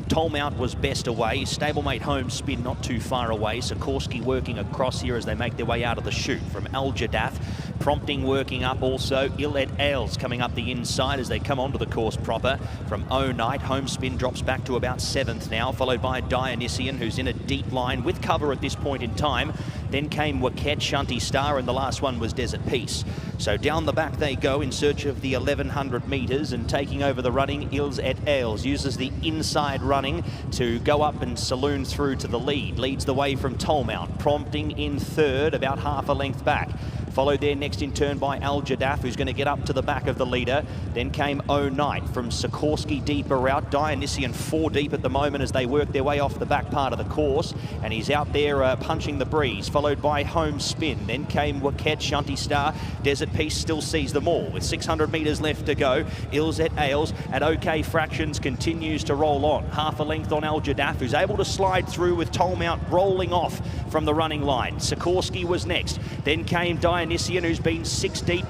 Speaker 3: Tolmount was best away. Stablemate Home Spin not too far away. Sikorsky working across here as they make their way out of the chute from Al Jadaf. Prompting working up also. Illet Ailes coming up the inside as they come onto the course proper. From O Night, Home Spin drops back to about 7th now, followed by Dionysian, who's in a deep line with cover at this point in time. Then came Waket, Shanti Star, and the last one was Desert Peace. So down the back they go in search of the 1100 metres, and taking over the running, Illes et Ailes uses the inside running to go up and saloon through to the lead. Leads the way from Tolmount, prompting in 3rd, about half a length back. Followed there next in turn by Al Jadaf, who's going to get up to the back of the leader. Then came O Night from Sikorsky deeper out. Dionysian 4 deep at the moment as they work their way off the back part of the course. And he's out there punching the breeze, followed by Home Spin. Then came Waket, Shanti Star. Desert Peace still sees them all with 600 metres left to go. Illes et Ailes at OK Fractions continues to roll on. Half a length on Al Jadaf, who's able to slide through with Tolmount rolling off from the running line. Sikorsky was next. Then came Dionysian, who's been 6 deep,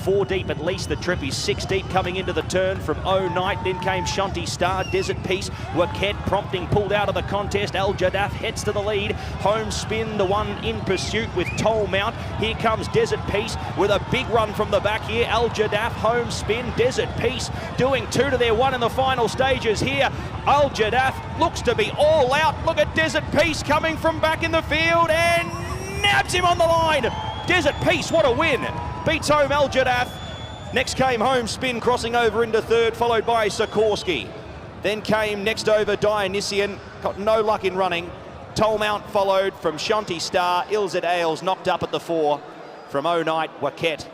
Speaker 3: 4 deep at least the trip. He's 6 deep coming into the turn from O Night. Then came Shanti Star, Desert Peace, Waket prompting pulled out of the contest. Al Jadaf heads to the lead. Home Spin, the one in pursuit with Tolmount. Here comes Desert Peace with a big run from the back here. Al Jadaf, Home Spin, Desert Peace doing 2 to their 1 in the final stages here. Al Jadaf looks to be all out. Look at Desert Peace coming from back in the field and nabs him on the line. Desert Peace, what a win. Beats home Al Jadaf. Next came Home Spin crossing over into 3rd, followed by Sikorsky. Then came next over Dionysian, got no luck in running. Tolmount followed from Shanti Star. Illes et Ailes knocked up at the 4 from O Night, Waket.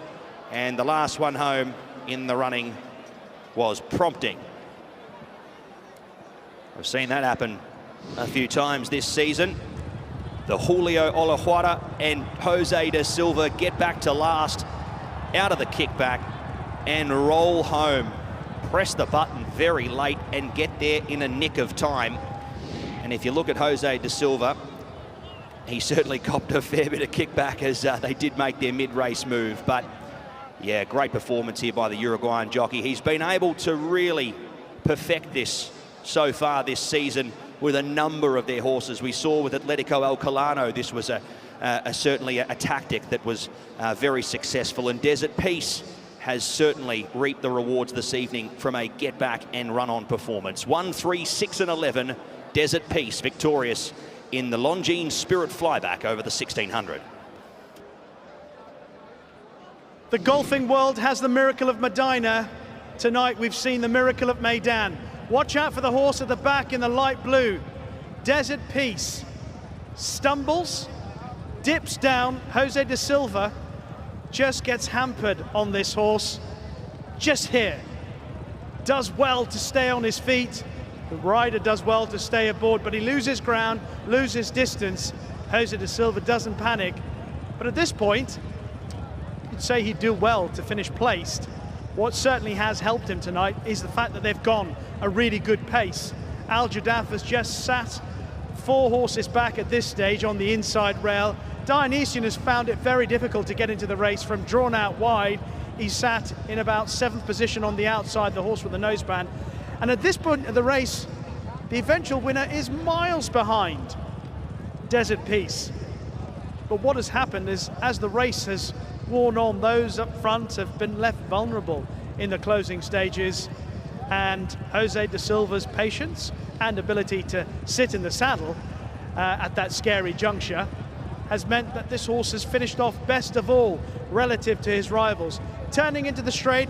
Speaker 3: And the last one home in the running was Prompting. I've seen that happen a few times this season. The Julio Olajuara and Jose Da Silva get back to last, out of the kickback and roll home. Press the button very late and get there in a nick of time. And if you look at Jose Da Silva, he certainly copped a fair bit of kickback as they did make their mid-race move. But yeah, great performance here by the Uruguayan jockey. He's been able to really perfect this so far this season with a number of their horses. We saw with Atletico Alcalano, this was certainly a tactic that was very successful. And Desert Peace has certainly reaped the rewards this evening from a get back and run on performance. 1, 3, 6 and 11, Desert Peace victorious in the Longines Spirit Flyback over the 1600.
Speaker 2: The golfing world has the miracle of Medina. Tonight we've seen the miracle of Meydan. Watch out for the horse at the back in the light blue. Desert Peace stumbles, dips down. Jose Da Silva just gets hampered on this horse. Just here. Does well to stay on his feet. The rider does well to stay aboard, but he loses ground, loses distance. Jose Da Silva doesn't panic. But at this point, you'd say he'd do well to finish placed. What certainly has helped him tonight is the fact that they've gone a really good pace. Al Jadaf has just sat 4 horses back at this stage on the inside rail. Dionysian has found it very difficult to get into the race from drawn out wide. He sat in about 7th position on the outside, the horse with the noseband. And at this point of the race, the eventual winner is miles behind Desert Peace. But what has happened is, as the race has worn on, those up front have been left vulnerable in the closing stages, and Jose Da Silva's patience and ability to sit in the saddle at that scary juncture has meant that this horse has finished off best of all relative to his rivals. Turning into the straight,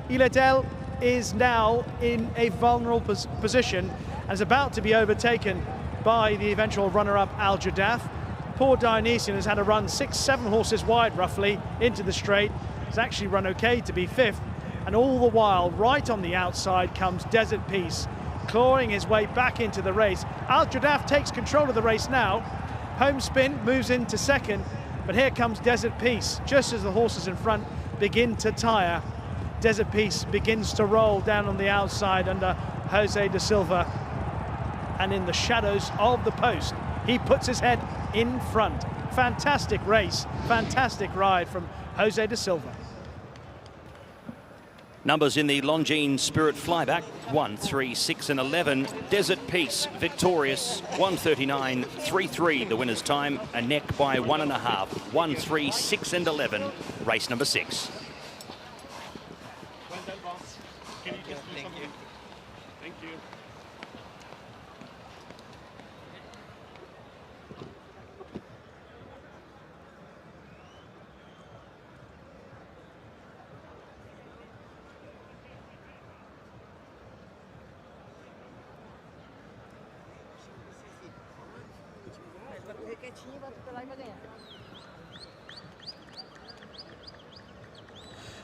Speaker 2: Iledel is now in a vulnerable position and is about to be overtaken by the eventual runner-up Al Jadaf. Poor Dionysian has had a run 6-7 horses wide roughly into the straight. Has actually run okay to be 5th, and all the while right on the outside comes Desert Peace, clawing his way back into the race. Al Jadaf takes control of the race now. Home Spin moves into 2nd, but here comes Desert Peace just as the horses in front begin to tire. Desert Peace begins to roll down on the outside under Jose Da Silva, and in the shadows of the post he puts his head in front. Fantastic race, fantastic ride from Jose Da Silva.
Speaker 3: Numbers in the Longines Spirit Flyback: 1, 3, 6 and 11. Desert Peace victorious, 1:39.33 the winner's time, a neck by 1.5. 1, 3, 6 and 11, race number 6.
Speaker 8: Well done, boss. Can you just do something? Thank you.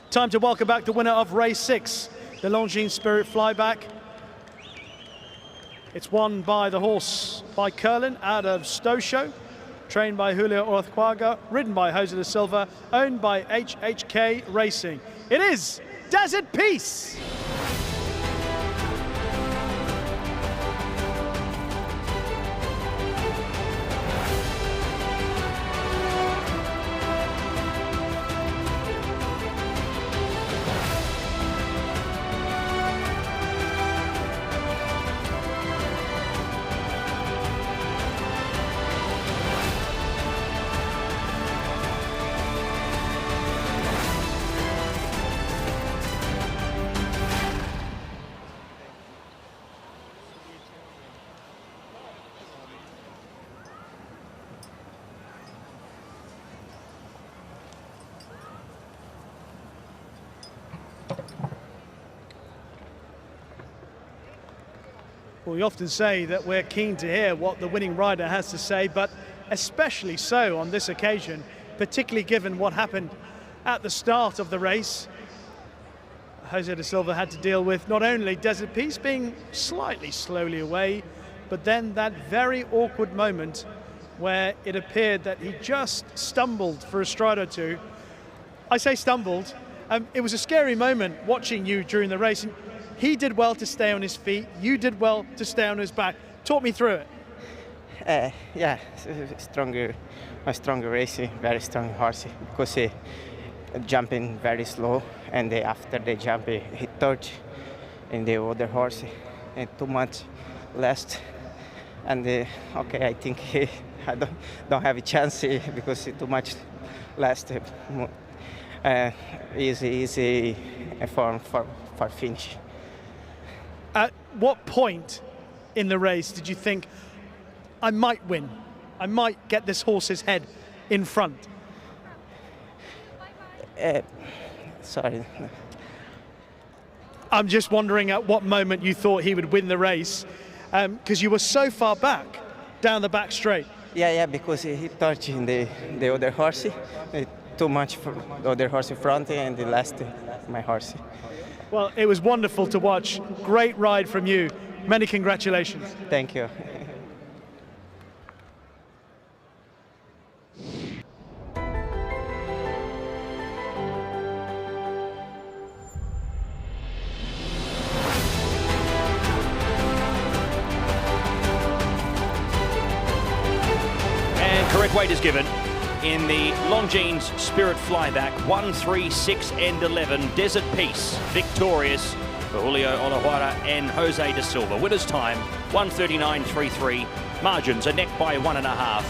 Speaker 2: Time to welcome back the winner of race 6, the Longines Spirit Flyback. It's won by the horse by Curlin out of Stowe Show, trained by Julio Orozquaga, ridden by Jose Da Silva, owned by HHK Racing. It is Desert Peace. Well, we often say that we're keen to hear what the winning rider has to say, but especially so on this occasion, particularly given what happened at the start of the race. Jose Da Silva had to deal with not only Desert Peace being slightly slowly away, but then that very awkward moment where it appeared that he just stumbled for a stride or two. I say stumbled. It was a scary moment watching you during the race. He did well to stay on his feet. You did well to stay on his back. Talk me through it.
Speaker 10: Yeah, a stronger race, very strong horse, because he jumping very slow, and after the jump he touched in the other horse, and too much last. And okay, I think I don't have a chance because too much last. Easy for finish.
Speaker 2: At what point in the race did you think, I might win, I might get this horse's head in front?
Speaker 6: Sorry.
Speaker 2: I'm just wondering at what moment you thought he would win the race, because you were so far back down the back straight.
Speaker 6: Yeah, because he touched in the other horse, too much for the other horse in front, and the last my horse.
Speaker 2: Well, it was wonderful to watch. Great ride from you. Many congratulations.
Speaker 6: Thank you.
Speaker 3: Correct weight is given in the Longines Spirit Flyback, 1, 3, 6 and 11. Desert Peace victorious for Julio Olajuara and Jose Da Silva. Winner's time 1:39.33. Margins a neck by 1.5.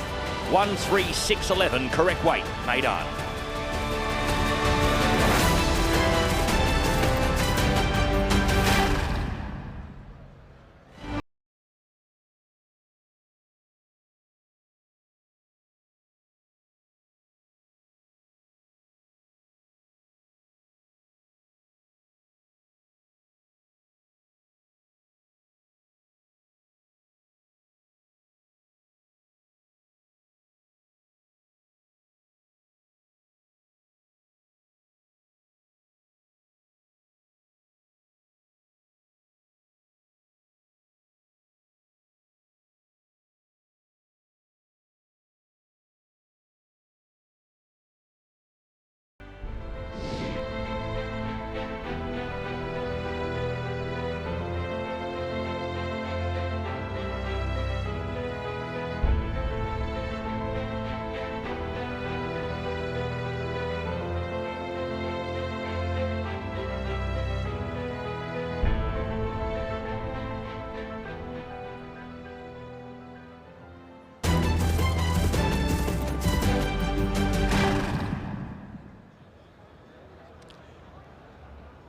Speaker 3: 1, 3, 6, 11. Correct weight, Meydan.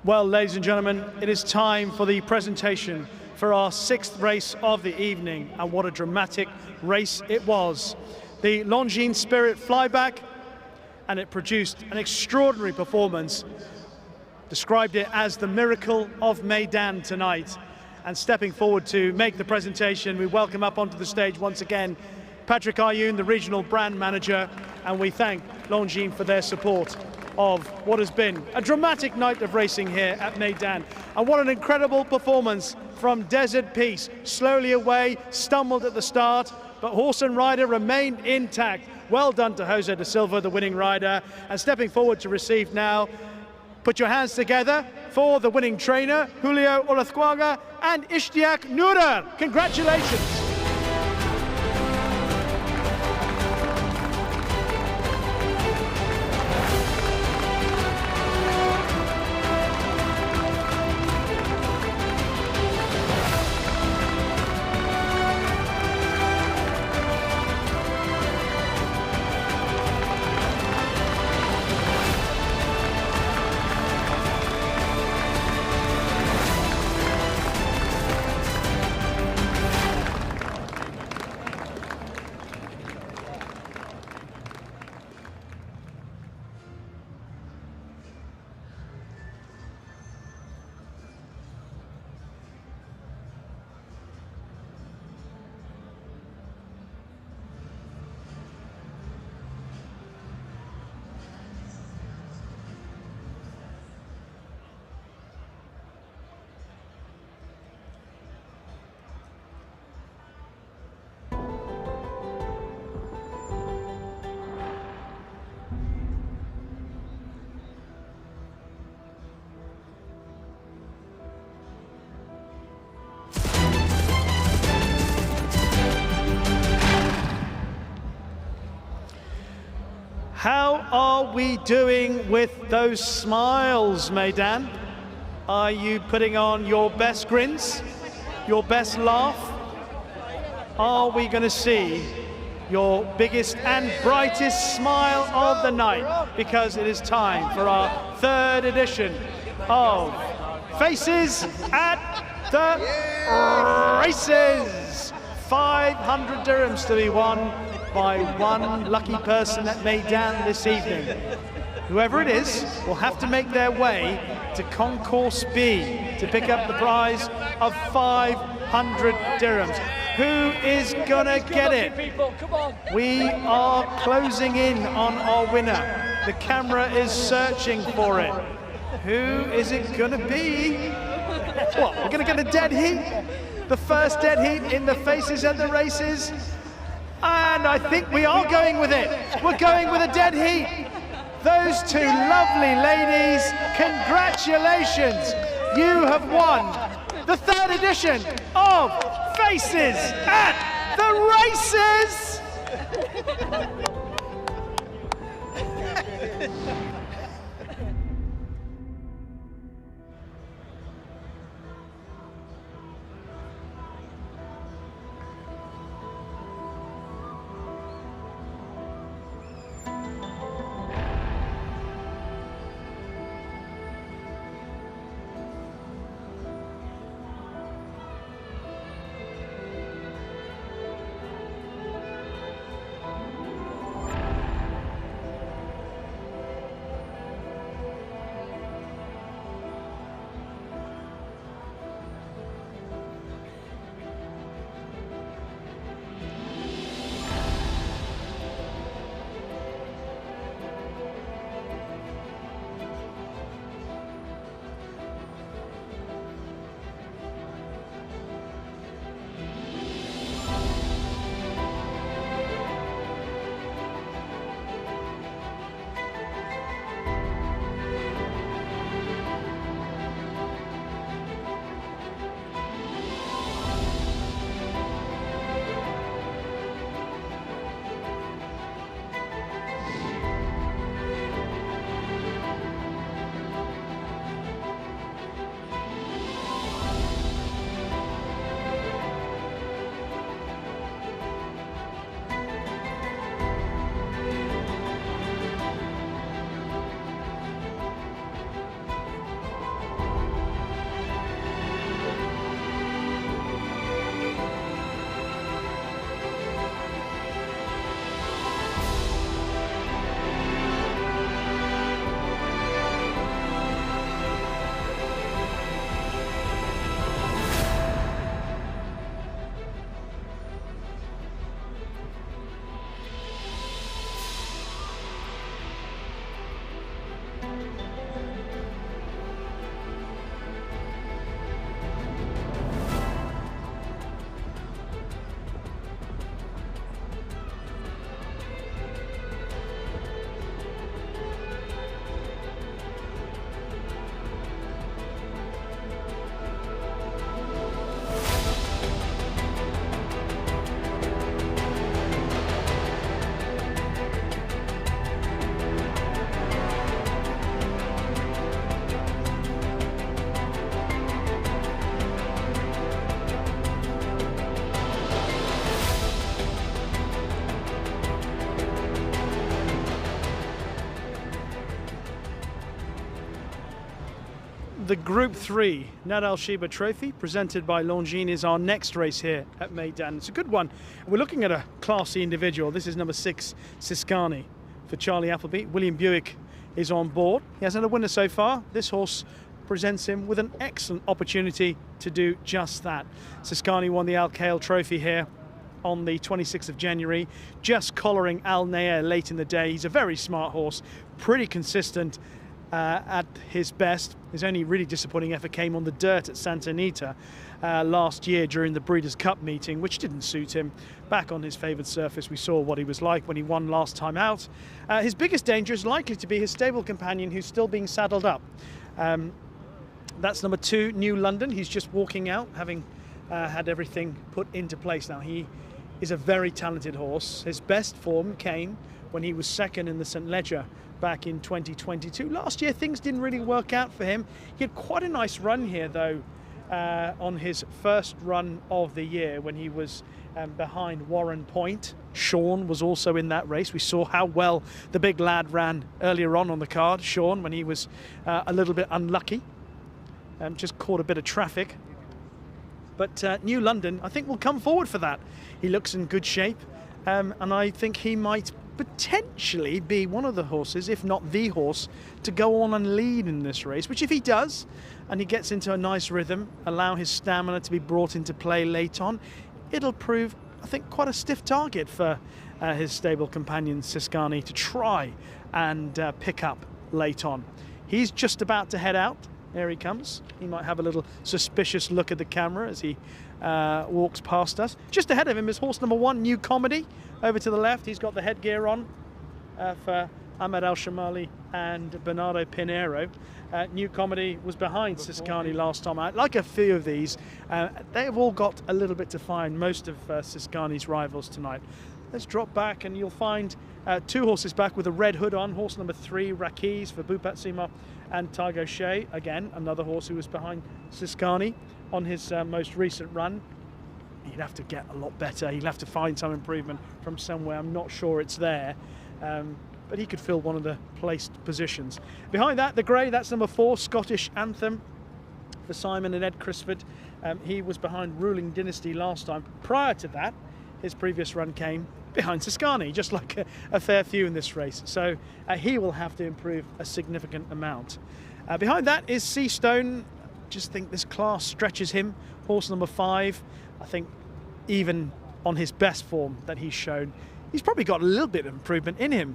Speaker 2: Well, ladies and gentlemen, it is time for the presentation for our 6th race of the evening, and what a dramatic race it was. The Longines Spirit Flyback, and it produced an extraordinary performance, described it as the miracle of Meydan tonight. And stepping forward to make the presentation, we welcome up onto the stage once again Patrick Ayoun, the regional brand manager, and we thank Longines for their support of what has been a dramatic night of racing here at Meydan. And what an incredible performance from Desert Peace. Slowly away, stumbled at the start, but horse and rider remained intact. Well done to Jose Da Silva, the winning rider. And stepping forward to receive now, put your hands together for the winning trainer, Julio Olajuara and Ishtiaq Nurer. Congratulations. How are we doing with those smiles, Meydan? Are you putting on your best grins, your best laugh? Are we going to see your biggest and brightest smile of the night? Because it is time for our 3rd edition of Faces at the Races. 500 dirhams to be won by one lucky person at Meydan this evening. whoever it is, will have to make their way to Concourse B to pick up the prize of 500 dirhams. Who is gonna get it? We are closing in on our winner. The camera is searching for it. Who is it gonna be? What, we're gonna get a dead heat? The first dead heat in the faces at the races? And I think we are going with it. We're going with a dead heat. Those two lovely ladies, congratulations. You have won the 3rd edition of Faces at the Races. The Group 3 Nad Al Sheba Trophy, presented by Longines, is our next race here at Meydan. It's a good one. We're looking at a classy individual. This is number 6, Siskani, for Charlie Appleby. William Buick is on board. He hasn't had a winner so far. This horse presents him with an excellent opportunity to do just that. Siskani won the Al Khail Trophy here on the 26th of January, just collaring Al Nair late in the day. He's a very smart horse, pretty consistent at his best. His only really disappointing effort came on the dirt at Santa Anita last year during the Breeders' Cup meeting, which didn't suit him. Back on his favoured surface, we saw what he was like when he won last time out. His biggest danger is likely to be his stable companion, who's still being saddled up. That's number 2, New London. He's just walking out, having had everything put into place now. He is a very talented horse. His best form came when he was second in the St. Leger back in 2022. Last year, things didn't really work out for him. He had quite a nice run here, though, on his first run of the year when he was behind Warren Point. Sean was also in that race. We saw how well the big lad ran earlier on the card, Sean, when he was a little bit unlucky. Just caught a bit of traffic. But New London, I think, will come forward for that. He looks in good shape, and I think he might potentially be one of the horses, if not the horse, to go on and lead in this race, which if he does, and he gets into a nice rhythm, allow his stamina to be brought into play late on, it'll prove, I think, quite a stiff target for his stable companion Siskani to try and pick up late on. He's just about to head out. There he comes. He might have a little suspicious look at the camera as he walks past us. Just ahead of him is horse number 1, New Comedy. Over to the left, he's got the headgear on for Ahmed El Shamali and Bernardo Pinheiro. New Comedy was behind Siskani last time out. Like a few of these, they've all got a little bit to find, most of Siskani's rivals tonight. Let's drop back and you'll find 2 horses back with a red hood on. Horse number 3, Rakiz for Bat Seemar and Tygo Shea. Again, another horse who was behind Siskani on his most recent run. He'd have to get a lot better. He'll have to find some improvement from somewhere. I'm not sure it's there. But he could fill one of the placed positions. Behind that, the grey, that's number 4, Scottish Anthem for Simon and Ed Crisford. He was behind Ruling Dynasty last time. Prior to that, his previous run came behind Siskani, just like a fair few in this race. So he will have to improve a significant amount. Behind that is Seastone. Just think this class stretches him. Horse number 5. I think even on his best form that he's shown, he's probably got a little bit of improvement in him.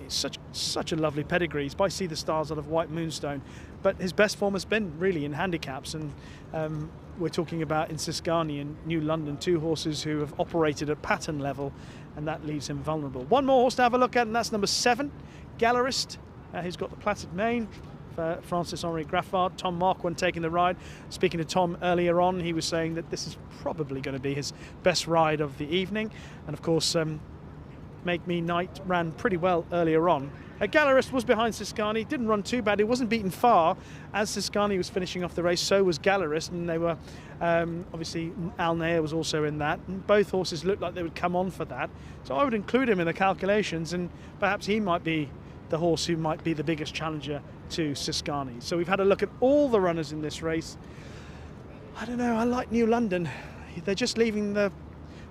Speaker 2: It's such a lovely pedigree. He's by Sea the Stars out of White Moonstone, but his best form has been really in handicaps, and we're talking about in Siskani and New London, 2 horses who have operated at pattern level, and that leaves him vulnerable. One more horse to have a look at, and that's number 7, Gallerist, who's got the plaited mane for Francis-Henri Graffard. Tom Marquand taking the ride. Speaking to Tom earlier on, he was saying that this is probably going to be his best ride of the evening, and of course Make Me Night ran pretty well earlier on. Gallerist was behind Siskani, didn't run too bad. He wasn't beaten far. As Siskani was finishing off the race, so was Gallerist, and they were obviously Al Nair was also in that, and both horses looked like they would come on for that. So I would include him in the calculations, and perhaps he might be the horse who might be the biggest challenger to Siskani. So we've had a look at all the runners in this race. I don't know, I like New London. They're just leaving the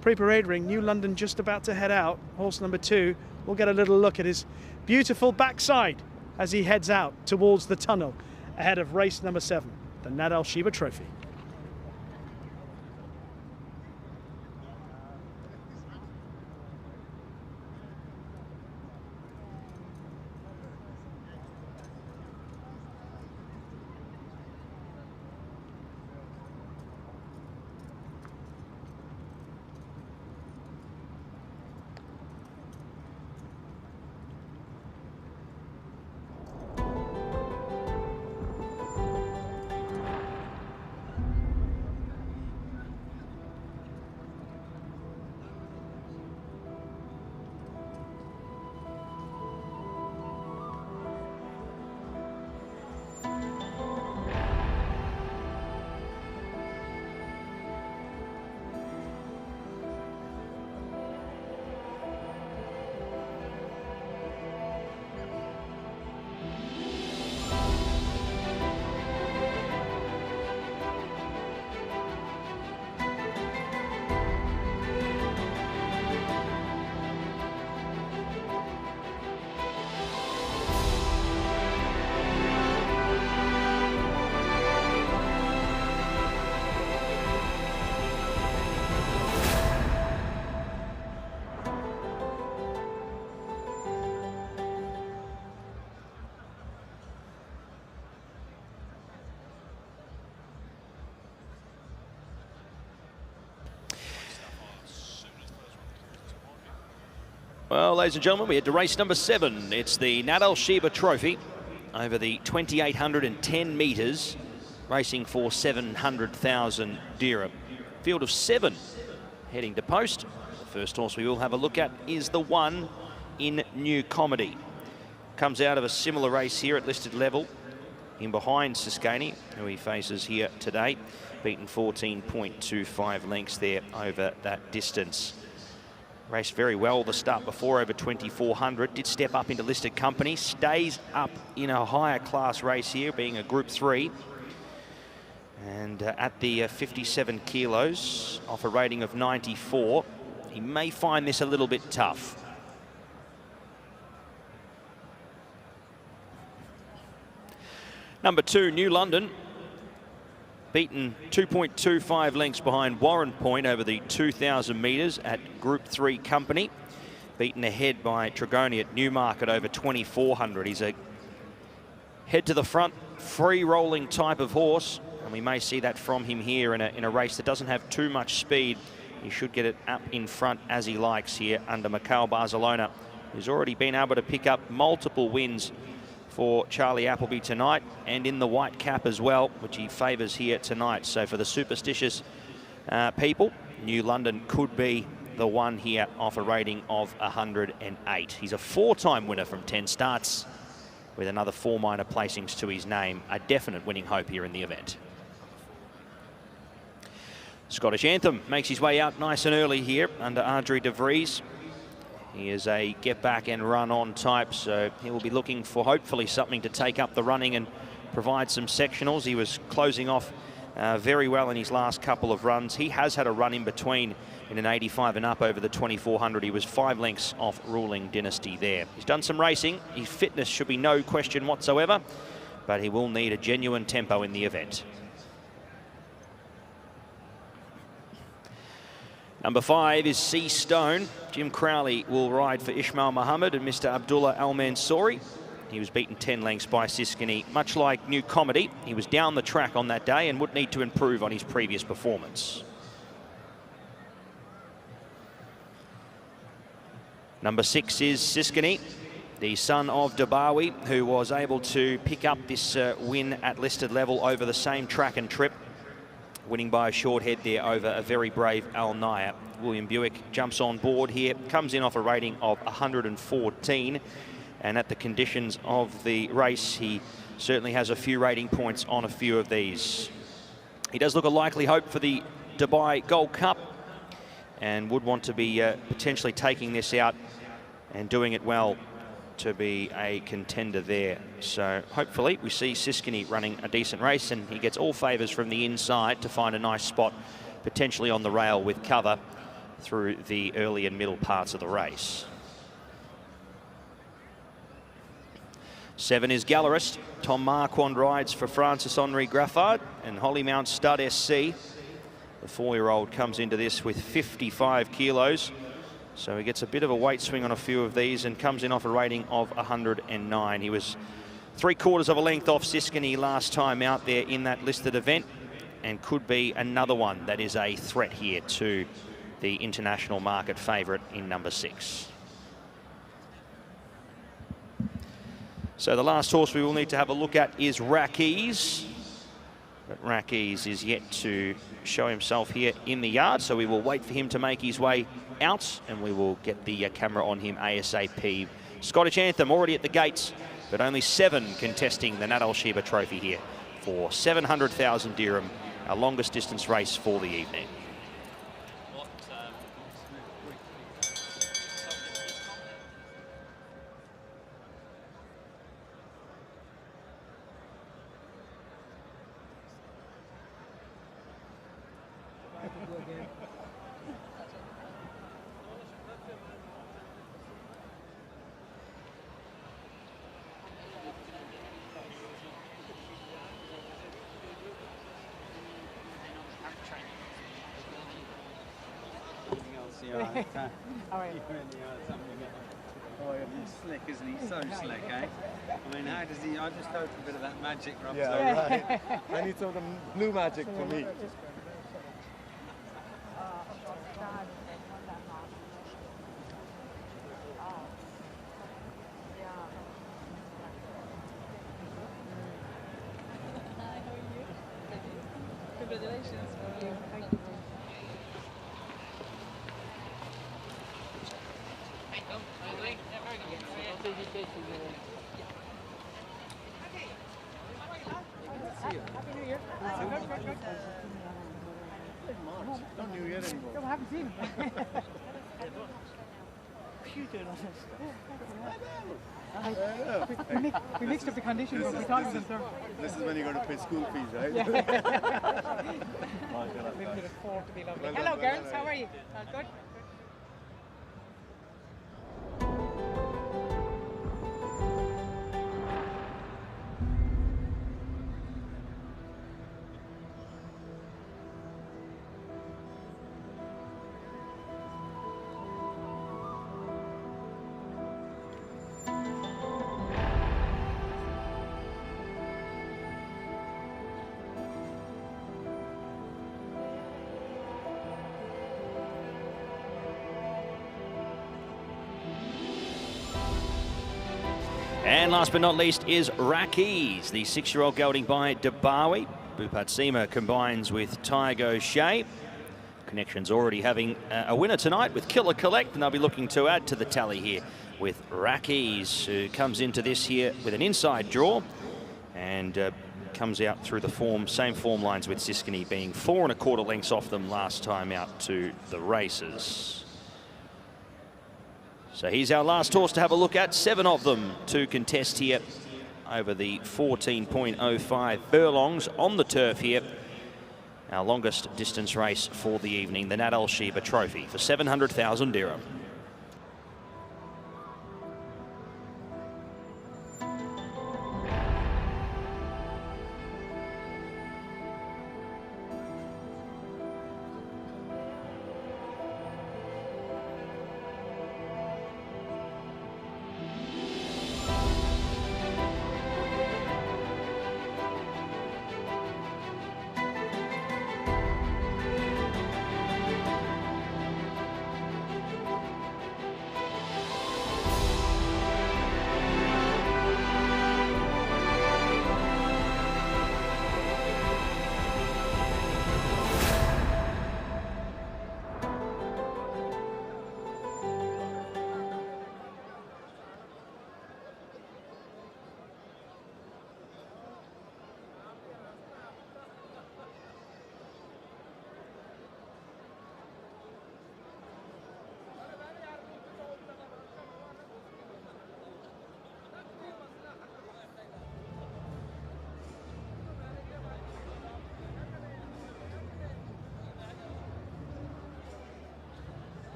Speaker 2: pre-parade ring. New London just about to head out. Horse number 2, we'll get a little look at his beautiful backside as he heads out towards the tunnel ahead of race number 7, the Nad Al Sheba Trophy.
Speaker 3: Well, ladies and gentlemen, we head to race number 7. It's the Nad Al Sheba Trophy over the 2,810 metres, racing for 700,000 dirham. Field of 7 heading to post. The first horse we will have a look at is the 1 in New Comedy. Comes out of a similar race here at listed level, in behind Siskani, who he faces here today, beaten 14.25 lengths there over that distance. Raced very well the start before, over 2,400. Did step up into listed company. Stays up in a higher class race here, being a Group 3. And at the 57 kilos, off a rating of 94, he may find this a little bit tough. Number 2, New London, beaten 2.25 lengths behind Warren Point over the 2,000 metres at Group 3 company. Beaten ahead by Trigoni at Newmarket over 2,400. He's a head to the front, free rolling type of horse, and we may see that from him here in a race that doesn't have too much speed. He should get it up in front as he likes here under Miguel Barcelona, who's already been able to pick up multiple wins for Charlie Appleby tonight, and in the white cap as well, which he favours here tonight. So for the superstitious people, New London could be the one here off a rating of 108. He's a 4-time winner from 10 starts with another 4 minor placings to his name. A definite winning hope here in the event. Scottish Anthem makes his way out nice and early here under Audrey de Vries. He is a get back and run on type, so he will be looking for hopefully something to take up the running and provide some sectionals. He was closing off very well in his last couple of runs. He has had a run in between in an 85 and up over the 2,400. He was 5 lengths off ruling Dynasty there. He's done some racing. His fitness should be no question whatsoever, but he will need a genuine tempo in the event. Number 5 is Sea Stone. Jim Crowley will ride for Ismail Muhammad and Mr. Abdullah Al Mansouri. He was beaten 10 lengths by Siskiny. Much like New Comedy, he was down the track on that day and would need to improve on his previous performance. Number 6 is Siskiny, the son of Dabawi, who was able to pick up this win at listed level over the same track and trip, winning by a short head there over a very brave Al Naya. William Buick jumps on board here, comes in off a rating of 114, and at the conditions of the race, he certainly has a few rating points on a few of these. He does look a likely hope for the Dubai Gold Cup and would want to be potentially taking this out and doing it well to be a contender there. So hopefully we see Siskiny running a decent race, and he gets all favours from the inside to find a nice spot, potentially on the rail with cover through the early and middle parts of the race. 7 is Gallerist. Tom Marquand rides for Francis Henri Graffard, and Hollymount Stud SC, the 4-year-old, comes into this with 55 kilos. So he gets a bit of a weight swing on a few of these and comes in off a rating of 109. He was 3/4 of a length off Siskiny last time out there in that listed event, and could be another one that is a threat here to the international market favourite in number 6. So the last horse we will need to have a look at is Rackies. But Rackies is yet to show himself here in the yard, so we will wait for him to make his way out, and we will get the camera on him ASAP. Scottish Anthem already at the gates, but only 7 contesting the Nat Al Sheba Trophy here for 700,000 dirham, our longest distance race for the evening.
Speaker 13: How are you? Oh, he's slick, isn't he? So slick, eh? I mean, how does he? I just hope a bit of that magic rubs over.
Speaker 12: Yeah, right. I need some of the blue magic for me.
Speaker 13: Congratulations. Thank you.
Speaker 5: Happy New Year.
Speaker 12: Not New Year anymore.
Speaker 5: No, I haven't seen him. We mixed up the conditions, but we thought it was there.
Speaker 12: This is when you're going to pay school fees, right?
Speaker 5: Yeah. We could afford to be lovely. Hello, girls. How are you? All good?
Speaker 3: And last but not least is Rakiz, the 6-year-old gelding by Dabawi. Bat Seemar combines with Tygo Shea. Connection's already having a winner tonight with Killer Collect, and they'll be looking to add to the tally here with Rakiz, who comes into this here with an inside draw and comes out through the same form lines with Siskiny, being 4 1/4 lengths off them last time out to the races. So he's our last horse to have a look at. 7 of them to contest here over the 14.05 furlongs on the turf here. Our longest distance race for the evening, the Nat Al Sheba Trophy for 700,000 dirham.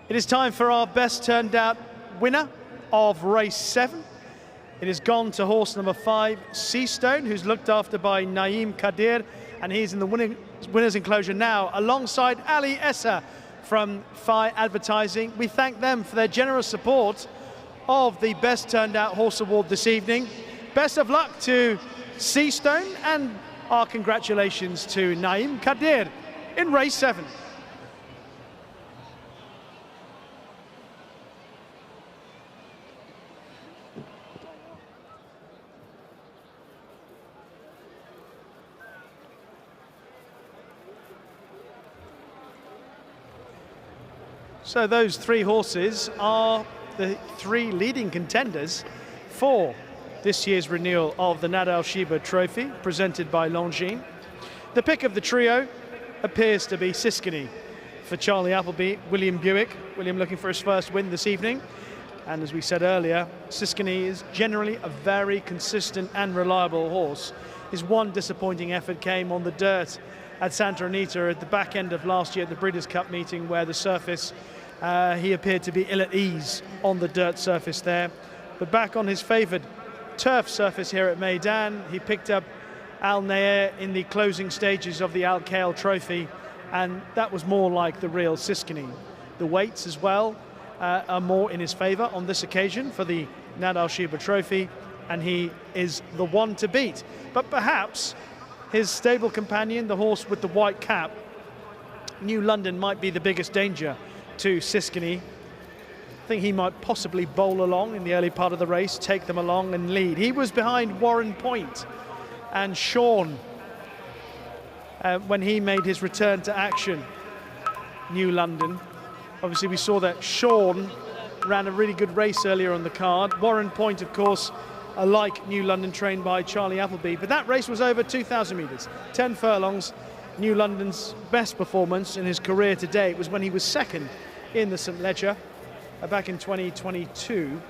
Speaker 2: It is time for our best turned out winner of race 7. It has gone to horse number 5, Seastone, who's looked after by Naeem Kadir, and he's in the winner's enclosure now alongside Ali Essa from Phi Advertising. We thank them for their generous support of the best turned out horse award this evening. Best of luck to Seastone, and our congratulations to Naeem Kadir in race 7. So those 3 horses are the 3 leading contenders for this year's renewal of the Nat Al Sheba Trophy, presented by Longines. The pick of the trio appears to be Siskiny for Charlie Appleby, William Buick. William looking for his first win this evening. And as we said earlier, Siskiny is generally a very consistent and reliable horse. His one disappointing effort came on the dirt at Santa Anita at the back end of last year at the Breeders' Cup meeting, where the surface, he appeared to be ill at ease on the dirt surface there. But back on his favoured turf surface here at Meydan, he picked up Al Nair in the closing stages of the Al Khail Trophy, and that was more like the real Siskiny. The weights as well are more in his favour on this occasion for the Nat Al Sheba Trophy, and he is the one to beat. But perhaps his stable companion, the horse with the white cap, New London, might be the biggest danger to Siskiny. I think he might possibly bowl along in the early part of the race, take them along and lead. He was behind Warren Point and Sean when he made his return to action, New London. Obviously we saw that Sean ran a really good race earlier on the card. Warren Point, of course, like New London, trained by Charlie Appleby. But that race was over 2,000 metres, 10 furlongs. New London's best performance in his career to date was when he was second in the St. Leger back in 2022.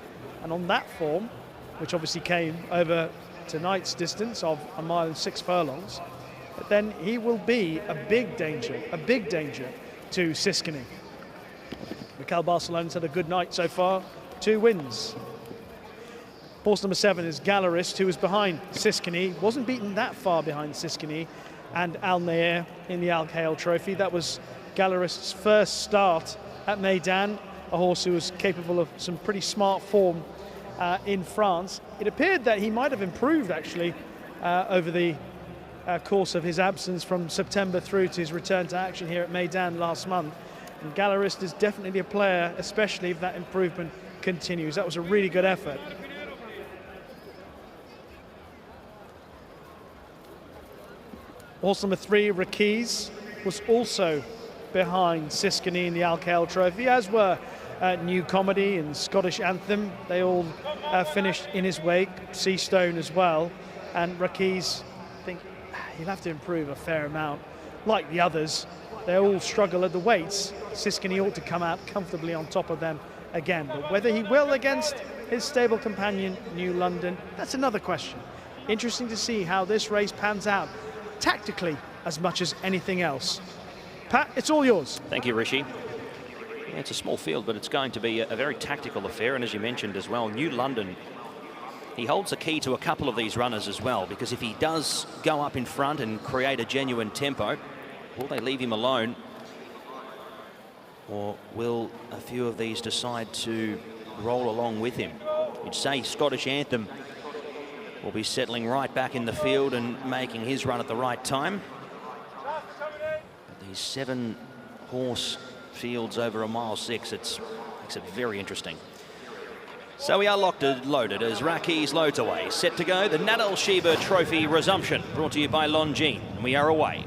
Speaker 2: And on that form, which obviously came over tonight's distance of 1 mile and 6 furlongs, then he will be a big danger to Siskany. Miguel Barcelona's had a good night so far, 2 wins. Horse number 7 is Gallerist, who was behind Siskany, wasn't beaten that far behind Siskany and Al Nair in the Al Khail Trophy. That was Gallerist's first start at Meydan, a horse who was capable of some pretty smart form in France. It appeared that he might have improved actually over the course of his absence from September through to his return to action here at Meydan last month. And Gallerist is definitely a player, especially if that improvement continues. That was a really good effort. Horse number 3, Rakiz, was also behind Siskany in the Al Khail Trophy, as were New Comedy and Scottish Anthem. They all finished in his wake, Seastone as well. And Rakiz, I think he'll have to improve a fair amount. Like the others, they all struggle at the weights. Siskany ought to come out comfortably on top of them again. But whether he will against his stable companion, New London, that's another question. Interesting to see how this race pans out, tactically as much as anything else. Pat, it's all yours.
Speaker 3: Thank you, Rishi. Yeah, it's a small field, but it's going to be a very tactical affair. And as you mentioned as well, New London, he holds the key to a couple of these runners as well, because if he does go up in front and create a genuine tempo, will they leave him alone? Or will a few of these decide to roll along with him? You'd say Scottish Anthem will be settling right back in the field and making his run at the right time. But these 7-horse fields over 1.6 miles, it makes it very interesting. So we are locked and loaded as Rakiz loads away. Set to go, the Nat Al Sheba Trophy resumption, brought to you by Longines, and we are away.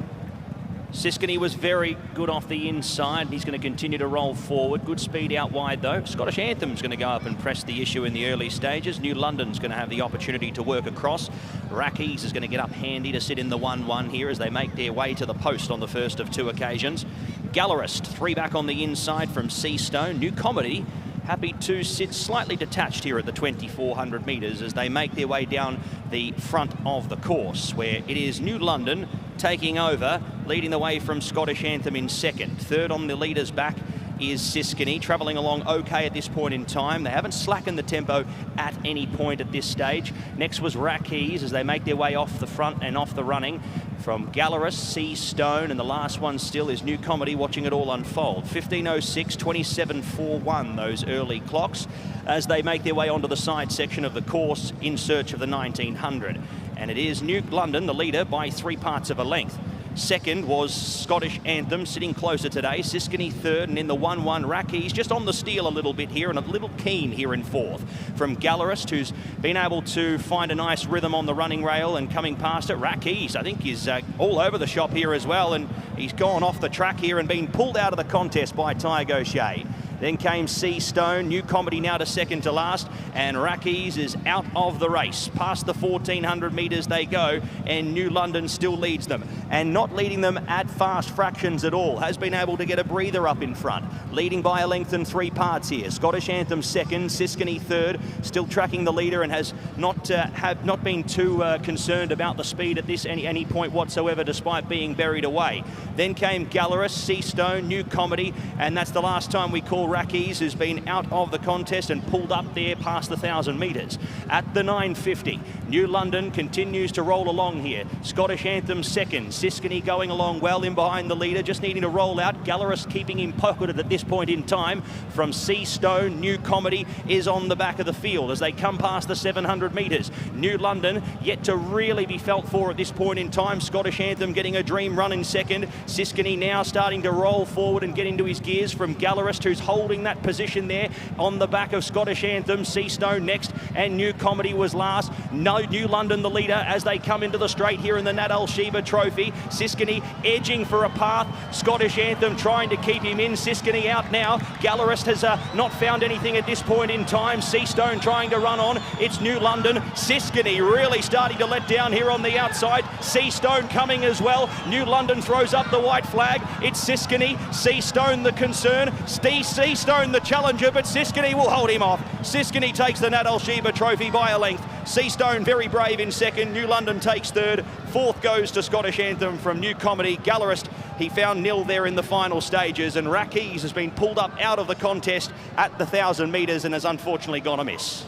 Speaker 3: Siskany was very good off the inside. He's going to continue to roll forward. Good speed out wide, though. Scottish Anthem's going to go up and press the issue in the early stages. New London's going to have the opportunity to work across. Rakiz is going to get up handy to sit in the 1-1 here as they make their way to the post on the first of 2 occasions. Gallerist, 3 back on the inside from Seastone. New Comedy, happy to sit slightly detached here at the 2,400 metres as they make their way down the front of the course, where it is New London taking over, leading the way from Scottish Anthem in second. Third on the leader's back is Siskany, travelling along okay at this point in time. They haven't slackened the tempo at any point at this stage. Next was Rakiz as they make their way off the front and off the running from Gallerist, Seastone, and the last one still is New Comedy, watching it all unfold. 15:06, 27:41, those early clocks, as they make their way onto the side section of the course in search of the 1900. And it is New London, the leader, by 3 parts of a length. Second was Scottish Anthem, sitting closer today. Siskany third, and in the 1-1, Rakiz just on the steal a little bit here and a little keen here in fourth. From Gallerist, who's been able to find a nice rhythm on the running rail and coming past it. Rakiz, I think, is all over the shop here as well, and he's gone off the track here and been pulled out of the contest by Ty Gaucher. Then came Seastone, New Comedy now to second to last, and Rakiz is out of the race. Past the 1,400 metres they go, and New London still leads them. And not leading them at fast fractions at all. Has been able to get a breather up in front. Leading by a length and 3 parts here. Scottish Anthem second, Siskany third, still tracking the leader and has not been too concerned about the speed at this any point whatsoever, despite being buried away. Then came Gallerist, Seastone, New Comedy, and that's the last time we call Rakiz, who's been out of the contest and pulled up there past the 1,000 metres. At the 950, New London continues to roll along here. Scottish Anthem second, Siskany going along well in behind the leader, just needing to roll out. Gallerist keeping him pocketed at this point in time. From Seastone, New Comedy is on the back of the field as they come past the 700 metres. New London yet to really be felt for at this point in time. Scottish Anthem getting a dream run in second. Siskany now starting to roll forward and get into his gears from Gallerist, who's holding that position there on the back of Scottish Anthem. Seastone next, and New Comedy was last. New London the leader as they come into the straight here in the Nat Al Sheba Trophy. Siskany edging for a path. Scottish Anthem trying to keep him in. Siskany out now. Gallerist has not found anything at this point in time. Seastone trying to run on. It's New London. Siskany really starting to let down here on the outside. Seastone coming as well. New London throws up the white flag. It's Siskany. Seastone the concern. Seastone the challenger, but Siskany will hold him off. Siskany takes the Nat Al Sheba Trophy by a length. Seastone very brave in second. New London takes third. Fourth goes to Scottish Anthem from New Comedy. Gallerist, he found nil there in the final stages, and Rakes has been pulled up out of the contest at the 1,000 metres and has unfortunately gone amiss.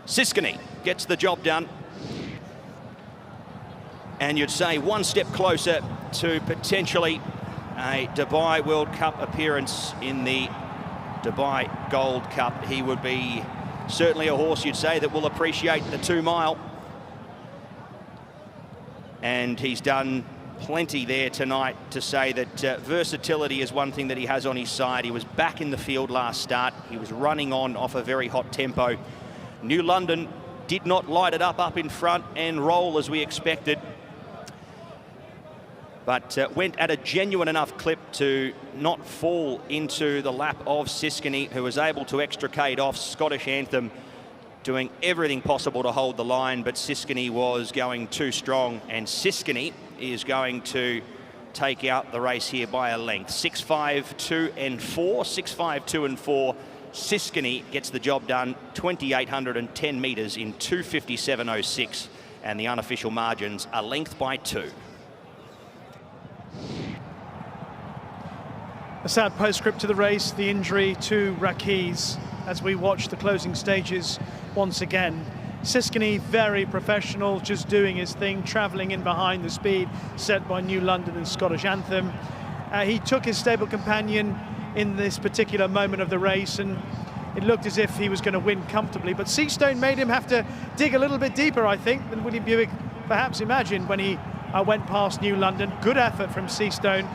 Speaker 3: Siskany gets the job done. And you'd say one step closer to potentially a Dubai World Cup appearance in the Dubai Gold Cup. He would be certainly a horse, you'd say, that will appreciate the 2 mile. And he's done plenty there tonight to say that versatility is one thing that he has on his side. He was back in the field last start. He was running on off a very hot tempo. New London did not light it up in front and roll as we expected, but went at a genuine enough clip to not fall into the lap of Siskany, who was able to extricate off Scottish Anthem, doing everything possible to hold the line, but Siskany was going too strong, and Siskany is going to take out the race here by a length. 6-5, 2 and 4, 6-5, 2 and 4. Siskany gets the job done, 2,810 metres in 2:57.06, and the unofficial margins a length by 2.
Speaker 2: A sad postscript to the race, the injury to Rakes as we watch the closing stages once again. Siskany, very professional, just doing his thing, travelling in behind the speed set by New London and Scottish Anthem. He took his stable companion in this particular moment of the race, and it looked as if he was going to win comfortably, but Seastone made him have to dig a little bit deeper, I think, than William Buick perhaps imagined when he went past New London. Good effort from Seastone,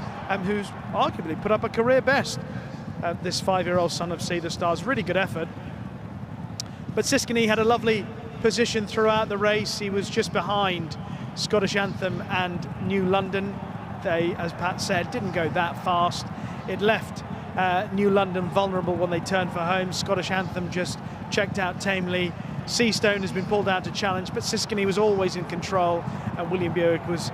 Speaker 2: who's arguably put up a career best. This 5-year-old son of Sea the Stars, really good effort. But Siskany had a lovely position throughout the race. He was just behind Scottish Anthem and New London. They, as Pat said, didn't go that fast. It left New London vulnerable when they turned for home. Scottish Anthem just checked out tamely. Seastone has been pulled out to challenge, but Siskany was always in control, and William Buick was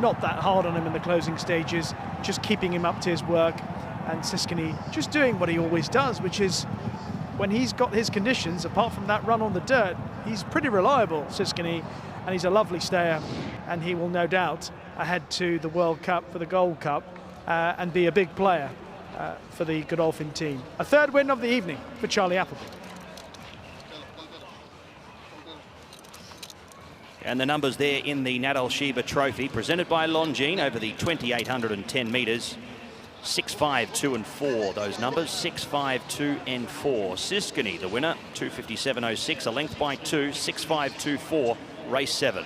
Speaker 2: not that hard on him in the closing stages, just keeping him up to his work, and Siskany just doing what he always does, which is when he's got his conditions, apart from that run on the dirt, he's pretty reliable, Siskany, and he's a lovely stayer, and he will no doubt head to the World Cup for the Gold Cup and be a big player for the Godolphin team. A third win of the evening for Charlie Appleby.
Speaker 3: And the numbers there in the Nat Al Sheba Trophy, presented by Longines over the 2,810 metres. 6-5, 2 and 4, those numbers. 6-5, 2 and 4. Siskany, the winner, 2:57.06, a length by 2. 6-5, 2, 4, race 7.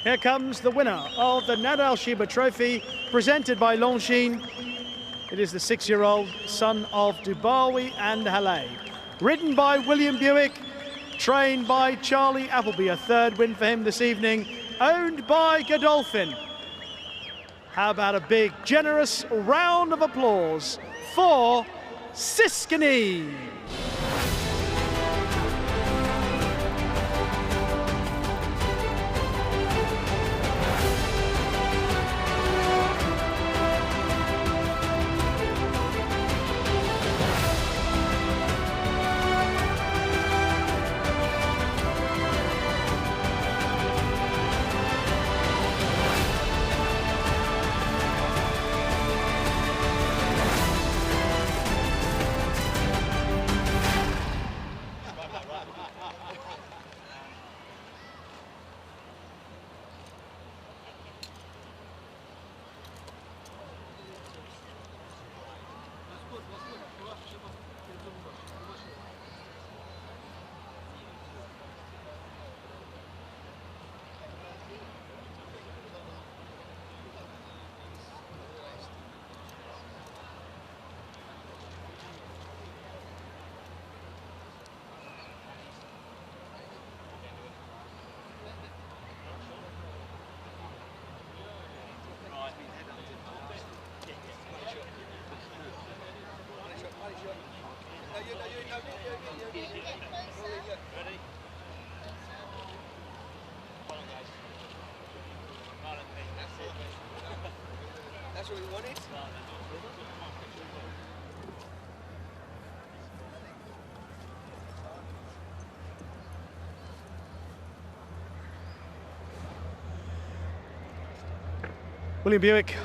Speaker 2: Here comes the winner of the Nat Al Sheba Trophy, presented by Longines. It is the 6-year-old son of Dubawi and Halei. Ridden by William Buick, trained by Charlie Appleby. A third win for him this evening, owned by Godolphin. How about a big, generous round of applause for Siskany? William Buick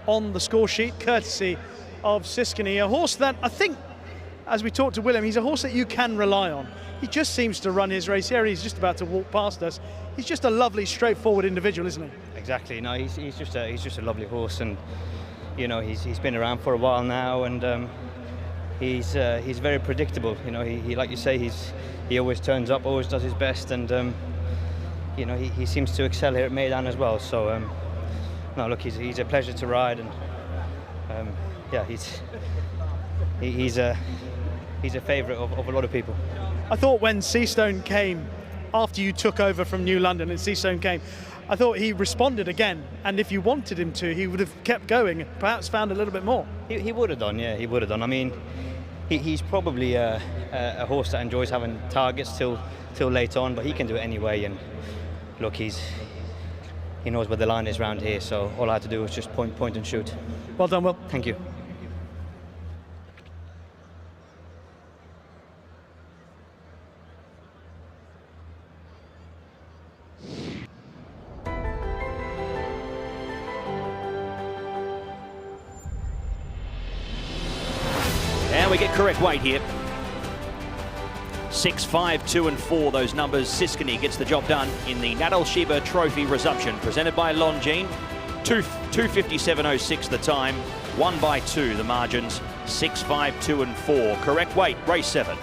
Speaker 2: on the score sheet, courtesy of Siskany, a horse that I think, as we talked to William, he's a horse that you can rely on. He just seems to run his race here. He's just about to walk past us. He's just a lovely, straightforward individual, isn't he?
Speaker 14: Exactly. No, he's just a lovely horse, and you know he's been around for a while now, and he's very predictable. You know, he like you say, he always turns up, always does his best, and you know he seems to excel here at Meydan as well. So no, look, he's a pleasure to ride, and yeah, he's a favourite of a lot of people.
Speaker 2: I thought when Seastone came, after you took over from New London and Seastone came, I thought he responded again, and if you wanted him to, he would have kept going, perhaps found a little bit more.
Speaker 14: He would have done, yeah, he would have done. I mean, he's probably a horse that enjoys having targets till late on, but he can do it anyway, and look, he knows where the line is around here, so all I had to do was just point and shoot.
Speaker 2: Well done, Will.
Speaker 14: Thank you.
Speaker 3: And we get correct weight here. 6, 5, 2 and 4, those numbers. Siskany gets the job done in the Nat Al-Sheba Trophy resumption, presented by Longines. 2:57.06 the time, 1 by 2 the margins, 6, 5, 2 and 4. Correct weight, race 7.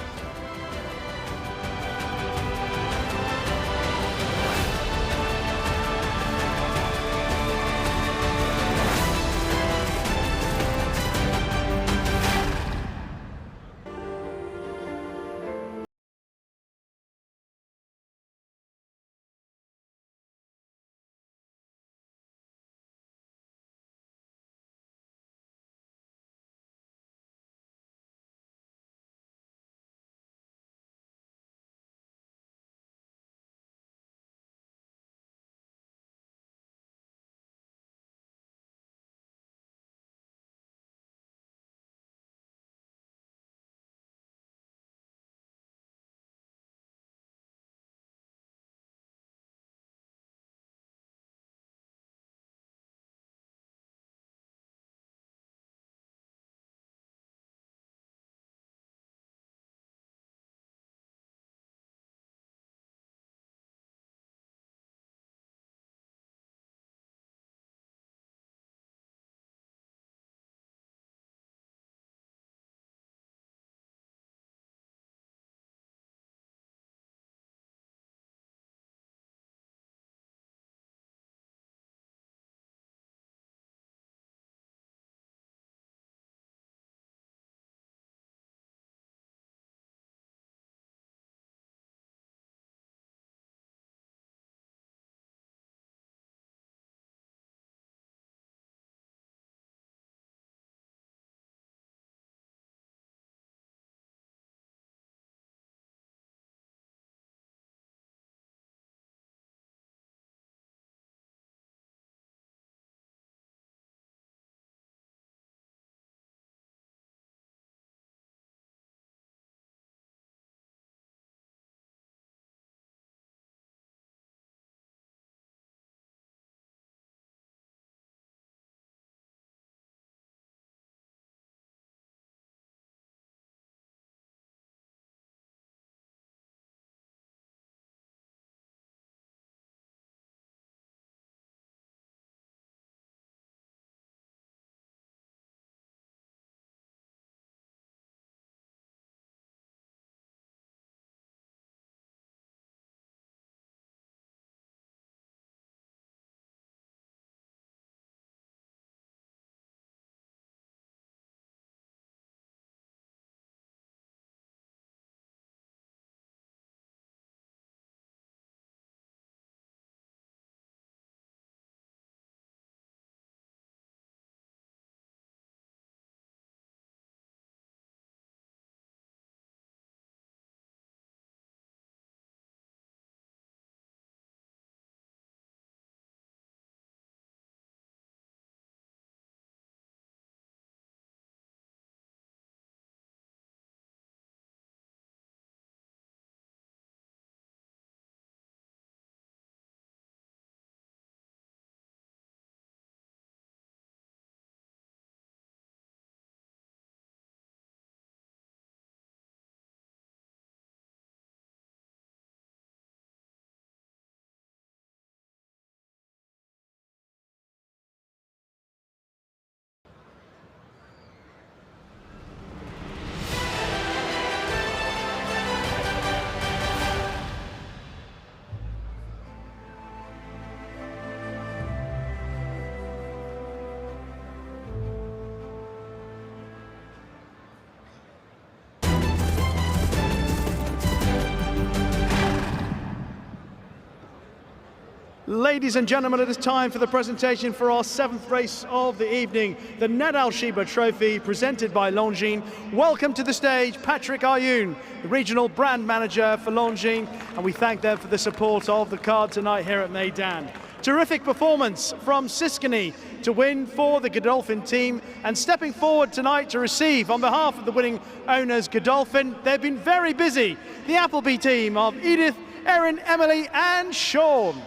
Speaker 2: Ladies and gentlemen, it is time for the presentation for our 7th race of the evening, the Nadal Shiba Trophy, presented by Longines. Welcome to the stage, Patrick Aryoun, the regional brand manager for Longines, and we thank them for the support of the card tonight here at Meydan. Terrific performance from Siskany to win for the Godolphin team, and stepping forward tonight to receive on behalf of the winning owners Godolphin, they've been very busy, the Appleby team of Edith, Erin, Emily and Sean.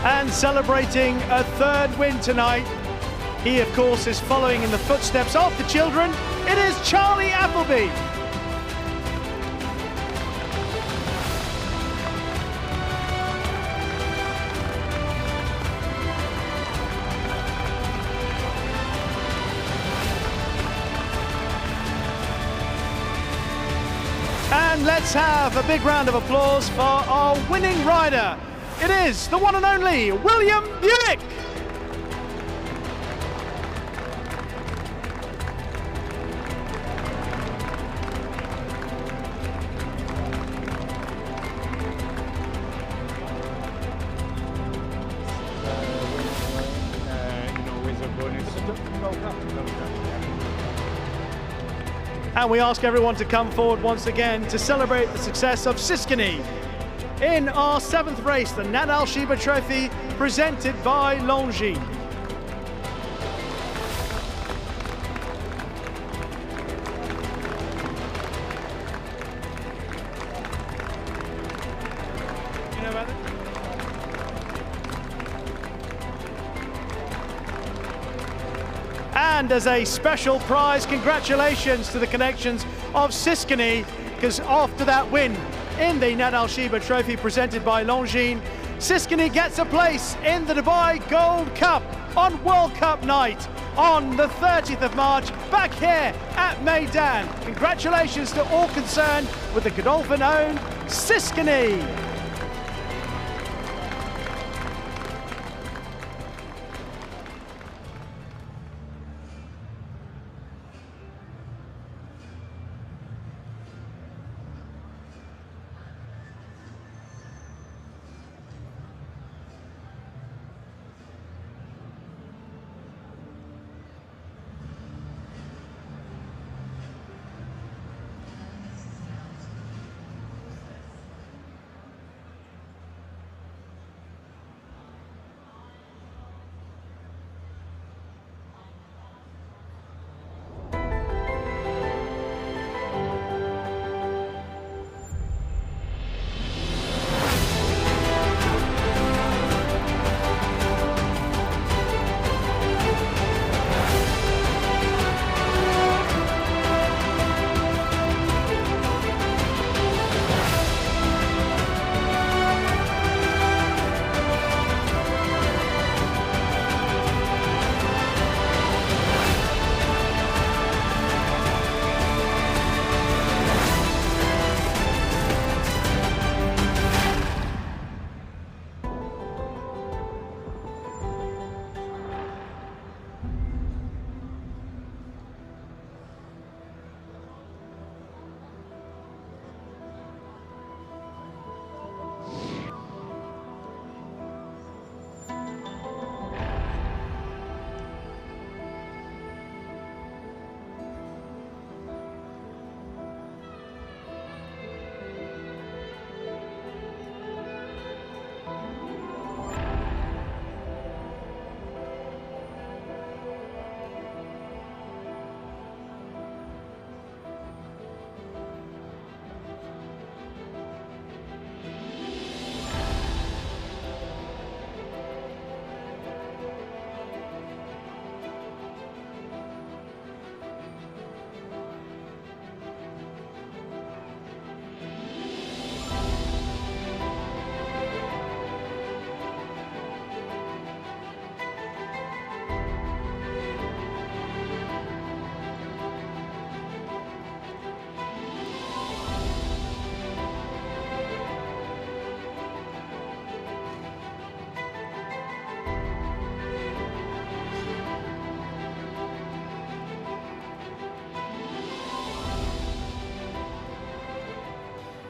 Speaker 2: And celebrating a 3rd win tonight. He, of course, is following in the footsteps of the children. It is Charlie Appleby. And let's have a big round of applause for our winning rider. It is the one and only William Buick. And we ask everyone to come forward once again to celebrate the success of Siskany in our 7th race, the Nadal Shiba Trophy, presented by Longines. You know about it? And as a special prize, congratulations to the connections of Siskany, because after that win in the Nadal Shiba Trophy presented by Longines, Siskany gets a place in the Dubai Gold Cup on World Cup night on the 30th of March, back here at Meydan. Congratulations to all concerned with the Godolphin-owned Siskany.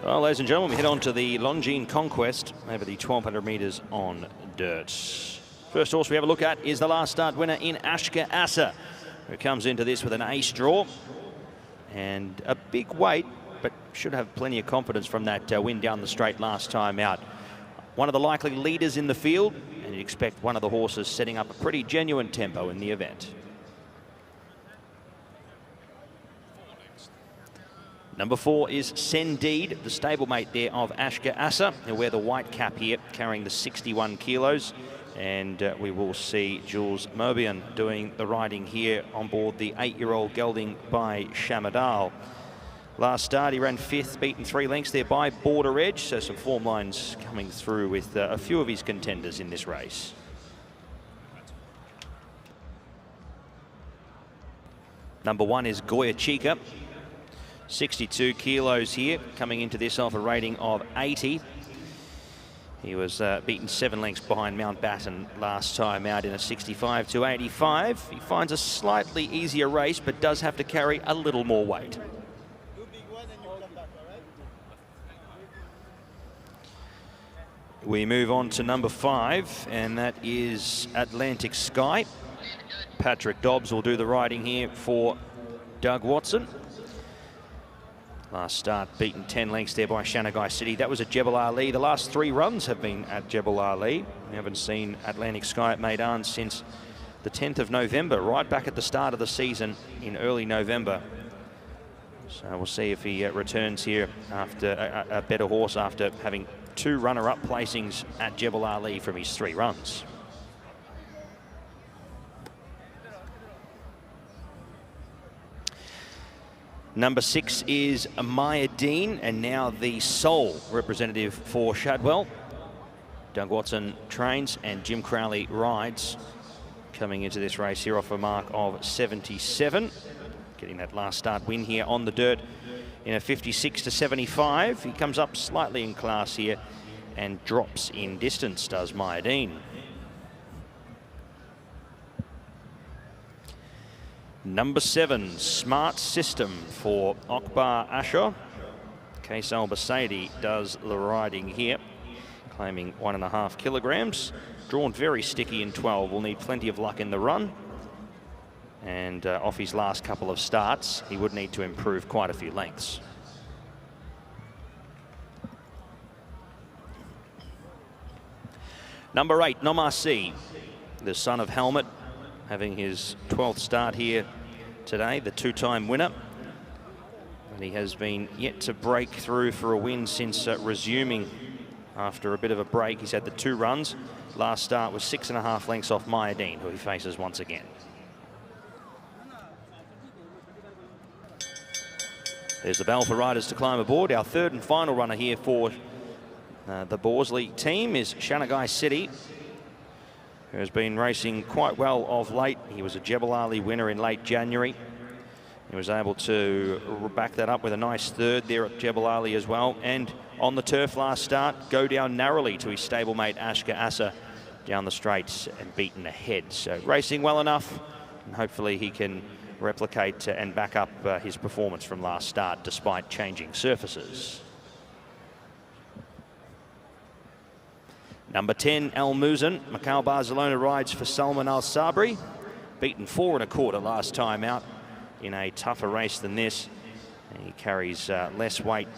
Speaker 3: Well, ladies and gentlemen, we head on to the Longines Conquest over the 1,200 metres on dirt. First horse we have a look at is the last start winner in Ashka Asa, who comes into this with an ace draw and a big weight, but should have plenty of confidence from that win down the straight last time out. One of the likely leaders in the field, and you'd expect one of the horses setting up a pretty genuine tempo in the event. Number 4 is Sendeed, the stablemate there of Ashka Asa. He'll wear the white cap here, carrying the 61 kilos. And we will see Jules Meydan doing the riding here on board the 8-year-old gelding by Shamadal. Last start, he ran 5th, beaten 3 lengths there by Border Edge. So some form lines coming through with a few of his contenders in this race. Number 1 is Goya Chica. 62 kilos here, coming into this off a rating of 80. He was beaten 7 lengths behind Mountbatten last time out in a 65 to 85. He finds a slightly easier race, but does have to carry a little more weight. We move on to number 5, and that is Atlantic Sky. Patrick Dobbs will do the riding here for Doug Watson. Last start beaten 10 lengths there by Shanagai City. That was at Jebel Ali. The last 3 runs have been at Jebel Ali. We haven't seen Atlantic Sky at Meydan since the 10th of November, right back at the start of the season in early November. So we'll see if he returns here after a better horse after having 2 runner-up placings at Jebel Ali from his 3 runs. Number 6 is Meydan, and now the sole representative for Shadwell. Doug Watson trains and Jim Crowley rides, coming into this race here off a mark of 77. Getting that last start win here on the dirt in a 56 to 75. He comes up slightly in class here and drops in distance, does Meydan. Number 7, Smart System for Akbar Asher. Case Albus does the riding here, claiming 1.5 kilograms. Drawn very sticky in 12, will need plenty of luck in the run. And off his last couple of starts, he would need to improve quite a few lengths. Number 8, Nomasi, the son of Helmet, having his 12th start here today, the 2-time winner. And he has been yet to break through for a win since resuming after a bit of a break. He's had the 2 runs. Last start was 6.5 lengths off Meydan, who he faces once again. There's the bell for riders to climb aboard. Our 3rd and final runner here for the Borsley team is Shanagai City, who has been racing quite well of late. He was a Jebel Ali winner in late January. He was able to back that up with a nice 3rd there at Jebel Ali as well. And on the turf last start, go down narrowly to his stablemate Ashka Asa down the straights and beaten ahead. So racing well enough, and hopefully he can replicate and back up his performance from last start despite changing surfaces. Number 10, Al Muzan. Miguel Barcelona rides for Salman Al Sabri. Beaten 4 1/4 last time out in a tougher race than this. And he carries less weight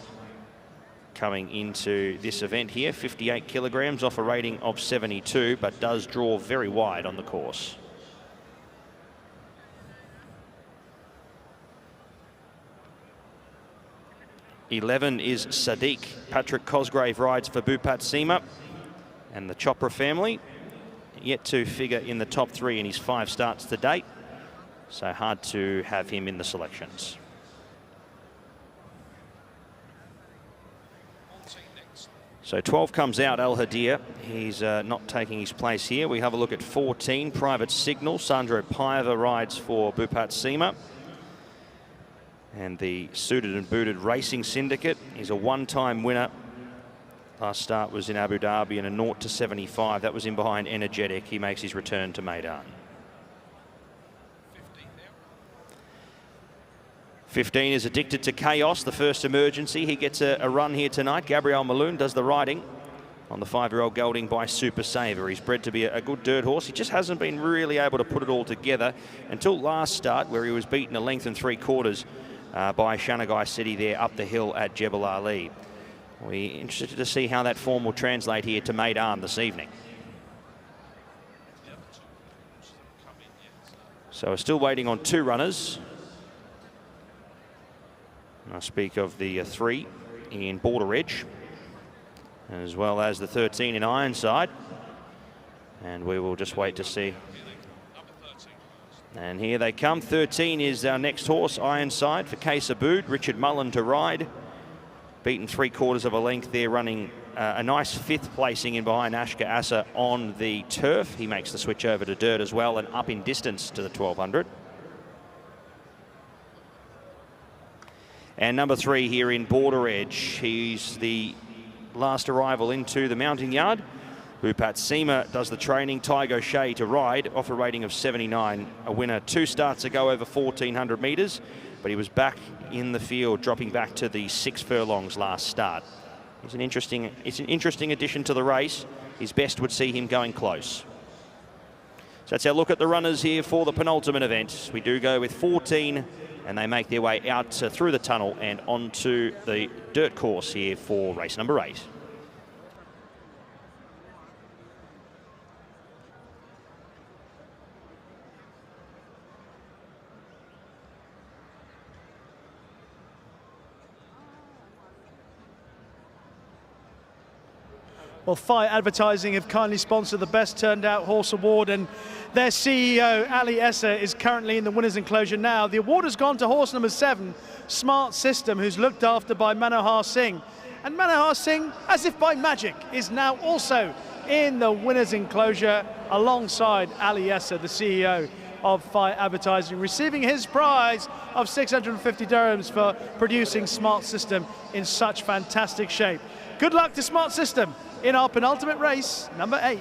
Speaker 3: coming into this event here. 58 kilograms off a rating of 72, but does draw very wide on the course. (11) is Sadiq. Patrick Cosgrave rides for Bat Seemar and the Chopra family, yet to figure in the top 3 in his 5 starts to date, so hard to have him in the selections. So 12 comes out, Al Hadir. He's not taking his place here. We have a look at 14, Private Signal. Sandro Paiva rides for Bat Seemar. And the Suited and Booted Racing Syndicate. He's a 1-time winner. Last start was in Abu Dhabi in a 0 to 75. That was in behind Energetic. He makes his return to Meydan. 15 is Addicted to Chaos, the first emergency. He gets a run here tonight. Gabriel Maloon does the riding on the 5-year-old gelding by Super Saver. He's bred to be a good dirt horse. He just hasn't been really able to put it all together until last start, where he was beaten a length and 3/4 by Shanagai City there up the hill at Jebel Ali. We're interested to see how that form will translate here to Meydan this evening. So we're still waiting on 2 runners. I speak of the 3 in Border Edge, as well as the 13 in Ironside. And we will just wait to see. And here they come. 13 is our next horse, Ironside, for Case Albus. Richard Mullen to ride. Beaten 3/4 of a length there, running a nice 5th placing in behind Ashka Asa on the turf. He makes the switch over to dirt as well and up in distance to the 1200. And number 3 here in Border Edge. He's the last arrival into the mounting yard. Bat Seemar does the training. Tygo Shea to ride, off a rating of 79. A winner 2 starts ago over 1,400 metres, but he was back in the field, dropping back to the 6 furlongs last start. It's an interesting addition to the race. His best would see him going close. So that's our look at the runners here for the penultimate event. We do go with 14, and they make their way out through the tunnel and onto the dirt course here for race number 8.
Speaker 2: Well, Fight Advertising have kindly sponsored the Best Turned Out Horse Award, and their CEO, Ali Essa, is currently in the winner's enclosure now. The award has gone to horse number 7, Smart System, who's looked after by Manohar Singh. And Manohar Singh, as if by magic, is now also in the winner's enclosure alongside Ali Essa, the CEO of Fight Advertising, receiving his prize of 650 dirhams for producing Smart System in such fantastic shape. Good luck to Smart System in our penultimate race, number 8.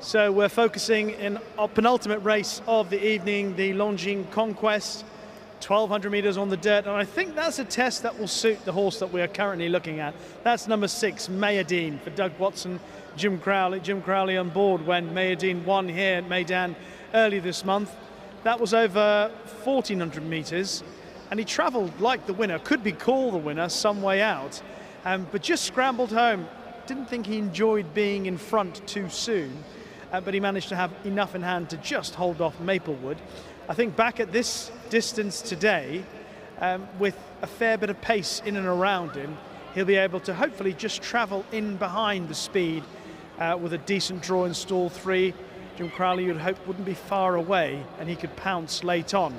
Speaker 2: So we're focusing in our penultimate race of the evening, the Longines Conquest, 1,200 meters on the dirt, and I think that's a test that will suit the horse that we are currently looking at. That's number 6, Meydan, for Doug Watson, Jim Crowley. Jim Crowley on board when Meydan won here at Meydan early this month. That was over 1,400 meters, and he travelled like the winner, could be called the winner some way out, but just scrambled home. Didn't think he enjoyed being in front too soon. But he managed to have enough in hand to just hold off Maplewood. I think back at this distance today, with a fair bit of pace in and around him, he'll be able to hopefully just travel in behind the speed with a decent draw in stall 3. Jim Crowley, you'd hope, wouldn't be far away, and he could pounce late on.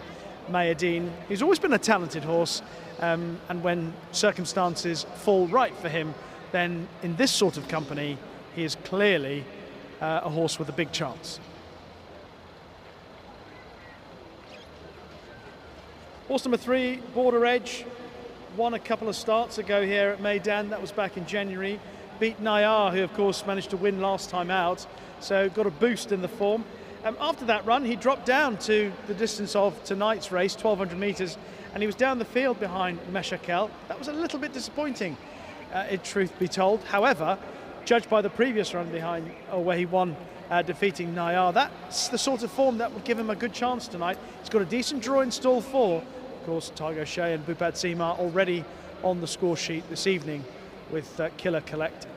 Speaker 2: Meydan, he's always been a talented horse, and when circumstances fall right for him, then in this sort of company, he is clearly a horse with a big chance. Horse number 3, Border Edge, won a couple of starts ago here at Meydan. That was back in January. Beat Nayar, who of course managed to win last time out, so got a boost in the form. After that run, he dropped down to the distance of tonight's race, 1,200 meters, and he was down the field behind Meshakel. That was a little bit disappointing, if truth be told. However, judged by the previous run behind, where he won defeating Nayar, that's the sort of form that would give him a good chance tonight. He's got a decent draw in stall 4. Of course, Tiger Shea and Bat Seemar already on the score sheet this evening with Killer Collector.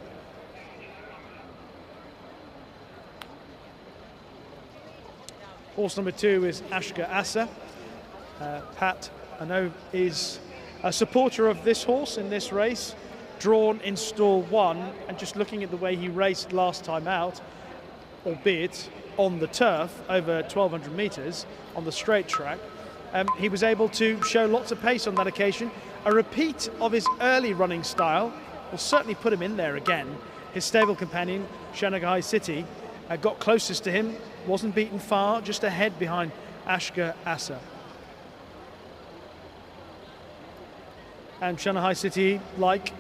Speaker 2: Horse number 2 is Ashka Asa. Pat, I know, is a supporter of this horse in this race, drawn in stall 1, and just looking at the way he raced last time out, albeit on the turf over 1,200 meters on the straight track, he was able to show lots of pace on that occasion. A repeat of his early running style will certainly put him in there again. His stable companion, Shanghai City, got closest to him, wasn't beaten far, just ahead behind Ashka Asa. And Shanghai City, like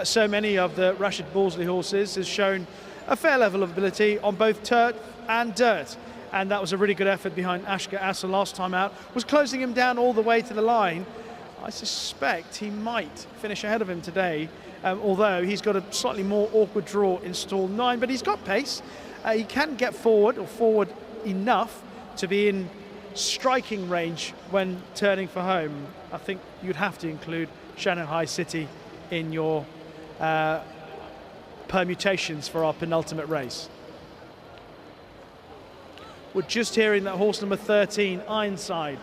Speaker 2: so many of the Rashid Borsley horses, has shown a fair level of ability on both turf and dirt. And that was a really good effort behind Ashka Asa last time out. Was closing him down all the way to the line. I suspect he might finish ahead of him today, although he's got a slightly more awkward draw in stall 9, but he's got pace. He can get forward, or forward enough to be in striking range when turning for home. I think you'd have to include Shanghai City in your permutations for our penultimate race. We're just hearing that horse number 13, Ironside,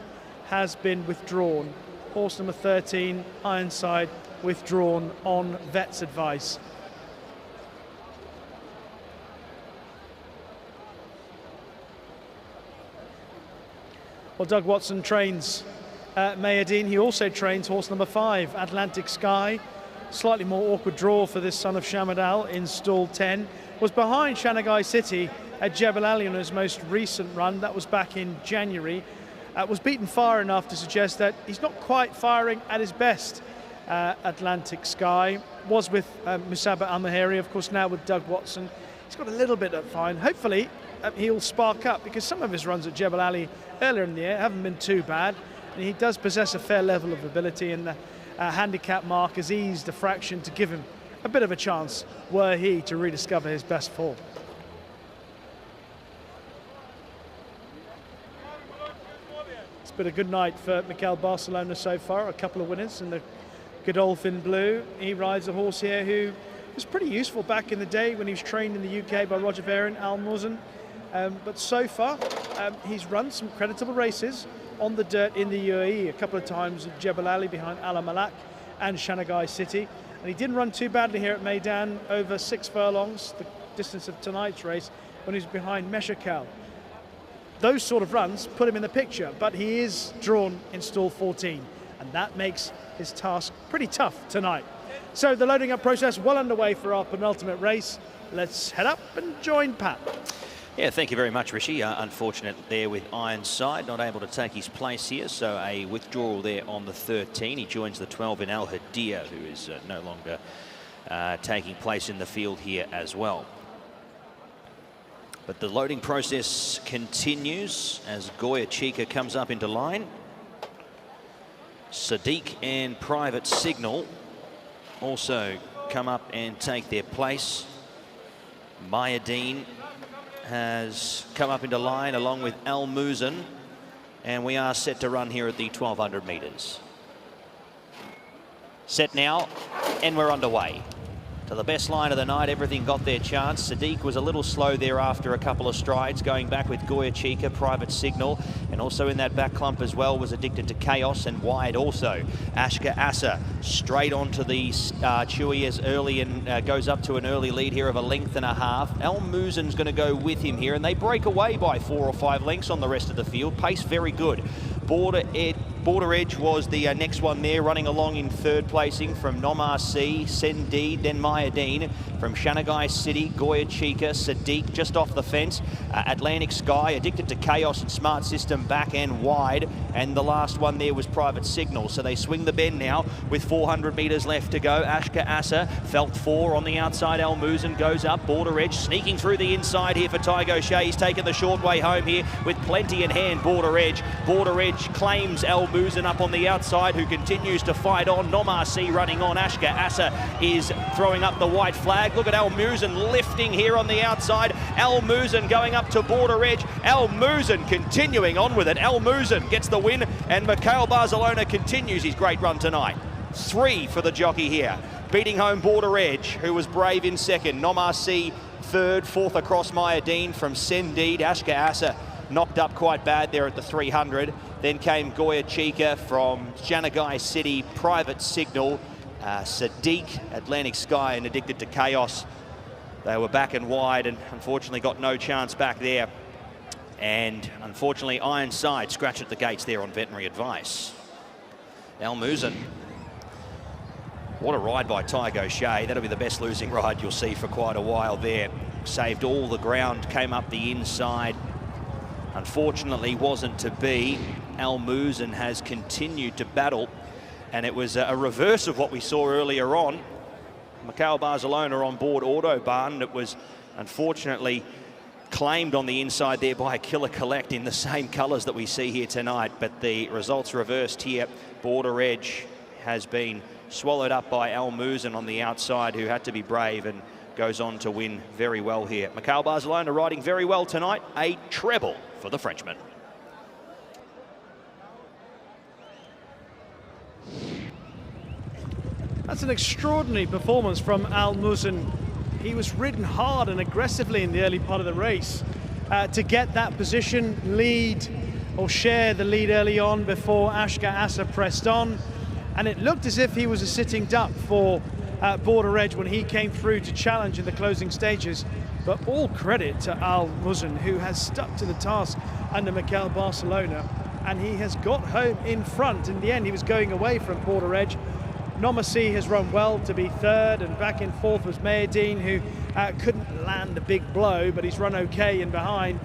Speaker 2: has been withdrawn. Horse number 13, Ironside, withdrawn on vet's advice. Well, Doug Watson trains Meydan. He also trains horse number 5, Atlantic Sky. Slightly more awkward draw for this son of Shamadal in stall 10. Was behind Shanghai City at Jebel Ali on his most recent run. That was back in January. Was beaten far enough to suggest that he's not quite firing at his best. Atlantic Sky was with Musaba Al-Mahiri, of course, now with Doug Watson. He's got a little bit of fine. Hopefully he'll spark up, because some of his runs at Jebel Ali earlier in the year haven't been too bad, and he does possess a fair level of ability, and the handicap mark has eased a fraction to give him a bit of a chance were he to rediscover his best form. It's been a good night for Miguel Barcelona so far, a couple of winners in the Godolphin Blue. He rides a horse here who was pretty useful back in the day when he was trained in the UK by Roger Varian, Al Muzen. But so far, he's run some creditable races on the dirt in the UAE, a couple of times at Jebel Ali behind Ala Malak and Shanghai City. And he didn't run too badly here at Meydan, over 6 furlongs, the distance of tonight's race, when he was behind Meshakel. Those sort of runs put him in the picture, but he is drawn in stall 14, and that makes his task pretty tough tonight. So the loading up process well underway for our penultimate race. Let's head up and join Pat.
Speaker 3: Yeah, thank you very much, Rishi. Unfortunate there with Ironside, not able to take his place here, so a withdrawal there on the 13. He joins the 12 in Al Hadia, who is no longer taking place in the field here as well. But the loading process continues as Goya Chica comes up into line. Sadiq and Private Signal also come up and take their place. Meydan has come up into line along with Al Muzan, and we are set to run here at the 1200 metres. Set now, and we're underway. To the best line of the night, everything got their chance. Sadiq was a little slow there after a couple of strides, going back with Goya Chica, Private Signal, and also in that back clump as well was Addicted to Chaos, and wide also. Ashka Asa straight onto the Chewy as early and goes up to an early lead here of a length and a half. Al Muzan's going to go with him here, and they break away by 4 or 5 lengths on the rest of the field. Pace very good. Border Edge was the next one there, running along in third placing from Nomar C, Sendi, then Meydan. From Shanagai City, Goya Chica, Sadiq just off the fence. Atlantic Sky, Addicted to Chaos and Smart System back and wide. And the last one there was Private Signal. So they swing the bend now with 400 metres left to go. Ashka Asa, felt 4 on the outside. Al Muzan goes up. Border Edge sneaking through the inside here for Tygo Shea. He's taken the short way home here with plenty in hand. Border Edge claims Al Muzan up on the outside, who continues to fight on. Nomar C running on. Ashka Asa is throwing up the white flag. Look at Al Muzan lifting here on the outside. Al Muzan going up to Border Edge. Al Muzan continuing on with it. Al Muzan gets the win, and Miguel Barcelona continues his great run tonight. 3 for the jockey here. Beating home Border Edge, who was brave in second. Nomar C third, 4th across Meydan from Sendid. Ashka Asa knocked up quite bad there at the 300. Then came Goya Chica from Shanagai City, Private Signal, Sadiq, Atlantic Sky, and Addicted to Chaos. They were back and wide and unfortunately got no chance back there. And unfortunately, Ironside scratched at the gates there on veterinary advice. Al Muzan. What a ride by Tygo Shea. That'll be the best losing ride you'll see for quite a while there. Saved all the ground, came up the inside. Unfortunately, wasn't to be. Al Muzan has continued to battle, and it was a reverse of what we saw earlier on. Miguel Barcelona on board Autobahn, and it was unfortunately claimed on the inside there by a Killer Collect in the same colours that we see here tonight, but the results reversed here. Border Edge has been swallowed up by Al Muzan on the outside, who had to be brave and goes on to win very well here. Miguel Barcelona riding very well tonight, a treble for the Frenchman.
Speaker 2: That's an extraordinary performance from Al Muzan. He was ridden hard and aggressively in the early part of the race to get that position, lead or share the lead early on before Ashka Asa pressed on. And it looked as if he was a sitting duck for Border Edge when he came through to challenge in the closing stages. But all credit to Al Muzan, who has stuck to the task under Miguel Barcelona, and he has got home in front. In the end, he was going away from Border Edge. Nomasi has run well to be third, and back in fourth was Meydan, who couldn't land a big blow, but he's run okay in behind.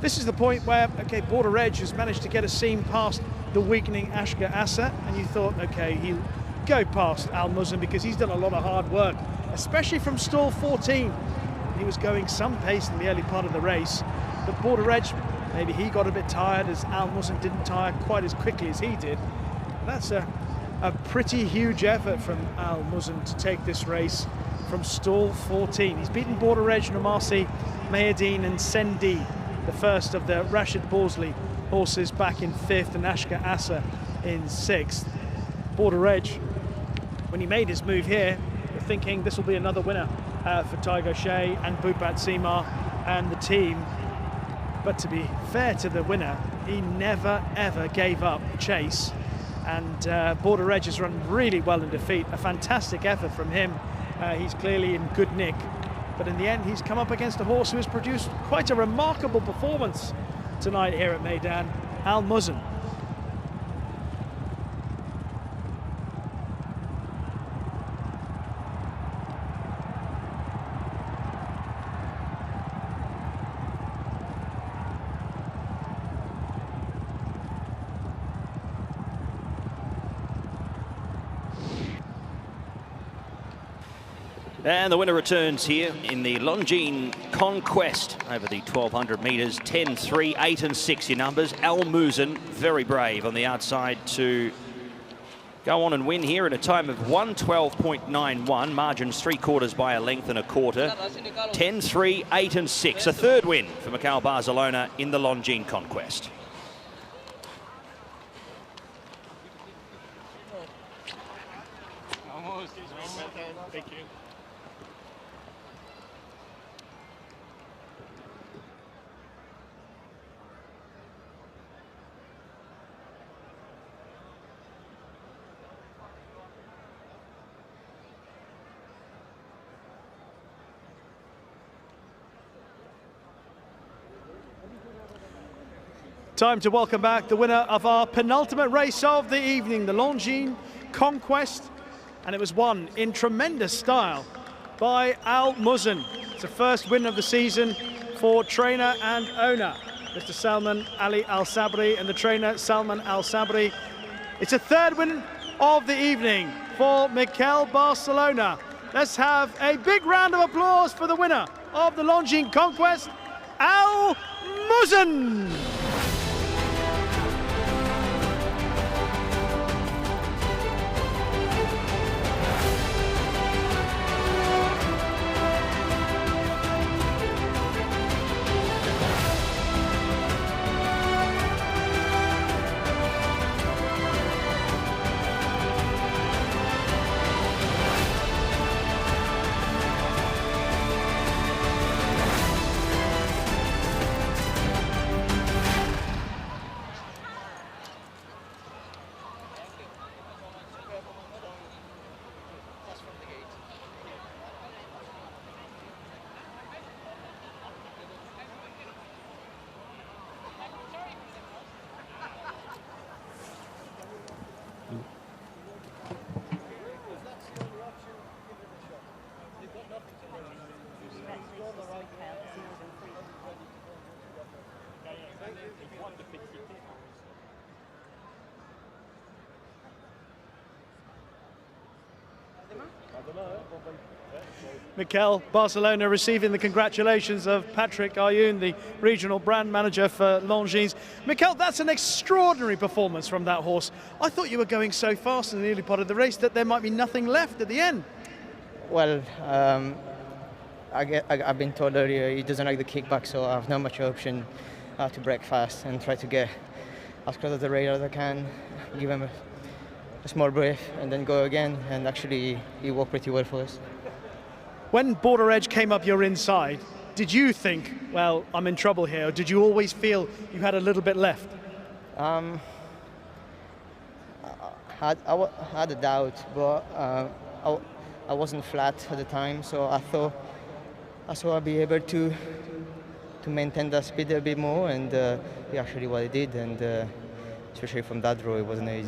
Speaker 2: This is the point where, okay, Border Edge has managed to get a seam past the weakening Ashka Asa, and you thought, okay, he'll go past Al Muzan because he's done a lot of hard work, especially from stall 14. He was going some pace in the early part of the race, but Border Edge, maybe he got a bit tired as Al Muzan didn't tire quite as quickly as he did. That's a pretty huge effort from Al Muzan to take this race from stall 14. He's beaten Border Edge, Nomasi, Meydan and Sendi, the first of the Rashid Borsley horses, back in 5th, and Ashka Asa in 6th. Border Edge, when he made his move here, you're thinking this will be another winner for Tygo Shea and Bat Seemar and the team. But to be fair to the winner, he never ever gave up chase. And Border Edge has run really well in defeat. A fantastic effort from him. He's clearly in good nick. But in the end, he's come up against a horse who has produced quite a remarkable performance tonight here at Meydan, Al Muzan.
Speaker 3: And the winner returns here in the Longines Conquest over the 1200 metres. 10, 3, 8 and 6 your numbers. Al Muzan, very brave on the outside to go on and win here at a time of 1:12.91. Margins 3/4 by a length and a quarter. 10, 3, 8 and 6. A third win for Miguel Barcelona in the Longines Conquest.
Speaker 8: Thank you.
Speaker 2: Time to welcome back the winner of our penultimate race of the evening, the Longines Conquest, and it was won in tremendous style by Al Muzan. It's the first win of the season for trainer and owner, Mr. Salman Ali Al Sabri, and the trainer Salman Al Sabri. It's a third win of the evening for Miguel Barcelona. Let's have a big round of applause for the winner of the Longines Conquest, Al Muzan. Miguel Barcelona receiving the congratulations of Patrick Ayoun, the regional brand manager for Longines. Miguel, that's an extraordinary performance from that horse. I thought you were going so fast in the early part of the race that there might be nothing left at the end.
Speaker 10: Well, I've been told earlier he doesn't like the kickback, so I have not much option to break fast and try to get as close to the radar as I can, give him a small breath and then go again, and actually he worked pretty well for us.
Speaker 2: When Border Edge came up your inside, did you think, well, I'm in trouble here, or did you always feel you had a little bit left?
Speaker 10: I had a doubt, but I wasn't flat at the time, so I thought I'd be able to maintain that speed a bit more, and actually what he did, and especially from that draw, it wasn't an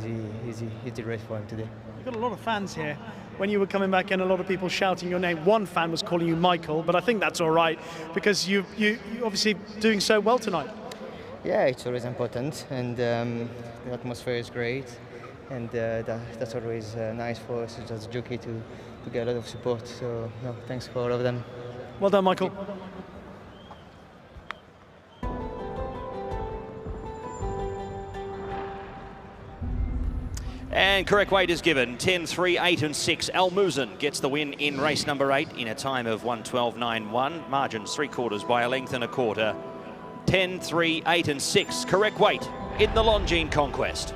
Speaker 10: easy race for him today.
Speaker 2: You've got a lot of fans here. When you were coming back in, a lot of people shouting your name. One fan was calling you Michael, but I think that's all right because you're obviously doing so well tonight.
Speaker 10: Yeah, it's always important, and the atmosphere is great, and that's always nice for us as a jockey to get a lot of support. So, no, thanks for all of them.
Speaker 2: Well done, Michael.
Speaker 3: And correct weight is given, 10, 3, 8 and 6. Al Muzan gets the win in race number 8 in a time of 1:12.91. Margins 3/4 by a length and a quarter. 10, 3, 8 and 6. Correct weight in the Longines Conquest.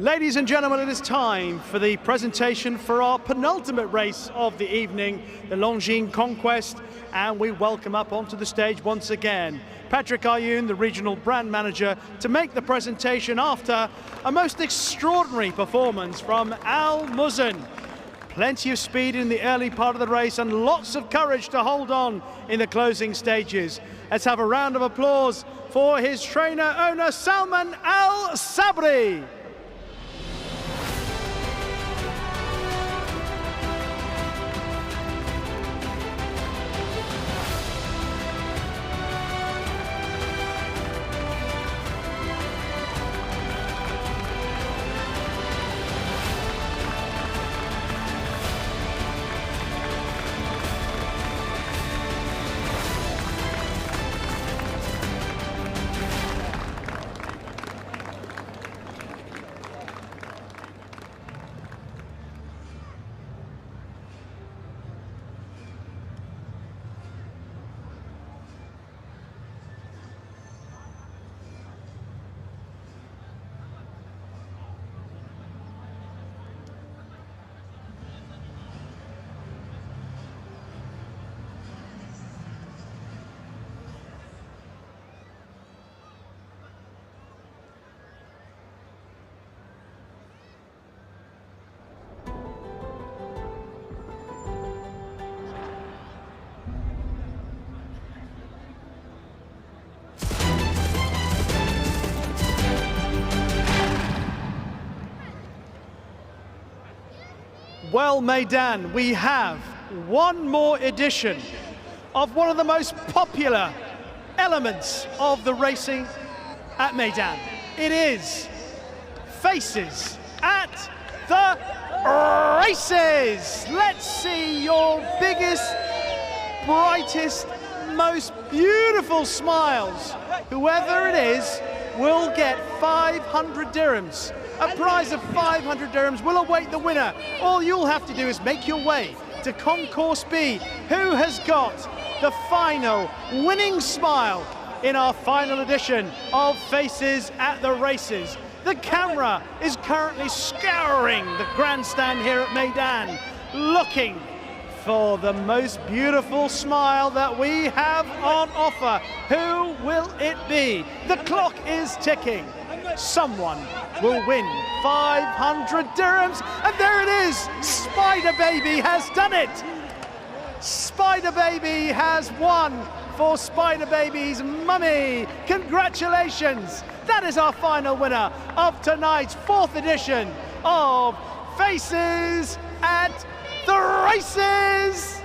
Speaker 2: Ladies and gentlemen, it is time for the presentation for our penultimate race of the evening, the Longines Conquest, and we welcome up onto the stage once again Patrick Ayoun, the regional brand manager, to make the presentation after a most extraordinary performance from Al Muzan. Plenty of speed in the early part of the race and lots of courage to hold on in the closing stages. Let's have a round of applause for his trainer owner, Salman Al Sabri. Well, Meydan, we have one more edition of one of the most popular elements of the racing at Meydan. It is Faces at the Races. Let's see your biggest, brightest, most beautiful smiles. Whoever it is will get 500 dirhams. A prize of 500 dirhams will await the winner. All you'll have to do is make your way to Concourse B. Who has got the final winning smile in our final edition of Faces at the Races? The camera is currently scouring the grandstand here at Meydan, looking for the most beautiful smile that we have on offer. Who will it be? The clock is ticking. Someone will win 500 dirhams, and there it is. Spider Baby has done it. Spider Baby has won for Spider Baby's mummy. Congratulations. That is our final winner of tonight's 4th edition of Faces at the Races.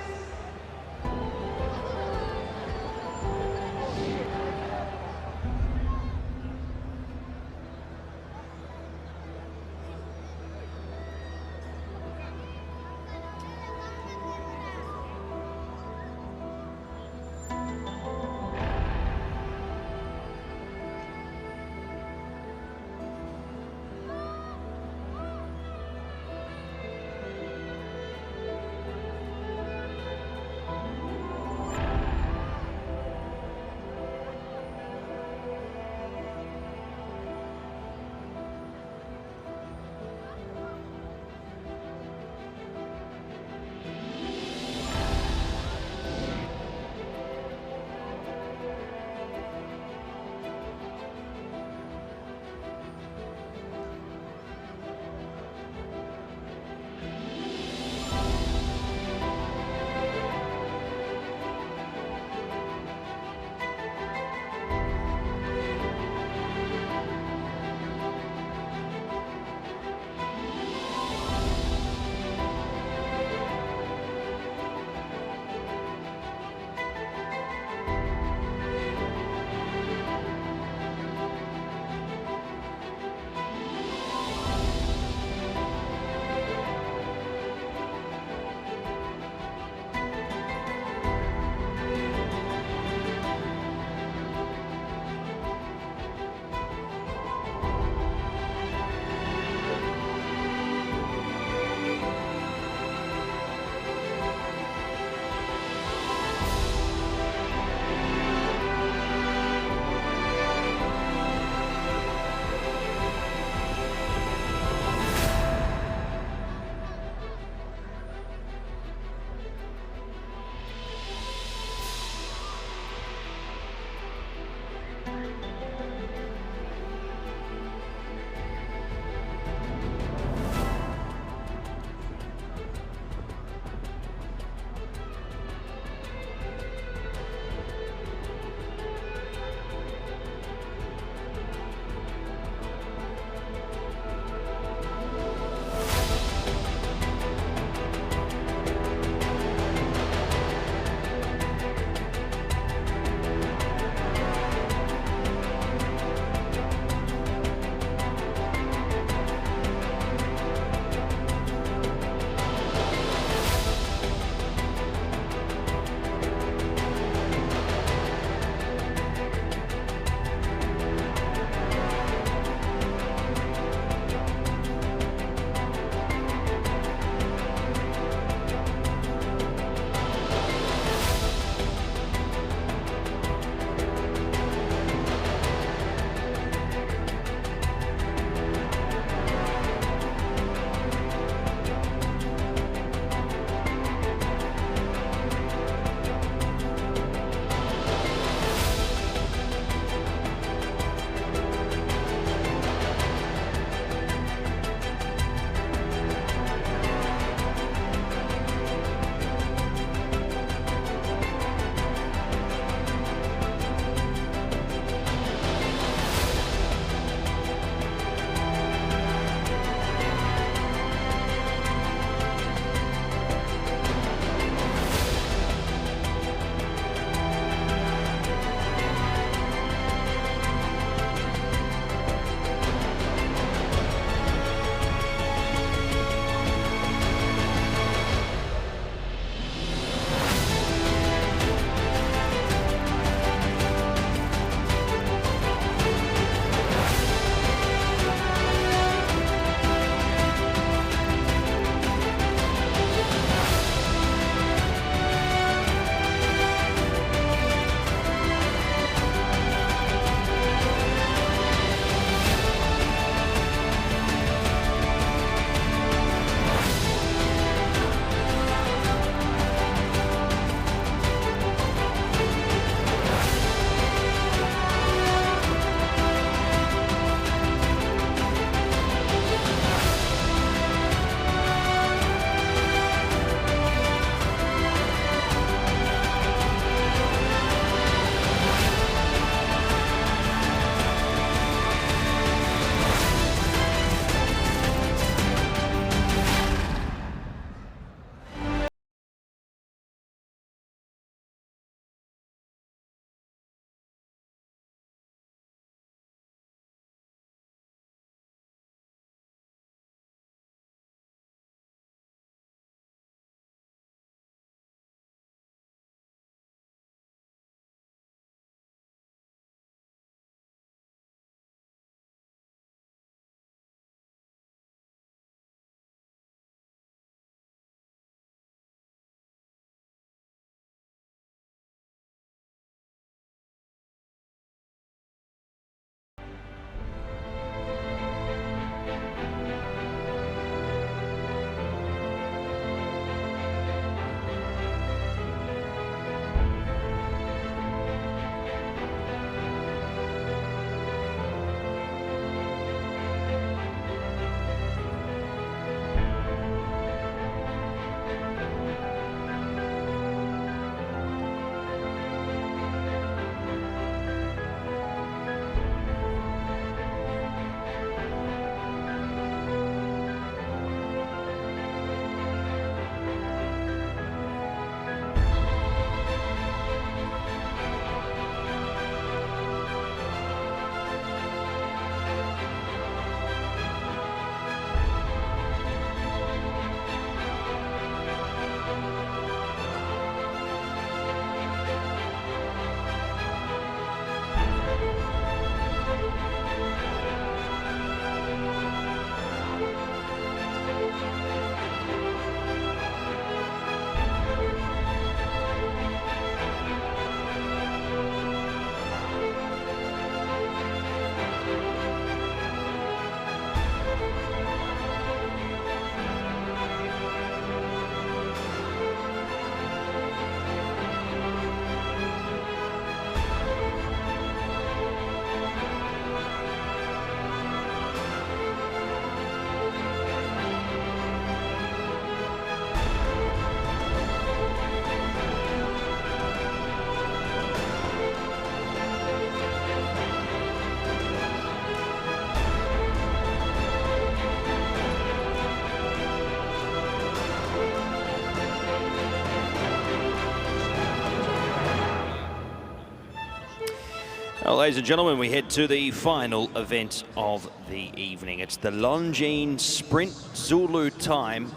Speaker 3: Well, ladies and gentlemen, we head to the final event of the evening. It's the Longines Sprint Zulu time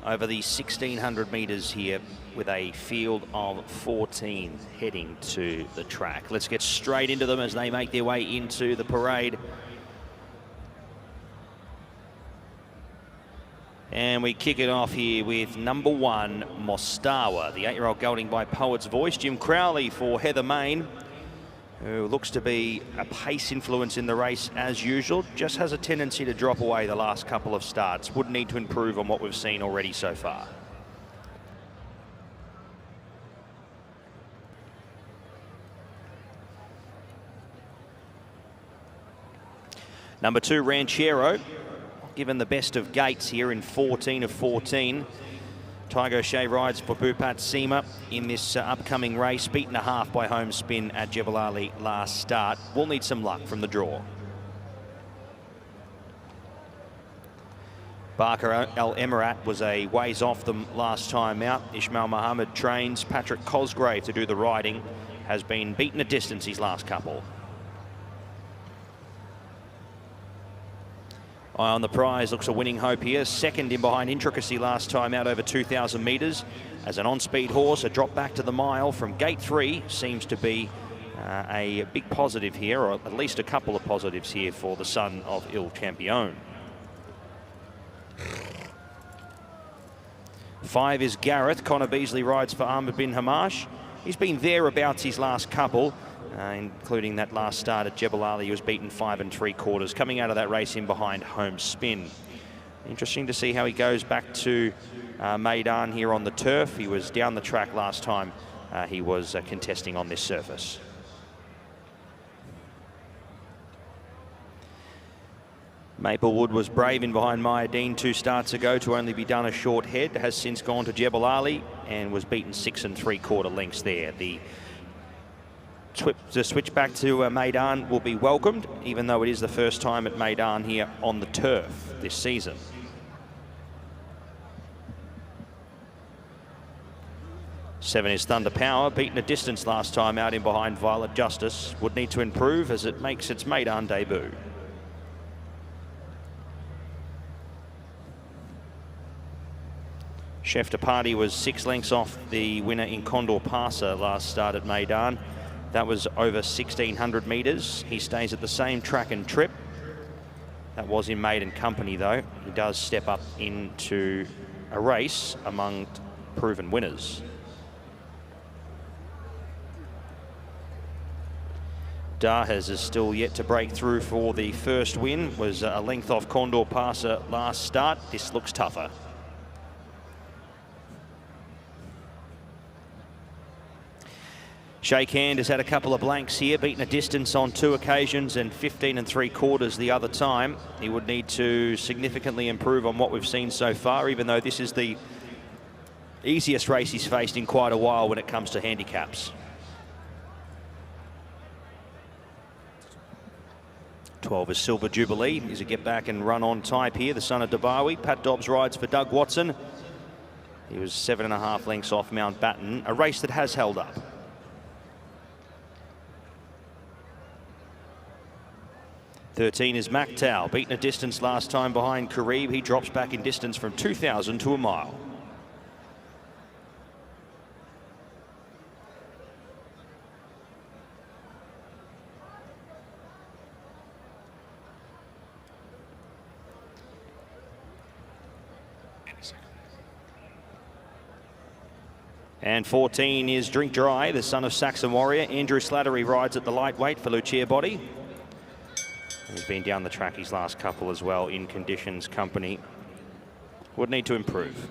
Speaker 3: over the 1,600 metres here with a field of 14 heading to the track. Let's get straight into them as they make their way into the parade. And we kick it off here with number 1, Mostawa, the 8-year-old gelding by Poet's Voice. Jim Crowley for Heather Main, who looks to be a pace influence in the race as usual, just has a tendency to drop away the last couple of starts. Would need to improve on what we've seen already so far. Number 2, Ranchero, given the best of gates here in 14 of 14. Tiger O'Shea rides for Bat Seemar in this upcoming race, beaten a half by home spin at Jebel Ali last start. Will need some luck from the draw. Barker El Emirat was a ways off them last time out. Ismail Mohammed trains. Patrick Cosgrave to do the riding. Has been beaten a distance his last couple. Eye on the Prize looks a winning hope here. Second in behind Intricacy last time out over 2,000 metres. As an on-speed horse, a drop back to the mile from gate 3 seems to be a big positive here, or at least a couple of positives here for the son of Il Champion. 5 is Gareth. Connor Beasley rides for Ahmed bin Hamash. He's been thereabouts his last couple. Including that last start at Jebel Ali, he was beaten 5 3/4. Coming out of that race in behind home spin. Interesting to see how he goes back to Meydan here on the turf. He was down the track last time he was contesting on this surface. Maplewood was brave in behind Meydan 2 starts ago to only be done a short head. Has since gone to Jebel Ali and was beaten 6 3/4 lengths there. The switch back to Meydan will be welcomed, even though it is the first time at Meydan here on the turf this season. Seven is Thunder Power, beaten a distance last time out in behind Violet Justice. Would need to improve as it makes its Meydan debut. Chef de Party was 6 lengths off the winner in Condor Passer last start at Meydan. That was over 1,600 metres. He stays at the same track and trip. That was in Maiden company, though. He does step up into a race among proven winners. Dahez is still yet to break through for the first win. Was a length off Condor Passer last start. This looks tougher. Shake Hand has had a couple of blanks here, beaten a distance on 2 occasions and 15 3/4 the other time. He would need to significantly improve on what we've seen so far, even though this is the easiest race he's faced in quite a while when it comes to handicaps. 12 is Silver Jubilee. He's a get back and run on type here, the son of Dabawi. Pat Dobbs rides for Doug Watson. He was 7.5 lengths off Mountbatten, a race that has held up. 13 is Mactau, beaten a distance last time behind Karib. He drops back in distance from 2,000 to a mile. And 14 is Drink Dry, the son of Saxon Warrior. Andrew Slattery rides at the lightweight for Lucia Body. He's been down the track his last couple as well in Conditions company. Would need to improve.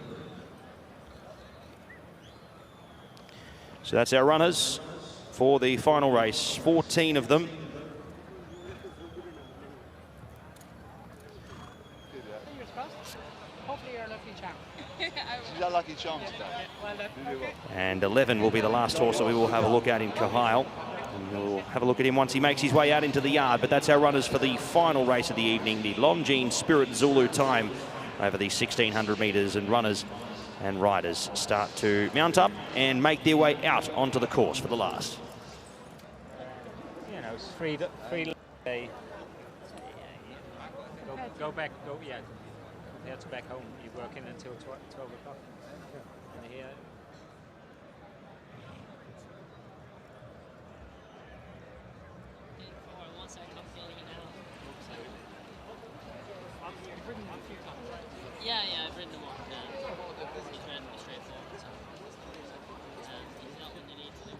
Speaker 3: So that's our runners for the final race, 14 of them.
Speaker 5: Hopefully you're a lucky champ.
Speaker 7: She's a lucky charm today.
Speaker 5: Well done.
Speaker 3: And 11 will be the last horse that we will have a look at in Kahile. And we'll have a look at him once he makes his way out into the yard. But that's our runners for the final race of the evening, the Longines Spirit Zulu time over the 1,600 metres. And runners and riders start to mount up and make their way out onto the course for the last.
Speaker 9: it's free day. Go back, compared to back home, you're working until 12 o'clock. And here,
Speaker 15: yeah, I've ridden them all. He's ridden me straightforward. So, he's not what you need to do.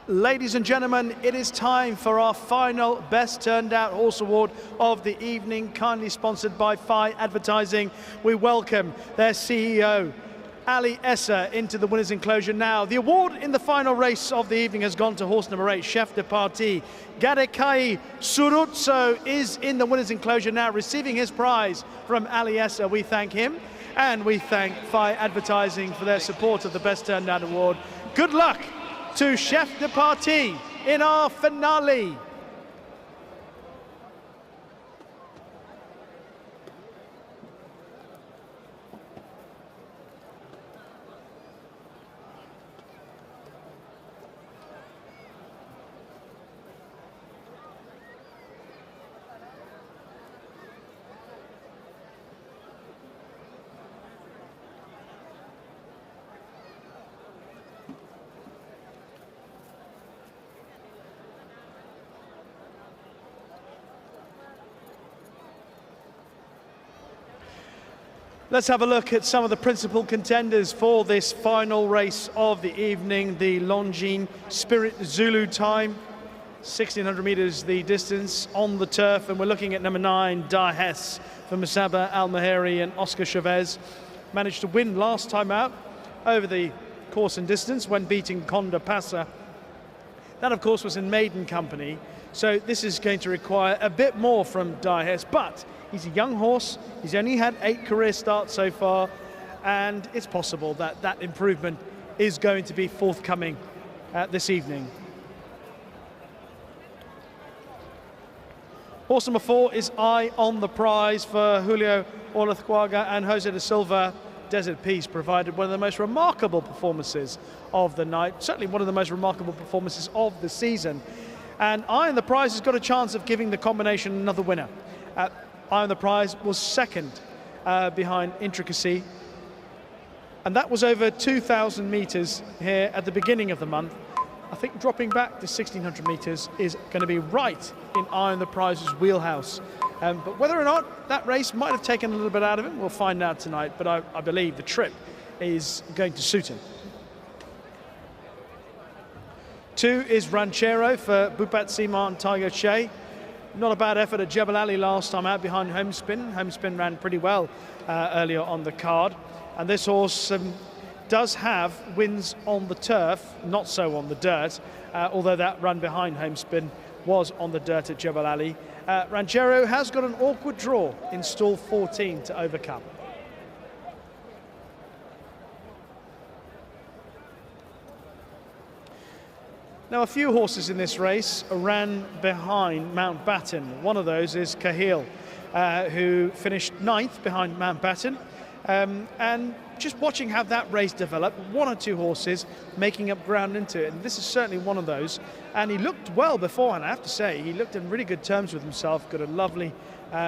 Speaker 2: Ladies and gentlemen, it is time for our final Best Turned Out Horse Award of the evening, kindly sponsored by Phi Advertising. We welcome their CEO, Ali Essa, into the winner's enclosure now. The award in the final race of the evening has gone to horse number 8, Chef de Partie. Gadekai Surutso is in the winner's enclosure now, receiving his prize from Ali Essa. We thank him, and we thank Phi Advertising for their support of the Best Turned Out Award. Good luck to Chef de Partie in our finale. Let's have a look at some of the principal contenders for this final race of the evening, the Longines Spirit Zulu time. 1,600 meters the distance on the turf, and we're looking at number 9, Da Hess for Musaba Al-Maheri and Oscar Chavez. Managed to win last time out over the course and distance when beating Conda Passa. That, of course, was in Meydan company, so this is going to require a bit more from Da Hess, but he's a young horse. He's only had 8 career starts so far, and it's possible that that improvement is going to be forthcoming this evening. Horse number 4 is Eye on the Prize for Julio Olazquaga and Jose Da Silva. Desert Peace provided one of the most remarkable performances of the night, certainly one of the most remarkable performances of the season. And Eye on the Prize has got a chance of giving the combination another winner. Eye on the Prize was second behind Intricacy, and that was over 2,000 meters here at the beginning of the month. I think dropping back to 1,600 meters is going to be right in Eye on the Prize's wheelhouse. But whether or not that race might have taken a little bit out of him, we'll find out tonight. But I believe the trip is going to suit him. 2 is Ranchero for Bat Seemar and Tiger Shea. Not a bad effort at Jebel Ali last time out behind Homespin. Homespin ran pretty well earlier on the card. And this horse does have wins on the turf, not so on the dirt, although that run behind Homespin was on the dirt at Jebel Ali. Ranchero has got an awkward draw in stall 14 to overcome. Now, a few horses in this race ran behind Mountbatten. One of those is Cahill, who finished 9th behind Mountbatten. And just watching how that race developed, 1 or 2 horses making up ground into it, and this is certainly one of those. And he looked well beforehand, I have to say. He looked in really good terms with himself, got a lovely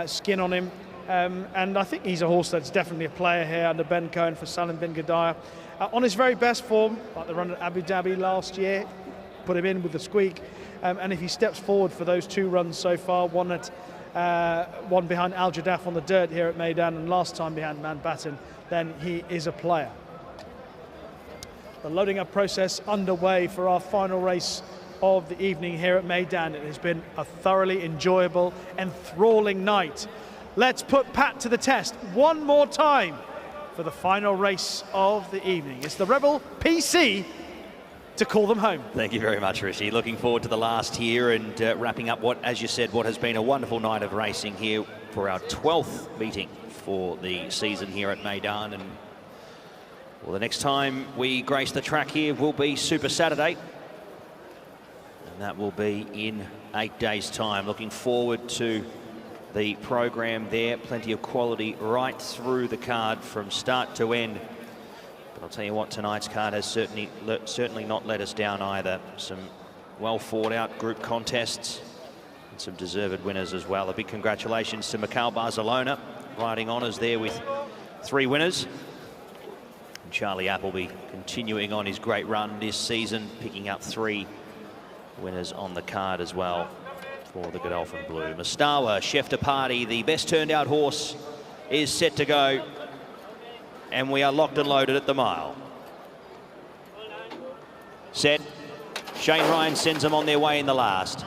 Speaker 2: skin on him. And I think he's a horse that's definitely a player here under Ben Cohen for Salim bin Gadaya. On his very best form, like the run at Abu Dhabi last year, put him in with the squeak. And if he steps forward for those 2 runs so far, one behind Al Jadaf on the dirt here at Meydan and last time behind Mountbatten, then he is a player. The loading up process underway for our final race of the evening here at Meydan. It has been a thoroughly enjoyable, enthralling night. Let's put Pat to the test one more time for the final race of the evening. It's the Rebel PC to call them home.
Speaker 3: Thank you very much, Rishi. Looking forward to the last here and wrapping up what, as you said, what has been a wonderful night of racing here for our 12th meeting for the season here at Meydan. And well, the next time we grace the track here will be Super Saturday, and that will be in 8 days' time. Looking forward to the program there. Plenty of quality right through the card from start to end. But I'll tell you what, tonight's card has certainly not let us down either. Some well fought out group contests and some deserved winners as well. A big congratulations to Miguel Barcelona, riding honours there with 3 winners. And Charlie Appleby continuing on his great run this season, picking up 3 winners on the card as well for the Godolphin Blue. Mustawa, Chef de Party, the best turned out horse, is set to go. And we are locked and loaded at the mile. Set. Shane Ryan sends them on their way in the last.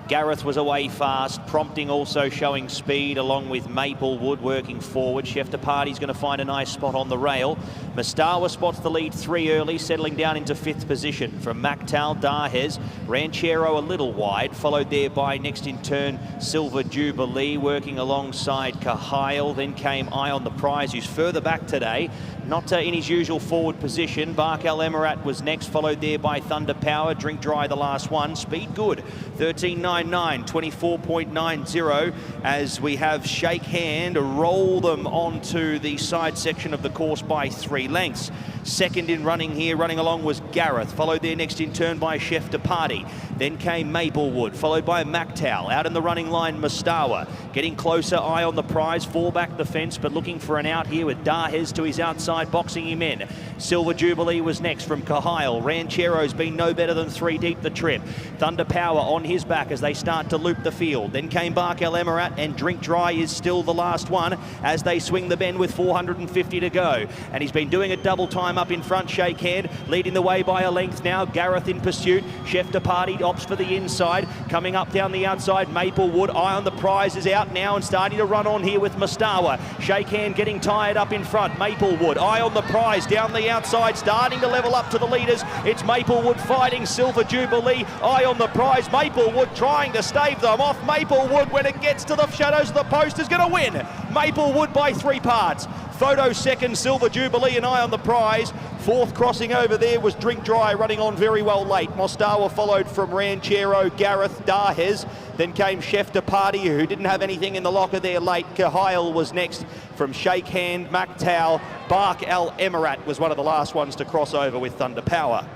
Speaker 3: Gareth was away fast, Prompting also showing speed along with Maplewood working forward. Chef de Party's going to find a nice spot on the rail. Mustawa spots the lead 3 early, settling down into 5th position from Mactal, Dahez. Ranchero a little wide, followed there by next in turn Silver Jubilee working alongside Cahill. Then came Eye on the Prize, who's further back today, not in his usual forward position. Bark El Emirat was next, followed there by Thunder Power. Drink Dry the last one. Speed good, 13.99, 24.90, as we have Shake Hand roll them onto the side section of the course by 3 lengths. Second in running here, running along was Gareth, followed there next in turn by Chef de Party. Then came Maplewood, followed by Mactal. Out in the running line, Mustawa. Getting closer, Eye on the Prize, fall back the fence, but looking for an out here with Dahez to his outside, boxing him in. Silver Jubilee was next from Cahill. Ranchero's been no better than 3 deep the trip. Thunder Power on his back as they they start to loop the field. Then came Barkel Emirat, and Drink Dry is still the last one as they swing the bend with 450 to go. And he's been doing a double time up in front. Shake Hand leading the way by a length now. Gareth in pursuit. Chef de Party opts for the inside. Coming up down the outside, Maplewood. Eye on the Prize is out now and starting to run on here with Mustawa. Shake Hand getting tired up in front. Maplewood, Eye on the Prize down the outside, starting to level up to the leaders. It's Maplewood fighting Silver Jubilee. Eye on the Prize. Maplewood trying to stave them off. Maplewood, when it gets to the shadows of the post, is going to win. Maplewood by 3 parts. Photo second, Silver Jubilee and Eye on the Prize. Fourth crossing over there was Drink Dry, running on very well late. Mostawa followed from Ranchero, Gareth, Dahez. Then came Chef de Party, who didn't have anything in the locker there late. Kahile was next from Shake Hand, Mactau. Bark El Emirat was one of the last ones to cross over with Thunder Power.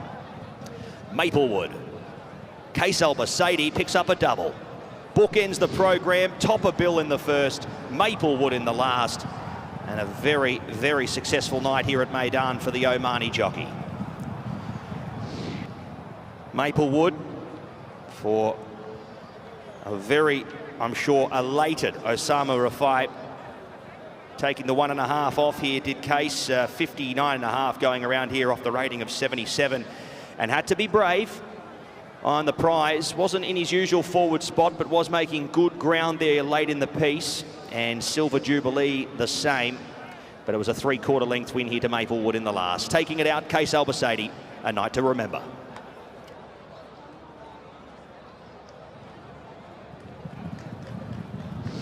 Speaker 3: Maplewood. Case Albus picks up a double. Bookends the program, top a bill in the first, Maplewood in the last. And a very, very successful night here at Meydan for the Omani jockey. Maplewood for a very, I'm sure, elated Osama Rafai. Taking the 1.5 off here, did Case, 59.5 going around here off the rating of 77. And had to be brave on the Prize. Wasn't in his usual forward spot, but was making good ground there late in the piece. And Silver Jubilee the same. But it was a 3/4 length win here to Maplewood in the last. Taking it out, Case Albus, a night to remember.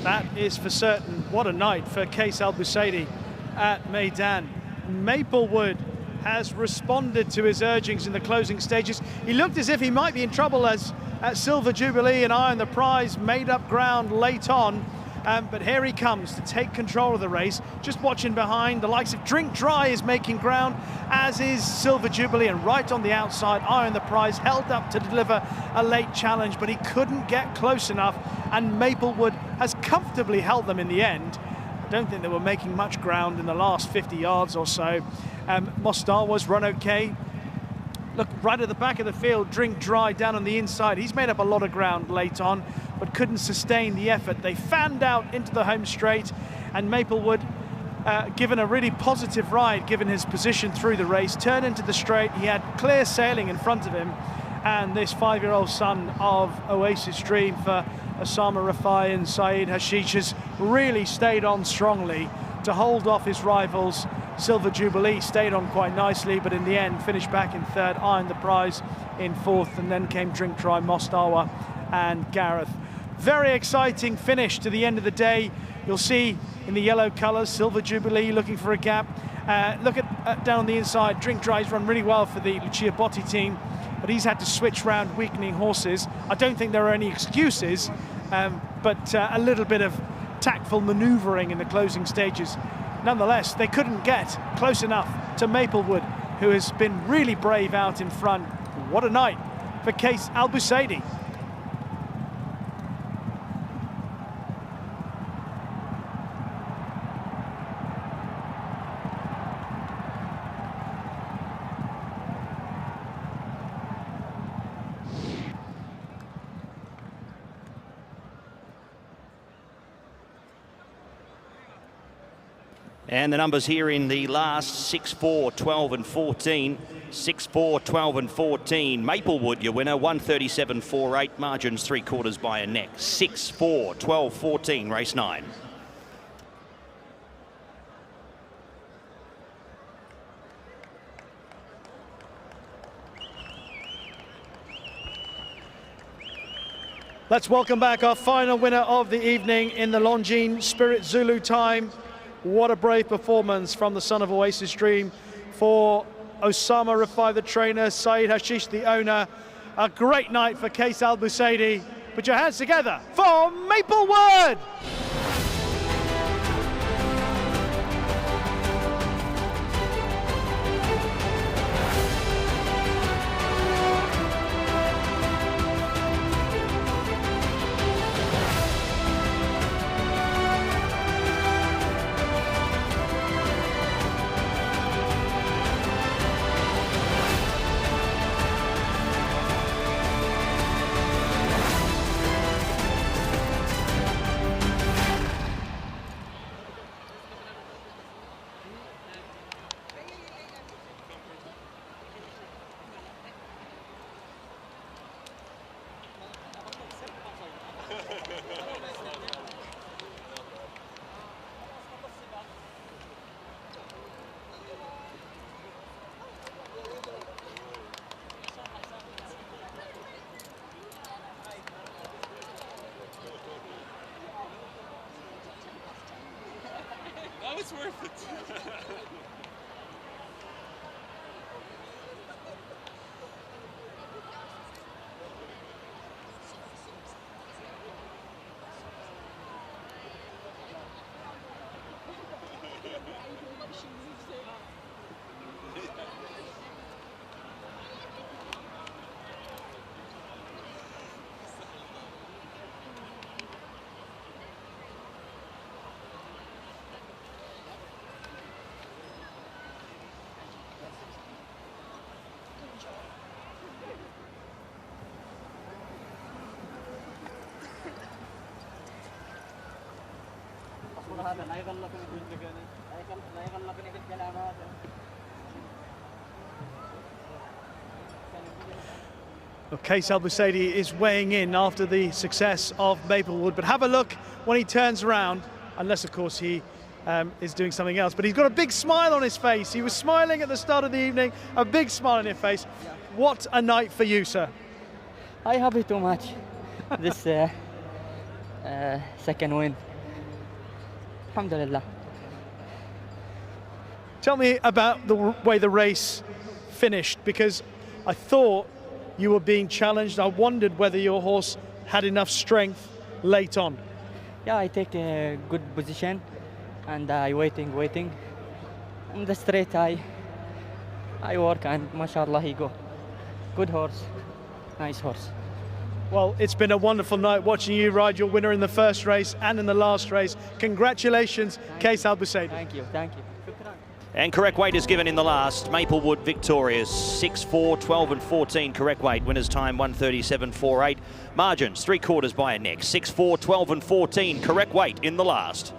Speaker 2: That is for certain. What a night for Case Albus at Meydan. Maplewood has responded to his urgings in the closing stages. He looked as if he might be in trouble as Silver Jubilee and Eye on the Prize made up ground late on. But here he comes to take control of the race. Just watching behind, the likes of Drink Dry is making ground, as is Silver Jubilee, and right on the outside, Eye on the Prize held up to deliver a late challenge, but he couldn't get close enough, and Maplewood has comfortably held them in the end. I don't think they were making much ground in the last 50 yards or so. Mostar was run okay. Look, right at the back of the field, Drink Dry down on the inside. He's made up a lot of ground late on, but couldn't sustain the effort. They fanned out into the home straight, and Maplewood, given a really positive ride, given his position through the race, turned into the straight. He had clear sailing in front of him, and this 5-year-old son of Oasis Dream for Osama Rafai and Saeed Hashish has really stayed on strongly to hold off his rivals. Silver Jubilee stayed on quite nicely, but in the end finished back in third, Eye on the Prize in fourth, and then came Drink Dry, Mostawa and Gareth. Very exciting finish to the end of the day. You'll see in the yellow colours, Silver Jubilee looking for a gap. Look at down on the inside, Drink Dry's run really well for the Lucia Botti team, but he's had to switch round weakening horses. I don't think there are any excuses, but a little bit of tactful manoeuvring in the closing stages. Nonetheless, they couldn't get close enough to Maplewood, who has been really brave out in front. What a night for Case Albus.
Speaker 3: And the numbers here in the last 6-4, 12 and 14. 6-4, 12 and 14. Maplewood, your winner, 137.48. Margins 3/4 by a neck. 6-4, 12, 14, race 9.
Speaker 2: Let's welcome back our final winner of the evening in the Longines Spirit Zulu time. What a brave performance from the son of Oasis Dream for Osama Rafai, the trainer, Saeed Hashish, the owner. A great night for Case Albus. Put your hands together for Maplewood!
Speaker 8: was worth it.
Speaker 2: Well, Case Albus is weighing in after the success of Maplewood, but have a look when he turns around, unless of course he is doing something else. But he's got a big smile on his face. He was smiling at the start of the evening, a big smile on his face. What a night for you, sir.
Speaker 6: I happy too much. This second win. Alhamdulillah.
Speaker 2: Tell me about the way the race finished, because I thought you were being challenged. I wondered whether your horse had enough strength late on.
Speaker 6: Yeah, I take a good position and I waiting. In the straight I work and mashallah he go. Good horse, nice horse.
Speaker 2: Well, it's been a wonderful night watching you ride your winner in the first race and in the last race. Congratulations, Case Albus.
Speaker 6: Thank you.
Speaker 3: And correct weight is given in the last. Maplewood victorious, 6-4, 12 and 14 correct weight. Winner's time 137.48. Margins 3/4 by a neck. 6-4, 12 and 14 correct weight in the last.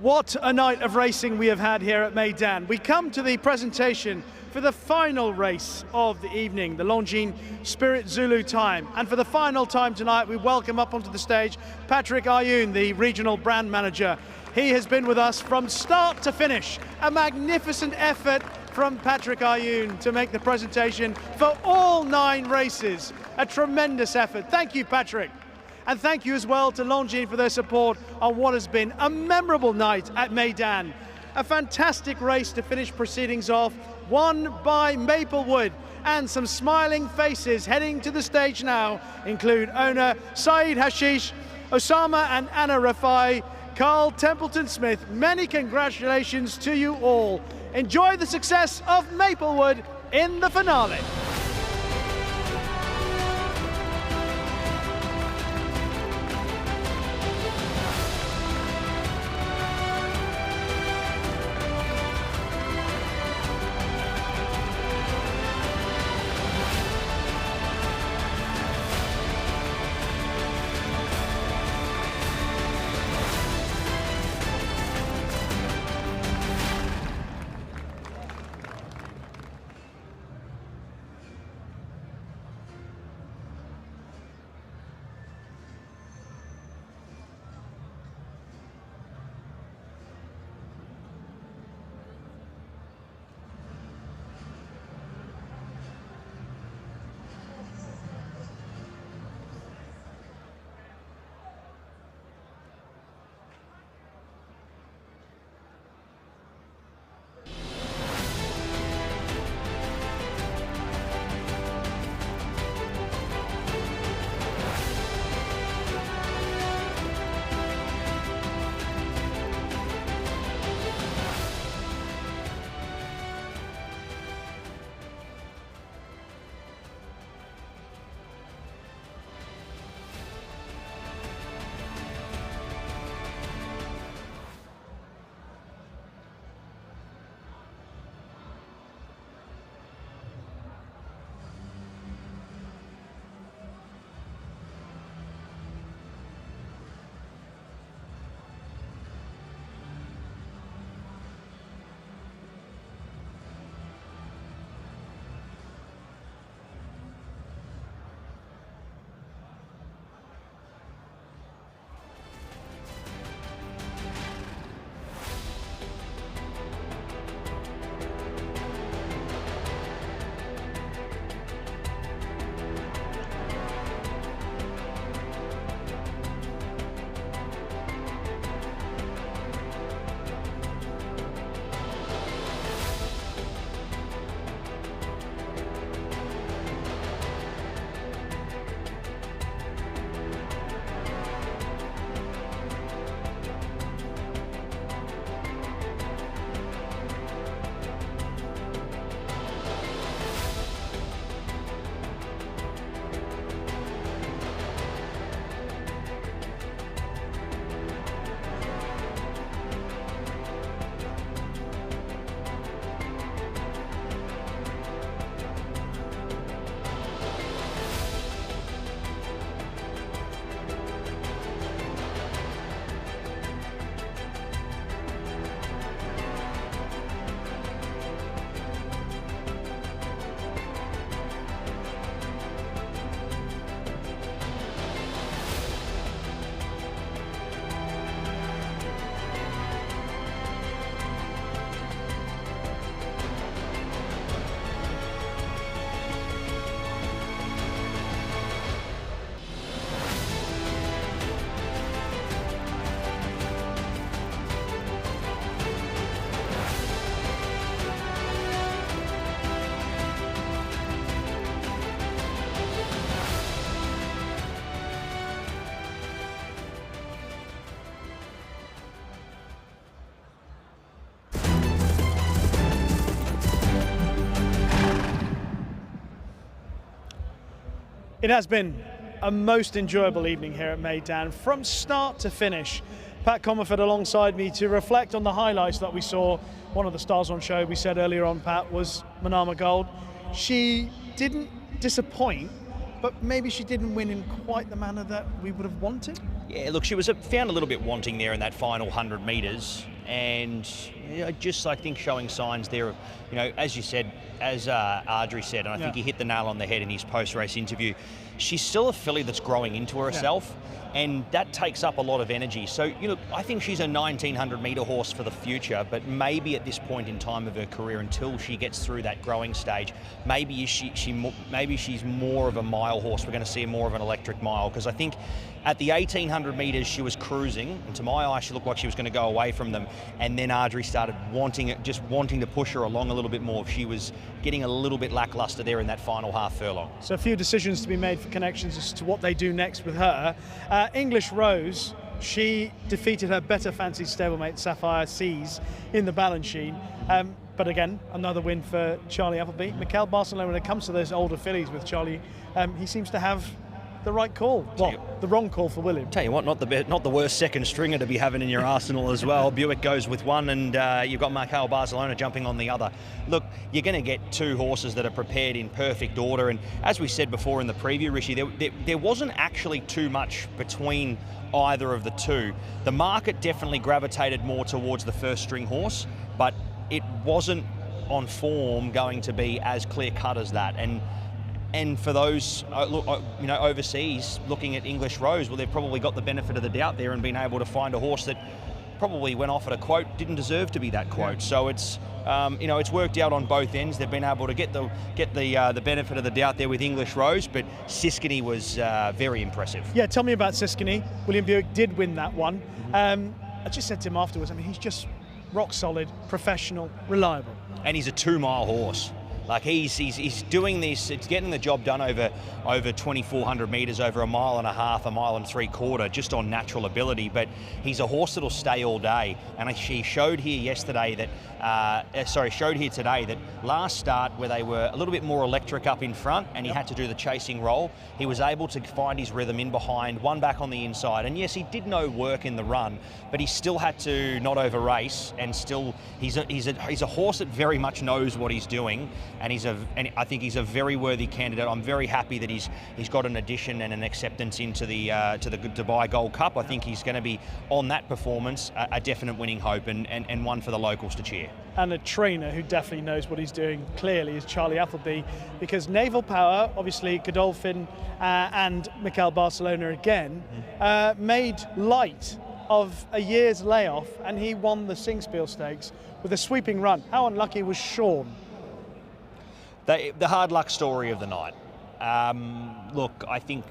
Speaker 2: What a night of racing we have had here at Meydan. We come to the presentation for the final race of the evening, the Longines Spirit Zulu time. And for the final time tonight, we welcome up onto the stage Patrick Ayoun, the regional brand manager. He has been with us from start to finish. A magnificent effort from Patrick Ayoun to make the presentation for all 9 races. A tremendous effort. Thank you, Patrick. And thank you as well to Longines for their support on what has been a memorable night at Meydan. A fantastic race to finish proceedings off, won by Maplewood. And some smiling faces heading to the stage now include owner Saeed Hashish, Osama and Anna Rafai, Carl Templeton-Smith. Many congratulations to you all. Enjoy the success of Maplewood in the finale. It has been a most enjoyable evening here at Meydan, from start to finish. Pat Comerford alongside me to reflect on the highlights that we saw. One of the stars on show, we said earlier on, Pat, was Manama Gold. She didn't disappoint, but maybe she didn't win in quite the manner that we would have wanted.
Speaker 1: Yeah, look, she was found a little bit wanting there in that final 100 metres, and just I think showing signs there of, as you said, as Audrey said, and I think he hit the nail on the head in his post-race interview, she's still a filly that's growing into herself. And that takes up a lot of energy. So, I think she's a 1900 metre horse for the future, but maybe at this point in time of her career, until she gets through that growing stage, maybe she's more of a mile horse. We're going to see more of an electric mile, because I think at the 1800 metres she was cruising, and to my eye she looked like she was going to go away from them, and then Audrey started wanting to push her along a little bit more. She was getting a little bit lacklustre there in that final half furlong.
Speaker 2: So a few decisions to be made for Connections as to what they do next with her. English Rose, she defeated her better fancied stablemate Sapphire Seas in the Balanchine. But again, another win for Charlie Appleby. Miguel Barcelona, when it comes to those older fillies with Charlie, he seems to have the right call. Well, the wrong call for William.
Speaker 1: Tell you what, not the worst second stringer to be having in your arsenal as well. Buick goes with one, and you've got Miguel Barcelona jumping on the other. Look, you're going to get two horses that are prepared in perfect order, and as we said before in the preview, Rishi, there wasn't actually too much between either of the two. The market definitely gravitated more towards the first string horse, but it wasn't on form going to be as clear cut as that. And for those overseas looking at English Rose, well, they've probably got the benefit of the doubt there and been able to find a horse that probably went off at a quote didn't deserve to be that quote. Yeah. So it's it's worked out on both ends. They've been able to get the benefit of the doubt there with English Rose, but Siskiny was very impressive.
Speaker 2: Yeah, tell me about Siskiny. William Buick did win that one. I just said to him afterwards, he's just rock solid, professional, reliable.
Speaker 1: And he's a 2-mile horse. Like he's doing this, it's getting the job done over 2,400 metres, over 1.5 miles, 1.75 miles, just on natural ability. But he's a horse that'll stay all day. And he showed here today that last start, where they were a little bit more electric up in front, and he had to do the chasing role, he was able to find his rhythm in behind, one back on the inside. And yes, he did no work in the run, but he still had to not over race, and still he's a horse that very much knows what he's doing. And I think he's a very worthy candidate. I'm very happy that he's got an addition and an acceptance into the Dubai Gold Cup. I think he's going to be, on that performance, a definite winning hope, and one for the locals to cheer.
Speaker 2: And a trainer who definitely knows what he's doing, clearly, is Charlie Appleby, because Naval Power, obviously Godolphin and Miguel Barcelona again, made light of a year's layoff, and he won the Singspiel Stakes with a sweeping run. How unlucky was Sean?
Speaker 1: The hard luck story of the night. Look, I think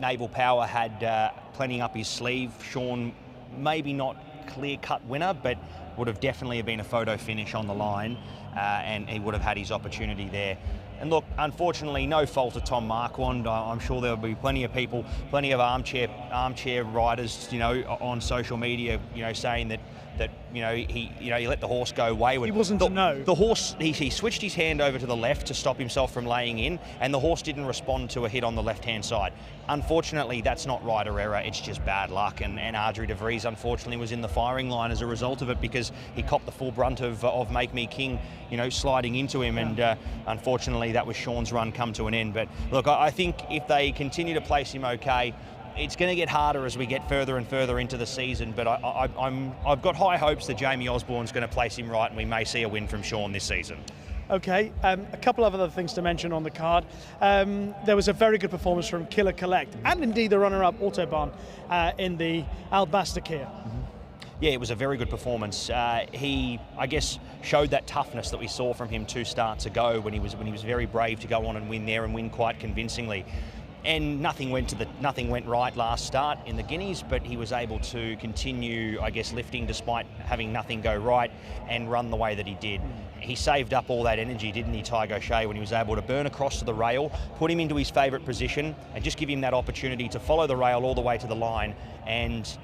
Speaker 1: Naval Power had plenty up his sleeve. Sean, maybe not clear-cut winner, but would have definitely been a photo finish on the line, and he would have had his opportunity there. And look, unfortunately, no fault of Tom Marquand. I'm sure there'll be plenty of people, plenty of armchair riders, on social media, saying that he let the horse go wayward.
Speaker 2: He wasn't to know.
Speaker 1: The horse, he switched his hand over to the left to stop himself from laying in, and the horse didn't respond to a hit on the left-hand side. Unfortunately, that's not rider error, it's just bad luck, and Audrey de Vries, unfortunately, was in the firing line as a result of it, because he copped the full brunt of Make Me King, sliding into him, and unfortunately, that was Sean's run come to an end. But look, I think if they continue to place him okay, it's going to get harder as we get further and further into the season, but I've got high hopes that Jamie Osborne's going to place him right, and we may see a win from Sean this season.
Speaker 2: Okay, a couple of other things to mention on the card. There was a very good performance from Killer Collect, and indeed the runner-up Autobahn in the Albastakir.
Speaker 1: Yeah, it was a very good performance. He, I guess, showed that toughness that we saw from him 2 starts ago, when he was very brave to go on and win there, and win quite convincingly. And nothing went right last start in the Guineas, but he was able to continue, I guess, lifting despite having nothing go right, and run the way that he did. He saved up all that energy, didn't he, Tygo O'Shea, when he was able to burn across to the rail, put him into his favourite position, and just give him that opportunity to follow the rail all the way to the line. And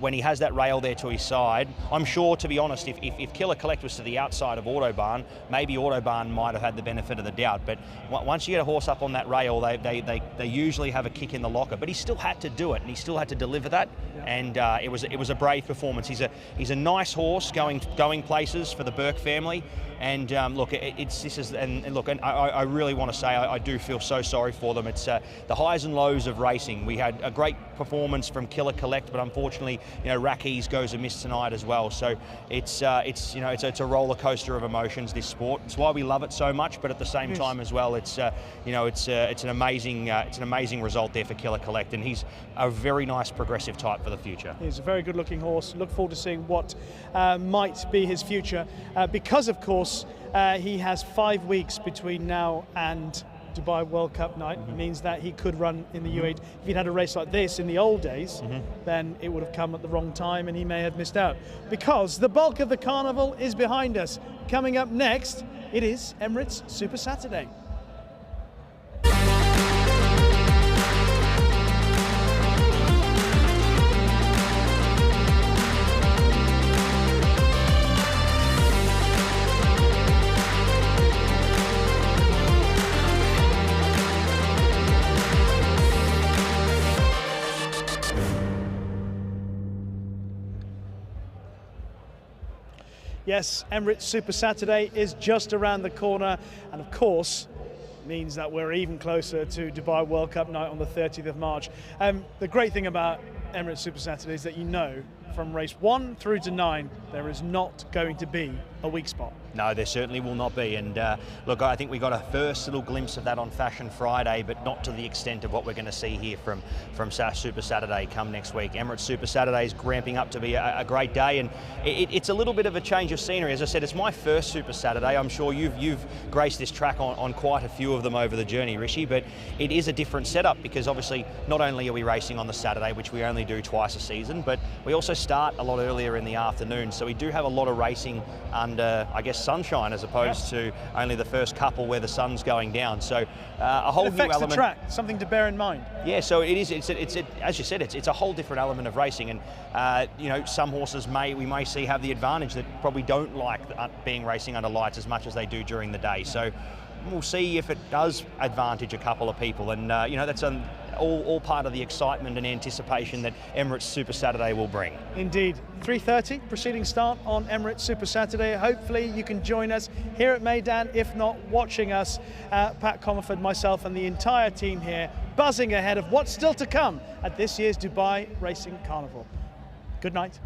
Speaker 1: when he has that rail there to his side, I'm sure, to be honest, if Killer Collect was to the outside of Autobahn, maybe Autobahn might have had the benefit of the doubt. But once you get a horse up on that rail, they usually have a kick in the locker. But he still had to do it, and he still had to deliver that. And it was a brave performance. He's a nice horse going places for the Burke family. And look, I really want to say I do feel so sorry for them. It's the highs and lows of racing. We had a great performance from Killer Collect, but unfortunately, Rackies goes amiss tonight as well. So it's a roller coaster of emotions, this sport. It's why we love it so much, but at the same time as well, it's an amazing result there for Killer Collect, and he's a very nice progressive type for the future.
Speaker 2: He's a very good looking horse. Look forward to seeing what might be his future, because of course he has 5 weeks between now and Dubai World Cup night. It means that he could run in the U8. If he'd had a race like this in the old days, then it would have come at the wrong time and he may have missed out, because the bulk of the carnival is behind us. Coming up next, it is Emirates Super Saturday. Yes, Emirates Super Saturday is just around the corner, and of course means that we're even closer to Dubai World Cup night on the 30th of March. The great thing about Emirates Super Saturday is that from race 1 through to 9, there is not going to be a weak spot.
Speaker 1: No, there certainly will not be. And look, I think we got a first little glimpse of that on Fashion Friday, but not to the extent of what we're going to see here from SAS Super Saturday come next week. Emirates Super Saturday is ramping up to be a great day, and it's a little bit of a change of scenery. As I said, it's my first Super Saturday. I'm sure you've graced this track on quite a few of them over the journey, Rishi, but it is a different setup, because obviously not only are we racing on the Saturday, which we only do twice a season, but we also start a lot earlier in the afternoon. So we do have a lot of racing under, I guess, sunshine, as opposed to only the first couple where the sun's going down. So a whole new element.
Speaker 2: The track, something to bear in mind.
Speaker 1: Yeah, so it is. It's as you said, it's a whole different element of racing, and some horses we may see have the advantage that probably don't like being racing under lights as much as they do during the day. So we'll see if it does advantage a couple of people, and that's all part of the excitement and anticipation that Emirates Super Saturday will bring.
Speaker 2: Indeed. 3:30 proceeding start on Emirates Super Saturday. Hopefully you can join us here at Meydan, if not watching us. Pat Comerford, myself and the entire team here, buzzing ahead of what's still to come at this year's Dubai Racing Carnival. Good night.